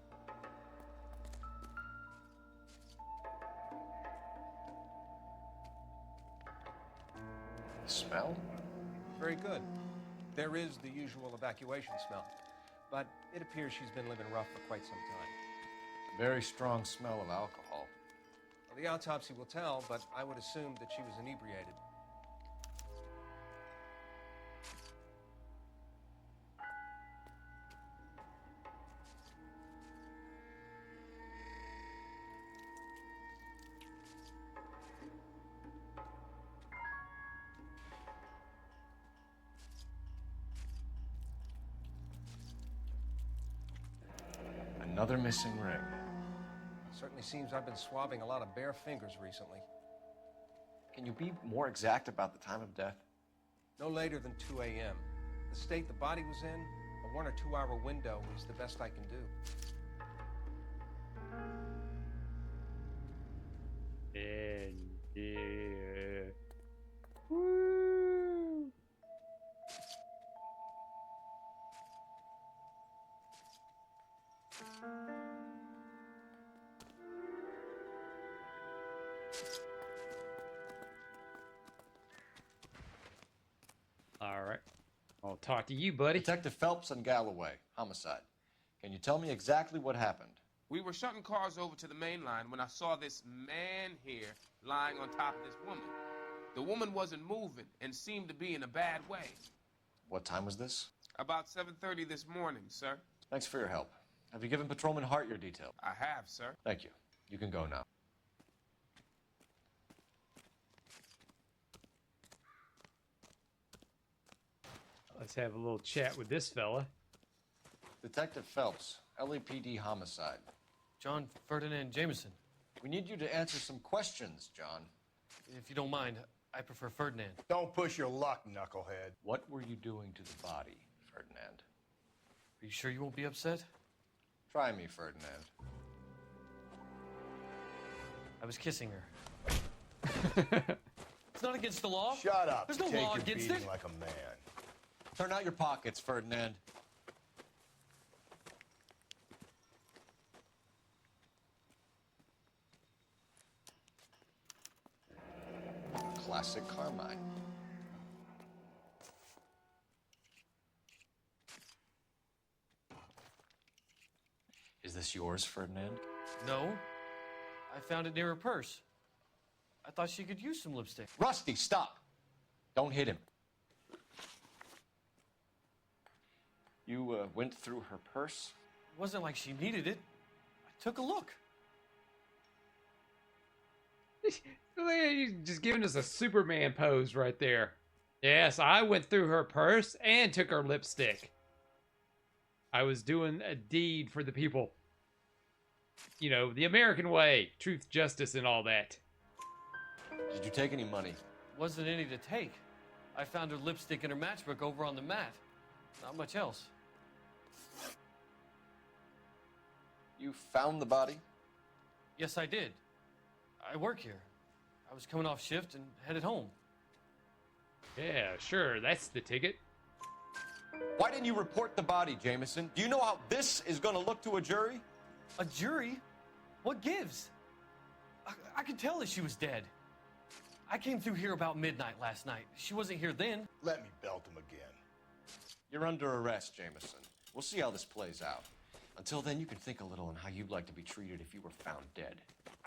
Smell? Very good. There is the usual evacuation smell, but it appears she's been living rough for quite some time. Very strong smell of alcohol. Well, the autopsy will tell, but I would assume that she was inebriated. Another missing ring. Certainly seems I've been swabbing a lot of bare fingers recently. Can you be more exact about the time of death? No later than 2 a.m. The state the body was in, a 1 or 2 hour window is the best I can do. And yeah. Woo! All right. I'll talk to you, buddy. Detective Phelps and Galloway, homicide. Can you tell me exactly what happened? We were shutting cars over to the main line when I saw this man here lying on top of this woman. The woman wasn't moving and seemed to be in a bad way. What time was this? About 7:30 this morning, sir. Thanks for your help. Have you given Patrolman Hart your detail? I have, sir. Thank you. You can go now. Let's have a little chat with this fella. Detective Phelps, LAPD homicide. John Ferdinand Jameson. We need you to answer some questions, John. If you don't mind, I prefer Ferdinand. Don't push your luck, knucklehead. What were you doing to the body, Ferdinand? Are you sure you won't be upset? Try me, Ferdinand. I was kissing her. It's not against the law. Shut up. There's no Take law your against beating it. like a man. Turn out your pockets, Ferdinand. Classic Carmine. Is this yours, Ferdinand? No. I found it near her purse. I thought she could use some lipstick. Rusty, stop! Don't hit him. You went through her purse? It wasn't like she needed it. I took a look. He's just giving us a Superman pose right there. Yes, I went through her purse and took her lipstick. I was doing a deed for the people. You know, the American way. Truth, justice, and all that. Did you take any money? Wasn't any to take. I found her lipstick and her matchbook over on the mat. Not much else. You found the body? Yes, I did. I work here. I was coming off shift and headed home. Yeah, sure, that's the ticket. Why didn't you report the body, Jameson? Do you know how this is going to look to a jury? A jury? What gives? I could tell that she was dead. I came through here about midnight last night. She wasn't here then. Let me belt him again. You're under arrest, Jameson. We'll see how this plays out. Until then, you can think a little on how you'd like to be treated if you were found dead.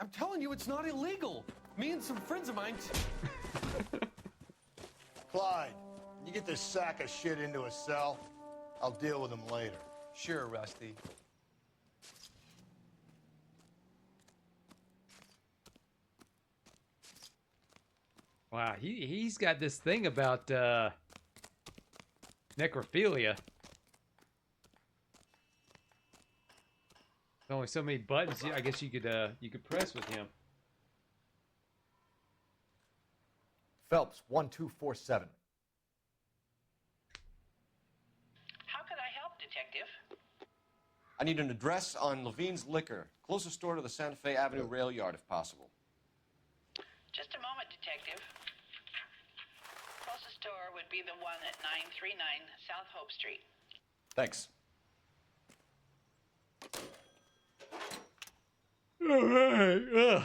I'm telling you, it's not illegal. Me and some friends of mine... Clyde, you get this sack of shit into a cell? I'll deal with him later. Sure, Rusty. Wow, he's got this thing about necrophilia. There's only so many buttons I guess you could press with him. Phelps, 1247. I need an address on Levine's Liquor, closest store to the Santa Fe Avenue rail yard, if possible. Just a moment, Detective. Closest store would be the one at 939 South Hope Street. Thanks. All right. Ugh.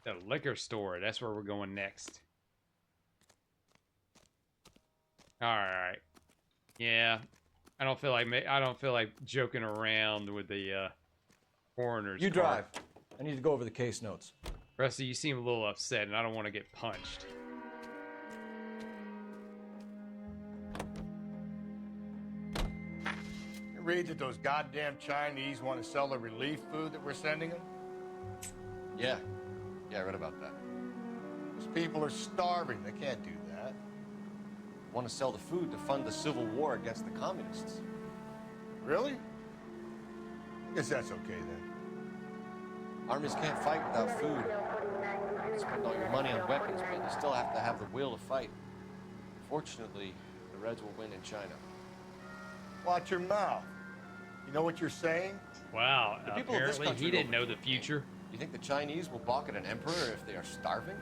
The liquor store. That's where we're going next. All right. Yeah. I don't feel like joking around with the coroner's You card. drive. I need to go over the case notes. Rusty, you seem a little upset, and I don't want to get punched. You read that those goddamn Chinese want to sell the relief food that we're sending them? Yeah. Yeah, I read about that. Those people are starving. They can't do that. Want to sell the food to fund the civil war against the communists. Really? I guess that's okay then. Armies can't fight without food. You spend all your money on weapons, but you still have to have the will to fight. Fortunately, the Reds will win in China. Watch your mouth. You know what you're saying? Wow, The people of this apparently country he didn't don't- know the future. You think the Chinese will balk at an emperor if they are starving?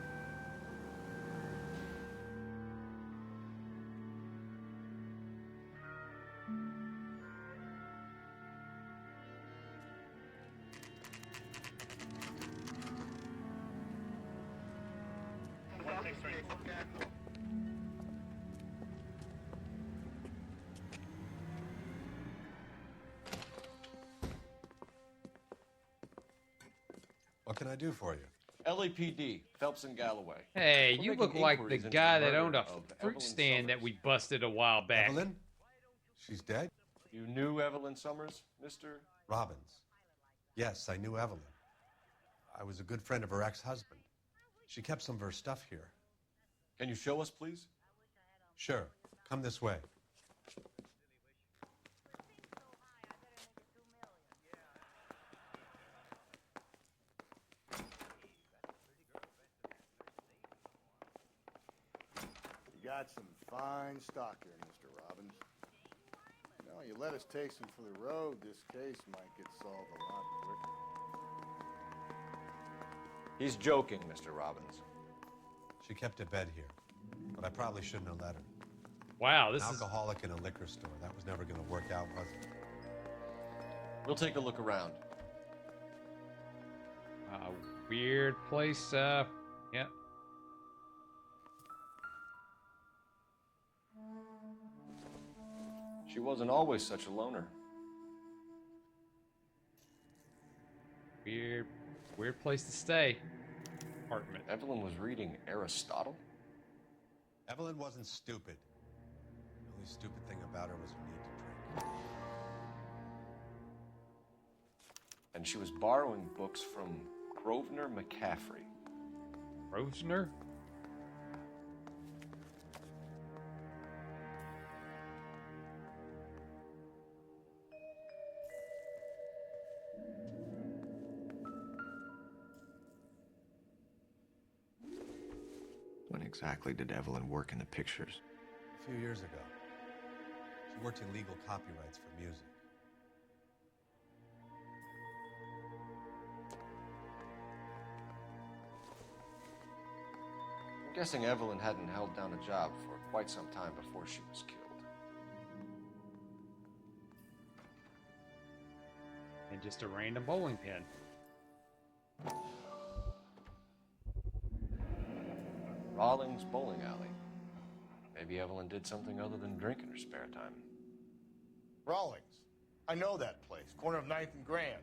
What can I do for you? LAPD, Phelps and Galloway. Hey, We're you making look like the inquiries into guy the that murder owned a of fruit Evelyn stand that Summers. we busted a while back. Evelyn? She's dead? You knew Evelyn Summers, Mr. Robbins. Yes, I knew Evelyn. I was a good friend of her ex-husband. She kept some of her stuff here. Can you show us, please? Sure. Come this way. You got some fine stock here, Mr. Robbins. Now, you let us take some for the road, this case might get solved a lot quicker. He's joking, Mr. Robbins. She kept a bed here, but I probably shouldn't have let her. Wow, An this is alcoholic in a liquor store. That was never going to work out, was it? We'll take a look around. a weird place. Yeah. She wasn't always such a loner. Weird place to stay. Apartment. Evelyn was reading Aristotle? Evelyn wasn't stupid. The only stupid thing about her was her need to drink. And she was borrowing books from Grosvenor McCaffrey. Grosvenor? When exactly did Evelyn work in the pictures? A few years ago. She worked in legal copyrights for music. I'm guessing Evelyn hadn't held down a job for quite some time before she was killed. And just a random bowling pin. Rawlings Bowling Alley. Maybe Evelyn did something other than drink in her spare time. Rawlings. I know that place. Corner of 9th and Grand.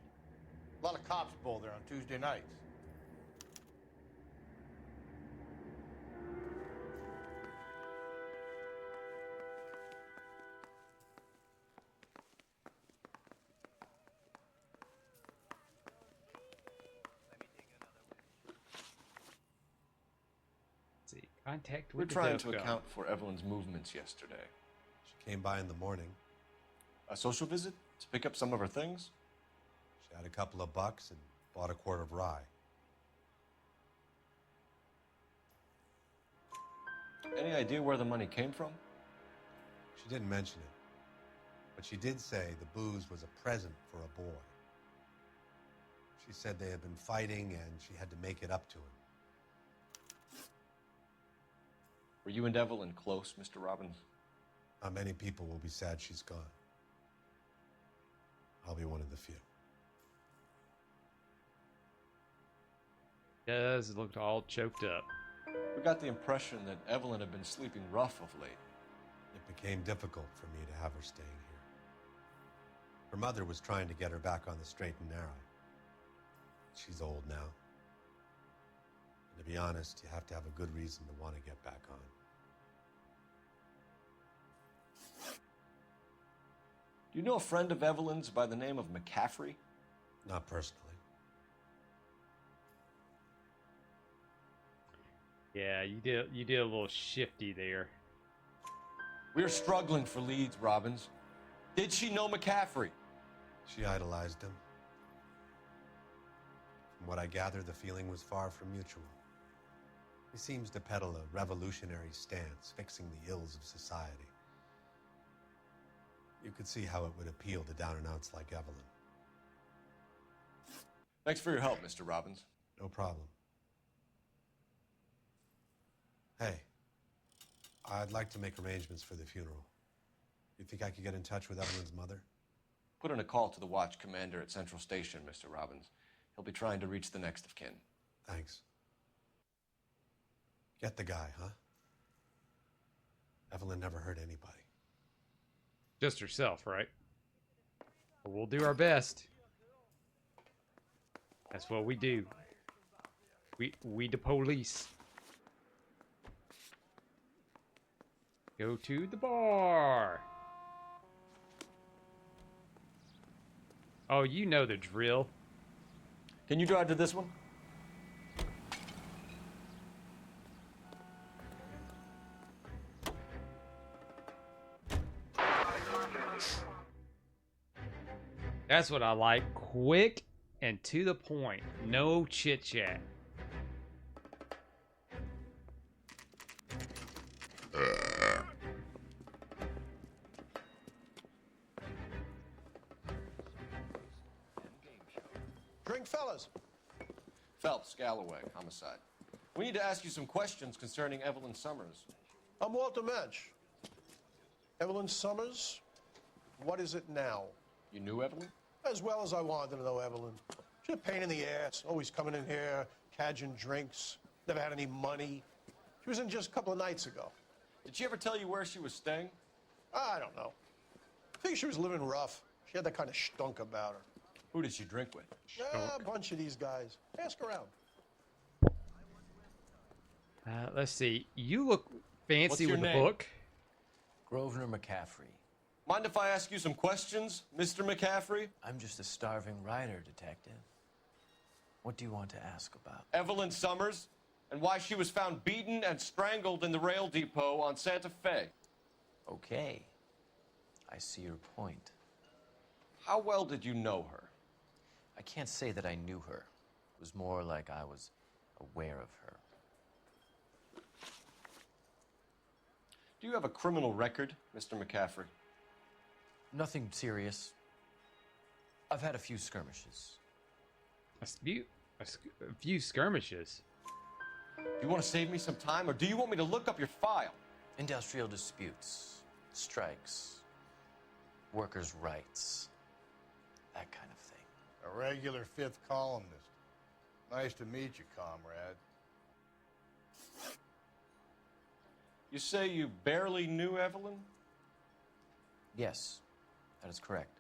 A lot of cops bowl there on Tuesday nights. Let's see. Contact We're with the trying to Defco. account for Evelyn's movements yesterday. She came by in the morning. A social visit? To pick up some of her things? She had a couple of bucks and bought a quart of rye. Any idea where the money came from? She didn't mention it, but she did say the booze was a present for a boy. She said they had been fighting and she had to make it up to him. Were you and Evelyn close, Mr. Robbins? Not many people will be sad she's gone. I'll be one of the few. Does look all choked up. We got the impression that Evelyn had been sleeping rough of late. It became difficult for me to have her staying here. Her mother was trying to get her back on the straight and narrow. She's old now. And to be honest, you have to have a good reason to want to get back on. Do you know a friend of Evelyn's by the name of McCaffrey? Not personally. Yeah, you did a little shifty there. We're struggling for leads, Robbins. Did she know McCaffrey? She idolized him. From what I gather, the feeling was far from mutual. He seems to peddle a revolutionary stance, fixing the ills of society. You could see how it would appeal to down-and-outs like Evelyn. Thanks for your help, Mr. Robbins. No problem. Hey, I'd like to make arrangements for the funeral. You think I could get in touch with Evelyn's mother? Put in a call to the watch commander at Central Station, Mr. Robbins. He'll be trying to reach the next of kin. Thanks. Get the guy, huh? Evelyn never hurt anybody. Just herself, right? But we'll do our best. That's what we do. We the police. Go to the bar. Oh, you know the drill. Can you drive to this one? That's what I like. Quick and to the point. No chit chat. Drink, fellas. Phelps, Galloway, homicide. We need to ask you some questions concerning Evelyn Summers. I'm Walter Mensch. Evelyn Summers, what is it now? You knew Evelyn? As well as I wanted to know Evelyn. She's a pain in the ass, always coming in here, cadging drinks, never had any money. She was in just a couple of nights ago. Did she ever tell you where she was staying? I don't know. I think she was living rough. She had that kind of stunk about her. Who did she drink with? A bunch of these guys. Ask around. Let's see. You look fancy What's your with the name? book. Grosvenor McCaffrey. Mind if I ask you some questions, Mr. McCaffrey? I'm just a starving writer, detective. What do you want to ask about? Evelyn Summers, and why she was found beaten and strangled in the rail depot on Santa Fe. Okay. I see your point. How well did you know her? I can't say that I knew her. It was more like I was aware of her. Do you have a criminal record, Mr. McCaffrey? Nothing serious. I've had a few skirmishes. A few skirmishes. Do you want to save me some time, or do you want me to look up your file? Industrial disputes, strikes, workers' rights, that kind of thing. A regular fifth columnist. Nice to meet you, comrade. You say you barely knew Evelyn? Yes, that is correct.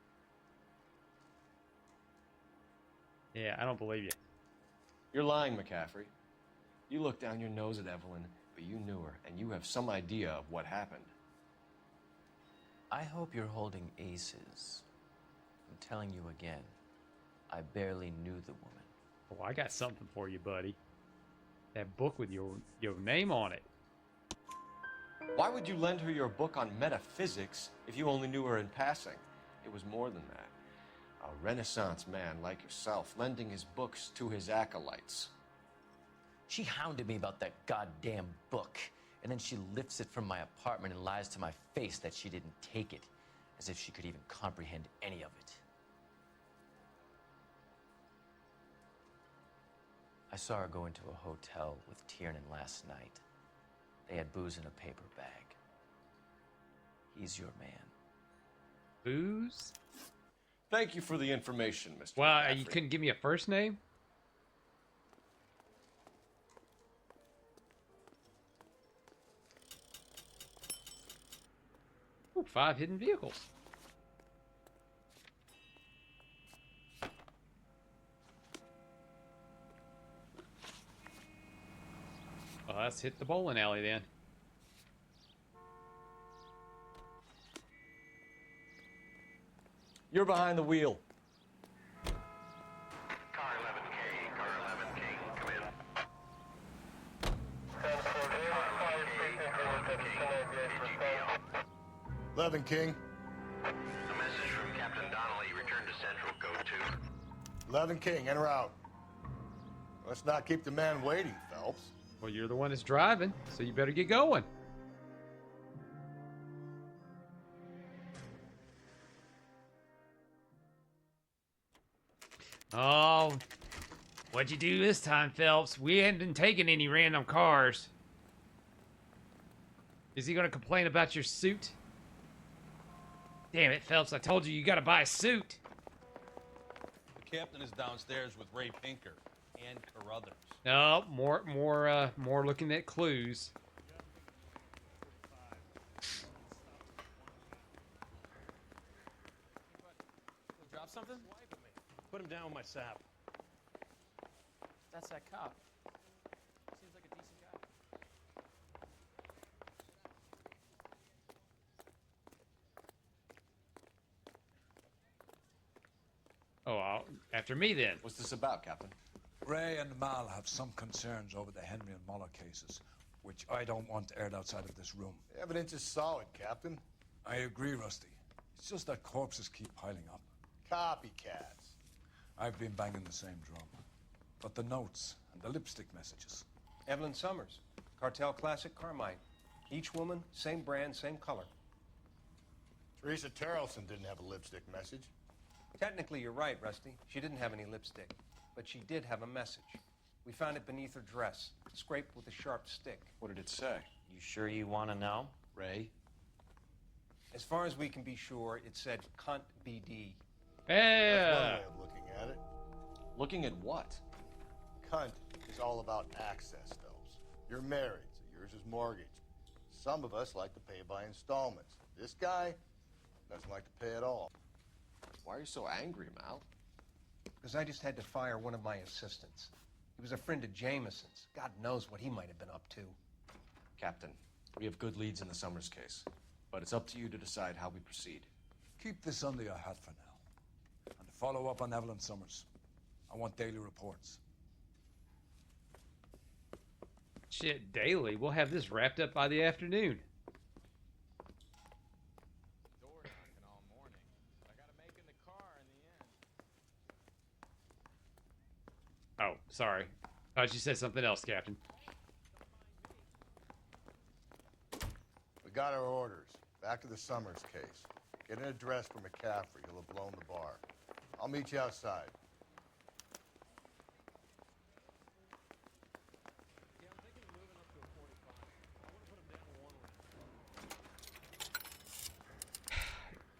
Yeah, I don't believe you. You're lying, McCaffrey. You looked down your nose at Evelyn, but you knew her, and you have some idea of what happened. I hope you're holding aces. I'm telling you again, I barely knew the woman. Oh, I got something for you, buddy. That book with your name on it. Why would you lend her your book on metaphysics if you only knew her in passing? It was more than that. A Renaissance man like yourself lending his books to his acolytes. She hounded me about that goddamn book, And then she lifts it from my apartment and lies to my face that she didn't take it, as if she could even comprehend any of it. I saw her go into a hotel with Tiernan last night. They had booze in a paper bag. He's your man. Booze? Thank you for the information, Mr. Wow, McCaffrey. you couldn't give me a first name? Ooh, 5 hidden vehicles. Well, let's hit the bowling alley then. You're behind the wheel. Car 11K, car 11K, come in. 11 King. A message from Captain Donnelly. Return to Central, code 2. 11 King, en route. Let's not keep the man waiting, Phelps. Well, you're the one that's driving, so you better get going. Oh, what'd you do this time, Phelps? We hadn't been taking any random cars. Is he gonna complain about your suit? Damn it, Phelps, I told you you gotta buy a suit. The captain is downstairs with Ray Pinker and Carruthers. No, more looking at clues. Drop something? Put him down with my sap. That's that cop. Seems like a decent guy. Oh, after me then. What's this about, Captain? Ray and Mal have some concerns over the Henry and Muller cases, which I don't want aired outside of this room. The evidence is solid, Captain. I agree, Rusty. It's just that corpses keep piling up. Copycats. I've been banging the same drum. But the notes and the lipstick messages. Evelyn Summers, Cartel Classic Carmine. Each woman, same brand, same color. Teresa Terrelson didn't have a lipstick message. Technically, you're right, Rusty. She didn't have any lipstick, but she did have a message. We found it beneath her dress, scraped with a sharp stick. What did it say? You sure you want to know? Ray? As far as we can be sure, it said cunt BD. That's one way of looking at it. Looking at what? Cunt is all about access, Phelps. You're married, so yours is mortgaged. Some of us like to pay by installments. This guy doesn't like to pay at all. Why are you so angry, Mal? Because I just had to fire one of my assistants. He was a friend of Jameson's. God knows what he might have been up to. Captain, we have good leads in the Summers case, but it's up to you to decide how we proceed. Keep this under your hat for now. And follow up on Evelyn Summers. I want daily reports. Shit, daily. We'll have this wrapped up by the afternoon. Oh, sorry. Thought you said something else, Captain. We got our orders. Back to the Summers case. Get an address for McCaffrey. He'll have blown the bar. I'll meet you outside.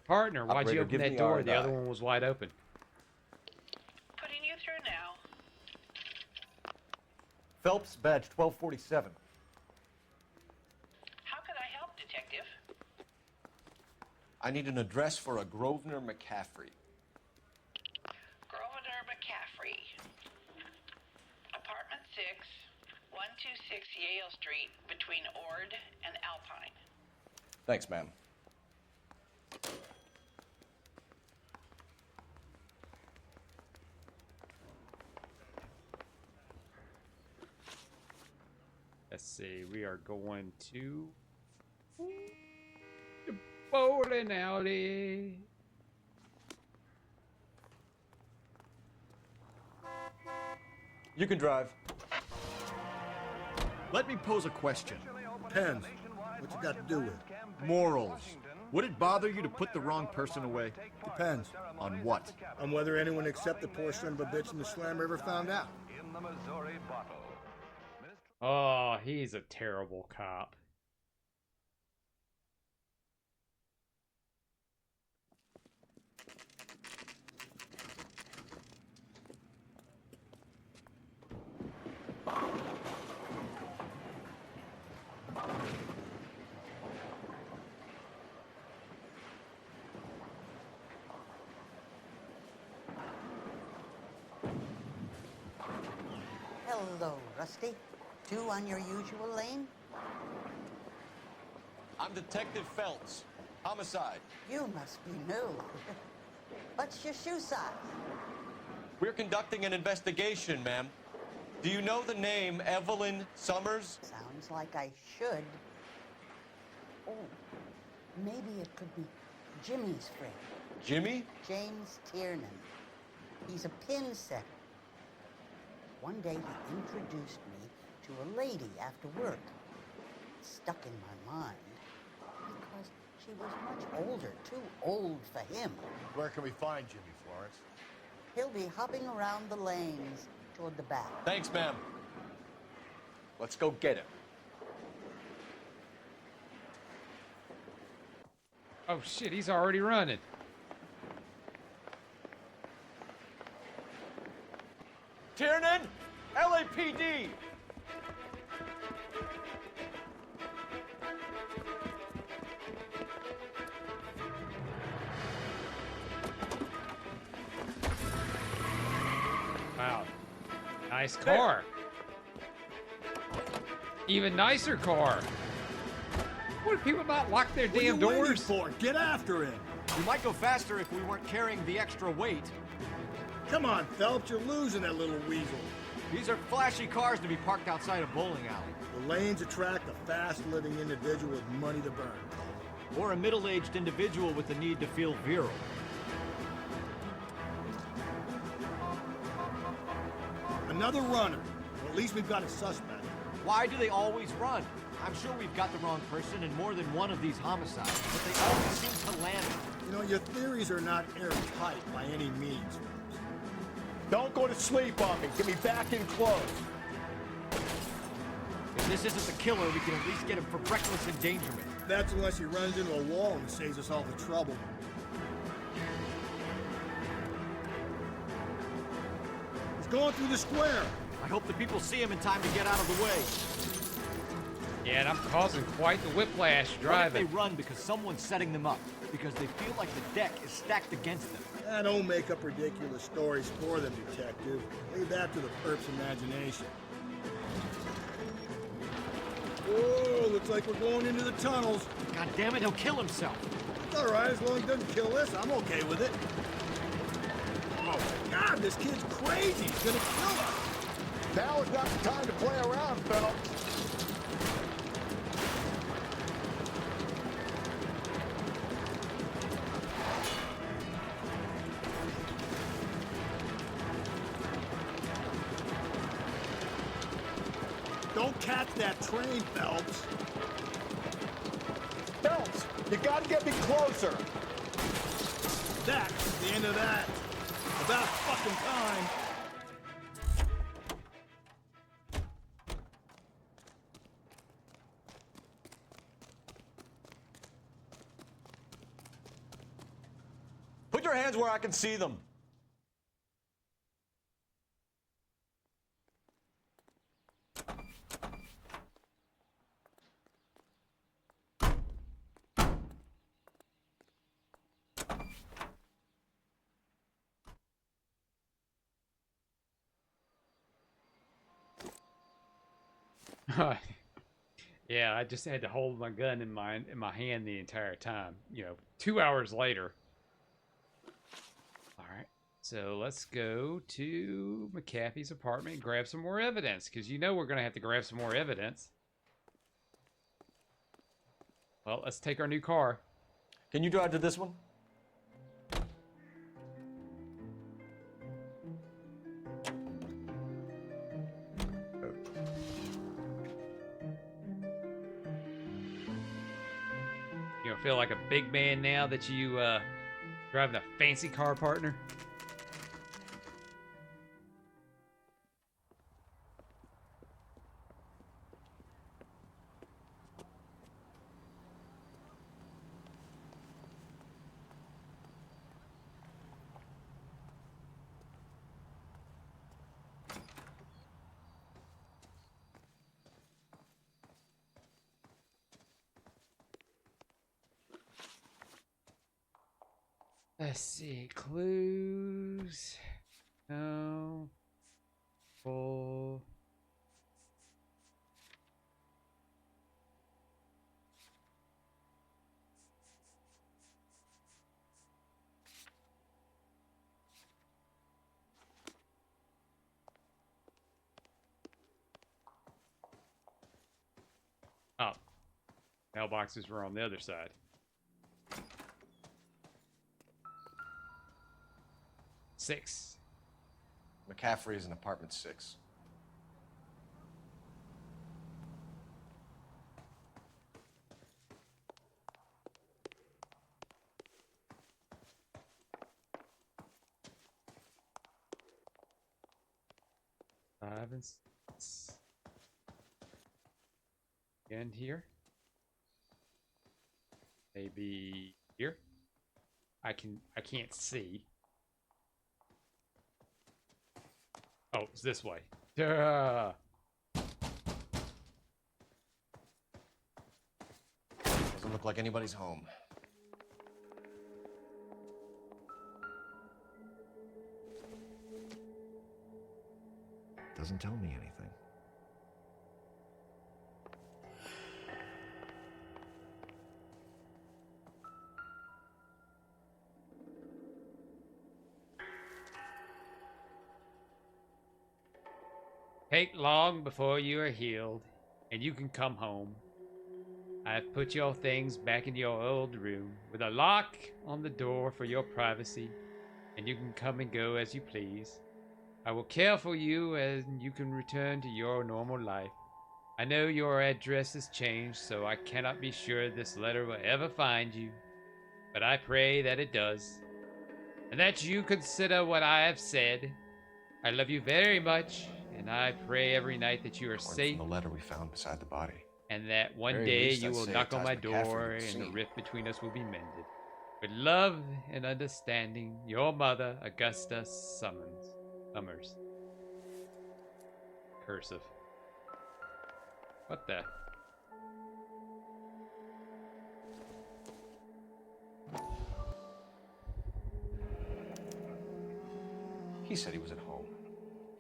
Partner, why'd you Operator, open give that me door? our The other die. one was wide open. Putting you through now. Phelps, badge 1247. How can I help, Detective? I need an address for a Grosvenor McCaffrey. Grosvenor McCaffrey. Apartment 6, 126 Yale Street, between Ord and Alpine. Thanks, ma'am. Let's see. We are going to the bowling alley. You can drive. Let me pose a question. Depends. What you got to do with it? Morals. Would it bother you to put the wrong person away? Depends. On what? On whether anyone except the poor son of a bitch in the slammer ever found out. Oh, he's a terrible cop. Hello, Rusty. Two on your usual lane? I'm Detective Phelps. Homicide. You must be new. What's your shoe size? We're conducting an investigation, ma'am. Do you know the name Evelyn Summers? Sounds like I should. Oh, maybe it could be Jimmy's friend. Jimmy? James Tiernan. He's a pin setter. One day he introduced me to a lady after work. It stuck in my mind because she was much older, too old for him. Where can we find Jimmy, Florence? He'll be hopping around the lanes toward the back. Thanks, ma'am. Let's go get him. Oh shit, he's already running. Tiernan! LAPD! Wow. Nice car. Even nicer car. What, do people not lock their damn What are you waiting doors? for? Get after him. We might go faster if we weren't carrying the extra weight. Come on, Phelps, you're losing that little weasel. These are flashy cars to be parked outside a bowling alley. The lanes attract a fast-living individual with money to burn. Or a middle-aged individual with the need to feel virile. Another runner. Well, at least we've got a suspect. Why do they always run? I'm sure we've got the wrong person in more than one of these homicides, but they always seem to land. You know, your theories are not airtight by any means, Phelps. Don't go to sleep on me. Get me back in close. If this isn't the killer, we can at least get him for reckless endangerment. That's unless he runs into a wall and saves us all the trouble. He's going through the square. I hope the people see him in time to get out of the way. Yeah, and I'm causing quite the whiplash What if driving. they run because someone's setting them up? Because they feel like the deck is stacked against them. Don't make up ridiculous stories for them, detective. Leave that to the perp's imagination. Whoa, looks like we're going into the tunnels. God damn it, he'll kill himself. It's all right, as long as he doesn't kill us, I'm okay with it. Oh my God, this kid's crazy. He's gonna kill us. Now is not the time to play around, Phelps. Don't catch that train, Phelps. Phelps, you gotta get me closer. That's the end of that. About fucking time. Put your hands where I can see them. Yeah, I just had to hold my gun in my hand the entire time. 2 hours later. All right, so let's go to McAfee's apartment and grab some more evidence, because we're gonna have to grab some more evidence. Well, let's take our new car. Can you drive to this one? feel like a big man now that you driving a fancy car, partner? Let's see, clues. No. Full. Oh. Mailboxes were on the other side. Six. McCaffrey is in apartment 6. Five and 6. Again here. Maybe here. I can't see. Oh, it's this way. Duh. Doesn't look like anybody's home. Doesn't tell me anything. Take long before you are healed, and you can come home. I have put your things back in your old room with a lock on the door for your privacy, and you can come and go as you please. I will care for you and you can return to your normal life. I know your address has changed, so I cannot be sure this letter will ever find you, but I pray that it does, and that you consider what I have said. I love you very much, and I pray every night that you are safe. From the letter we found beside the body. And that one Very day least you I'd will say knock it on ties my McCaffrey door to the and the scene. rift between us will be mended. With love and understanding, your mother, Augusta Summers. Cursive. What the? He said he was at home.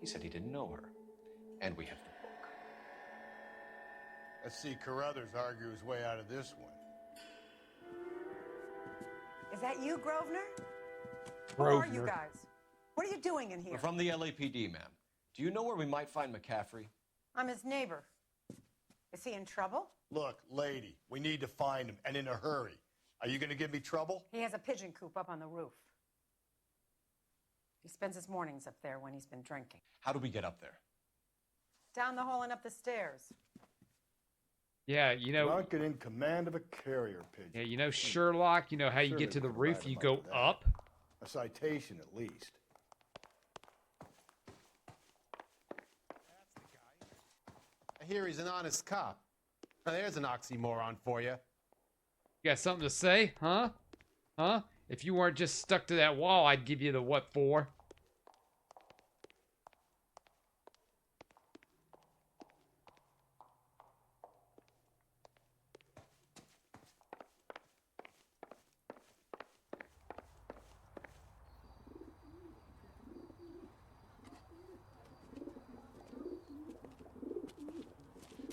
He said he didn't know her. And we have the book. Let's see Carruthers argue his way out of this one. Is that you, Grosvenor? Who are you guys? What are you doing in here? We're from the LAPD, ma'am. Do you know where we might find McCaffrey? I'm his neighbor. Is he in trouble? Look, lady, we need to find him, and in a hurry. Are you going to give me trouble? He has a pigeon coop up on the roof. He spends his mornings up there when he's been drinking. How do we get up there? Down the hall and up the stairs. Yeah, you know. Drunk and in command of a carrier pigeon. Yeah, you know Sherlock. You know how you Sure get to they the could roof, write you him go up for that. up. A citation, at least. I hear he's an honest cop. Now, there's an oxymoron for you. You got something to say, huh? Huh? If you weren't just stuck to that wall, I'd give you the what for.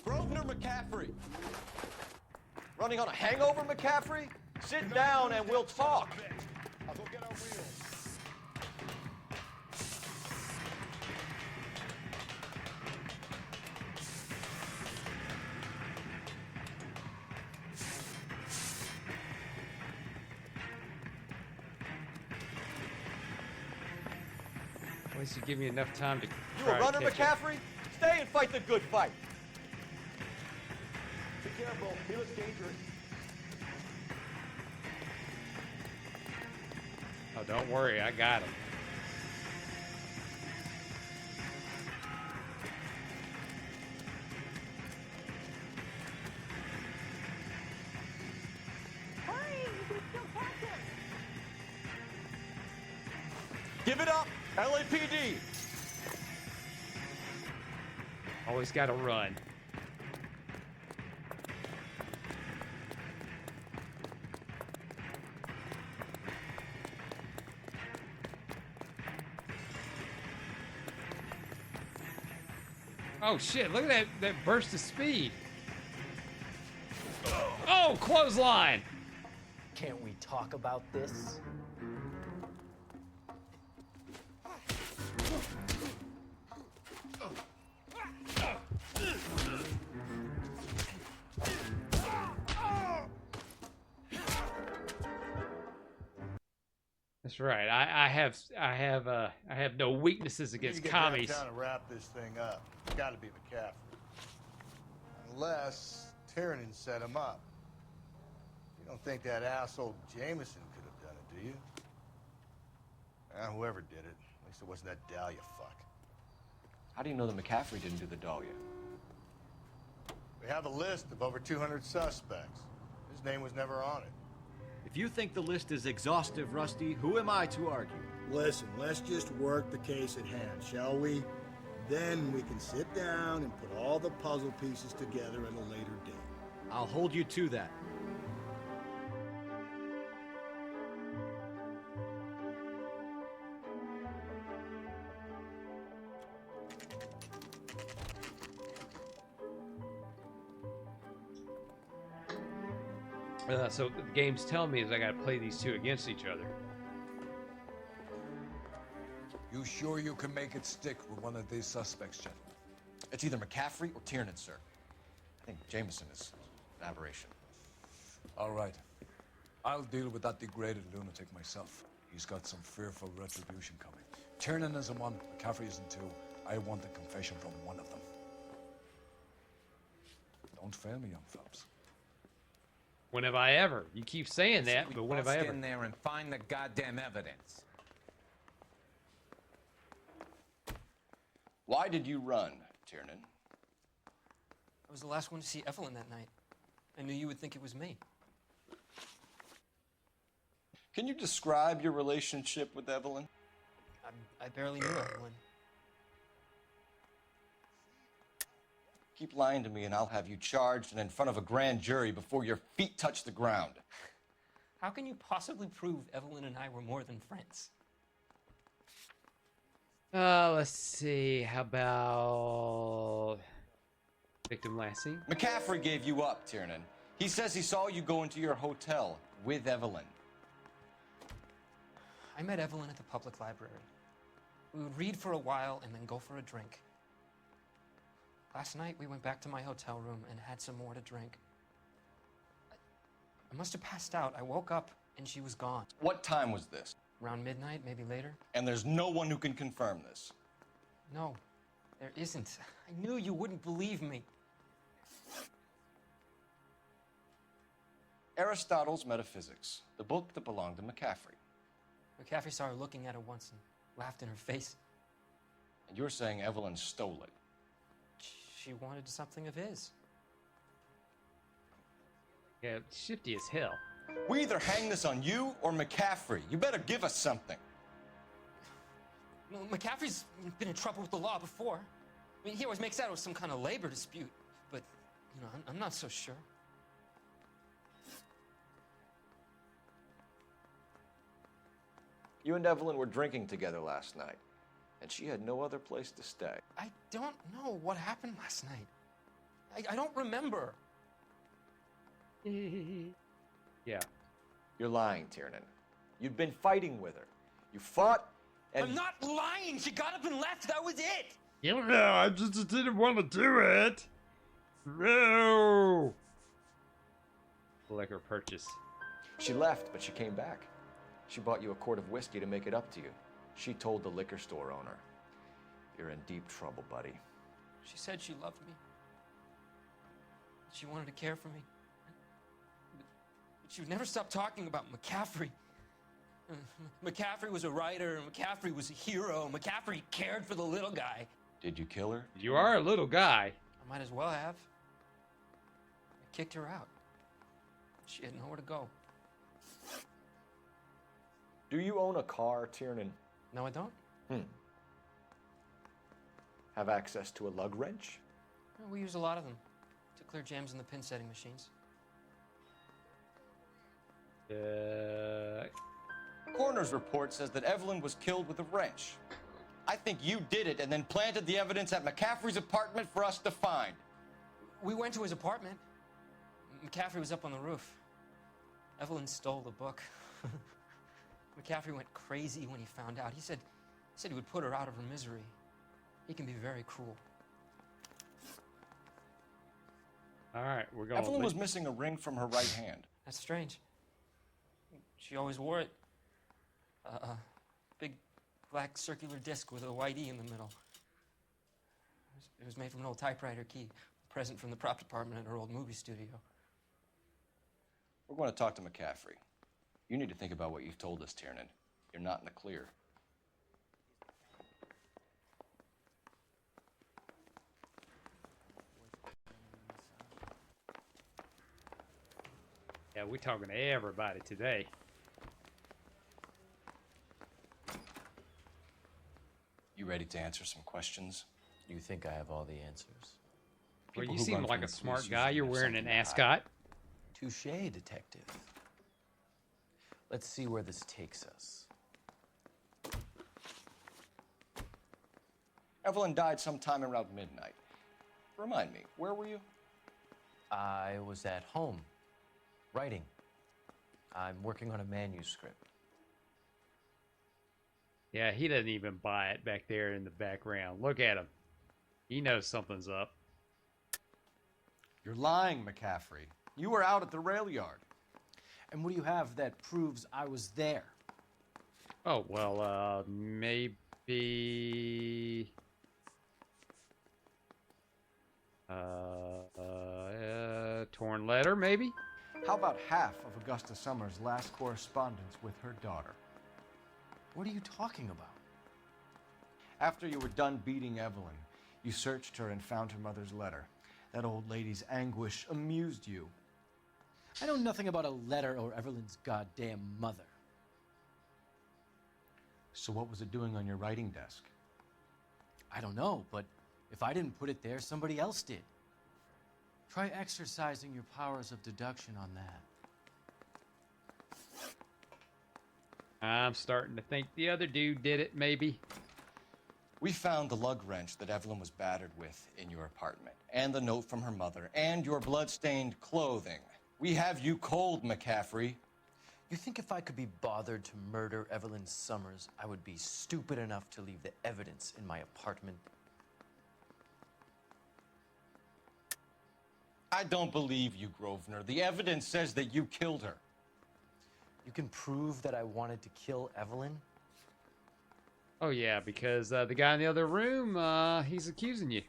Grosvenor McCaffrey. Running on a hangover, McCaffrey? Sit down and we'll talk. I'll go get our wheels. At least you give me enough time to. You try a to runner, catch up. McCaffrey? Stay and fight the good fight. Be careful. He looks dangerous. Oh, don't worry, I got him. Hurry! You can still catch him! Give it up, LAPD! Always got to run. Oh shit, look at that burst of speed. Oh, clothesline. Can't we talk about this? That's right. I have no weaknesses against You get commies. downtown and wrap this thing up. It's got to be McCaffrey. Unless Tiernan set him up. You don't think that asshole Jameson could have done it, do you? Whoever did it. At least it wasn't that Dahlia fuck. How do you know that McCaffrey didn't do the Dahlia? We have a list of over 200 suspects. His name was never on it. If you think the list is exhaustive, Rusty, who am I to argue? Listen, let's just work the case at hand, shall we? Then we can sit down and put all the puzzle pieces together at a later date. I'll hold you to that. So the game's telling me is I gotta play these two against each other. You sure you can make it stick with one of these suspects, gentlemen? It's either McCaffrey or Tiernan, sir. I think Jameson is an aberration. All right. I'll deal with that degraded lunatic myself. He's got some fearful retribution coming. Tiernan isn't one, McCaffrey isn't two. I want a confession from one of them. Don't fail me, young fellas. When have I ever? You keep saying that, but when have I Bust ever? in there and find the goddamn evidence. Why did you run, Tiernan? I was the last one to see Evelyn that night. I knew you would think it was me. Can you describe your relationship with Evelyn? I barely knew Evelyn. Keep lying to me and I'll have you charged and in front of a grand jury before your feet touch the ground. How can you possibly prove Evelyn and I were more than friends? Let's see. How about victim last seen? McCaffrey gave you up, Tiernan. He says he saw you go into your hotel with Evelyn. I met Evelyn at the public library. We would read for a while and then go for a drink. Last night, we went back to my hotel room and had some more to drink. I must have passed out. I woke up and she was gone. What time was this? Around midnight, maybe later. And there's no one who can confirm this. No, there isn't. I knew you wouldn't believe me. Aristotle's Metaphysics, the book that belonged to McCaffrey. McCaffrey saw her looking at it once and laughed in her face. And you're saying Evelyn stole it. She wanted something of his. Yeah, shifty as hell. We either hang this on you or McCaffrey. You better give us something. Well, McCaffrey's been in trouble with the law before. I mean, he always makes out it was some kind of labor dispute, but, you know, I'm not so sure. You and Evelyn were drinking together last night, and she had no other place to stay. I don't know what happened last night. I don't remember. Yeah. You're lying, Tiernan. You'd been fighting with her. You fought, and... I'm not lying! She got up and left, that was it! Yeah, I just didn't want to do it. No. Liquor purchase. She left, but she came back. She bought you a quart of whiskey to make it up to you. She told the liquor store owner. You're in deep trouble, buddy. She said she loved me. She wanted to care for me. But she would never stop talking about McCaffrey. McCaffrey was a writer, and McCaffrey was a hero. McCaffrey cared for the little guy. Did you kill her? You are a little guy. I might as well have. I kicked her out. She had nowhere to go. Do you own a car, Tiernan? No, I don't. Have access to a lug wrench? We use a lot of them to clear jams in the pin setting machines. Coroner's report says that Evelyn was killed with a wrench. I think you did it and then planted the evidence at McCaffrey's apartment for us to find. We went to his apartment. McCaffrey was up on the roof. Evelyn stole the book. McCaffrey went crazy when he found out. He said he would put her out of her misery. He can be very cruel. All right, we're going. Evelyn was missing a ring from her right hand. That's strange. She always wore it. Big black circular disc with a white E in the middle. It was made from an old typewriter key, a present from the prop department at her old movie studio. We're going to talk to McCaffrey. You need to think about what you've told us, Tiernan. You're not in the clear. Yeah, we're talking to everybody today. You ready to answer some questions? You think I have all the answers? Well, People you who seem run like from a the smart police guy. usually You're have wearing an something to ascot. Touché, detective. Let's see where this takes us. Evelyn died sometime around midnight. Remind me, where were you? I was at home, writing. I'm working on a manuscript. Yeah, he doesn't even buy it back there in the background. Look at him. He knows something's up. You're lying, McCaffrey. You were out at the rail yard. And what do you have that proves I was there? Oh, well, maybe... torn letter, maybe? How about half of Augusta Summers' last correspondence with her daughter? What are you talking about? After you were done beating Evelyn, you searched her and found her mother's letter. That old lady's anguish amused you. I know nothing about a letter or Evelyn's goddamn mother. So what was it doing on your writing desk? I don't know, but if I didn't put it there, somebody else did. Try exercising your powers of deduction on that. I'm starting to think the other dude did it, maybe. We found the lug wrench that Evelyn was battered with in your apartment, and the note from her mother, and your blood-stained clothing. We have you cold, McCaffrey. You think if I could be bothered to murder Evelyn Summers, I would be stupid enough to leave the evidence in my apartment? I don't believe you, Grosvenor. The evidence says that you killed her. You can prove that I wanted to kill Evelyn? Oh, yeah, because the guy in the other room, he's accusing you.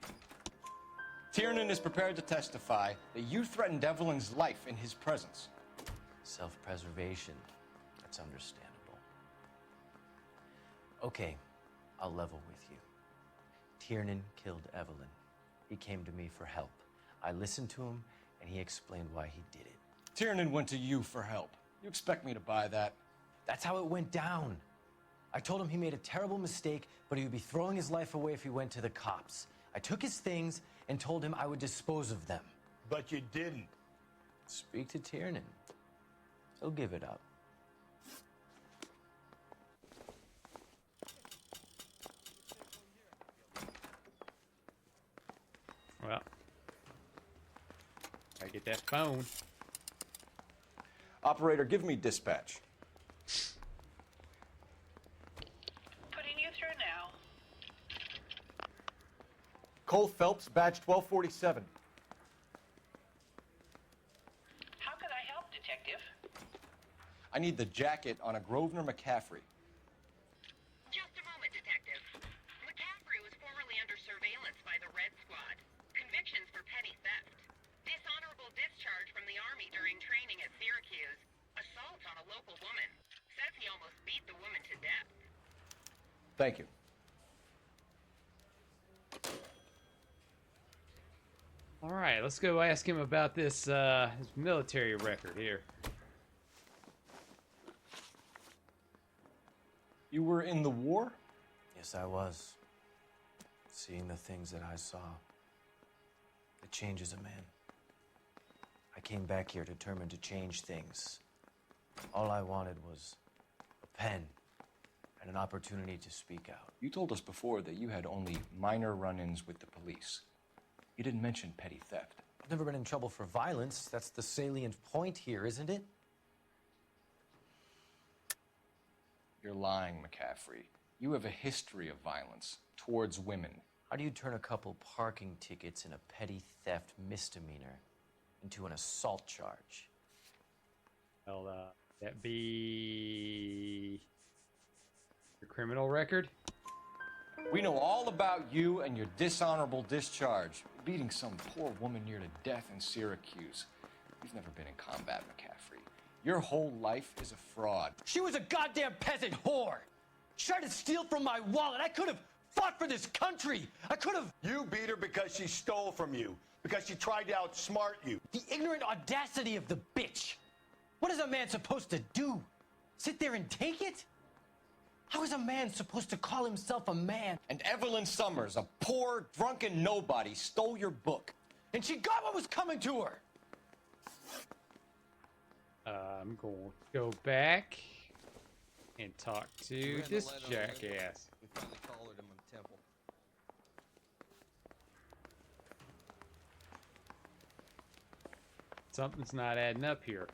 Tiernan is prepared to testify that you threatened Evelyn's life in his presence. Self-preservation. That's understandable. Okay, I'll level with you. Tiernan killed Evelyn. He came to me for help. I listened to him, and he explained why he did it. Tiernan went to you for help. You expect me to buy that? That's how it went down. I told him he made a terrible mistake, but he would be throwing his life away if he went to the cops. I took his things and told him I would dispose of them. But you didn't. Speak to Tiernan. He'll give it up. Well, I get that phone. Operator, give me dispatch. Putting you through now. Cole Phelps, badge 1247. How could I help, Detective? I need the jacket on a Grosvenor McCaffrey. Just a moment, Detective. McCaffrey was formerly under surveillance by the Red Squad. Convictions for petty theft. Dishonorable discharge from the Army during training at Syracuse. Assault on a local woman. Says he almost beat Thank you. All right, let's go ask him about this his military record here. You were in the war? Yes, I was. Seeing the things that I saw, it changes a man. I came back here determined to change things. All I wanted was a pen and an opportunity to speak out. You told us before that you had only minor run-ins with the police. You didn't mention petty theft. I've never been in trouble for violence. That's the salient point here, isn't it? You're lying, McCaffrey. You have a history of violence towards women. How do you turn a couple parking tickets and a petty theft misdemeanor into an assault charge? Well, that be your criminal record? We know all about you and your dishonorable discharge, beating some poor woman near to death in Syracuse. You've never been in combat, McCaffrey. Your whole life is a fraud. She was a goddamn peasant whore. She tried to steal from my wallet. I could have fought for this country. I could have. You beat her because she stole from you, because she tried to outsmart you. The ignorant audacity of the bitch. What is a man supposed to do? Sit there and take it? How is a man supposed to call himself a man? And Evelyn Summers, a poor, drunken nobody, stole your book. And she got what was coming to her. I'm going to go back and talk to this jackass. We finally collared him on the temple. Something's not adding up here.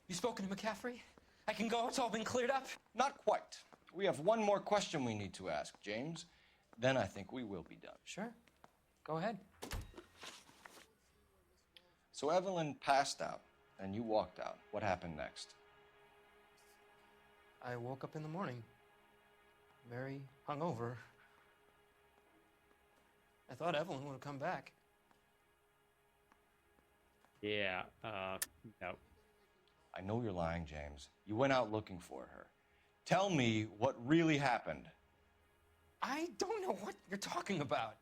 You spoken to McCaffrey? I can go, it's all been cleared up? Not quite. We have one more question we need to ask, James. Then I think we will be done. Sure. Go ahead. So Evelyn passed out, and you walked out. What happened next? I woke up in the morning, very hungover. I thought Evelyn would have come back. Yeah, no. I know you're lying, James. You went out looking for her. Tell me what really happened. I don't know what you're talking about.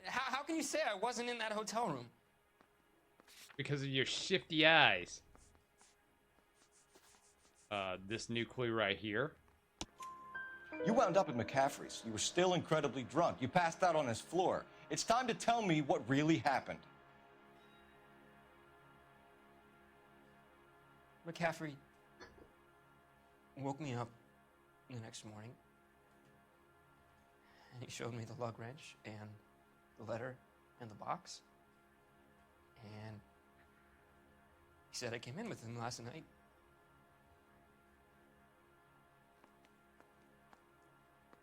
How can you say I wasn't in that hotel room? Because of your shifty eyes. This new clue right here. You wound up at McCaffrey's. You were still incredibly drunk. You passed out on his floor. It's time to tell me what really happened. McCaffrey woke me up the next morning, and he showed me the lug wrench and the letter and the box, and he said I came in with him last night.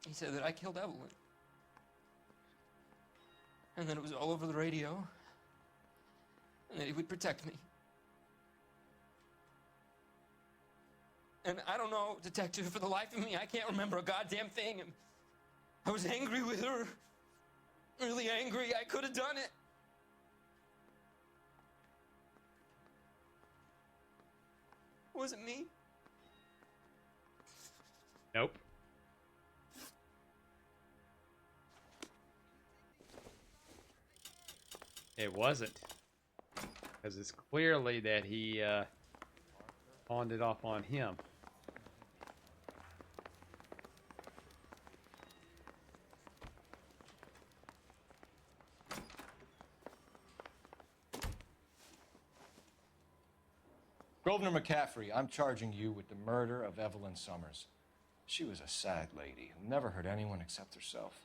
He said that I killed Evelyn, and that it was all over the radio, and that he would protect me. And I don't know, detective, for the life of me, I can't remember a goddamn thing. And I was angry with her. Really angry. I could have done it. Was it me? Nope. It wasn't. Because it's clearly that he pawned it off on him. Grosvenor McCaffrey, I'm charging you with the murder of Evelyn Summers. She was a sad lady who never hurt anyone except herself.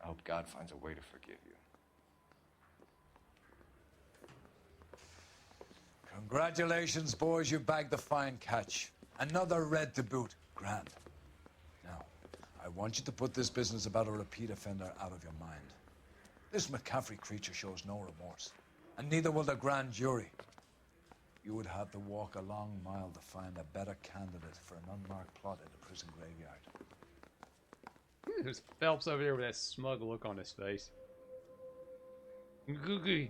I hope God finds a way to forgive you. Congratulations, boys. You bagged the fine catch. Another red to boot. Grand. Now, I want you to put this business about a repeat offender out of your mind. This McCaffrey creature shows no remorse, and neither will the grand jury. You would have to walk a long mile to find a better candidate for an unmarked plot in the prison graveyard. There's Phelps over there with that smug look on his face. Googie,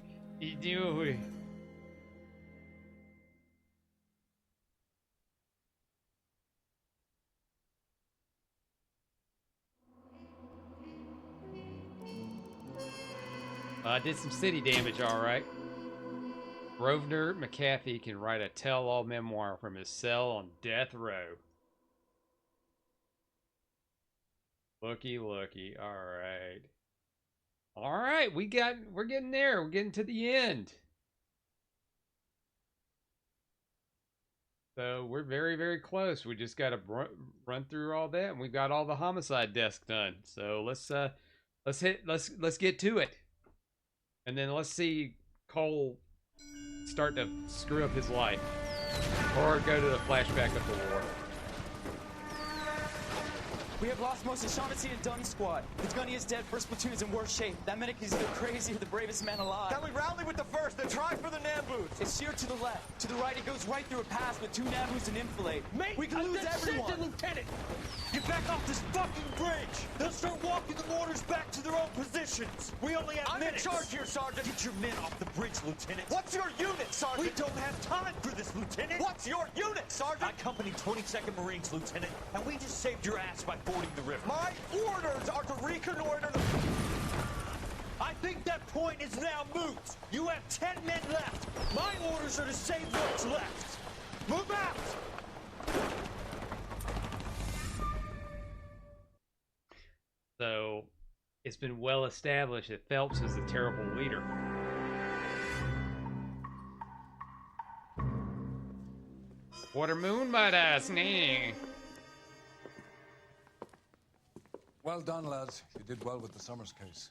Did some city damage, all right. Grosvenor McAfee can write a tell-all memoir from his cell on death row. Looky, looky. All right. All right, we're getting there. We're getting to the end. So we're very, very close. We just got to run through all that, and we got all the homicide desk done. So let's get to it, and then let's see Cole start to screw up his life, or go to the flashback of the war. We have lost most of Shaughnessy and Dunn's squad. The gunny is dead. First platoon is in worse shape. That medic is either crazy or the bravest man alive. Then we rally with the first and try for the Nambus. It's sheer to the left. To the right, it goes right through a pass with 2 Nambus and enfilade. Mate, we can lose everyone. Lieutenant, get back off this fucking bridge. They'll start walking the mortars back to their own positions. We only have minutes. I'm in charge here, Sergeant. Get your men off the bridge, Lieutenant. What's your unit, Sergeant? We don't have time for this, Lieutenant. What's your unit, Sergeant? I company 22nd Marines, Lieutenant, and we just saved your ass by fording the river. My orders are to reconnoiter the... I think that point is now moot. You have 10 men left. My orders are to save what's left. Move out! So, it's been well established that Phelps is a terrible leader. Water moon by us, nee. Well done, lads. You did well with the Summers case.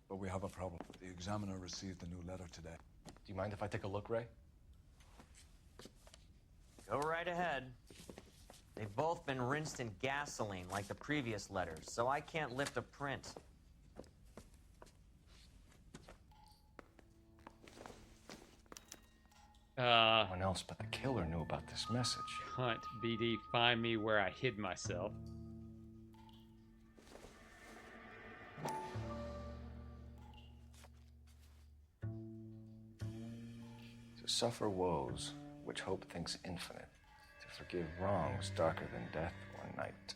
But we have a problem. The examiner received a new letter today. Do you mind if I take a look, Ray? Go right ahead. They've both been rinsed in gasoline like the previous letters, so I can't lift a print. No one else but the killer knew about this message. Hunt, BD, find me where I hid myself. To suffer woes, which hope thinks infinite. To forgive wrongs darker than death or night.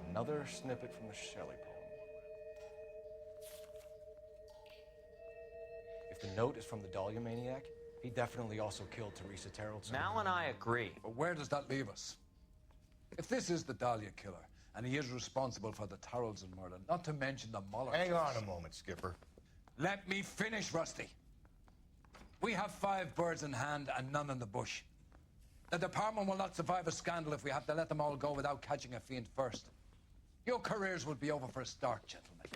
Another snippet from the Shelley poem. If the note is from the Dahlia maniac, he definitely also killed Teresa Terrellson. Mal and I agree. But where does that leave us? If this is the Dahlia killer, and he is responsible for the Tarrelson murder, not to mention the Muller Hang case. on a moment, Skipper. Let me finish, Rusty. We have 5 birds in hand and none in the bush. The department will not survive a scandal if we have to let them all go without catching a fiend first. Your careers will be over for a start, gentlemen.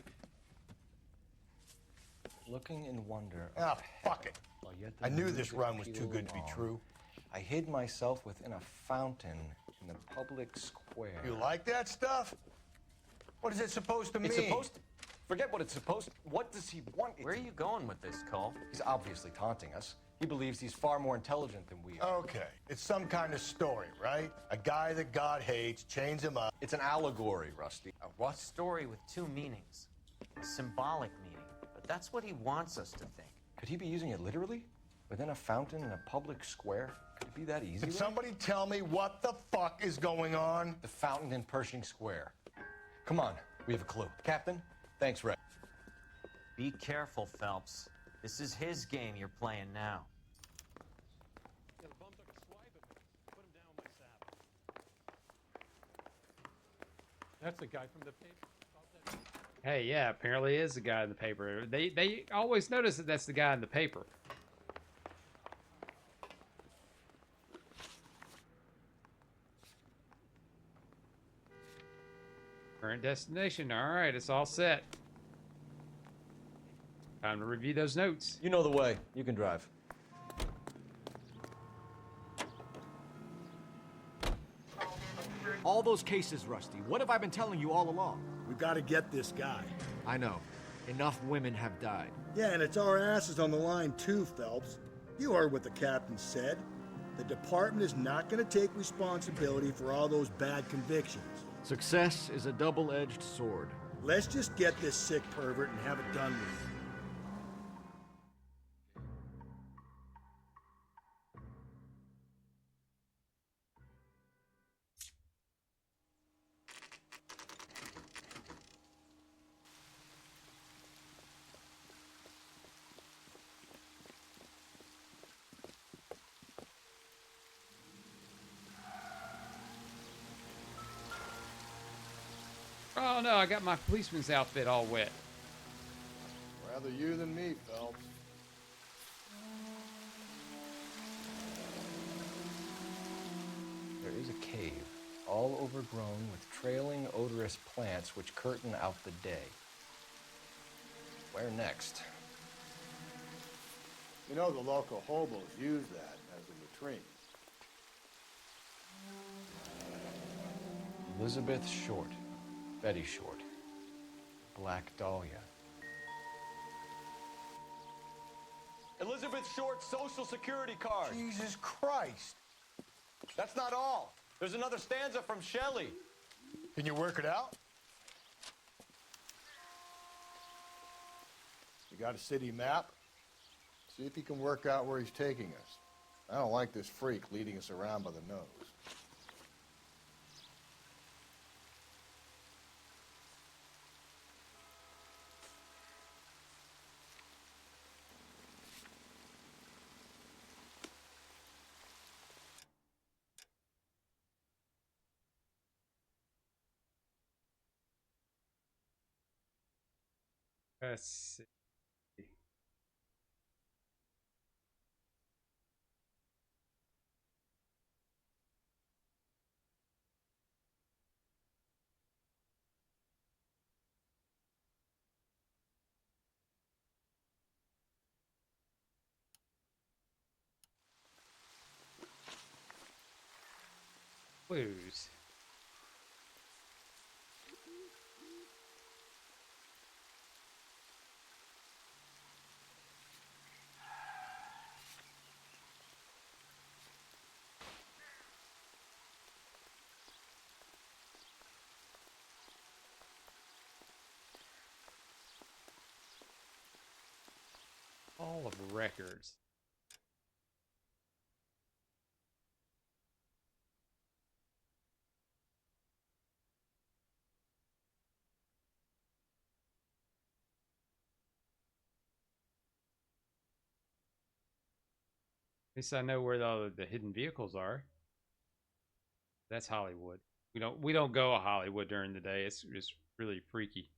Looking in wonder. Ah, fuck it. I knew this run was too good to be true. I hid myself within a fountain in the public square. You like that stuff? What is it supposed to mean? It's supposed to... Forget what it's supposed to... What does he want? Where are you going with this, Cole? He's obviously taunting us. He believes he's far more intelligent than we are. Okay, it's some kind of story, right? A guy that God hates, chains him up. It's an allegory, Rusty. A what? Story with 2 meanings. A symbolic meaning. But that's what he wants us to think. Could he be using it literally? Within a fountain in a public square? Could it be that easy? Can somebody tell me what the fuck is going on? The fountain in Pershing Square. Come on, we have a clue. Captain, thanks, Ray. Be careful, Phelps. This is his game you're playing now. That's the guy from the paper. Hey, yeah, apparently it is the guy in the paper. They always notice that that's the guy in the paper. Current destination. All right, it's all set. Time to review those notes. You know the way. You can drive. All those cases, Rusty. What have I been telling you all along? We've got to get this guy. I know. Enough women have died. Yeah, and it's our asses on the line too, Phelps. You heard what the captain said. The department is not going to take responsibility for all those bad convictions. Success is a double-edged sword. Let's just get this sick pervert and have it done with. Oh no, I got my policeman's outfit all wet. Rather you than me, Phelps. There is a cave, all overgrown with trailing, odorous plants which curtain out the day. Where next? You know the local hobos use that as a latrine. Elizabeth Short, Betty Short, Black Dahlia. Elizabeth Short's social security card. Jesus Christ. That's not all. There's another stanza from Shelley. Can you work it out? You got a city map? See if you can work out where he's taking us. I don't like this freak leading us around by the nose. Let's see. Clues. Hall of Records. At least I know where the hidden vehicles are. That's Hollywood. We don't go to Hollywood during the day. It's really freaky.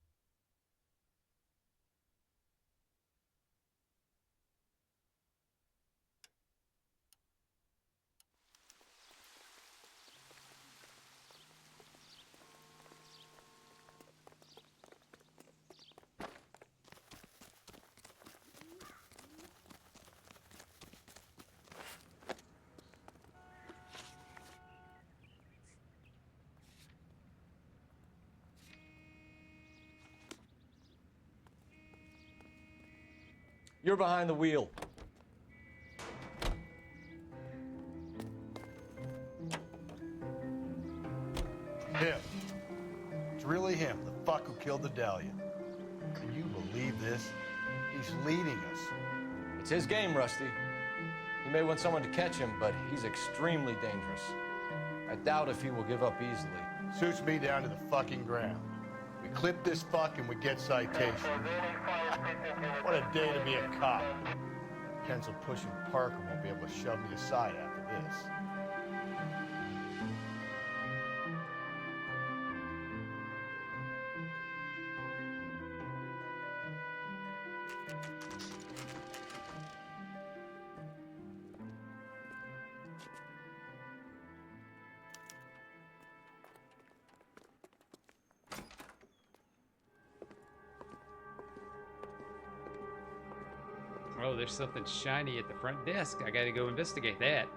You're behind the wheel. Him. It's really him, the fuck who killed the Dahlia. Can you believe this? He's leading us. It's his game, Rusty. He may want someone to catch him, but he's extremely dangerous. I doubt if he will give up easily. Suits me down to the fucking ground. We clip this fuck and we get citation. What a day to be a cop. Pencil pushing Parker won't be able to shove me aside after this. Oh, there's something shiny at the front desk. I gotta go investigate that.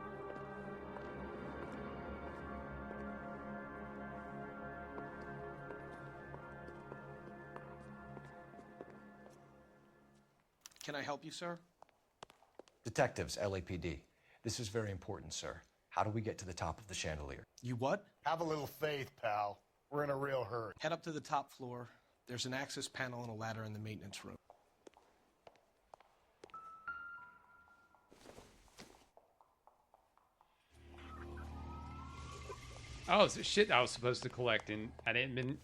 Can I help you, sir? Detectives, LAPD. This is very important, sir. How do we get to the top of the chandelier? You what? Have a little faith, pal. We're in a real hurry. Head up to the top floor. There's an access panel and a ladder in the maintenance room. Oh, it's shit I was supposed to collect, and I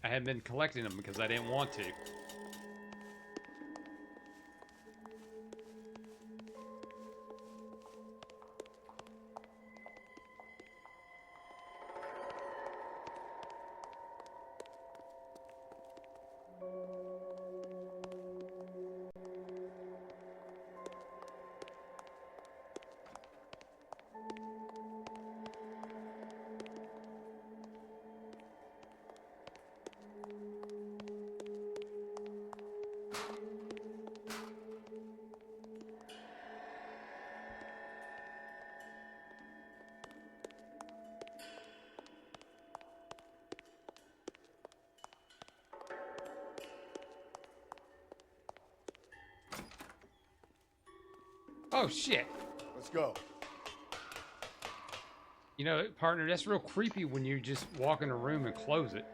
hadn't been collecting them because I didn't want to. Oh, shit. Let's go. You know, partner, that's real creepy when you just walk in a room and close it.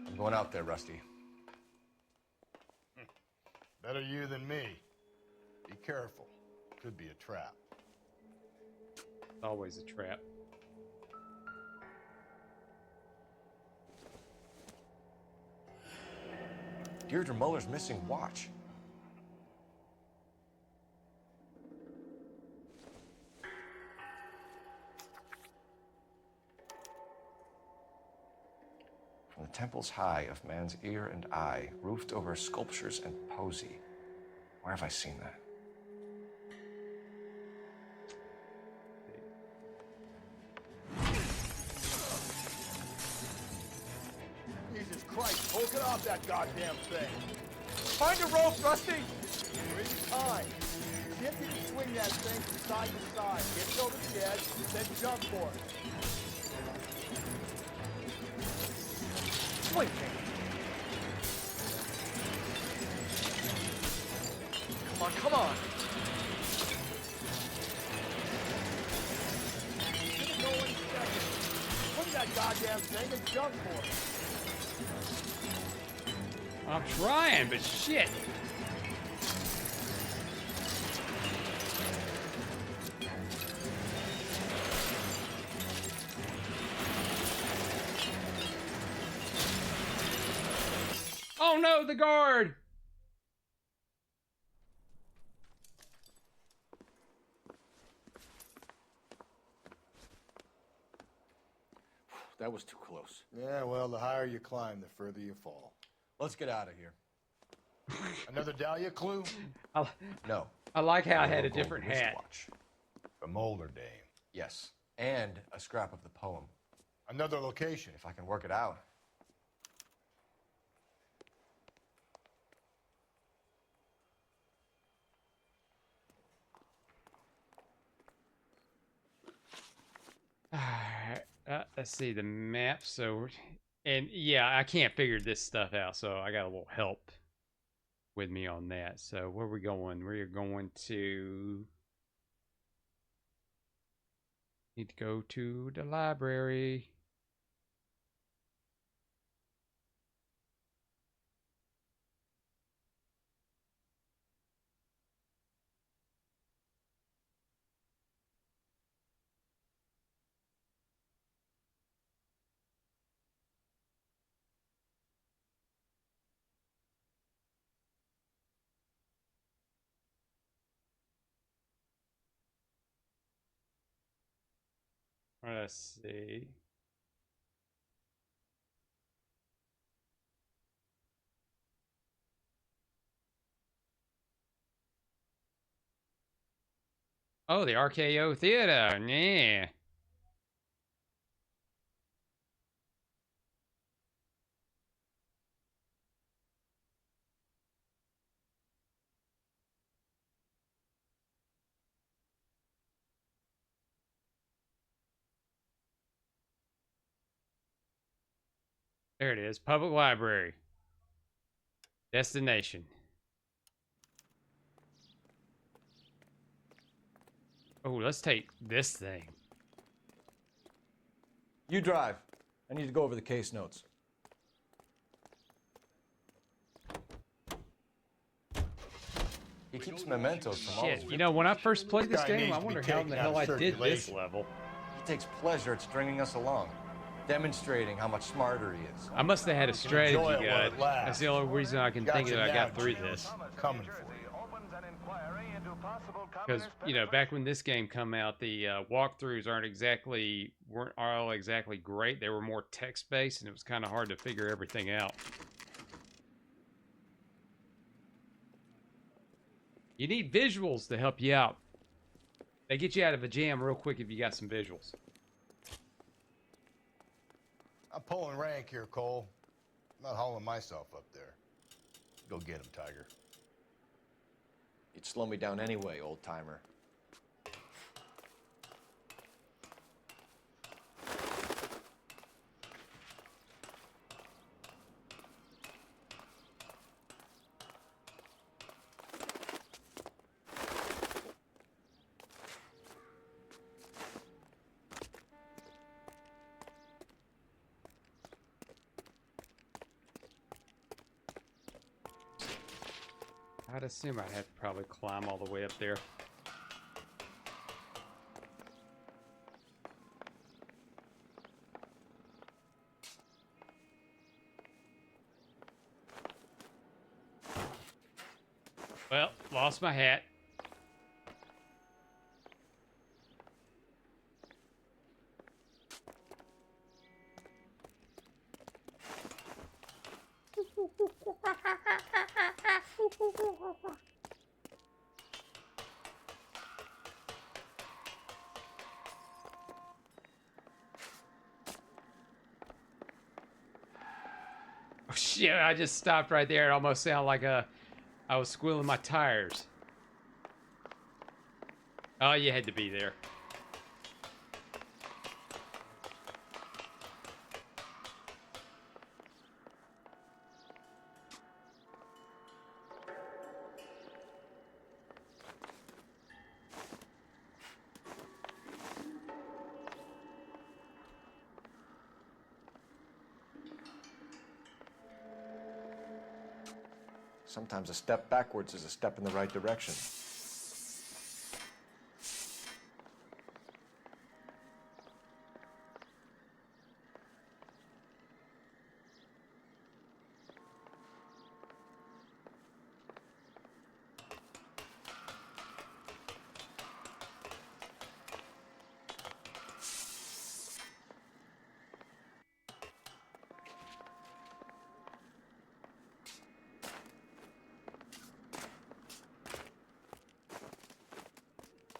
I'm going out there, Rusty. Better you than me. Be careful. Could be a trap. It's always a trap. Deirdre Muller's missing watch. From the temples high of man's ear and eye, roofed over sculptures and poesy. Where have I seen that? Jesus Christ, hold it off that goddamn thing. Find a rope, Rusty! There is time. See if you can swing that thing from side to side. Get it over the edge, then jump for it. Swing! Come on, come on! Give it no 1 second. Swing that goddamn thing and jump for it. I'm trying, but shit. Oh no, the guard! That was too close. Yeah, well, the higher you climb, the further you fall. Let's get out of here. Another Dahlia clue? No. I like how I had a Gold different hat. wristwatch. A Molder dame. Yes. And a scrap of the poem. Another location. If I can work it out. Let's see the map. So, and yeah, I can't figure this stuff out, so I got a little help with me on that. So, where are we going? We're going to need to go to the library. Let's see. Oh, the RKO Theater. Yeah. There it is. Public library. Destination. Oh, let's take this thing. You drive. I need to go over the case notes. He keeps mementos from all his Shit, you know, when I first played this Guy game, needs I to be wonder how in the taken out hell of I did this circulation. level. He takes pleasure at stringing us along, demonstrating how much smarter he is. I must have had a strategy enjoy it while guide. it lasts. That's the only reason I can think Gotcha that I got now, through Chief. this. Coming for you. Because, you know, back when this game come out, the walkthroughs weren't all exactly great. They were more text-based, and it was kind of hard to figure everything out. You need visuals to help you out. They get you out of a jam real quick if you got some visuals. I'm pulling rank here, Cole. I'm not hauling myself up there. Go get him, Tiger. You'd slow me down anyway, old timer. I'd assume I'd have to probably climb all the way up there. Well, lost my hat. Oh shit, I just stopped right there. It almost sounded like I was squealing my tires. Oh, you had to be there. Sometimes a step backwards is a step in the right direction.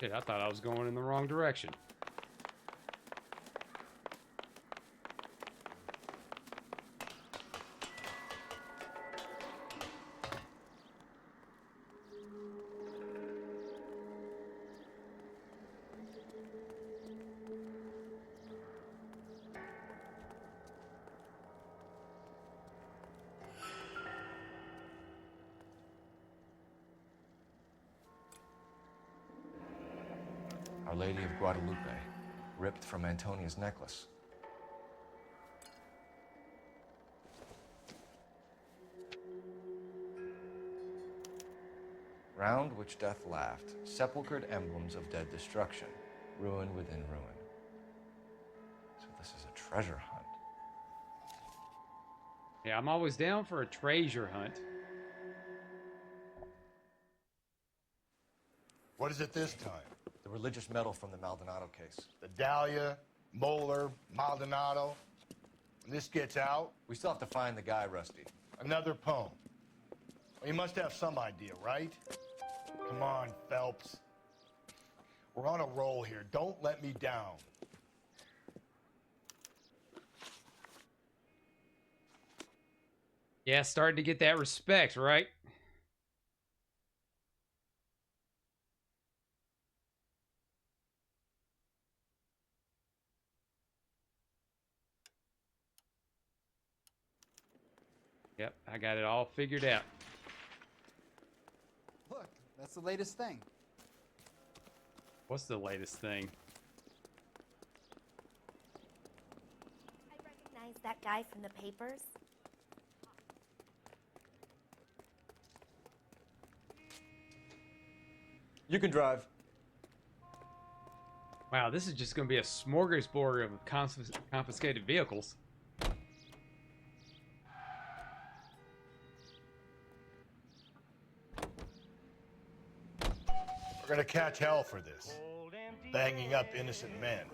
Shit, I thought I was going in the wrong direction. Our Lady of Guadalupe, ripped from Antonia's necklace. Round which death laughed, sepulchred emblems of dead destruction, ruin within ruin. So this is a treasure hunt. Yeah, I'm always down for a treasure hunt. What is it this time? The religious medal from the Maldonado case. The Dahlia, Moeller, Maldonado. When this gets out... We still have to find the guy, Rusty. Another poem. Well, you must have some idea, right? Come on, Phelps. We're on a roll here. Don't let me down. Yeah, starting to get that respect, right? Yep, I got it all figured out. Look, that's the latest thing. What's the latest thing? I recognize that guy from the papers. You can drive. Wow, this is just going to be a smorgasbord of confiscated vehicles. We're gonna catch hell for this. Banging up innocent men.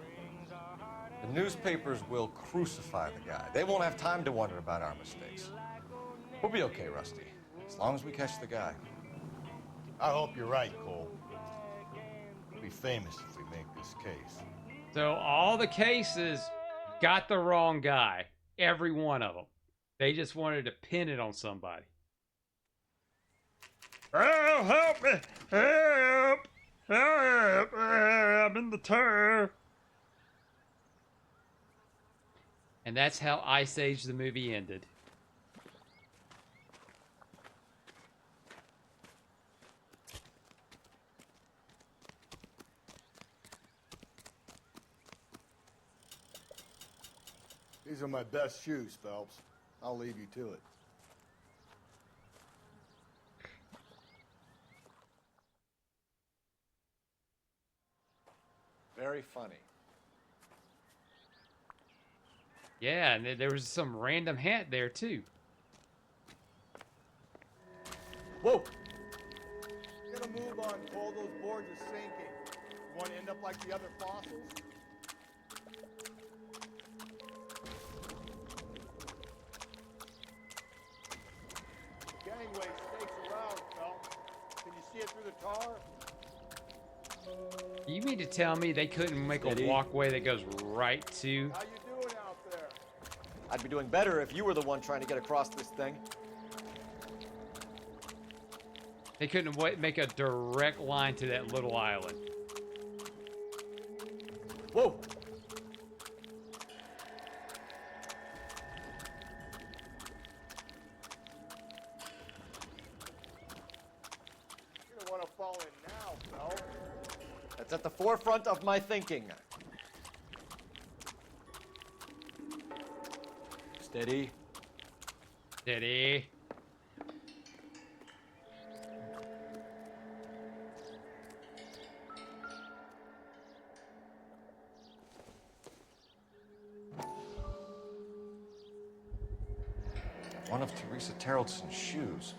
The newspapers will crucify the guy. They won't have time to wonder about our mistakes. We'll be okay, Rusty, as long as we catch the guy. I hope you're right, Cole. We'll be famous if we make this case. So all the cases got the wrong guy. Every one of them. They just wanted to pin it on somebody. Oh, help me! Help! Help! I'm in the turf. And that's how Ice Age the movie ended. These are my best shoes, Phelps. I'll leave you to it. Very funny. Yeah, and there was some random hat there too. Whoa! Get a move on, Cole. Those boards are sinking. You want to end up like the other fossils? Gangway snakes around, Phelps. Can you see it through the tar? You mean to tell me they couldn't make Steady. a walkway that goes right to? How you doing out there? I'd be doing better if you were the one trying to get across this thing. They couldn't make a direct line to that little island. Whoa! You don't want to fall in now, Phelps. That's at the forefront of my thinking. Steady. Steady. One of Teresa Terrelson's shoes.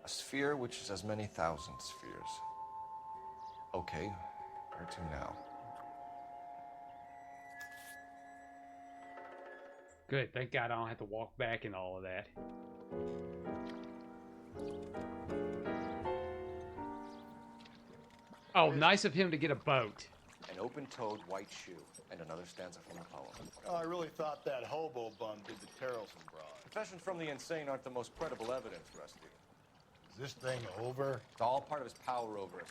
A sphere which is as many thousand spheres. Okay, where to now? Good. Thank God I don't have to walk back and all of that. Oh, nice of him to get a boat. An open-toed white shoe, and another stanza from the poem. Oh, I really thought that hobo bum did the Terrelson broad. Confessions from the insane aren't the most credible evidence, Rusty. Is this thing over? It's all part of his power over us,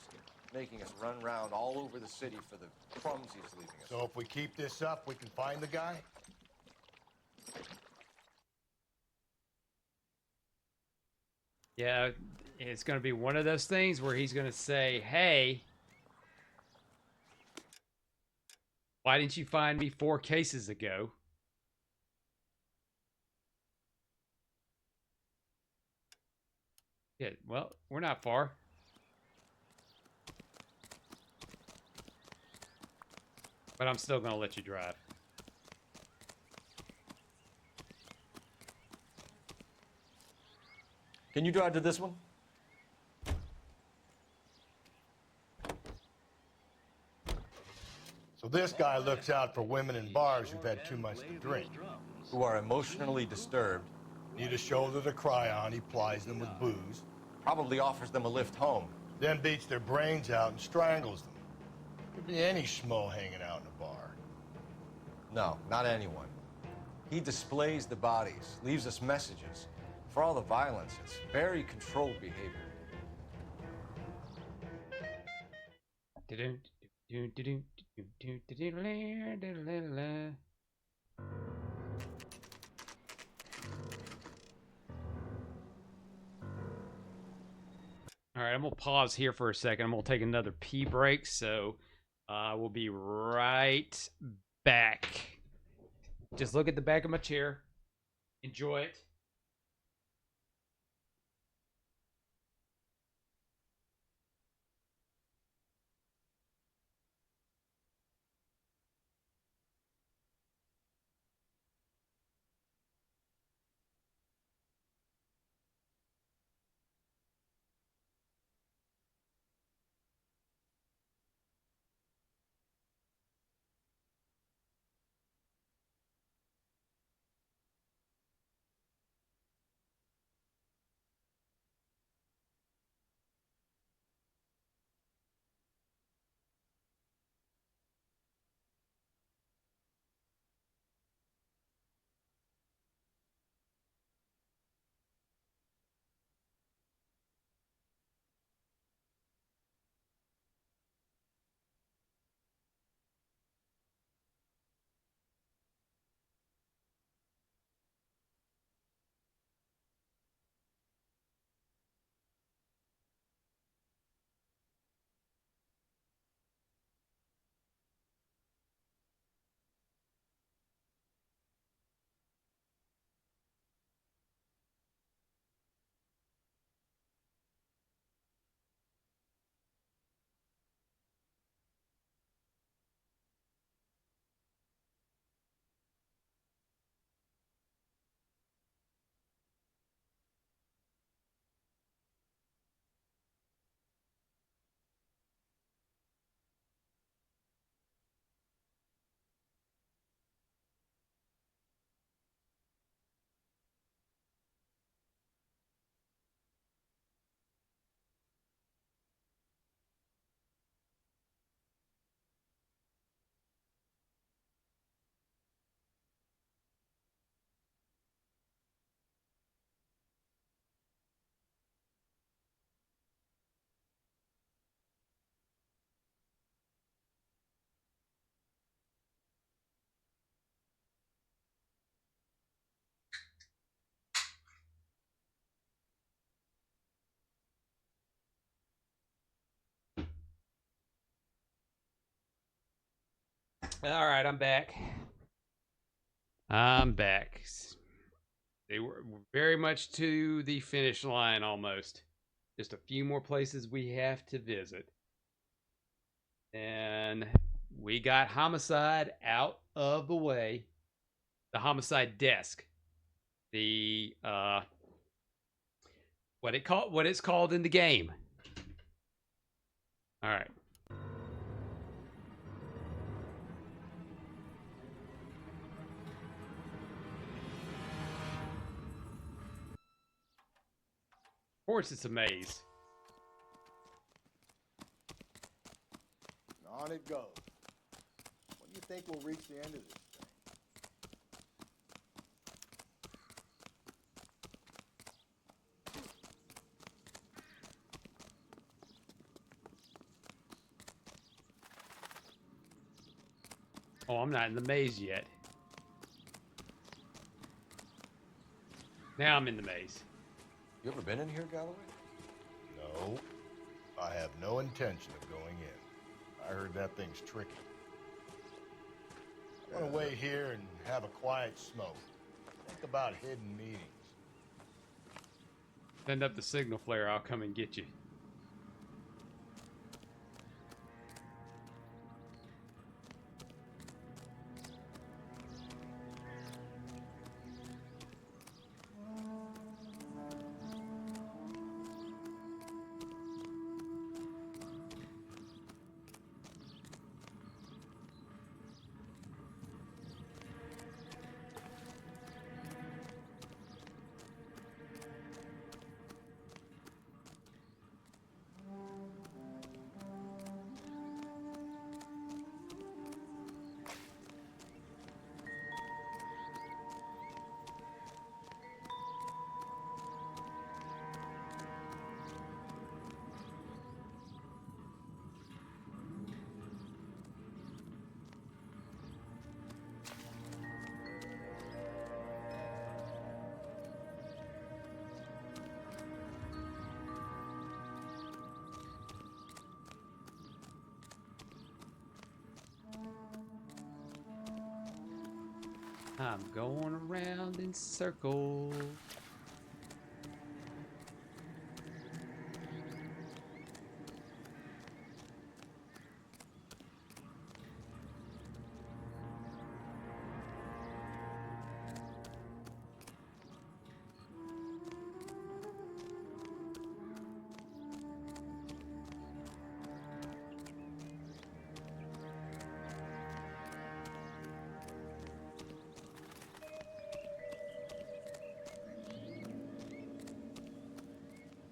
making us run round all over the city for the crumbs he's leaving us. So if we keep this up, we can find the guy? Yeah, it's going to be one of those things where he's going to say, hey, why didn't you find me 4 cases ago? Yeah, well, we're not far. But I'm still going to let you drive. Can you drive to this one? So this guy looks out for women in bars who've had too much to drink. Who are emotionally disturbed. Need a shoulder to cry on, he plies them with booze. Probably offers them a lift home. Then beats their brains out and strangles them. Could be any schmo hanging out in a bar. No, not anyone. He displays the bodies, leaves us messages. For all the violence, it's very controlled behavior. All right, I'm going to pause here for a second. I'm going to take another pee break, so we'll be right back. Just look at the back of my chair. Enjoy it. All right, I'm back. I'm back. They were very much to the finish line almost. Just a few more places we have to visit. And we got homicide out of the way. The homicide desk. The what it's called in the game. All right. Of course, it's a maze. On it goes. When do you think we'll reach the end of this thing? Oh, I'm not in the maze yet. Now I'm in the maze. You ever been in here, Galloway? No. I have no intention of going in. I heard that thing's tricky. I want to wait here and have a quiet smoke. Think about hidden meetings. Send up the signal flare, I'll come and get you. I'm going around in circles.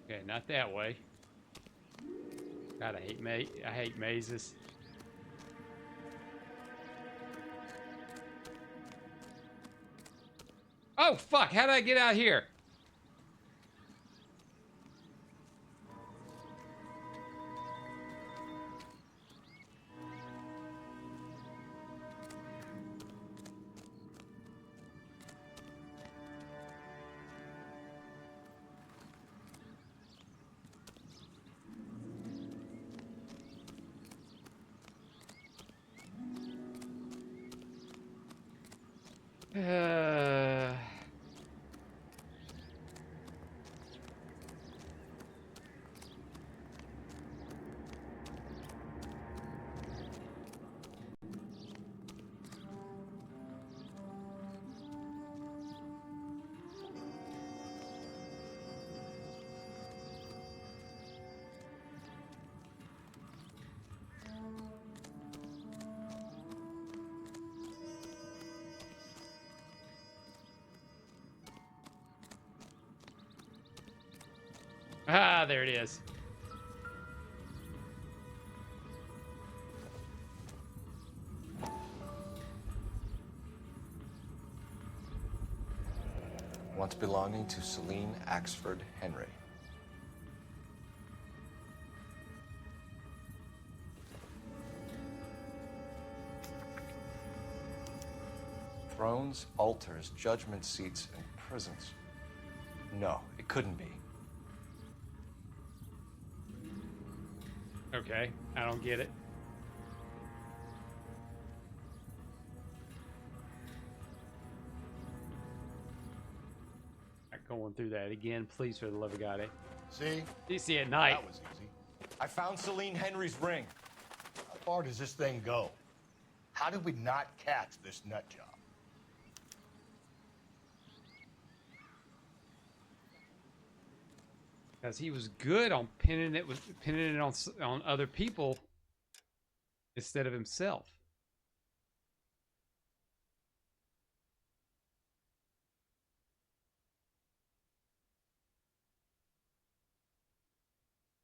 Okay, not that way. God, I hate mazes. Oh fuck! How did I get out here? Ah, there it is. Once belonging to Celine Axford Henry. Thrones, altars, judgment seats, and prisons. No, it couldn't be. Okay, I don't get it. going through that again, please, for the love of God. Eh? See? DC at night. That was easy. I found Celine Henry's ring. How far does this thing go? How did we not catch this nut job? Because he was good on pinning it on other people instead of himself.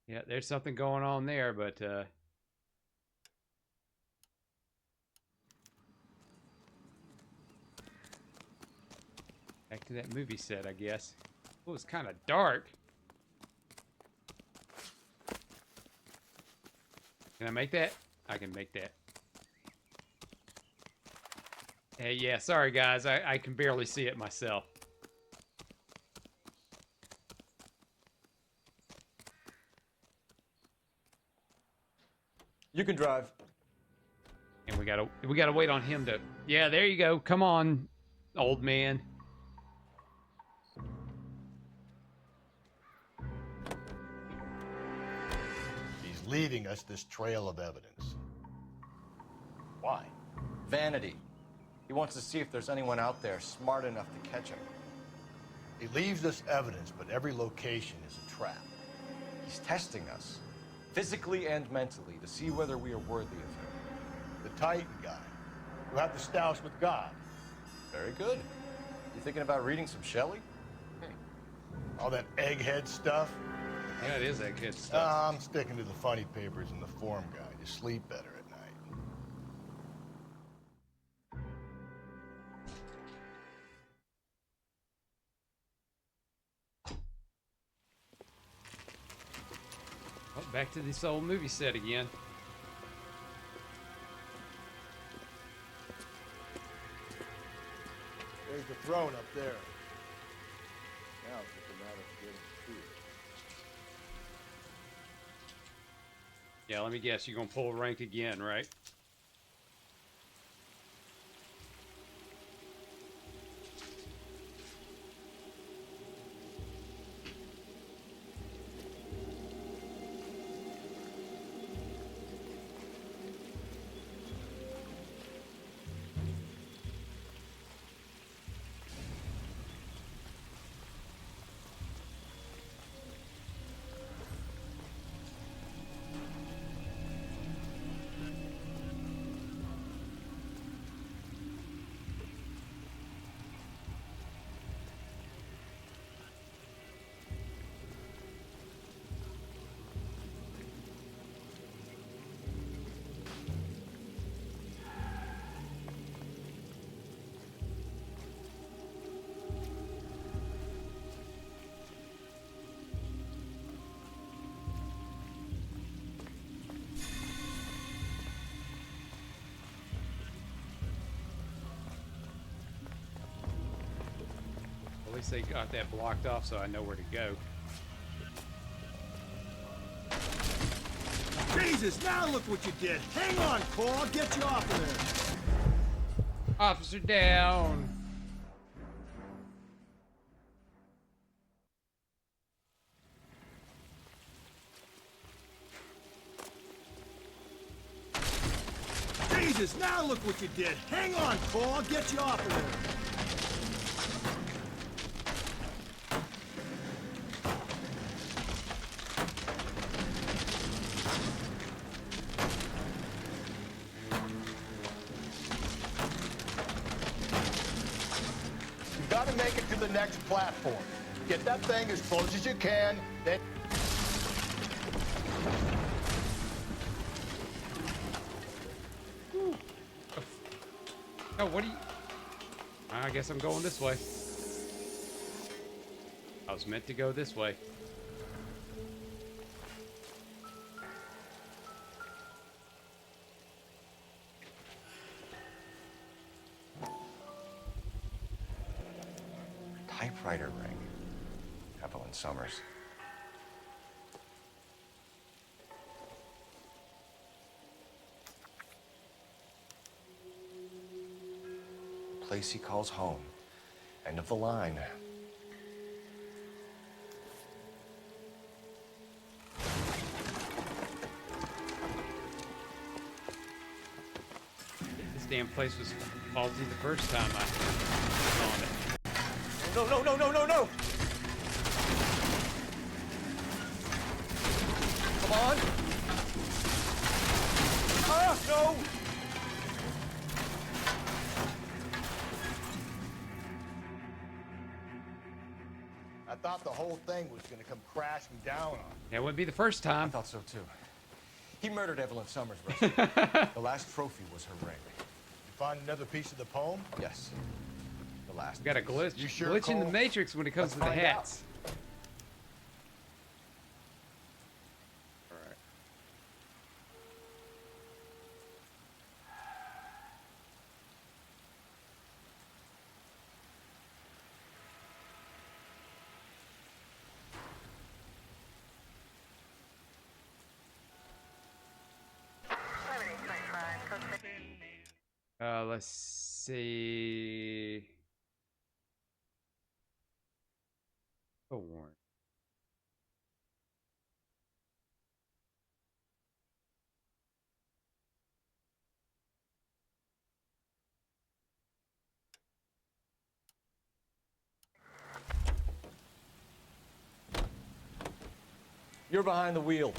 Yeah, there's something going on there, but back to that movie set, I guess. Oh, it's kind of dark. Can I make that? I can make that. Hey, yeah, sorry guys, I can barely see it myself. You can drive. And we gotta wait on him to. Yeah, there you go. Come on, old man. He's leaving us this trail of evidence. Why? Vanity. He wants to see if there's anyone out there smart enough to catch him. He leaves us evidence, but every location is a trap. He's testing us, physically and mentally, to see whether we are worthy of him. The Titan guy, who had the stoush with God. Very good. You thinking about reading some Shelley? All that egghead stuff? Yeah, it is egghead stuff. I'm sticking to the funny papers and the form guide. You sleep better at night. Oh, back to this old movie set again. There's the throne up there. Now it's just a matter of getting to it. Yeah, let me guess. You're gonna pull rank again, right? At least they got that blocked off so I know where to go. Jesus, now look what you did. Hang on, Cole. I'll get you off of there. Officer down. Jesus, now look what you did. Hang on, Cole. I'll get you off of there. You gotta make it to the next platform. Get that thing as close as you can, then... Oh, what do you... I guess I'm going this way. I was meant to go this way. Typewriter ring. Evelyn Summers. Place he calls home. End of the line. damn place was faulty the first time I saw it. No, no, no, no, no, no! Come on! Ah, no! I thought the whole thing was gonna come crashing down on him. That wouldn't be the first time. I thought so too. He murdered Evelyn Summers, Rusty. The last trophy was her ring. You find another piece of the poem? Yes. The last. We got a glitch. You sure, glitch in the Cole? Matrix when it comes Let's to the find hats. Let's see. Oh, Warren. You're behind the wheel.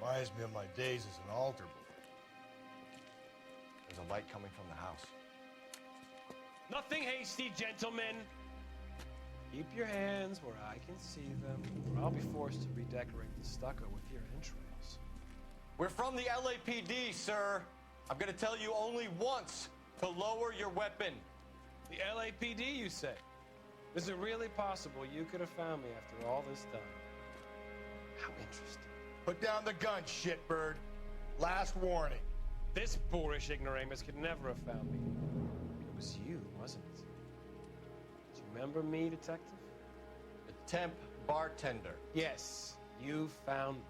Reminds me of my days as an altar boy. There's a light coming from the house. Nothing hasty, gentlemen. Keep your hands where I can see them, or I'll be forced to redecorate the stucco with your entrails. We're from the LAPD, sir. I'm gonna tell you only once to lower your weapon. The LAPD, you say? Is it really possible you could have found me after all this time? How interesting. Put down the gun, shitbird. Last warning. This boorish ignoramus could never have found me. It was you, wasn't it? Do you remember me, detective? The temp bartender. Yes, you found me.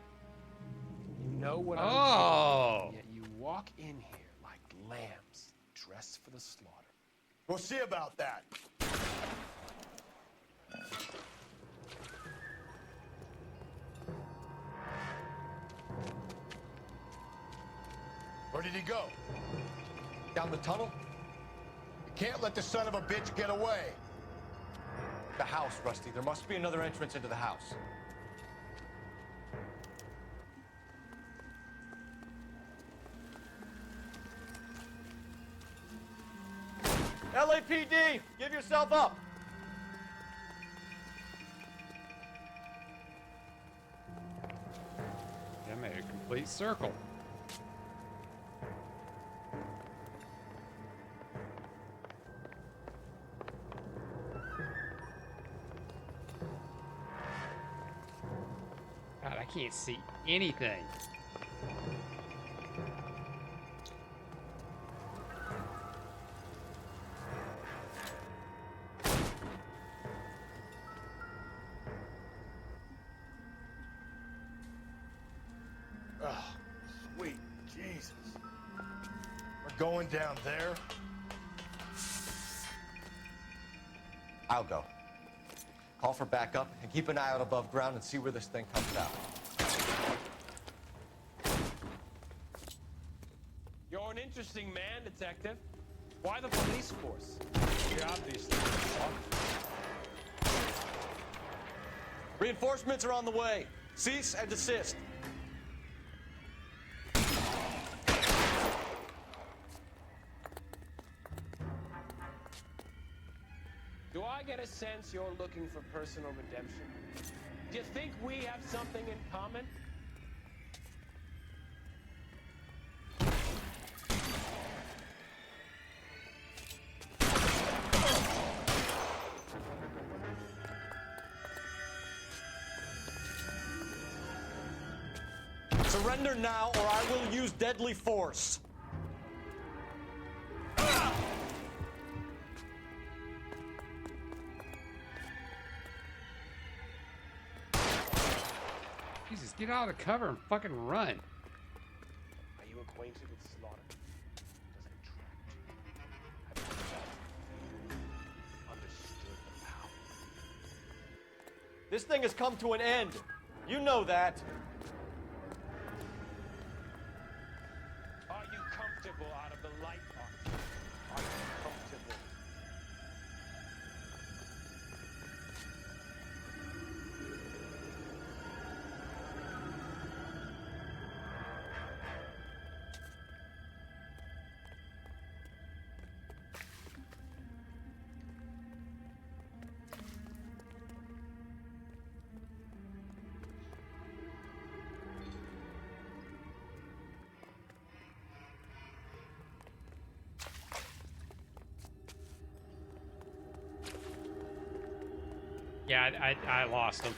You know what I'm doing, yet you walk in here like lambs dressed for the slaughter. We'll see about that. Where did he go? Down the tunnel? You can't let the son of a bitch get away. The house, Rusty. There must be another entrance into the house. LAPD, give yourself up. I made a complete circle. God, I can't see anything. Oh, sweet Jesus. We're going down there? I'll go. Call for backup and keep an eye out above ground and see where this thing comes out. You're an interesting man, detective. Why the police force? You're obviously Reinforcements are on the way. Cease and desist. Do I get a sense you're looking for personal redemption? Do you think we have something in common? Surrender now, or I will use deadly force. Jesus, get out of the cover and fucking run. Are you acquainted with slaughter? Does it attract you? Have you felt it? Understood the power? This thing has come to an end. You know that. Are you comfortable out of the light, Arthur? Are you comfortable? Yeah, I lost him.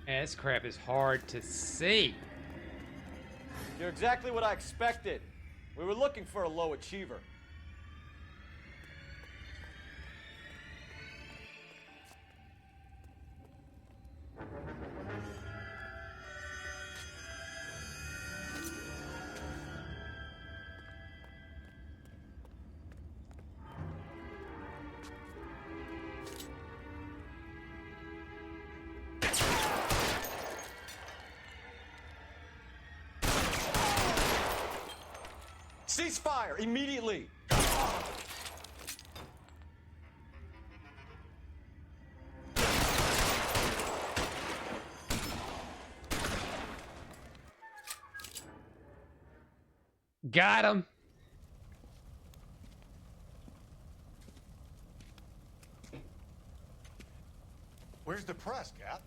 Man, this crap is hard to see. You're exactly what I expected. We were looking for a low achiever. Cease fire immediately! Got him. Where's the press, Cap?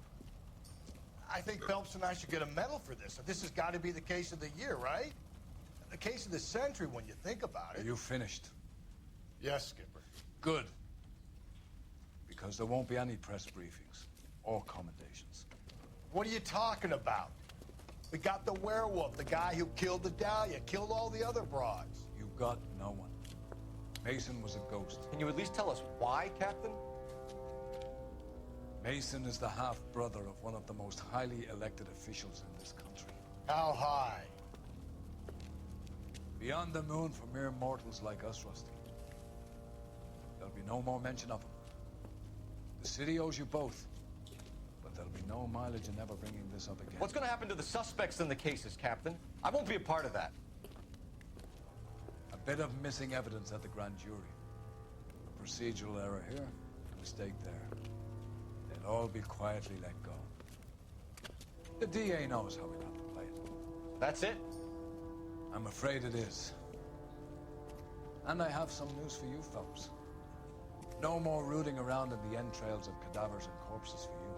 I think Phelps and I should get a medal for this. This has got to be the case of the year, right? The case of the century when you think about it. Are you finished? Yes, Skipper. Good. Because there won't be any press briefings or commendations. What are you talking about? We got the werewolf, the guy who killed the Dahlia, killed all the other broads. You got no one. Mason was a ghost. Can you at least tell us why, Captain? Mason is the half-brother of one of the most highly elected officials in this country. How high? Beyond the moon for mere mortals like us, Rusty. There'll be no more mention of him. The city owes you both. But there'll be no mileage in ever bringing this up again. What's going to happen to the suspects in the cases, Captain? I won't be a part of that. A bit of missing evidence at the grand jury. A procedural error here, a mistake there. They'll all be quietly let go. The DA knows how we got to play it. That's it? I'm afraid it is. And I have some news for you, Phelps. No more rooting around in the entrails of cadavers and corpses for you.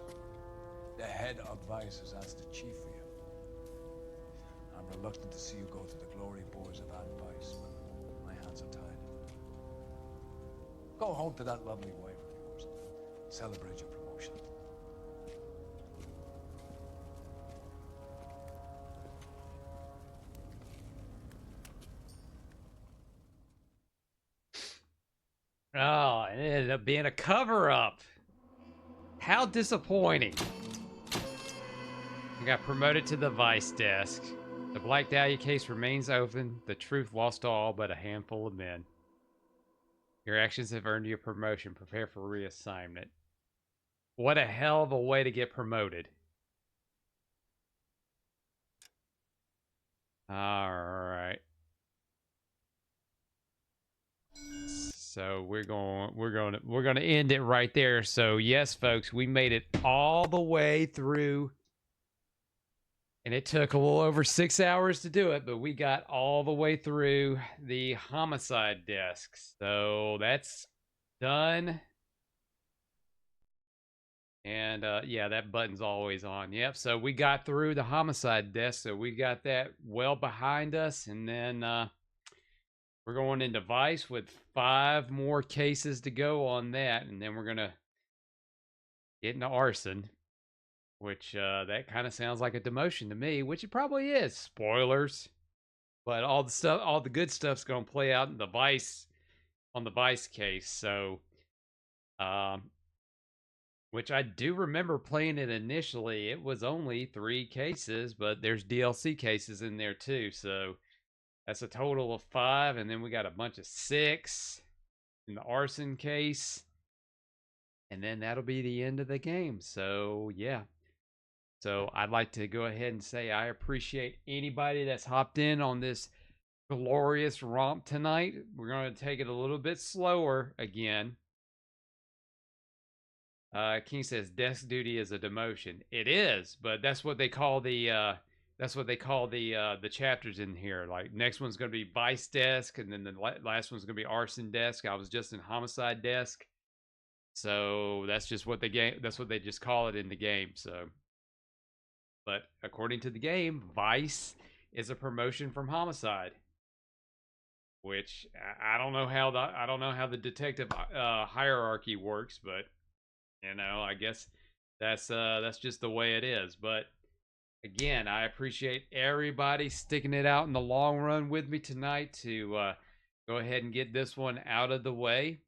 The head of Vice has asked the chief for you. I'm reluctant to see you go to the glory boys of advice, but my hands are tied. Go home to that lovely wife of yours. Celebrate your promotion. Oh, it ended up being a cover-up. How disappointing. I got promoted to the vice desk. The Black Dahlia case remains open. The truth lost to all but a handful of men. Your actions have earned you a promotion. Prepare for reassignment. What a hell of a way to get promoted. All right. So we're gonna end it right there. So yes, folks, we made it all the way through, and it took a little over 6 hours to do it, but we got all the way through the homicide desk. So that's done. And yeah, that button's always on. Yep. So we got through the homicide desk. So we got that well behind us, and then we're going into Vice with 5 more cases to go on that, and then we're gonna get into arson, which that kind of sounds like a demotion to me, which it probably is. Spoilers, but all the good stuff's gonna play out in the Vice case. So, which I do remember playing it initially. It was only 3 cases, but there's DLC cases in there too. So that's a total of 5, and then we got a bunch of 6 in the arson case, and then that'll be the end of the game. So yeah. So I'd like to go ahead and say I appreciate anybody that's hopped in on this glorious romp tonight. We're going to take it a little bit slower again. King says desk duty is a demotion. It is, but that's what they call the the chapters in here. Like next one's going to be Vice desk, and then the last one's going to be arson desk. I was just in homicide desk, so that's just what that's what they just call it in the game. So, but according to the game, Vice is a promotion from homicide, which I don't know how the detective hierarchy works, but you know, I guess that's just the way it is. But again, I appreciate everybody sticking it out in the long run with me tonight to go ahead and get this one out of the way.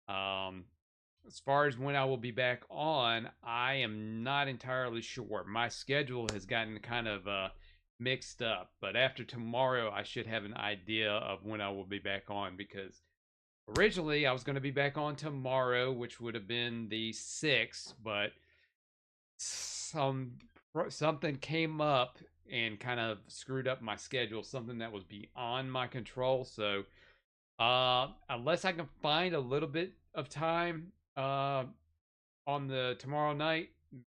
As far as when I will be back on, I am not entirely sure. My schedule has gotten kind of mixed up, but after tomorrow, I should have an idea of when I will be back on, because originally I was going to be back on tomorrow, which would have been the 6th, but something came up and kind of screwed up my schedule, something that was beyond my control. So unless I can find a little bit of time on the tomorrow night,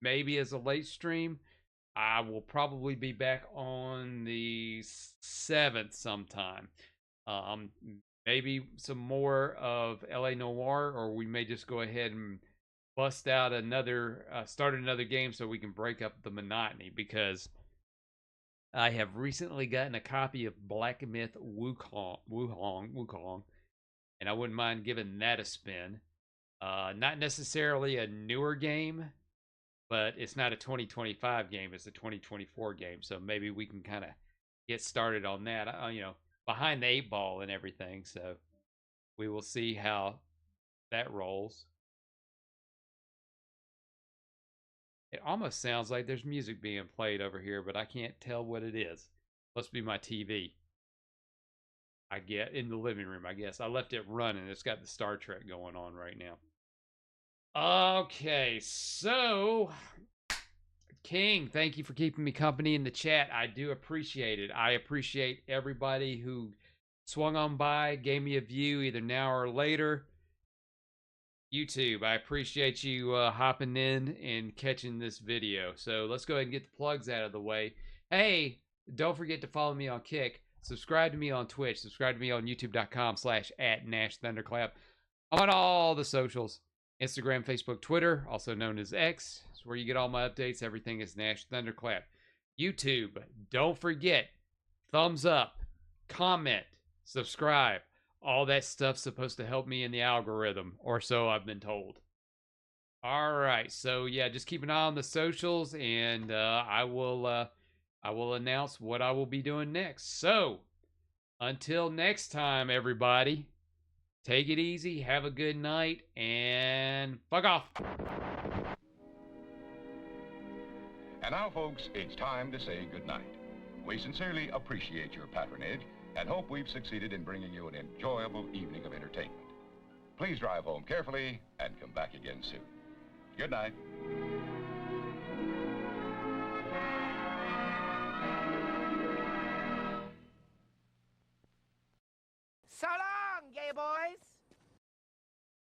maybe as a late stream, I will probably be back on the 7th sometime. Maybe some more of LA Noire, or we may just go ahead and bust out start another game so we can break up the monotony, because I have recently gotten a copy of Black Myth Wukong, and I wouldn't mind giving that a spin. Not necessarily a newer game, but it's not a 2025 game, it's a 2024 game, so maybe we can kind of get started on that. You know, behind the 8 ball and everything, so we will see how that rolls. It almost sounds like there's music being played over here, but I can't tell what it is. Must be my TV. I get in the living room, I guess. I left it running. It's got the Star Trek going on right now. Okay, so King, thank you for keeping me company in the chat. I do appreciate it. I appreciate everybody who swung on by, gave me a view either now or later. YouTube, I appreciate you hopping in and catching this video. So let's go ahead and get the plugs out of the way. Hey, don't forget to follow me on Kick. Subscribe to me on Twitch. Subscribe to me on youtube.com/@NashThunderclap. I'm on all the socials. Instagram, Facebook, Twitter, also known as X. It's where you get all my updates. Everything is Nash Thunderclap. YouTube, don't forget, thumbs up, comment, subscribe. All that stuff's supposed to help me in the algorithm, or so I've been told. All right, so yeah, just keep an eye on the socials, and I will announce what I will be doing next. So, until next time, everybody, take it easy, have a good night, and fuck off. And now, folks, it's time to say goodnight. We sincerely appreciate your patronage and hope we've succeeded in bringing you an enjoyable evening of entertainment. Please drive home carefully and come back again soon. Good night. So long, gay boys.